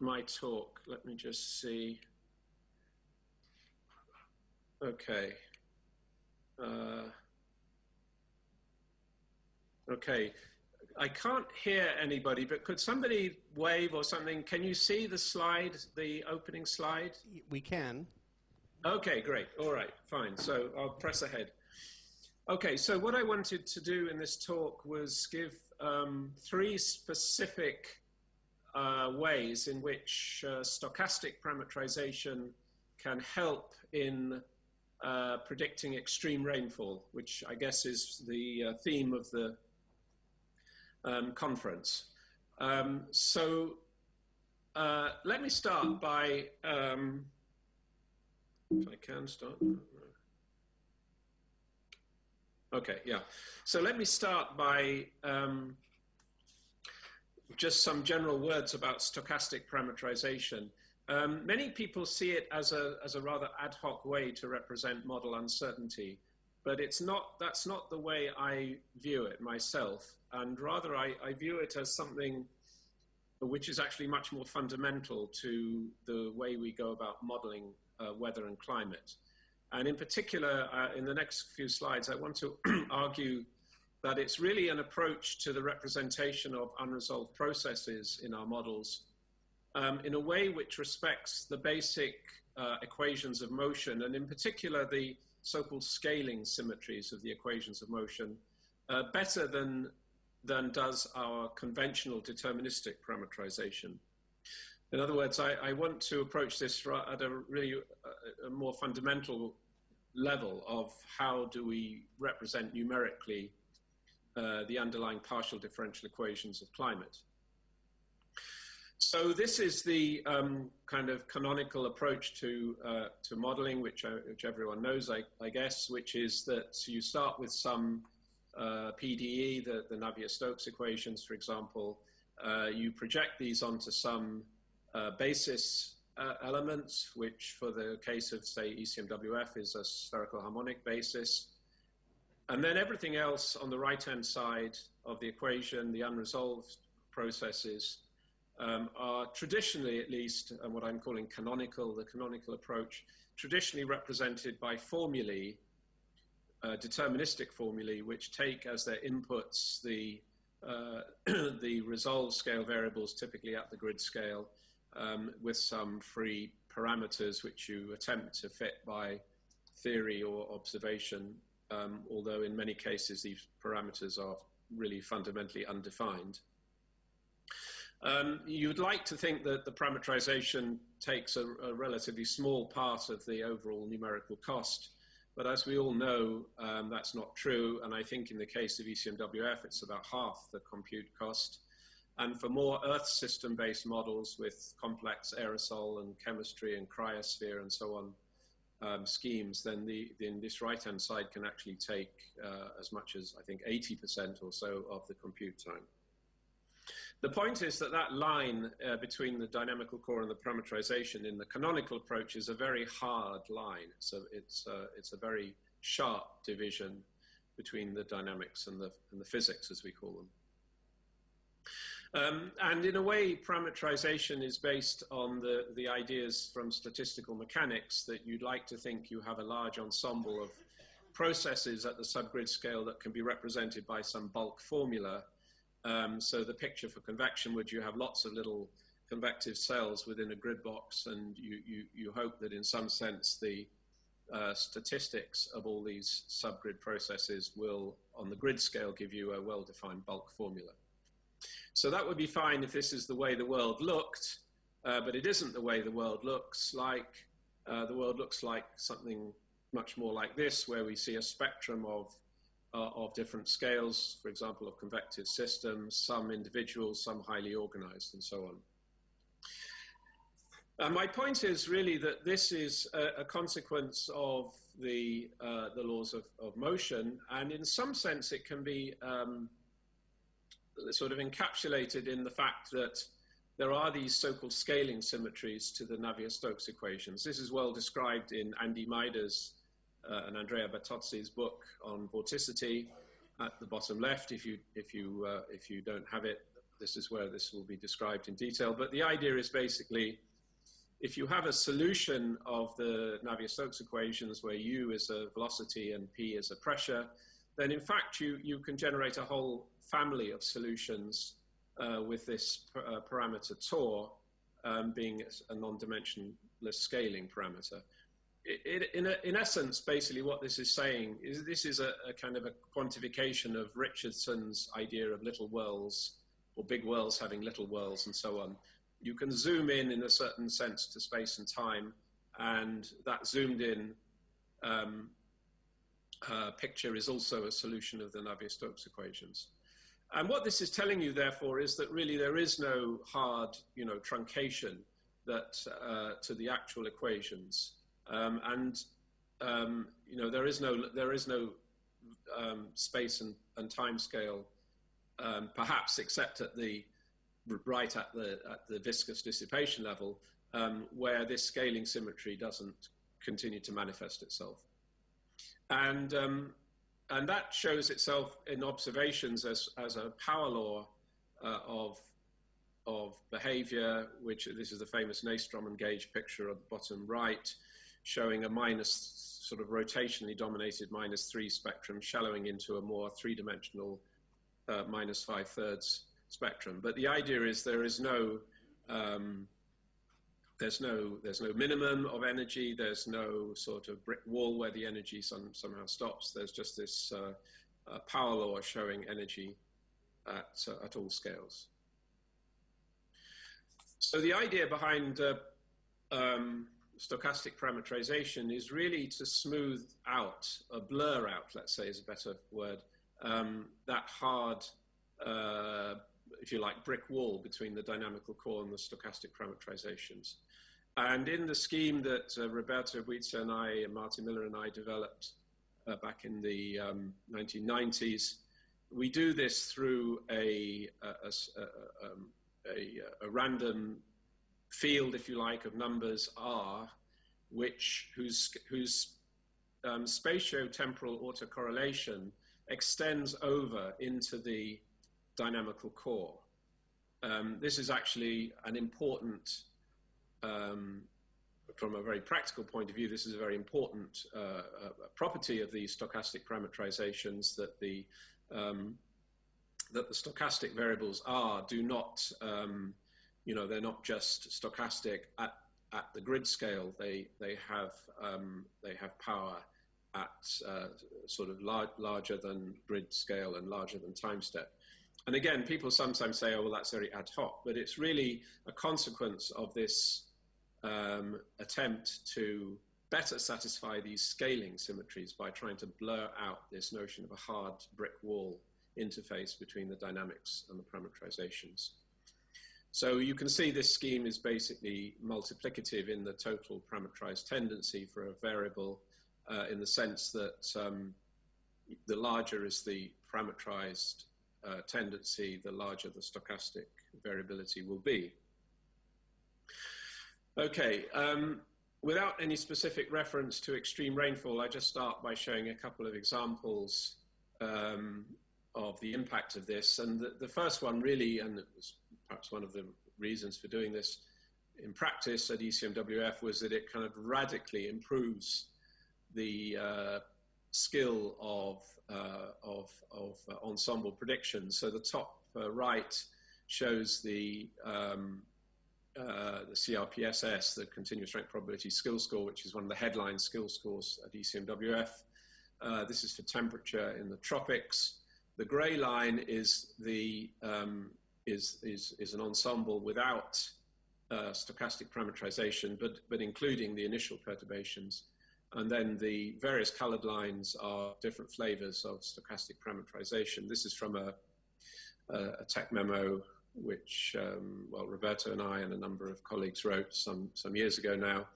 my talk. Let me just see. Okay. Okay. I can't hear anybody, but could somebody wave or something? Can you see the slide, the opening slide? We can. Okay, great. All right, fine. So I'll press ahead. Okay, so what I wanted to do in this talk was give 3 specific ways in which stochastic parametrization can help in predicting extreme rainfall, which I guess is the theme of the conference. So let me start by, if I can start. Okay, yeah. So let me start by just some general words about stochastic parametrization. Many people see it as a rather ad hoc way to represent model uncertainty, but that's not the way I view it myself, and rather I view it as something which is actually much more fundamental to the way we go about modeling weather and climate. And in particular, in the next few slides, I want to argue that it's really an approach to the representation of unresolved processes in our models in a way which respects the basic equations of motion, and in particular the so-called scaling symmetries of the equations of motion, better than does our conventional deterministic parametrization. In other words, I want to approach this at a really a more fundamental level of how do we represent numerically the underlying partial differential equations of climate. So this is the kind of canonical approach to modeling, which everyone knows, I guess, which is that you start with some PDE, the Navier-Stokes equations, for example. You project these onto some basis elements, which for the case of, say, ECMWF is a spherical harmonic basis. And then everything else on the right-hand side of the equation, the unresolved processes, are traditionally, at least, and what I'm calling canonical, the canonical approach, traditionally represented by formulae, deterministic formulae, which take as their inputs the resolved scale variables, typically at the grid scale, with some free parameters which you attempt to fit by theory or observation, although in many cases these parameters are really fundamentally undefined. You'd like to think that the parametrization takes a relatively small part of the overall numerical cost, but as we all know, that's not true, and I think in the case of ECMWF, it's about half the compute cost. And for more Earth system-based models with complex aerosol and chemistry and cryosphere and so on schemes, then this right-hand side can actually take as much as, I think, 80% or so of the compute time. The point is that that line between the dynamical core and the parametrization in the canonical approach is a very hard line. So it's a very sharp division between the dynamics and the physics, as we call them. And in a way, parametrization is based on the ideas from statistical mechanics that you'd like to think you have a large ensemble of processes at the subgrid scale that can be represented by some bulk formula. So the picture for convection would you have lots of little convective cells within a grid box, and you hope that in some sense the statistics of all these subgrid processes will, on the grid scale, give you a well-defined bulk formula. So that would be fine if this is the way the world looked, but it isn't the way the world looks like. The world looks like something much more like this, where we see a spectrum of different scales, for example, of convective systems, some individual, some highly organized, and so on. My point is really that this is a consequence of the laws of motion, and in some sense it can be sort of encapsulated in the fact that there are these so-called scaling symmetries to the Navier-Stokes equations. This is well described in Andy Maida's and Andrea Bertozzi's book on vorticity at the bottom left. If you don't have it, this is where this will be described in detail. But the idea is basically, if you have a solution of the Navier-Stokes equations where u is a velocity and p is a pressure, then in fact you can generate a whole family of solutions with this parameter Tor being a non-dimensionless scaling parameter. In essence, basically what this is saying is this is a kind of a quantification of Richardson's idea of little worlds, or big worlds having little worlds, and so on. You can zoom in a certain sense to space and time, and that zoomed in picture is also a solution of the Navier-Stokes equations. And what this is telling you, therefore, is that really there is no hard, truncation that to the actual equations, there is no space and time scale, perhaps except at the viscous dissipation level, where this scaling symmetry doesn't continue to manifest itself. And that shows itself in observations as a power law of behavior, which this is the famous Nystrom gauge picture at the bottom right, showing a minus, sort of rotationally dominated -3 spectrum, shallowing into a more three-dimensional -5/3 spectrum. But the idea is there's no minimum of energy. There's no sort of brick wall where the energy somehow stops. There's just this power law showing energy at all scales. So the idea behind stochastic parametrization is really to smooth out, blur out, let's say is a better word, that hard, if you like, brick wall between the dynamical core and the stochastic parametrizations. And in the scheme that Roberto Buizza and I, and Martin Miller and I developed back in the 1990s, we do this through a random field, if you like, of numbers R, whose spatio-temporal autocorrelation extends over into the dynamical core. This is actually an important, from a very practical point of view, this is a very important property of these stochastic parametrizations, that the stochastic variables R do not, they're not just stochastic at the grid scale. They have power at sort of larger than grid scale and larger than time step. And again, people sometimes say, oh, well, that's very ad hoc, but it's really a consequence of this attempt to better satisfy these scaling symmetries by trying to blur out this notion of a hard brick wall interface between the dynamics and the parametrizations. So you can see this scheme is basically multiplicative in the total parametrized tendency for a variable, in the sense that the larger is the parametrized tendency, the larger the stochastic variability will be. Okay, without any specific reference to extreme rainfall, I just start by showing a couple of examples of the impact of this. And the first one really, and it was perhaps one of the reasons for doing this in practice at ECMWF, was that it kind of radically improves the skill of ensemble prediction. So the top right shows the the CRPSS, the Continuous Strength Probability Skill Score, which is one of the headline skill scores at ECMWF. This is for temperature in the tropics. The grey line is the is an ensemble without stochastic parameterization, but including the initial perturbations. And then the various colored lines are different flavors of stochastic parameterization. This is from a tech memo which, well, Roberto and I and a number of colleagues wrote some years ago now.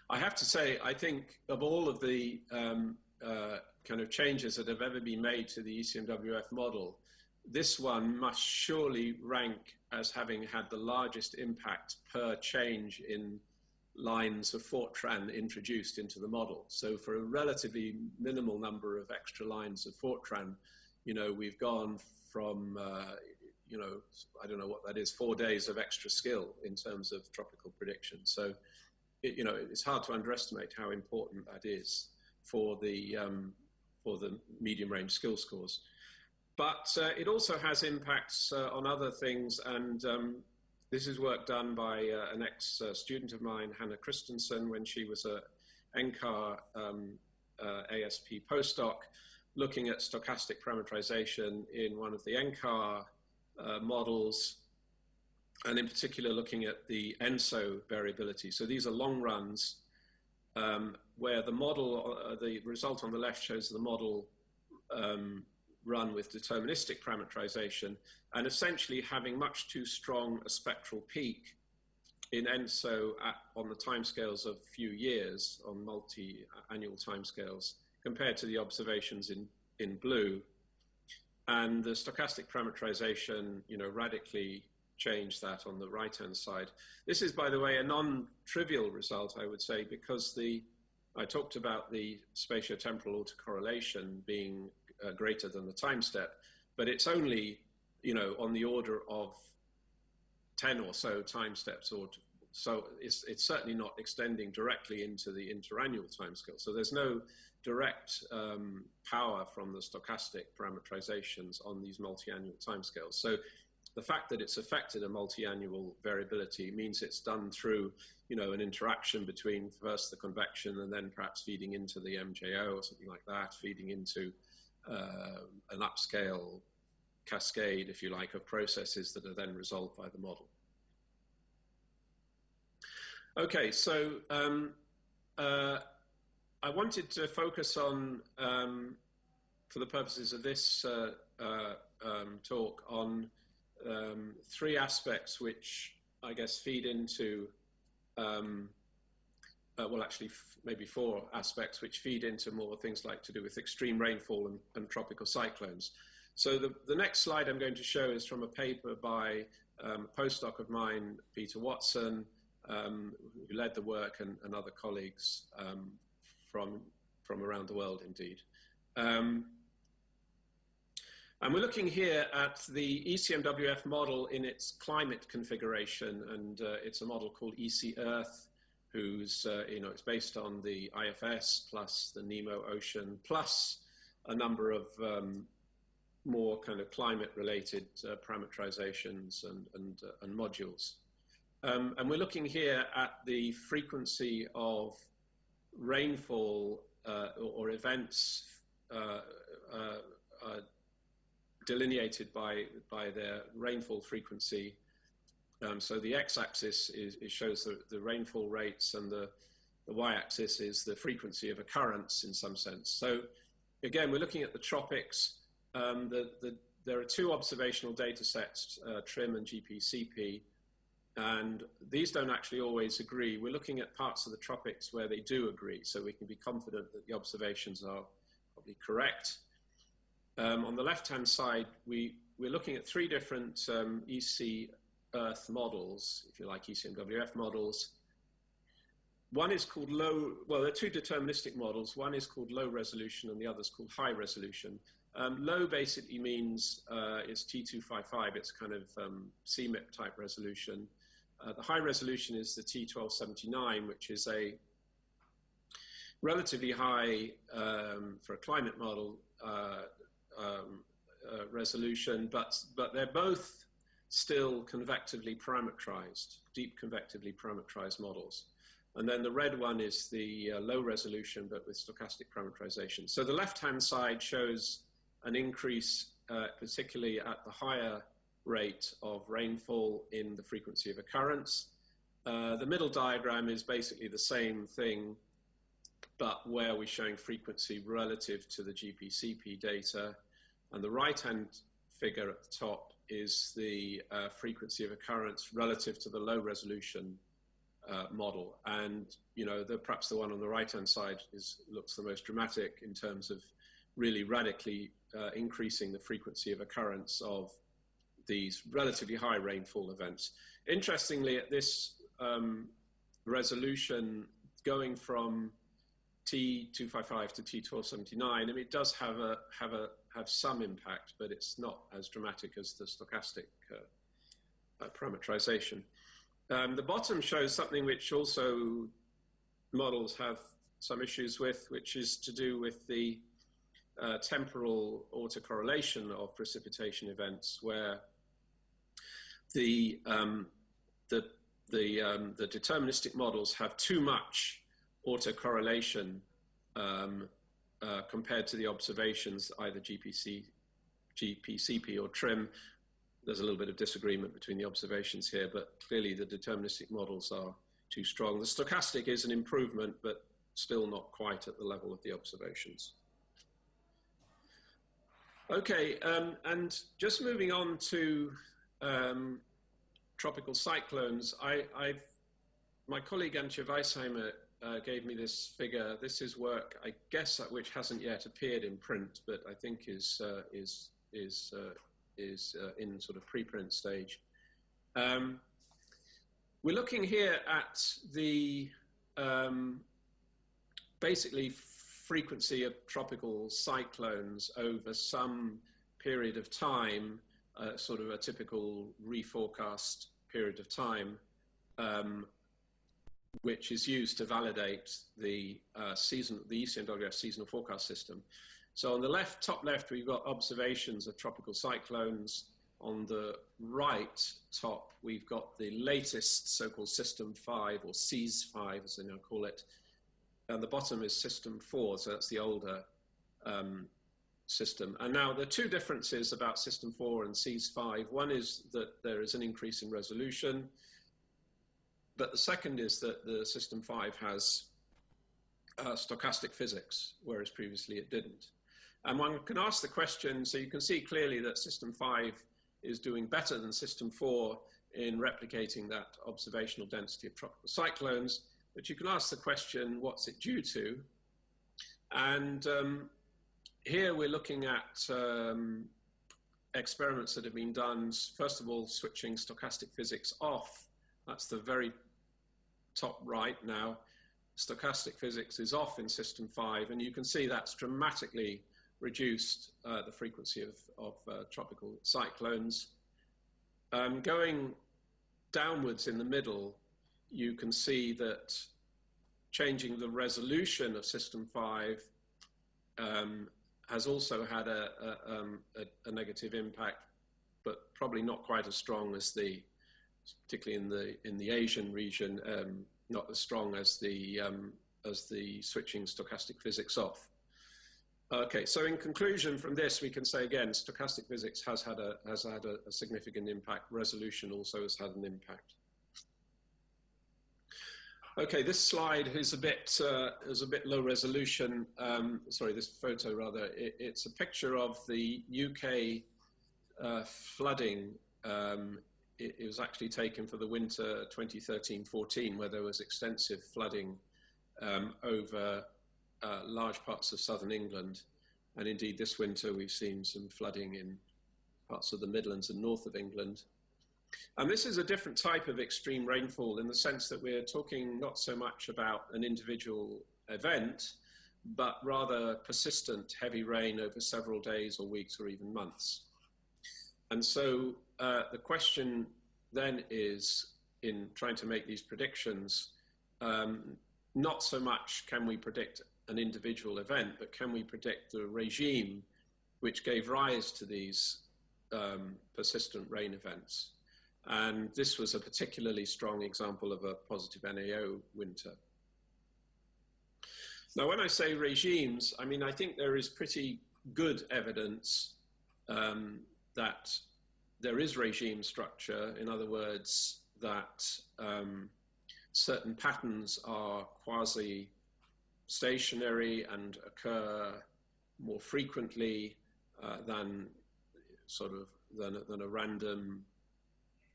I have to say, I think of all of the kind of changes that have ever been made to the ECMWF model, this one must surely rank as having had the largest impact per change in lines of Fortran introduced into the model. So for a relatively minimal number of extra lines of Fortran, you know, we've gone from, you know, I don't know what that is, 4 days of extra skill in terms of tropical prediction. So, you know, it's hard to underestimate how important that is for the medium range skill scores. But it also has impacts on other things, and this is work done by an ex-student of mine, Hannah Christensen, when she was a NCAR ASP postdoc, looking at stochastic parameterization in one of the NCAR models, and in particular looking at the ENSO variability. So these are long runs where the model, the result on the left shows the model run with deterministic parameterization, and essentially having much too strong a spectral peak in ENSO on the timescales of few years, on multi-annual timescales, compared to the observations in blue. And the stochastic parameterization, you know, radically changed that on the right-hand side. This is, by the way, a non-trivial result, I would say, because I talked about the spatiotemporal autocorrelation being greater than the time step, but it's only, you know, on the order of 10 or so time steps, or so it's certainly not extending directly into the interannual timescale. So there's no direct power from the stochastic parameterizations on these multi-annual timescales. So the fact that it's affected a multi-annual variability means it's done through, you know, an interaction between first the convection and then perhaps feeding into the MJO or something like that, feeding into an upscale cascade, if you like, of processes that are then resolved by the model. Okay, so I wanted to focus on, for the purposes of this talk, on 3 aspects which I guess feed into, well, actually maybe 4 aspects which feed into more things like to do with extreme rainfall and tropical cyclones. So the next slide I'm going to show is from a paper by a postdoc of mine, Peter Watson, who led the work, and other colleagues from around the world, indeed. And we're looking here at the ECMWF model in its climate configuration, and it's a model called EC Earth, whose, you know, it's based on the IFS plus the Nemo Ocean, plus a number of more kind of climate-related parameterizations and modules. And we're looking here at the frequency of rainfall or events delineated by their rainfall frequency. So the x-axis shows the rainfall rates, and the y-axis is the frequency of occurrence in some sense. So again, we're looking at the tropics. There are 2 observational data sets, TRIM and GPCP, and these don't actually always agree. We're looking at parts of the tropics where they do agree, so we can be confident that the observations are probably correct. On the left-hand side, we're looking at 3 different EC Earth models, if you like, ECMWF models. One is called well, there are 2 deterministic models. One is called low resolution and the other is called high resolution. Low basically means it's T255, it's kind of CMIP type resolution. The high resolution is the T1279, which is a relatively high, for a climate model, resolution, but they're both still convectively parametrized, deep convectively parametrized models. And then the red one is the low resolution, but with stochastic parameterization. So the left-hand side shows an increase, particularly at the higher rate of rainfall in the frequency of occurrence. The middle diagram is basically the same thing, but where we're showing frequency relative to the GPCP data. And the right-hand figure at the top is the frequency of occurrence relative to the low resolution model. And, you know, perhaps the one on the right-hand side looks the most dramatic in terms of really radically increasing the frequency of occurrence of these relatively high rainfall events. Interestingly, at this resolution, going from T255 to T1279, I mean, it does have some impact, but it's not as dramatic as the stochastic parameterization. The bottom shows something which also models have some issues with, which is to do with the temporal autocorrelation of precipitation events, where the deterministic models have too much autocorrelation compared to the observations, either GPCP or TRIM. There's a little bit of disagreement between the observations here, but clearly the deterministic models are too strong. The stochastic is an improvement, but still not quite at the level of the observations. Okay, and just moving on to tropical cyclones, my colleague Antje Weisheimer gave me this figure. This is work, I guess, which hasn't yet appeared in print, but I think is in sort of preprint stage. We're looking here at the basically frequency of tropical cyclones over some period of time, sort of a typical reforecast period of time, which is used to validate the ECMWF seasonal forecast system. So on the left, top left, we've got observations of tropical cyclones. On the right top, we've got the latest so-called System 5, or SEAS 5, as they now call it. And the bottom is System 4, so that's the older system. And now there are two differences about System 4 and SEAS 5. One is that there is an increase in resolution, but the second is that the System 5 has stochastic physics, whereas previously it didn't. And one can ask the question, so you can see clearly that System 5 is doing better than System 4 in replicating that observational density of tropical cyclones, but you can ask the question, what's it due to? And here we're looking at experiments that have been done, first of all, switching stochastic physics off. That's the very top right now. Stochastic physics is off in System 5, and you can see that's dramatically reduced the frequency of tropical cyclones. Going downwards in the middle, you can see that changing the resolution of System 5 has also had a negative impact, but probably not quite as strong as particularly in the Asian region, not as strong as the switching stochastic physics off. Okay, so in conclusion from this, we can say again, stochastic physics has had a significant impact. Resolution also has had an impact. Okay, this slide is a bit low resolution. Sorry, this photo rather. It's a picture of the UK flooding. It was actually taken for the winter 2013-14, where there was extensive flooding over large parts of southern England. And indeed, this winter we've seen some flooding in parts of the Midlands and north of England. And this is a different type of extreme rainfall in the sense that we're talking not so much about an individual event, but rather persistent heavy rain over several days or weeks or even months. And so the question then is, in trying to make these predictions, not so much can we predict an individual event, but can we predict the regime which gave rise to these persistent rain events? And this was a particularly strong example of a positive NAO winter. Now, when I say regimes, I mean, I think there is pretty good evidence that there is regime structure. In other words, that certain patterns are quasi-stationary and occur more frequently than a random,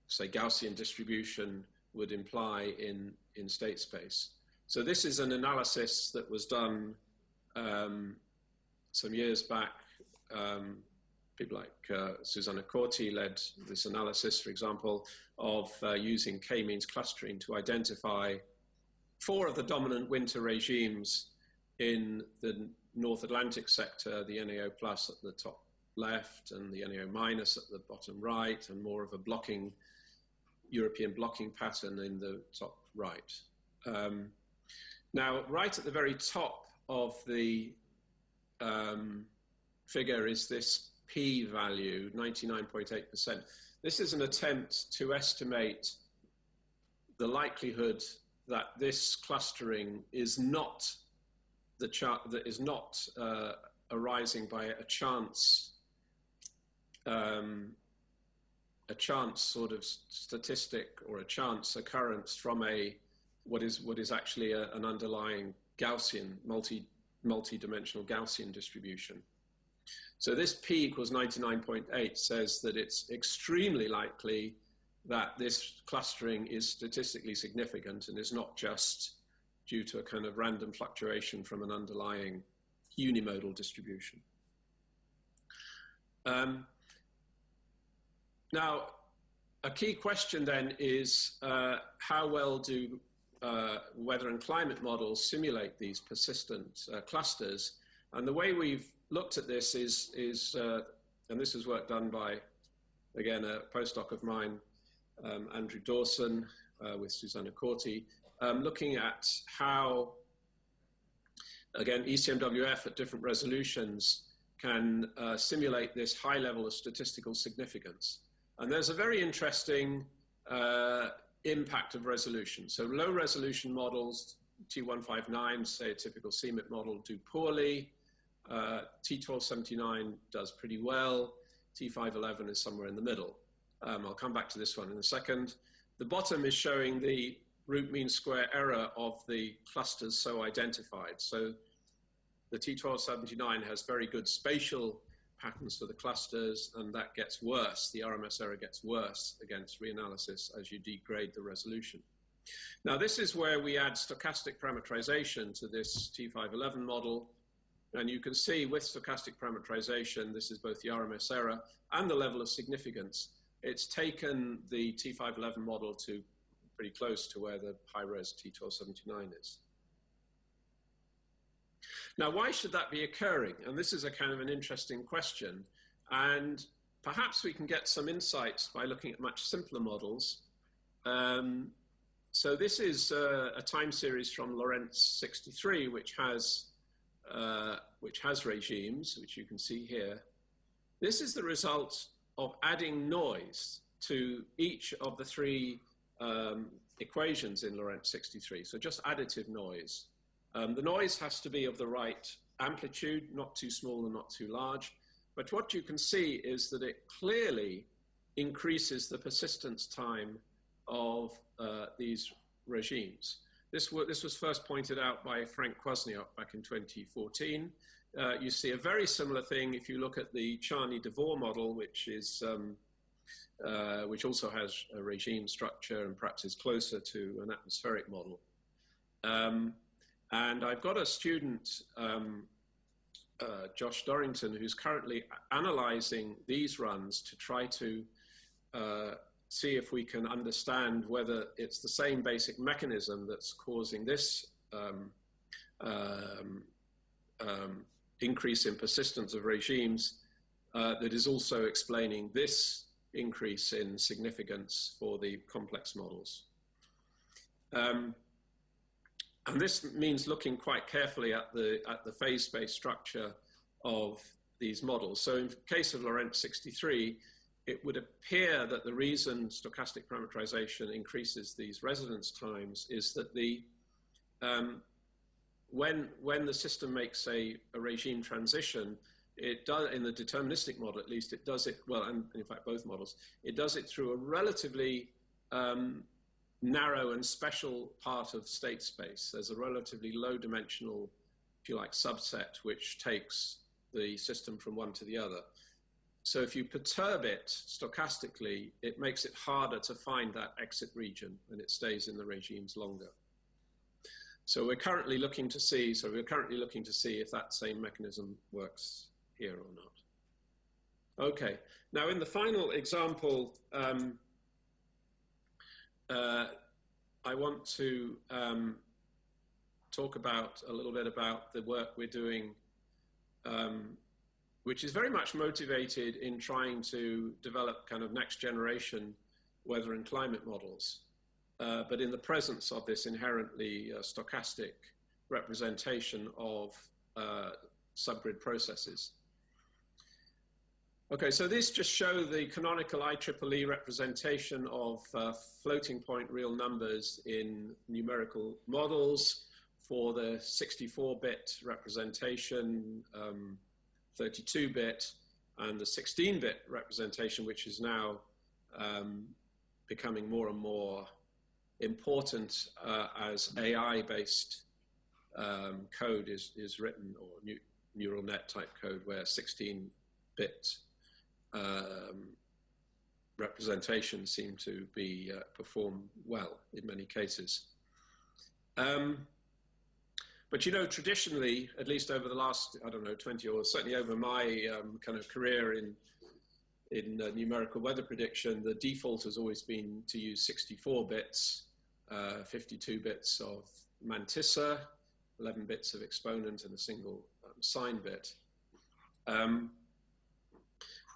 say, Gaussian distribution would imply in state space. So this is an analysis that was done some years back. People like Susanna Corti led this analysis, for example, of using k-means clustering to identify 4 of the dominant winter regimes in the North Atlantic sector, the NAO plus at the top left and the NAO minus at the bottom right, and more of a blocking, European blocking pattern in the top right. Now, right at the very top of the figure is this P value, 99.8%. This is an attempt to estimate the likelihood that this clustering is not arising by a chance sort of statistic or a chance occurrence from what is actually an underlying Gaussian, multi-dimensional Gaussian distribution. So this P equals 99.8 says that it's extremely likely that this clustering is statistically significant and is not just due to a kind of random fluctuation from an underlying unimodal distribution. Now, a key question then is how well do weather and climate models simulate these persistent clusters? And the way we've looked at this is and this is work done by, again, a postdoc of mine, Andrew Dawson, with Susanna Corti, looking at how, again, ECMWF at different resolutions can simulate this high level of statistical significance. And there's a very interesting impact of resolution. So low resolution models, T159, say a typical CMIP model, do poorly. T1279 does pretty well. T511 is somewhere in the middle. I'll come back to this one in a second. The bottom is showing the root mean square error of the clusters so identified. So the T1279 has very good spatial patterns for the clusters, and that gets worse. The RMS error gets worse against reanalysis as you degrade the resolution. Now, this is where we add stochastic parametrization to this T511 model. And you can see with stochastic parametrization, this is both the RMS error and the level of significance. It's taken the T511 model to pretty close to where the high-res T1279 is. Now, why should that be occurring? And this is a kind of an interesting question. And perhaps we can get some insights by looking at much simpler models. So this is a time series from Lorentz 63, which has regimes, which you can see here. This is the result of adding noise to each of the 3 equations in Lorentz 63, so just additive noise. The noise has to be of the right amplitude, not too small and not too large, but what you can see is that it clearly increases the persistence time of these regimes. This was first pointed out by Frank Kwasniok back in 2014. You see a very similar thing if you look at the Charney-Devore model, which also has a regime structure and perhaps is closer to an atmospheric model. And I've got a student, Josh Dorrington, who's currently analyzing these runs to try to see if we can understand whether it's the same basic mechanism that's causing this increase in persistence of regimes that is also explaining this increase in significance for the complex models. And this means looking quite carefully at the phase space structure of these models. So in the case of Lorentz 63, it would appear that the reason stochastic parameterization increases these residence times is that when the system makes a regime transition, it does, in the deterministic model at least, it does it, well, and in fact both models, it does it through a relatively narrow and special part of state space. There's a relatively low dimensional, if you like, subset which takes the system from one to the other. So if you perturb it stochastically, it makes it harder to find that exit region, and it stays in the regimes longer. So we're currently looking to see, if that same mechanism works here or not. Okay, now in the final example, I want to talk a little bit about the work we're doing, which is very much motivated in trying to develop kind of next generation weather and climate models, but in the presence of this inherently stochastic representation of subgrid processes. Okay, so this just shows the canonical IEEE representation of floating point real numbers in numerical models for the 64-bit representation, 32-bit, and the 16-bit representation, which is now becoming more and more important as AI-based code is written, or neural net type code, where 16-bit representations seem to be perform well in many cases. But you know, traditionally, at least over the last, I don't know, 20 or certainly over my kind of career in numerical weather prediction, the default has always been to use 64 bits, 52 bits of mantissa, 11 bits of exponent, and a single sign bit.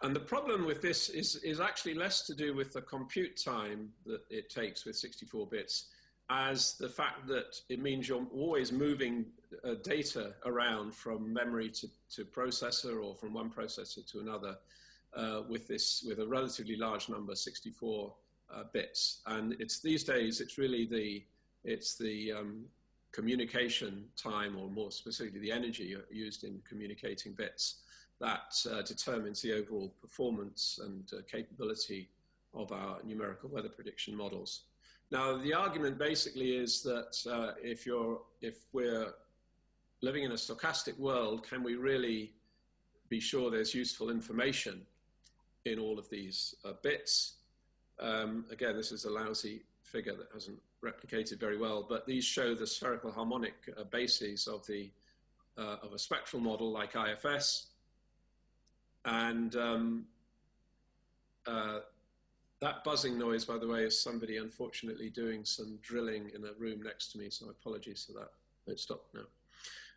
And the problem with this is actually less to do with the compute time that it takes with 64 bits as the fact that it means you're always moving data around from memory to processor, or from one processor to another, with a relatively large number, 64 bits. And these days, it's really the communication time, or more specifically the energy used in communicating bits, that determines the overall performance and capability of our numerical weather prediction models. Now, the argument basically is that if we're living in a stochastic world, can we really be sure there's useful information in all of these bits? Again, this is a lousy figure that hasn't replicated very well, but these show the spherical harmonic bases of a spectral model like IFS. And that buzzing noise, by the way, is somebody unfortunately doing some drilling in a room next to me, so apologies for that. Don't stop now.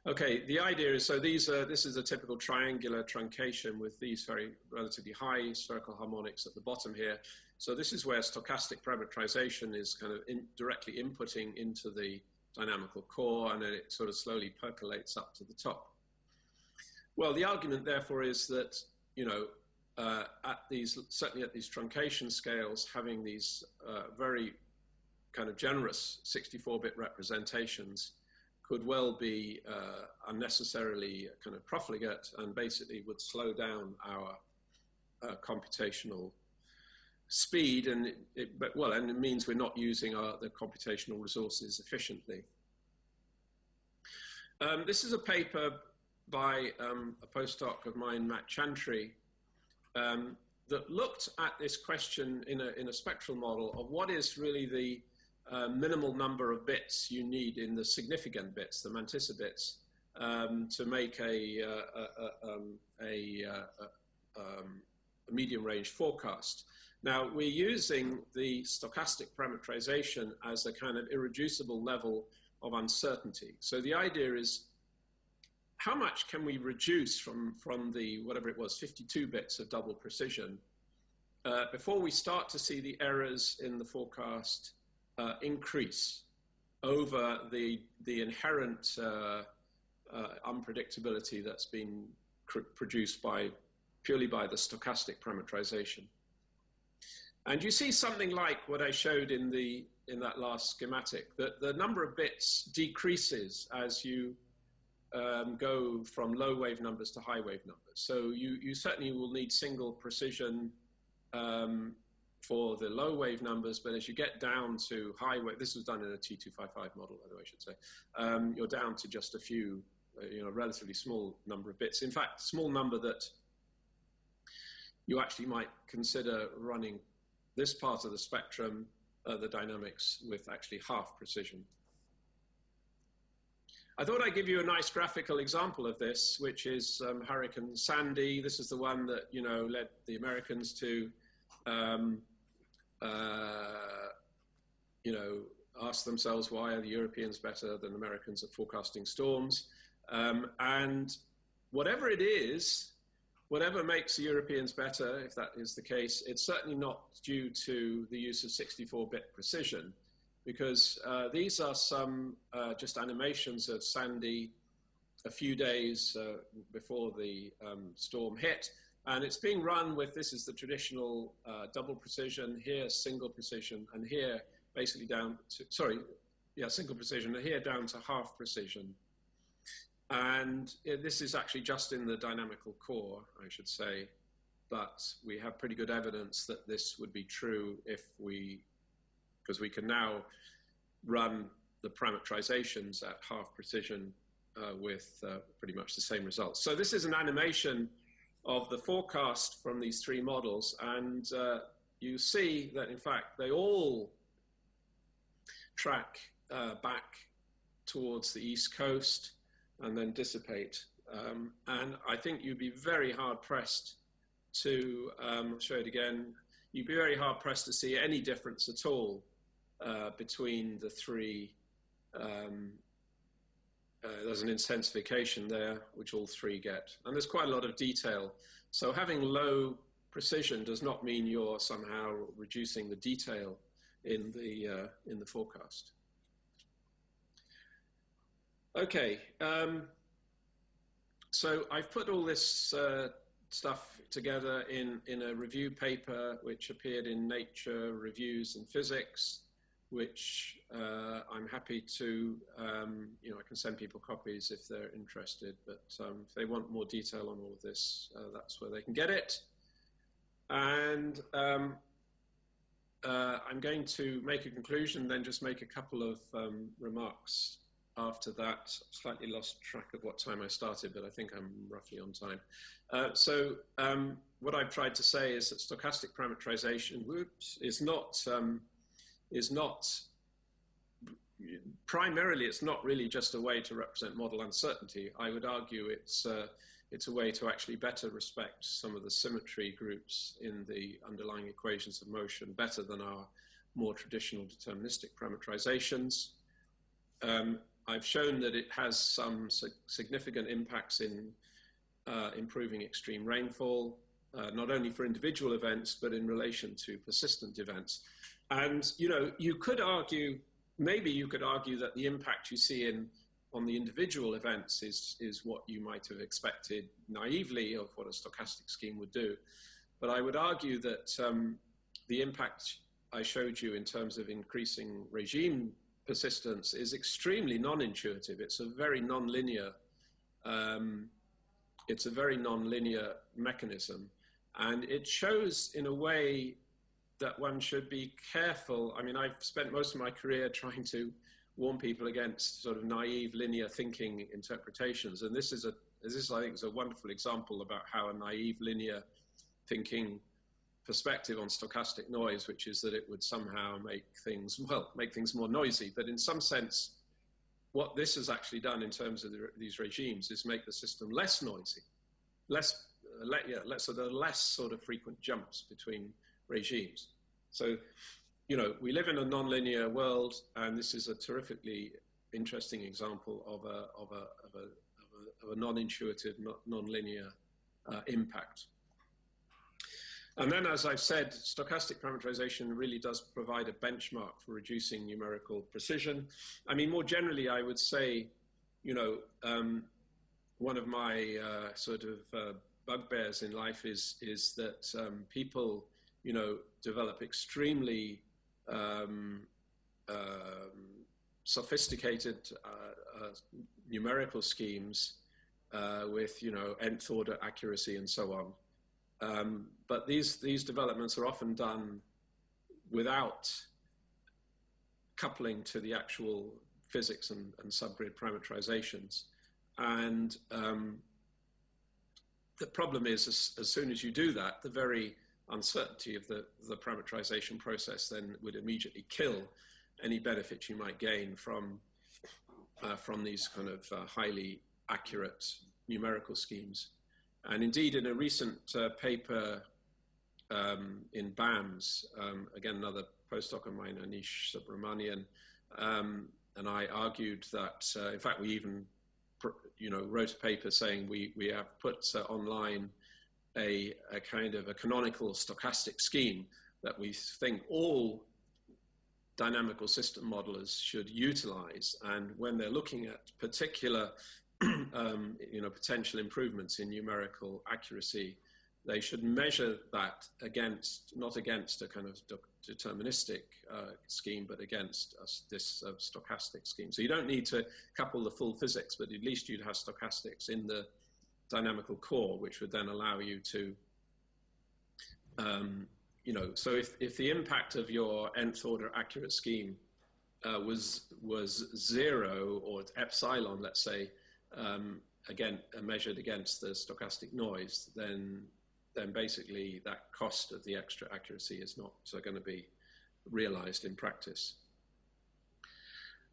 Okay, the idea is, so this is a typical triangular truncation with these very relatively high spherical harmonics at the bottom here. So this is where stochastic parametrization is kind of directly inputting into the dynamical core, and then it sort of slowly percolates up to the top. Well, the argument, therefore, is that, you know, certainly at these truncation scales, having these very kind of generous 64-bit representations could well be unnecessarily kind of profligate, and basically would slow down our computational speed, and it means we're not using the computational resources efficiently. This is a paper by a postdoc of mine, Matt Chantry, that looked at this question in a spectral model of what is really the minimal number of bits you need in the significant bits, the mantissa bits, to make a medium range forecast. Now, we're using the stochastic parametrization as a kind of irreducible level of uncertainty. So the idea is, how much can we reduce from the, whatever it was, 52 bits of double precision before we start to see the errors in the forecast increase over the inherent unpredictability that's been produced purely by the stochastic parametrization? And you see something like what I showed in that last schematic, that the number of bits decreases as you go from low wave numbers to high wave numbers. So you certainly will need single precision for the low wave numbers, but as you get down to high wave, this was done in a T255 model, by the way, I should say, you're down to just a few, relatively small number of bits. In fact, small number that you actually might consider running this part of the spectrum, the dynamics, with actually half precision. I thought I'd give you a nice graphical example of this, which is Hurricane Sandy. This is the one that, led the Americans to, ask themselves, why are the Europeans better than Americans at forecasting storms? And whatever it is, whatever makes the Europeans better, if that is the case, it's certainly not due to the use of 64-bit precision, because these are some just animations of Sandy a few days before the storm hit. And it's being run with, this is the traditional double precision, here single precision, and here basically down to, single precision, and here down to half precision. And this is actually just in the dynamical core, I should say, but we have pretty good evidence that this would be true because we can now run the parameterizations at half precision with pretty much the same results. So this is an animation of the forecast from these three models, and you see that in fact they all track back towards the East Coast and then dissipate. And I think you'd be very hard pressed to, I'll show it again, you'd be very hard pressed to see any difference at all between the three. There's an intensification there, which all three get. And there's quite a lot of detail. So having low precision does not mean you're somehow reducing the detail in the forecast. Okay, so I've put all this stuff together in a review paper which appeared in Nature Reviews in Physics, which I'm happy to, I can send people copies if they're interested, but if they want more detail on all of this, that's where they can get it. And I'm going to make a conclusion, then just make a couple of remarks after that. Slightly lost track of what time I started, but I think I'm roughly on time. So what I've tried to say is that stochastic parameterization is not primarily, it's not really just a way to represent model uncertainty. I would argue it's a way to actually better respect some of the symmetry groups in the underlying equations of motion, better than our more traditional deterministic parameterizations. I've shown that it has some significant impacts in improving extreme rainfall, not only for individual events, but in relation to persistent events. And, you could argue, maybe you could argue that the impact you see on the individual events is what you might have expected naively of what a stochastic scheme would do. But I would argue that the impact I showed you in terms of increasing regime persistence is extremely non-intuitive. It's a very non-linear, mechanism. And it shows in a way that one should be careful. I mean, I've spent most of my career trying to warn people against sort of naive linear thinking interpretations. And this I think is a wonderful example about how a naive linear thinking perspective on stochastic noise, which is that it would somehow make things more noisy. But in some sense, what this has actually done in terms of these regimes is make the system less noisy, less sort of frequent jumps between regimes. So, we live in a nonlinear world, and this is a terrifically interesting example of a non-intuitive, non-linear impact. And then, as I've said, stochastic parameterization really does provide a benchmark for reducing numerical precision. I mean, more generally, I would say, one of my bugbears in life is that people, develop extremely sophisticated numerical schemes with nth order accuracy and so on. But these developments are often done without coupling to the actual physics and subgrid parameterizations. And the problem is, as soon as you do that, the very uncertainty of the parameterization process then would immediately kill any benefit you might gain from these kind of highly accurate numerical schemes. And indeed, in a recent paper in BAMS, again, another postdoc of mine, Anish Subramanian, and I argued that, in fact, we even wrote a paper saying we have put online a kind of a canonical stochastic scheme that we think all dynamical system modelers should utilize, and when they're looking at particular potential improvements in numerical accuracy, they should measure that against, not against a kind of deterministic scheme, but against this stochastic scheme. So you don't need to couple the full physics, but at least you'd have stochastics in the dynamical core, which would then allow you to, so if the impact of your nth order accurate scheme was 0 or epsilon, let's say, again, measured against the stochastic noise, then basically that cost of the extra accuracy is not going to be realized in practice.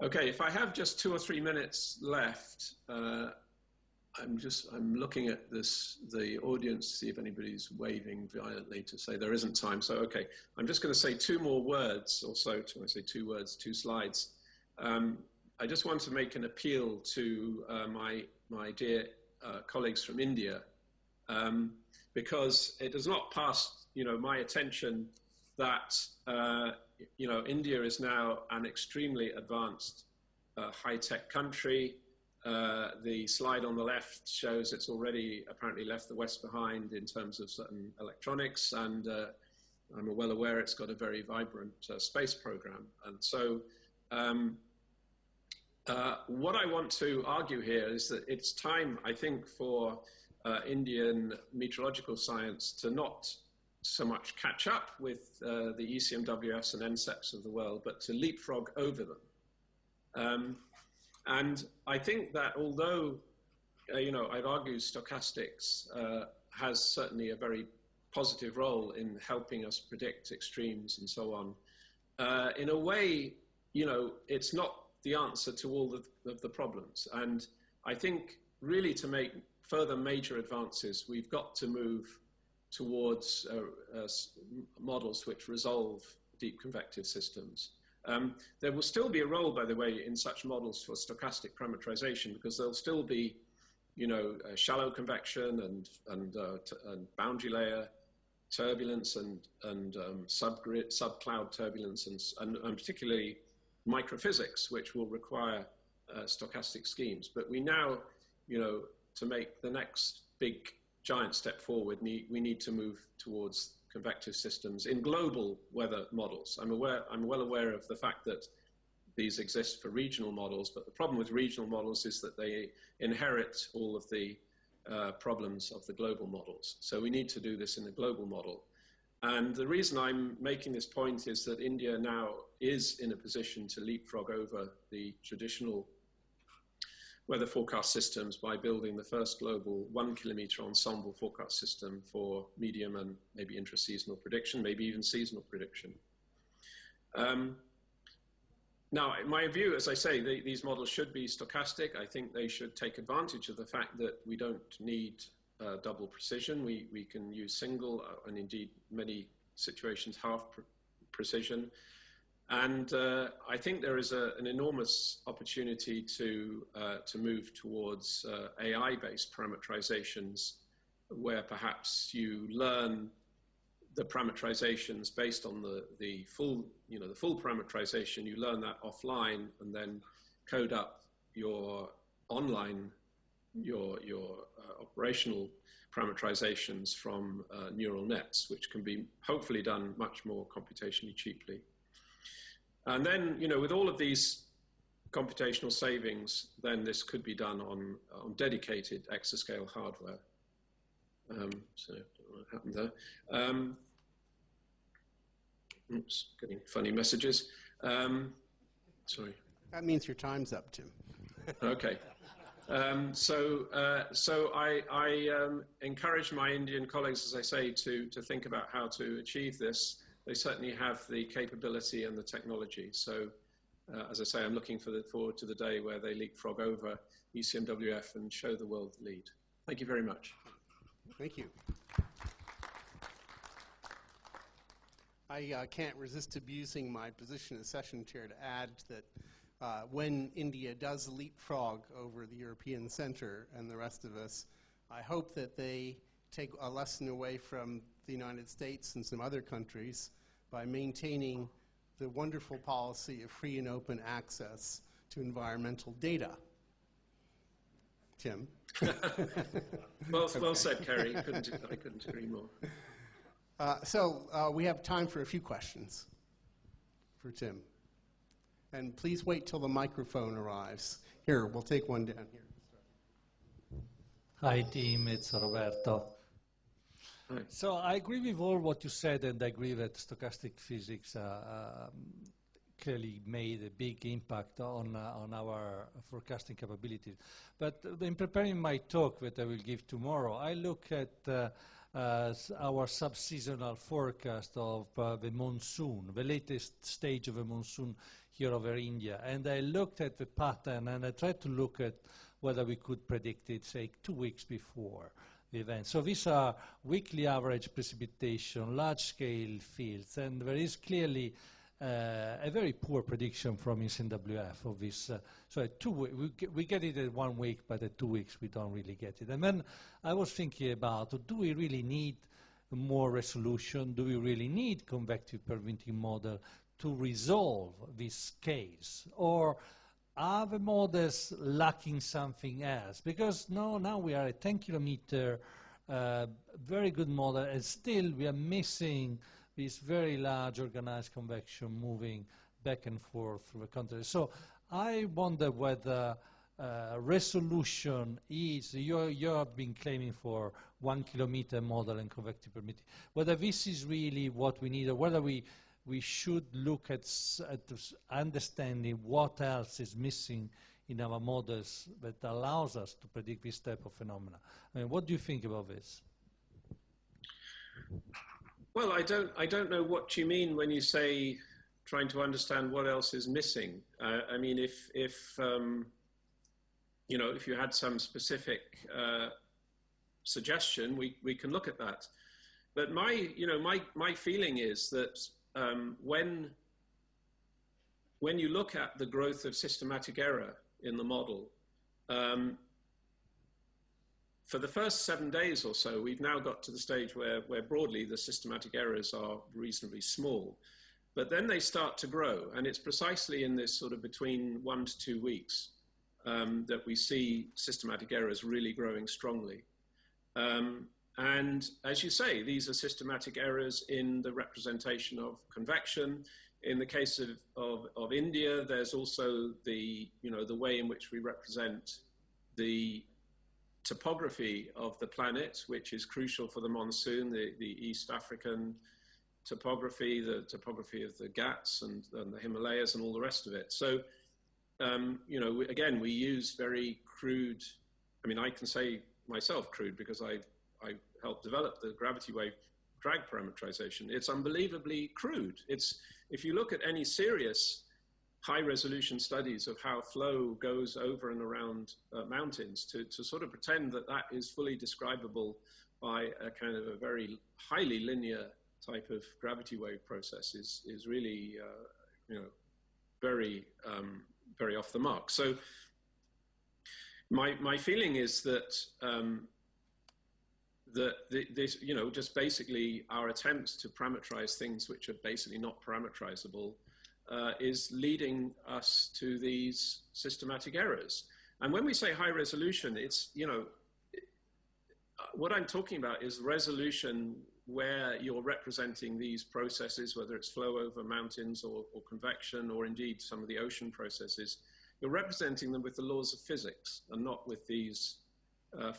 Okay, if I have just 2 or 3 minutes left, I'm looking at the audience to see if anybody's waving violently to say there isn't time. So, okay, I'm just going to say 2 more words or so. When I say 2 words, 2 slides. I just want to make an appeal to my dear colleagues from India, because it has not passed, my attention that, India is now an extremely advanced high-tech country. The slide on the left shows it's already apparently left the West behind in terms of certain electronics, and I'm well aware it's got a very vibrant space program. And so what I want to argue here is that it's time, I think, for Indian meteorological science to not so much catch up with the ECMWFs and NSEPs of the world, but to leapfrog over them. And I think that although, I've argued stochastics has certainly a very positive role in helping us predict extremes and so on, in a way, it's not the answer to all of the problems. And I think really to make further major advances, we've got to move towards models which resolve deep convective systems. There will still be a role, by the way, in such models for stochastic parameterization, because there'll still be, shallow convection and boundary layer turbulence and subcloud turbulence and particularly microphysics, which will require stochastic schemes. But we now, to make the next big giant step forward, we need to move towards convective systems in global weather models. I'm well aware of the fact that these exist for regional models, but the problem with regional models is that they inherit all of the problems of the global models. So we need to do this in a global model. And the reason I'm making this point is that India now is in a position to leapfrog over the traditional weather forecast systems by building the first global 1 kilometer ensemble forecast system for medium and maybe intra-seasonal prediction, maybe even seasonal prediction. Now, in my view, as I say, these models should be stochastic. I think they should take advantage of the fact that we don't need double precision. We can use single and indeed many situations half precision. And I think there is an enormous opportunity to move towards AI-based parameterizations, where perhaps you learn the parameterizations based on the full parameterization. You learn that offline and then code up your online, your operational parameterizations from neural nets, which can be hopefully done much more computationally cheaply. And then, with all of these computational savings, then this could be done on dedicated exascale hardware. So, I don't know what happened there. Oops, getting funny messages. Sorry. That means your time's up, Tim. Okay. So I encourage my Indian colleagues, as I say, to think about how to achieve this. They certainly have the capability and the technology. So, as I say, I'm looking forward to the day where they leapfrog over ECMWF and show the world the lead. Thank you very much. Thank you. I can't resist abusing my position as session chair to add that when India does leapfrog over the European Center and the rest of us, I hope that they take a lesson away from the United States and some other countries by maintaining the wonderful policy of free and open access to environmental data. Tim? Well said, Kerry. I couldn't agree more. So we have time for a few questions for Tim. And please wait till the microphone arrives. Here, we'll take one down here. Hi, team. It's Roberto. Hi. So I agree with all what you said, and I agree that stochastic physics clearly made a big impact on our forecasting capabilities. But in preparing my talk that I will give tomorrow, I look at our sub-seasonal forecast of the monsoon, the latest stage of a monsoon here over India. And I looked at the pattern and I tried to look at whether we could predict it, say, 2 weeks before the event. So these are weekly average precipitation, large-scale fields, and there is clearly a very poor prediction from ECMWF of this. So at we get it at 1 week, but at 2 weeks we don't really get it. And then I was thinking about, do we really need more resolution? Do we really need convective permitting model to resolve this case? Or are the models lacking something else? Because now we are a 10-kilometer, very good model, and still we are missing this very large organized convection moving back and forth through the country. So I wonder whether resolution is, you have been claiming for 1 kilometer model and convective permitting, whether this is really what we need, or whether we should look at understanding what else is missing in our models that allows us to predict this type of phenomena. I mean, what do you think about this? Well, I don't know what you mean when you say trying to understand what else is missing. I mean, if you had some specific suggestion, we can look at that. But my feeling is that when you look at the growth of systematic error in the model, for the first 7 days or so, we've now got to the stage where broadly the systematic errors are reasonably small. But then they start to grow, and it's precisely in this sort of between 1 to 2 weeks that we see systematic errors really growing strongly. And as you say, these are systematic errors in the representation of convection. In the case of India, there's also the way in which we represent the topography of the planet, which is crucial for the monsoon, the East African topography, the topography of the Ghats and the Himalayas and all the rest of it. So, again, we use very crude, I mean, I can say myself crude because I helped develop the gravity wave drag parameterization. It's unbelievably crude. If you look at any serious high-resolution studies of how flow goes over and around mountains, to sort of pretend that that is fully describable by a kind of a very highly linear type of gravity wave process is really, very, very off the mark. So my feeling is that this, just basically our attempts to parameterize things which are basically not parameterizable is leading us to these systematic errors. And when we say high resolution, it's, what I'm talking about is resolution where you're representing these processes, whether it's flow over mountains or convection or indeed some of the ocean processes. You're representing them with the laws of physics and not with these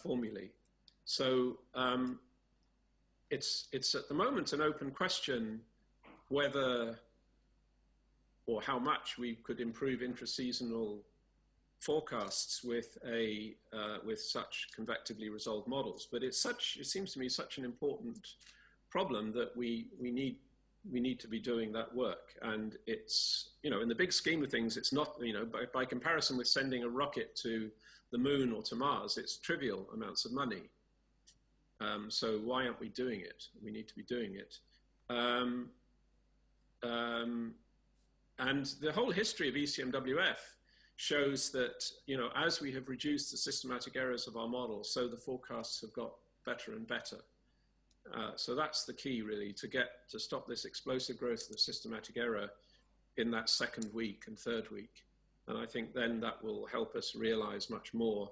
formulae. So it's at the moment an open question whether or how much we could improve intraseasonal forecasts with such convectively resolved models. But it seems to me such an important problem that we need to be doing that work. And it's, in the big scheme of things, it's not, by comparison with sending a rocket to the moon or to Mars, it's trivial amounts of money. So why aren't we doing it? We need to be doing it. And the whole history of ECMWF shows that, as we have reduced the systematic errors of our models, so the forecasts have got better and better. So that's the key, really, to stop this explosive growth of the systematic error in that second week and third week. And I think then that will help us realize much more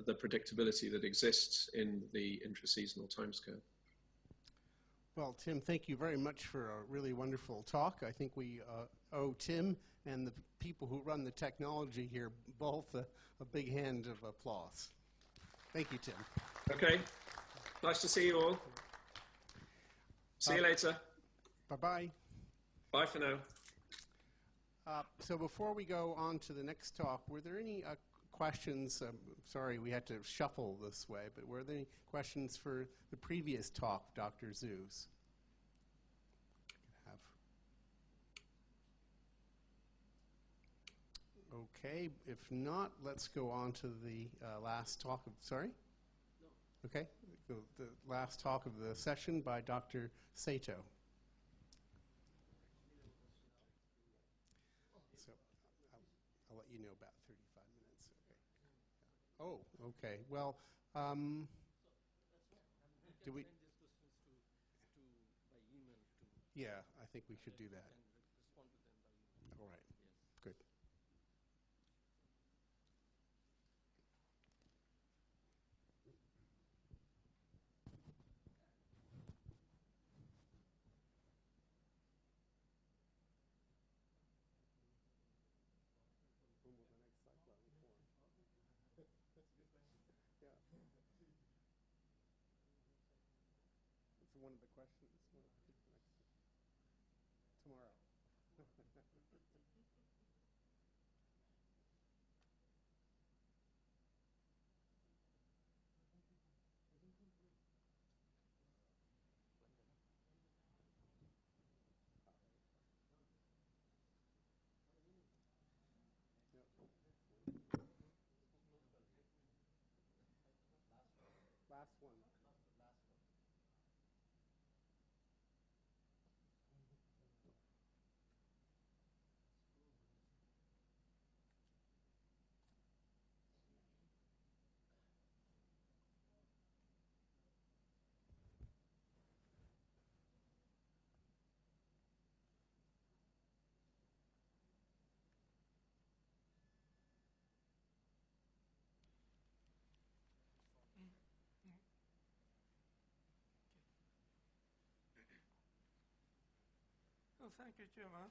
the predictability that exists in the intraseasonal timescale. Well, Tim, thank you very much for a really wonderful talk. I think we owe Tim and the people who run the technology here both a big hand of applause. Thank you, Tim. Okay. Nice to see you all. See you later. Bye-bye. Bye for now. So before we go on to the next talk, were there any questions? Sorry, we had to shuffle this way, but were there any questions for the previous talk, Dr. Zeus? Okay, if not, let's go on to the last talk of, sorry? No. Okay, the last talk of the session by Dr. Sato. So I'll let you know about 35 minutes. Okay. Oh, okay. Well, do we? Yeah, I think we should do that. All right. Good. One of the questions tomorrow. Last one. Oh, thank you, Chairman.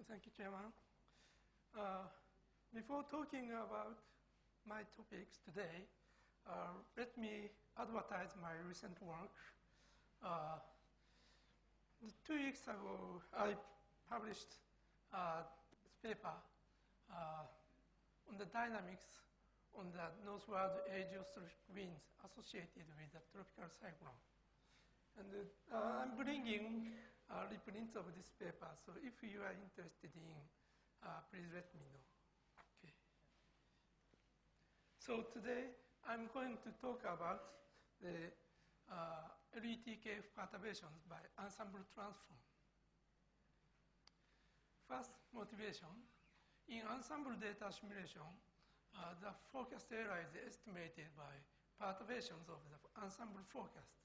Thank you, Chairman. Before talking about my topics today, let me advertise my recent work. 2 weeks ago, I published this paper on the dynamics on the northward ageotropic winds associated with the tropical cyclone. And I'm bringing reprints of this paper, so if you are interested in, please let me know. Okay. So today, I'm going to talk about the LETKF perturbations by ensemble transform. First motivation. In ensemble data simulation, the forecast error is estimated by perturbations of the ensemble forecast.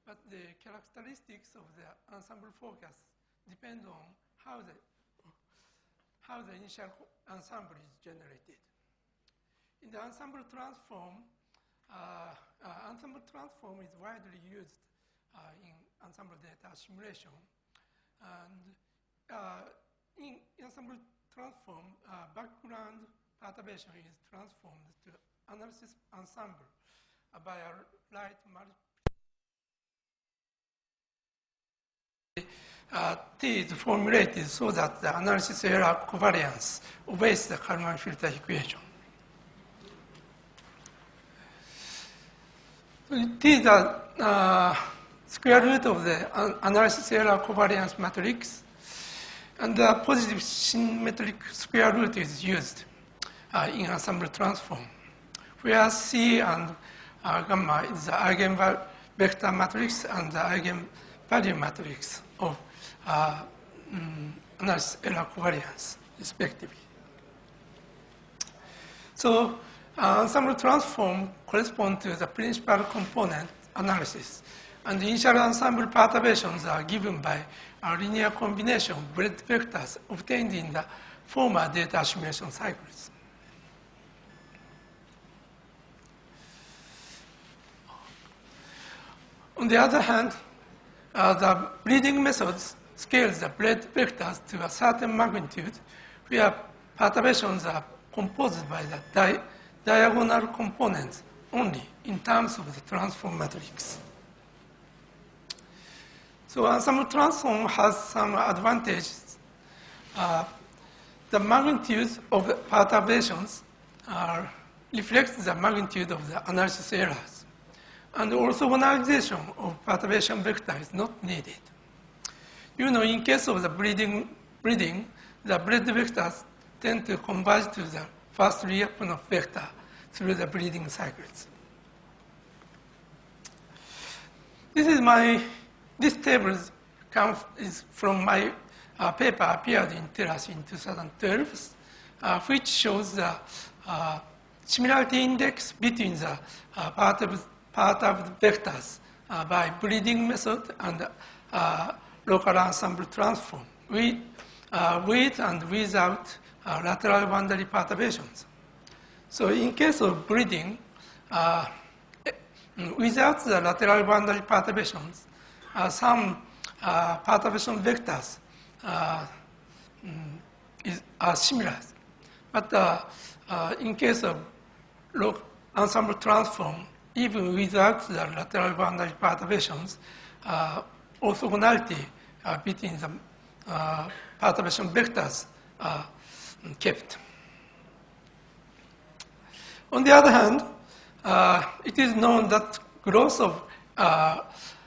But the characteristics of the ensemble forecast depend on how the initial ensemble is generated. In the ensemble transform is widely used in ensemble data simulation. And in ensemble transform, background perturbation is transformed to analysis ensemble by a light multiplication. T is formulated so that the analysis error covariance obeys the Kalman filter equation. T is the square root of the analysis error covariance matrix, and the positive symmetric square root is used in ensemble transform, where C and gamma is the eigenvector matrix and the eigenvalue matrix of analysis error covariance, respectively. So ensemble transform correspond to the principal component analysis, and the initial ensemble perturbations are given by a linear combination of breadth vectors obtained in the former data simulation cycles. On the other hand, the breeding methods scales the breadth vectors to a certain magnitude, where perturbations are composed by the diagonal components only in terms of the transform matrix. So ensemble transform has some advantages. The magnitude of the perturbations reflects the magnitude of the analysis errors. And orthogonalization of perturbation vector is not needed. You know, in case of the breeding, the breadth vectors tend to converge to the first Lyapunov vector through the breeding cycles. This table is from my paper appeared in TERAS in 2012, which shows the similarity index between the perturbed vectors by breeding method and local ensemble transform, with and without lateral boundary perturbations. So in case of breeding, without the lateral boundary perturbations, some perturbation vectors are similar. But in case of ensemble transform, even without the lateral boundary perturbations, orthogonality between the perturbation vectors are kept. On the other hand, it is known that growth of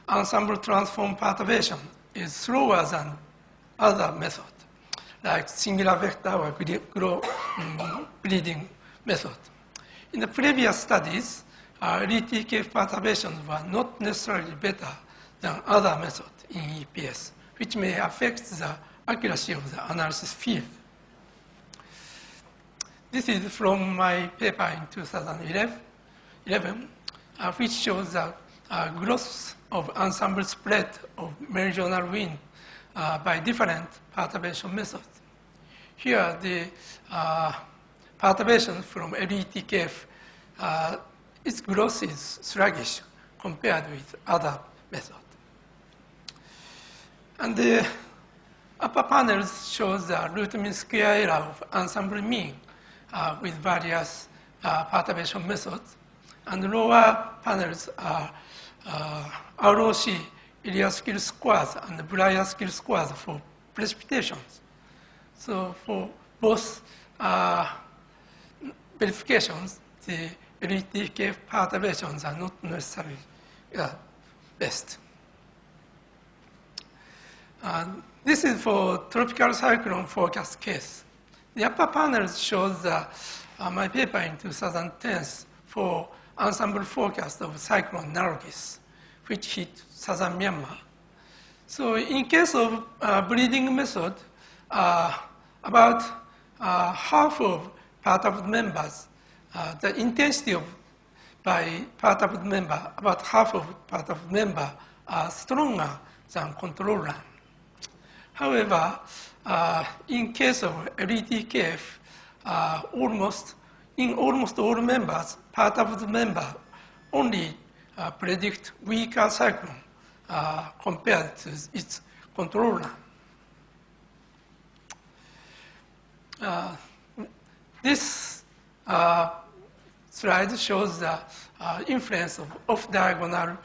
ensemble transform perturbation is slower than other methods, like singular vector or breeding method. In the previous studies, LTK perturbations were not necessarily better than other methods in EPS, which may affect the accuracy of the analysis field. This is from my paper in 2011, which shows the growth of ensemble spread of meridional wind by different perturbation methods. Here, the perturbation from LETKF, its growth is sluggish compared with other methods. And the upper panels shows the root mean square error of ensemble mean with various perturbation methods. And the lower panels are ROC, area scale squares, and Brier scale squares for precipitations. So for both verifications, the LTK perturbations are not necessarily best. This is for tropical cyclone forecast case. The upper panel shows my paper in 2010 for ensemble forecast of cyclone Nargis, which hit southern Myanmar. So in case of breeding method, about half of perturbed members, the intensity of by perturbed member, about half of perturbed member are stronger than control line. However, in case of LETKF, in almost all members, part of the member only predict weaker cyclone compared to its controller. This slide shows the influence of off-diagonal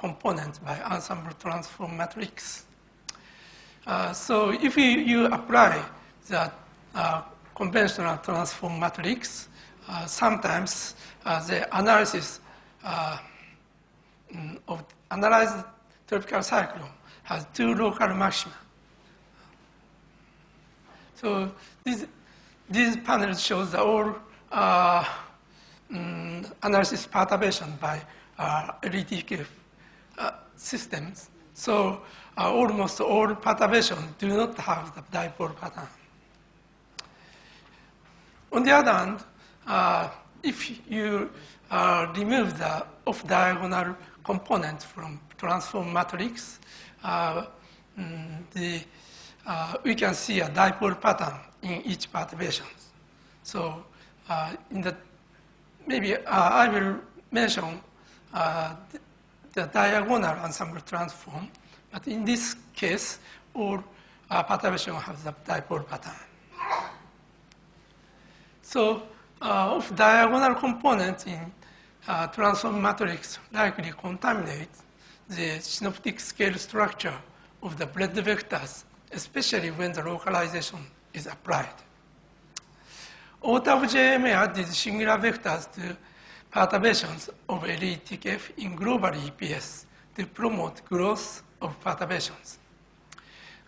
components by ensemble transform matrix. So if you apply the conventional transform matrix, sometimes the analysis of analyzed tropical cyclone has two local maxima. So these panels shows the all analysis perturbation by LETKF systems. So almost all perturbations do not have the dipole pattern. On the other hand, if you remove the off-diagonal component from transform matrix, we can see a dipole pattern in each perturbation. So maybe I will mention the diagonal ensemble transform, but in this case, all perturbation have the dipole pattern. So off-diagonal components in transform matrix likely contaminate the synoptic scale structure of the bled vectors, especially when the localization is applied. Auto of JMA added singular vectors to perturbations of LETKF in global EPS to promote growth of perturbations.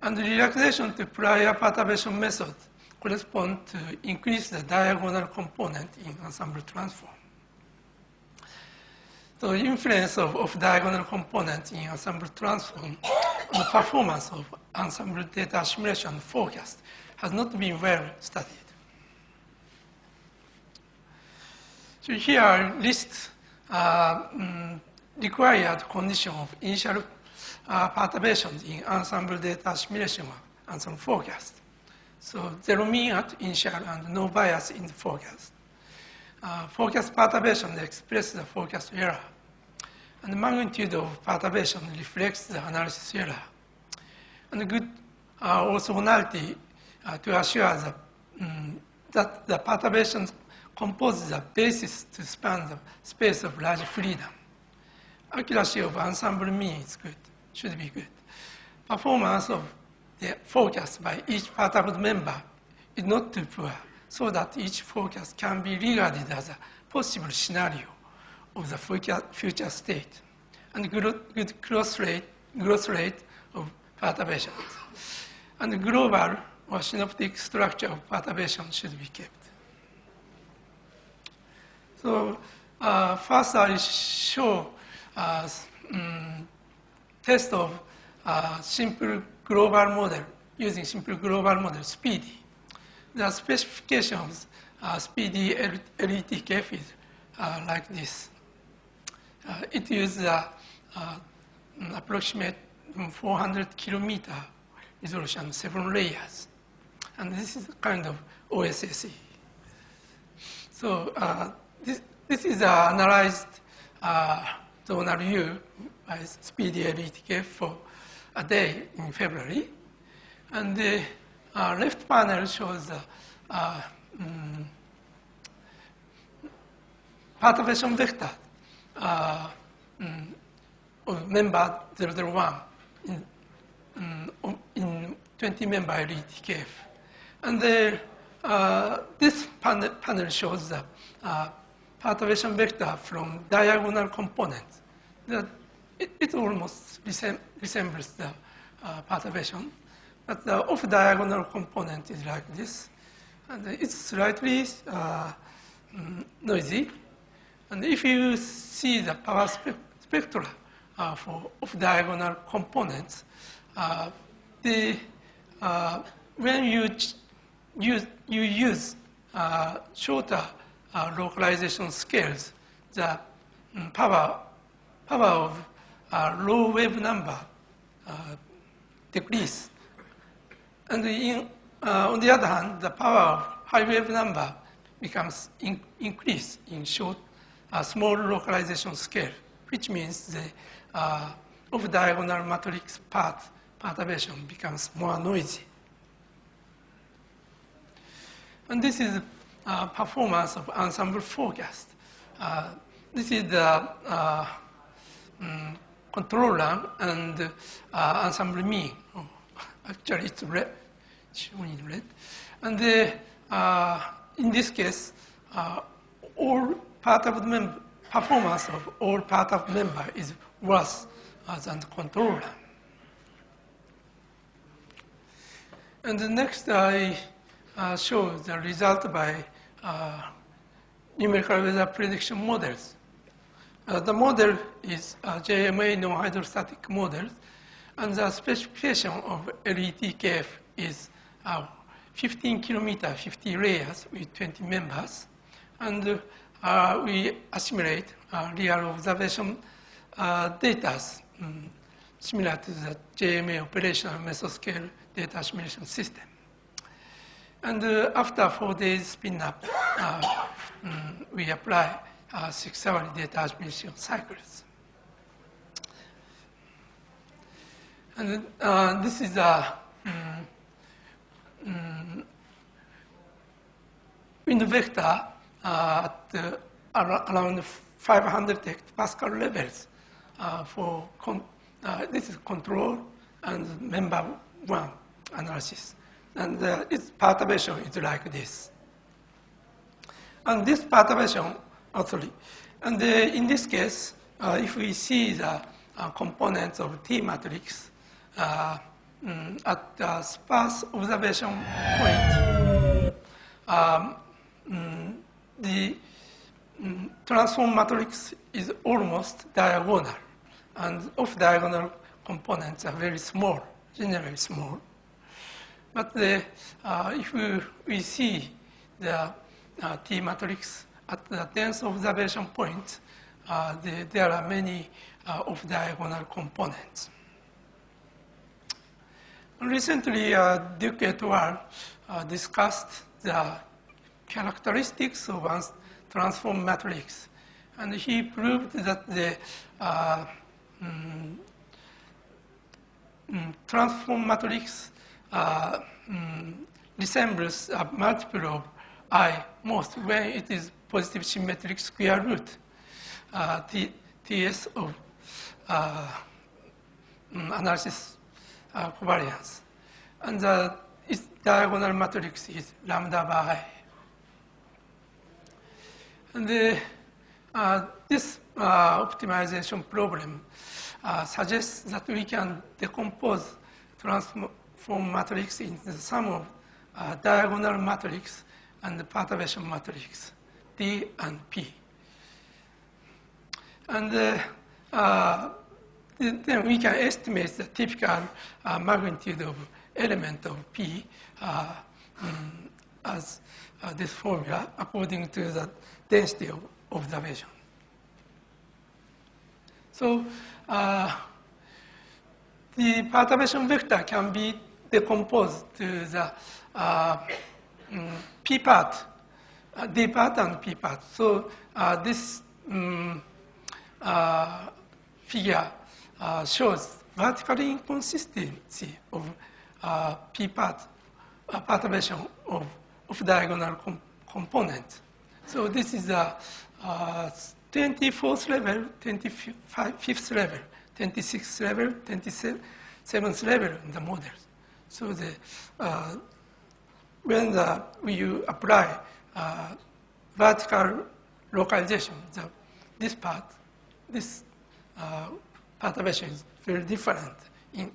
And relaxation to prior perturbation method correspond to increase the diagonal component in ensemble transform. So the influence of diagonal components in ensemble transform on the performance of ensemble data simulation forecast has not been well studied. So here are lists required condition of initial perturbations in ensemble data simulation of ensemble forecast. So zero mean at initial and no bias in the forecast. Forecast perturbation express the forecast error. And the magnitude of perturbation reflects the analysis error. And good orthogonality to assure that the perturbations compose the basis to span the space of large freedom. Accuracy of ensemble mean is good, should be good. Performance of the forecast by each perturbed member is not too poor, so that each forecast can be regarded as a possible scenario of the future state, and good growth rate of perturbations. And the global or synoptic structure of perturbation should be kept. So first I show test of simple global model, using simple global model, SPEEDY. The specification of SPEEDY LETKF is like this. It uses approximate 400 kilometer resolution, 7 layers. And this is kind of OSSE. So this is analyzed zonal U by SPEEDY LETKF for a day in February. And the left panel shows the perturbation vector of member 001 in 20-member LETKF. And this panel shows the perturbation vector from diagonal components. It almost resembles the perturbation, but the off-diagonal component is like this. And it's slightly noisy. And if you see the power spectra for off-diagonal components, when you use shorter localization scales, the power of low wave number decrease And on the other hand, the power of high wave number becomes increased in small localization scale, which means the off-diagonal matrix perturbation becomes more noisy. And this is performance of ensemble forecast. This is the controller and ensemble mean. Oh, actually, it's red, shown in red. And in this case, all part of the performance of all part of member is worse than the controller. And the next I show the result by numerical weather prediction models. The model is JMA non-hydrostatic model, and the specification of LETKF is 15 kilometer, 50 layers with 20 members, and we assimilate real observation data similar to the JMA operational mesoscale data assimilation system. And after 4 days spin-up, we apply 6-hourly data assimilation cycles. And this is a wind vector at around 500 hectopascal levels for this is control and member 1 analysis. And its perturbation is like this. And this perturbation, actually, and in this case, if we see the components of T matrix at the sparse observation point, the transform matrix is almost diagonal, and off-diagonal components are very small, generally small. But if we see the T matrix at the dense observation point, there are many off-diagonal components. Recently, Duke et al. Discussed the characteristics of a transform matrix, and he proved that the transform matrix resembles a multiple of I most when it is positive symmetric square root TS of analysis covariance. And its diagonal matrix is lambda by I. And this optimization problem suggests that we can decompose transform matrix into the sum of diagonal matrix and the perturbation matrix, D and P. And then we can estimate the typical magnitude of element of P as this formula according to the density of observation. So the perturbation vector can be decomposed to the P part, D part and P part. So this figure shows vertical inconsistency of P part perturbation of diagonal component. So this is a 24th level, 25th level, 26th level, 27th level in the model. So when you apply vertical localization, this perturbation is very different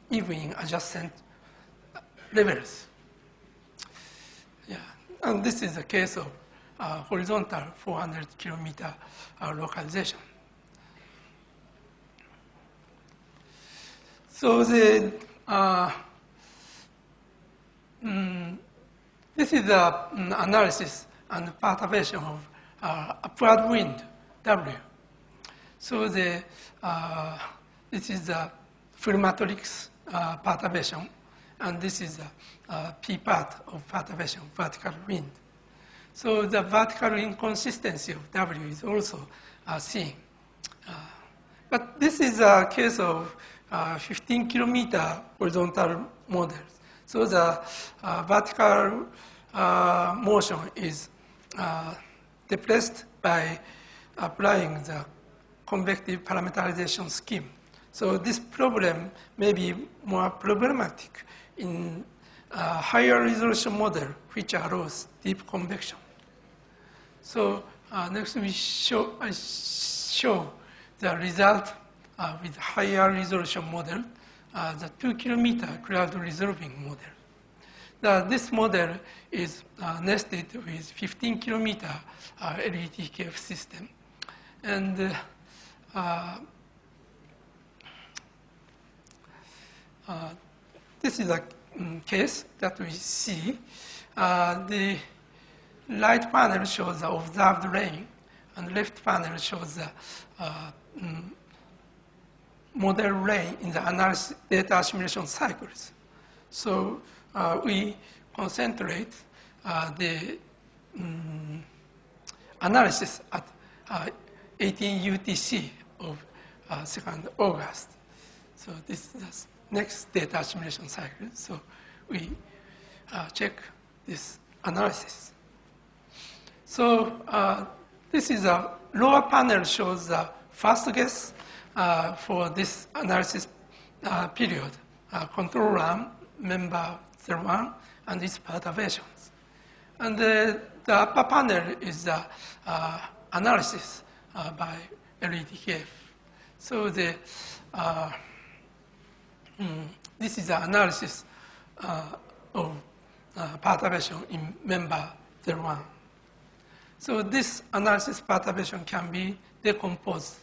even in adjacent levels. Yeah. And this is the case of horizontal 400 kilometer localization. So this is the analysis and perturbation of upward wind, W. So this is the full matrix perturbation, and this is the P part of perturbation, vertical wind. So the vertical inconsistency of W is also seen. But this is a case of 15-kilometer horizontal models. So the vertical motion is depressed by applying the convective parameterization scheme. So this problem may be more problematic in a higher resolution model which allows deep convection. So next I show the result with higher resolution model, the 2-kilometer cloud resolving model. This model is nested with 15-kilometer LETKF system. And this is a case that we see. The right panel shows the observed rain, and left panel shows the model rain in the analysis data assimilation cycles. So we concentrate the analysis at 18 UTC of 2nd August. So this is the next data assimilation cycle. So we check this analysis. So this is a lower panel shows the first guess for this analysis period, control arm, member 01, and its perturbations. And the upper panel is the analysis by LETKF. So the this is the analysis of perturbation in member 01. So this analysis perturbation can be decomposed,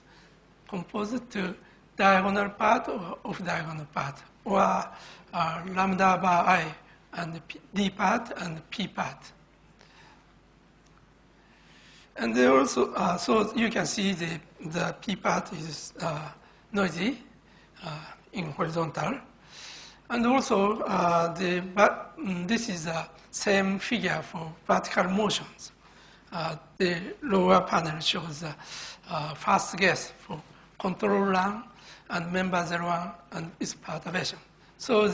composed to diagonal part or off-diagonal part, or lambda bar I and D part and P part. And they also, so you can see the P part is noisy in horizontal. And also, this is the same figure for vertical motions. The lower panel shows the first guess for control run and member 01 and its perturbation. So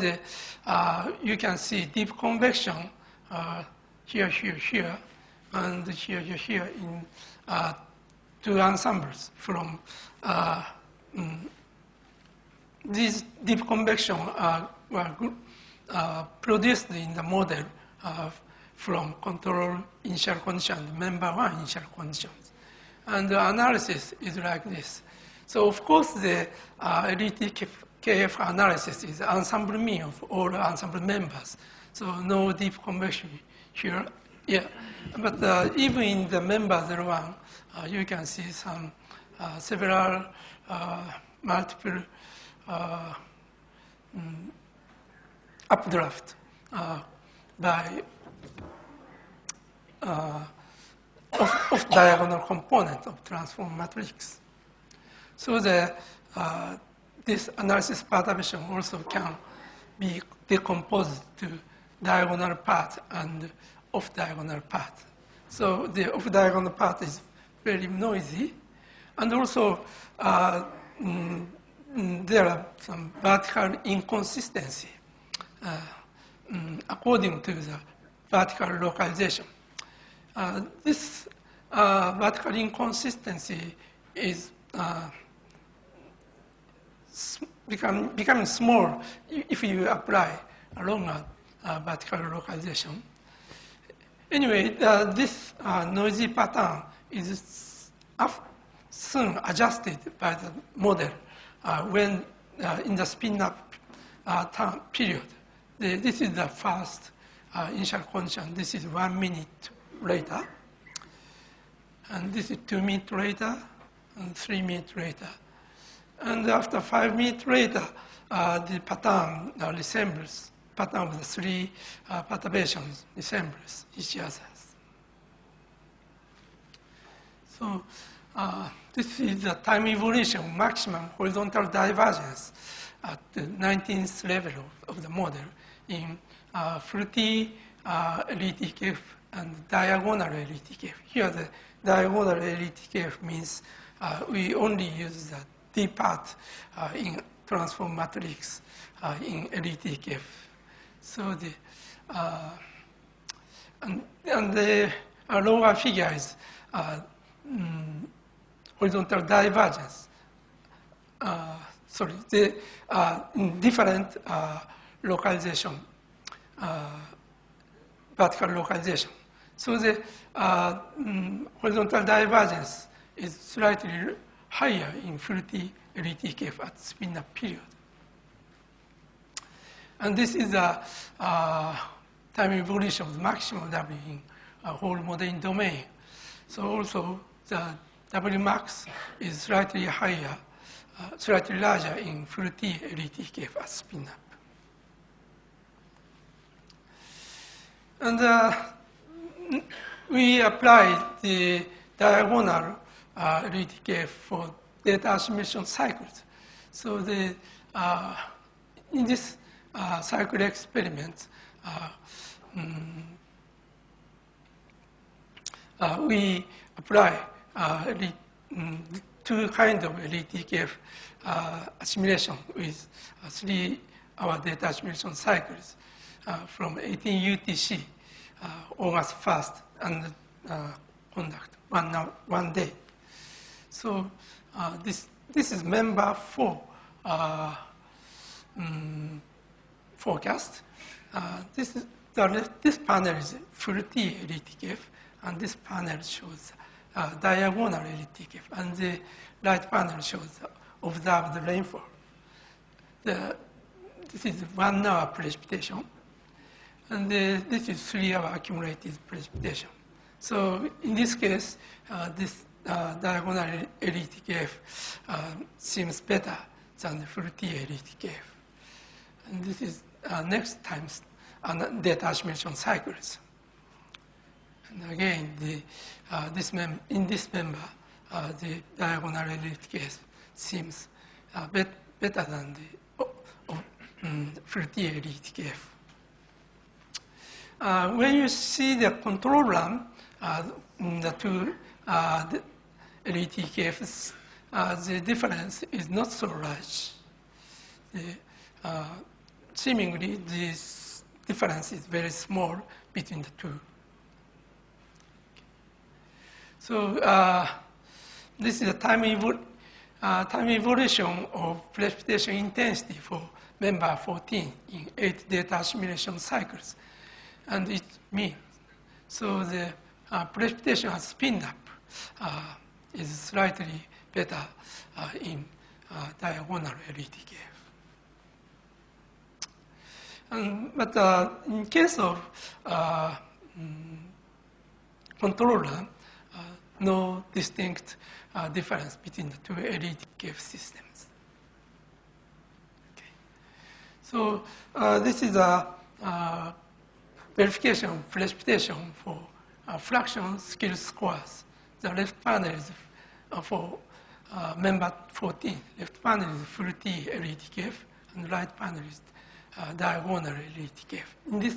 you can see deep convection here, here, here, and here, here, here in two ensembles from these deep convection were produced in the model from control initial condition, member 1 initial conditions. And the analysis is like this. So of course the LETKF analysis is ensemble mean of all ensemble members. So no deep convection here. Yeah. But even in the member 01, you can see some several multiple updraft by off-diagonal component of transform matrix. So this analysis perturbation also can be decomposed to diagonal part and off-diagonal part. So the off-diagonal part is very noisy, and also there are some vertical inconsistency according to the vertical localization. This vertical inconsistency is becoming small if you apply a longer vertical localization. Anyway, this noisy pattern is soon adjusted by the model when in the spin-up time period. This is the first initial condition. This is 1 minute later. And this is 2 minutes later and 3 minutes later. And after 5 minutes later, the pattern resembles, pattern of the three perturbations resembles each other. So this is the time evolution maximum horizontal divergence at the 19th level of the model. in full T LTKF and diagonal LTKF. Here the diagonal LTKF means we only use the D part in transform matrix in LTKF. So the and the lower figure is horizontal divergence. Sorry, the different localization, vertical localization. So the horizontal divergence is slightly higher in full T LTKF at spin-up period. And this is the time evolution of the maximum W in whole modeling domain. So also the W max is slightly higher, slightly larger in full T LTKF at spin-up. And we applied the diagonal LTKF for data assimilation cycles. So the in this cycle experiment, we apply two kinds of LTKF assimilation with 3-hour data assimilation cycles from 18 UTC, August 1st, and conduct one day. So this is member 4 forecast. This panel is full T LTKF, and this panel shows diagonal LTKF, and the right panel shows observed rainfall. This is 1 hour precipitation, and this is 3 hour accumulated precipitation. So in this case, this diagonal LTKF seems better than the full T LTKF. And this is next time's data assimilation cycles. And again, in this member, the diagonal LTKF seems better than the full T LTKF. When you see the control arm, the two LTKFs, the difference is not so large. Seemingly, this difference is very small between the two. So this is the time evolution of precipitation intensity for member 14 in 8 data assimilation cycles, and it means. So the precipitation at spin-up is slightly better in diagonal LTKF. But in case of controller, no distinct difference between the two LTKF systems. Okay. So this is a verification of precipitation for fraction scale squares. The left panel is for member 14. Left panel is full T LTKF, and right panel is diagonal LTKF. In this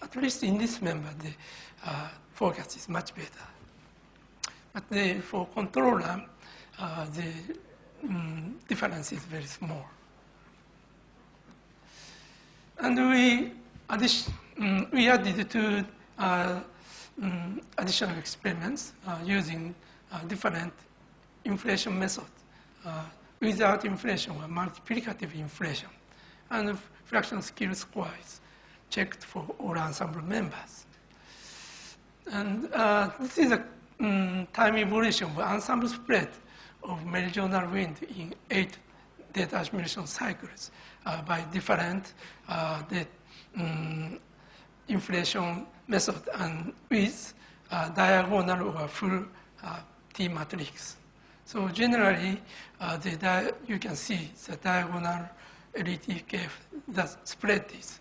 at least in this member, the forecast is much better. But for controller, the difference is very small. And we added two additional experiments using different inflation method. Without inflation or multiplicative inflation. And fraction scale square is checked for all ensemble members. And this is a time evolution of ensemble spread of meridional wind in 8 data assimilation cycles by different inflation method and with diagonal or full T matrix. So generally, you can see the diagonal LTKF, the spread is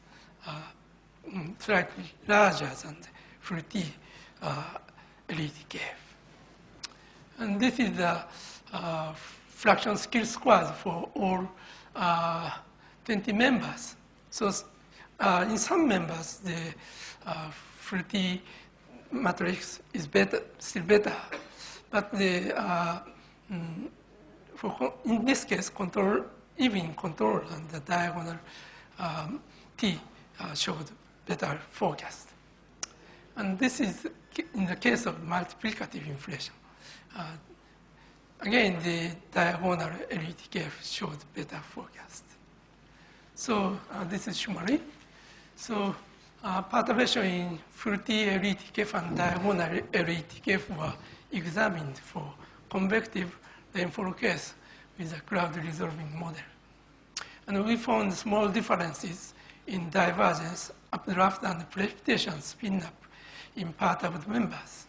slightly larger than the full T LTKF. And this is the fraction scale squares for all 20 members. So in some members, the fruity matrix is better, still better. But the, in this case, even control and the diagonal T showed better forecast. And this is in the case of multiplicative inflation. Again, the diagonal LETKF showed better forecast. So this is summary. So perturbation in full T LETKF and diagonal LETKF were examined for convective rainfall case with a cloud resolving model. And we found small differences in divergence, updraft, and precipitation spin-up in perturbed members.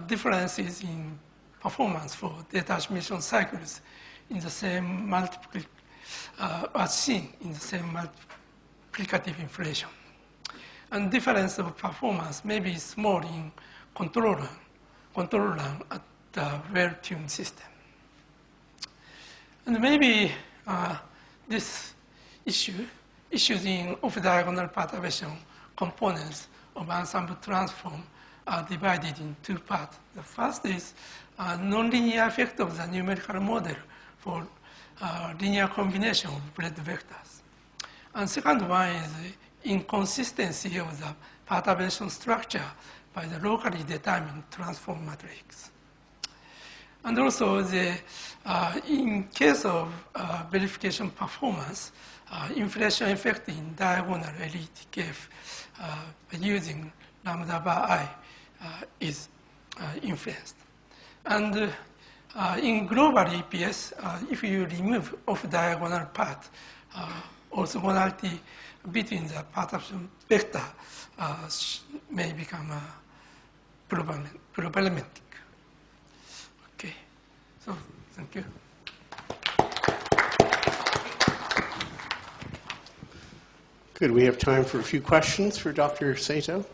Differences in performance for detachment cycles in the same as seen in the same multiplicative inflation. And difference of performance may be small in control run at the well-tuned system. And maybe this issues in off-diagonal perturbation components of ensemble transform are divided in two parts. The first is nonlinear effect of the numerical model for linear combination of bled vectors. And second one is inconsistency of the perturbation structure by the locally determined transform matrix. And also, in case of verification performance, inflation effect in diagonal LETKF using lambda bar I is influenced. And in global EPS, if you remove off-diagonal part, orthogonality between the perturbation vector may become problematic. Okay, so thank you. Good. We have time for a few questions for Dr. Sato.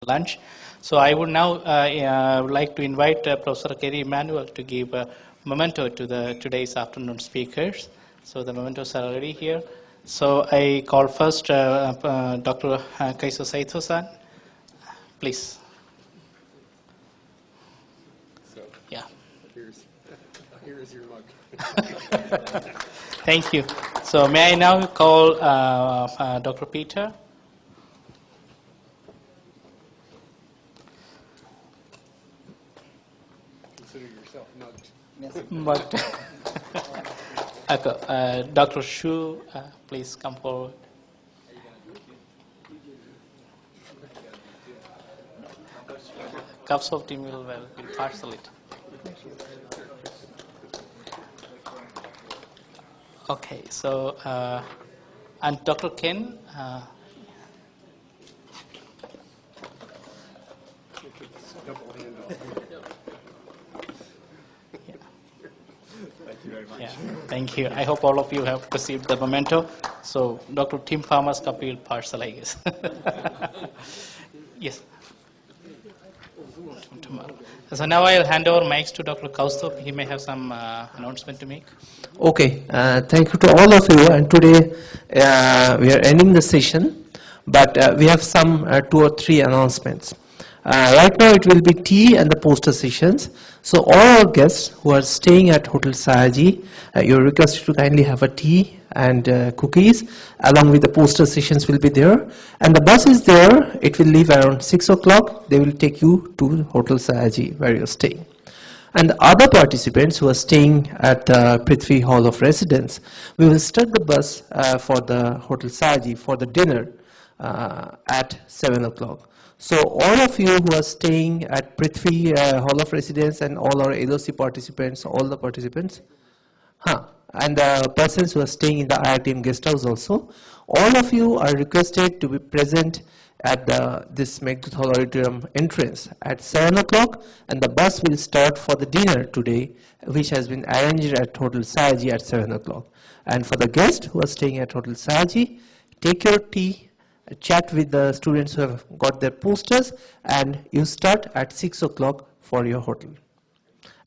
lunch. So I would now would like to invite Professor Kerry Emmanuel to give a memento to the today's afternoon speakers. So the mementos are already here. So I call first Dr. Kaiso Saito-san. Please. So, yeah. Here's your mug. Thank you. So may I now call Dr. Peter? Consider yourself mugged. Mugged. Okay. Dr. Shu, please come forward. Cups of tea will parcel it. Okay, so and Dr. Ken. Thank you very much. Yeah, thank you. I hope all of you have received the memento. So Dr. Tim Farmer's cup will parcel, I guess. Yes. So now I'll hand over mics to Dr. Kaustubh. He may have some announcement to make. Okay, thank you to all of you. And today we are ending the session, but we have some 2 or 3 announcements. Right now it will be tea and the poster sessions. So all our guests who are staying at Hotel Sayaji, you're requested to kindly have a tea and cookies along with the poster sessions will be there. And the bus is there. It will leave around 6 o'clock. They will take you to Hotel Sayaji where you're staying. And the other participants who are staying at Prithvi Hall of Residence, we will start the bus for the Hotel Sayaji for the dinner at 7 o'clock. So all of you who are staying at Prithvi Hall of Residence and all our LOC participants, all the participants, and the persons who are staying in the IRTM guest house also, all of you are requested to be present at this Meghdut Hall Auditorium entrance at 7 o'clock, and the bus will start for the dinner today, which has been arranged at Hotel Sayaji at 7 o'clock. And for the guests who are staying at Hotel Sayaji, take your tea, chat with the students who have got their posters, and you start at 6 o'clock for your hotel.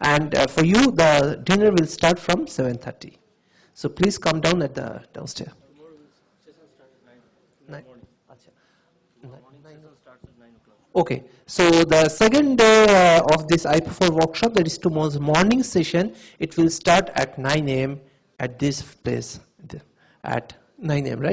And for you, the dinner will start from 7:30. So please come down at the downstairs. Okay, so the second day of this IP4 workshop, that is tomorrow's morning session, it will start at 9 a.m. at this place at 9 a.m., right?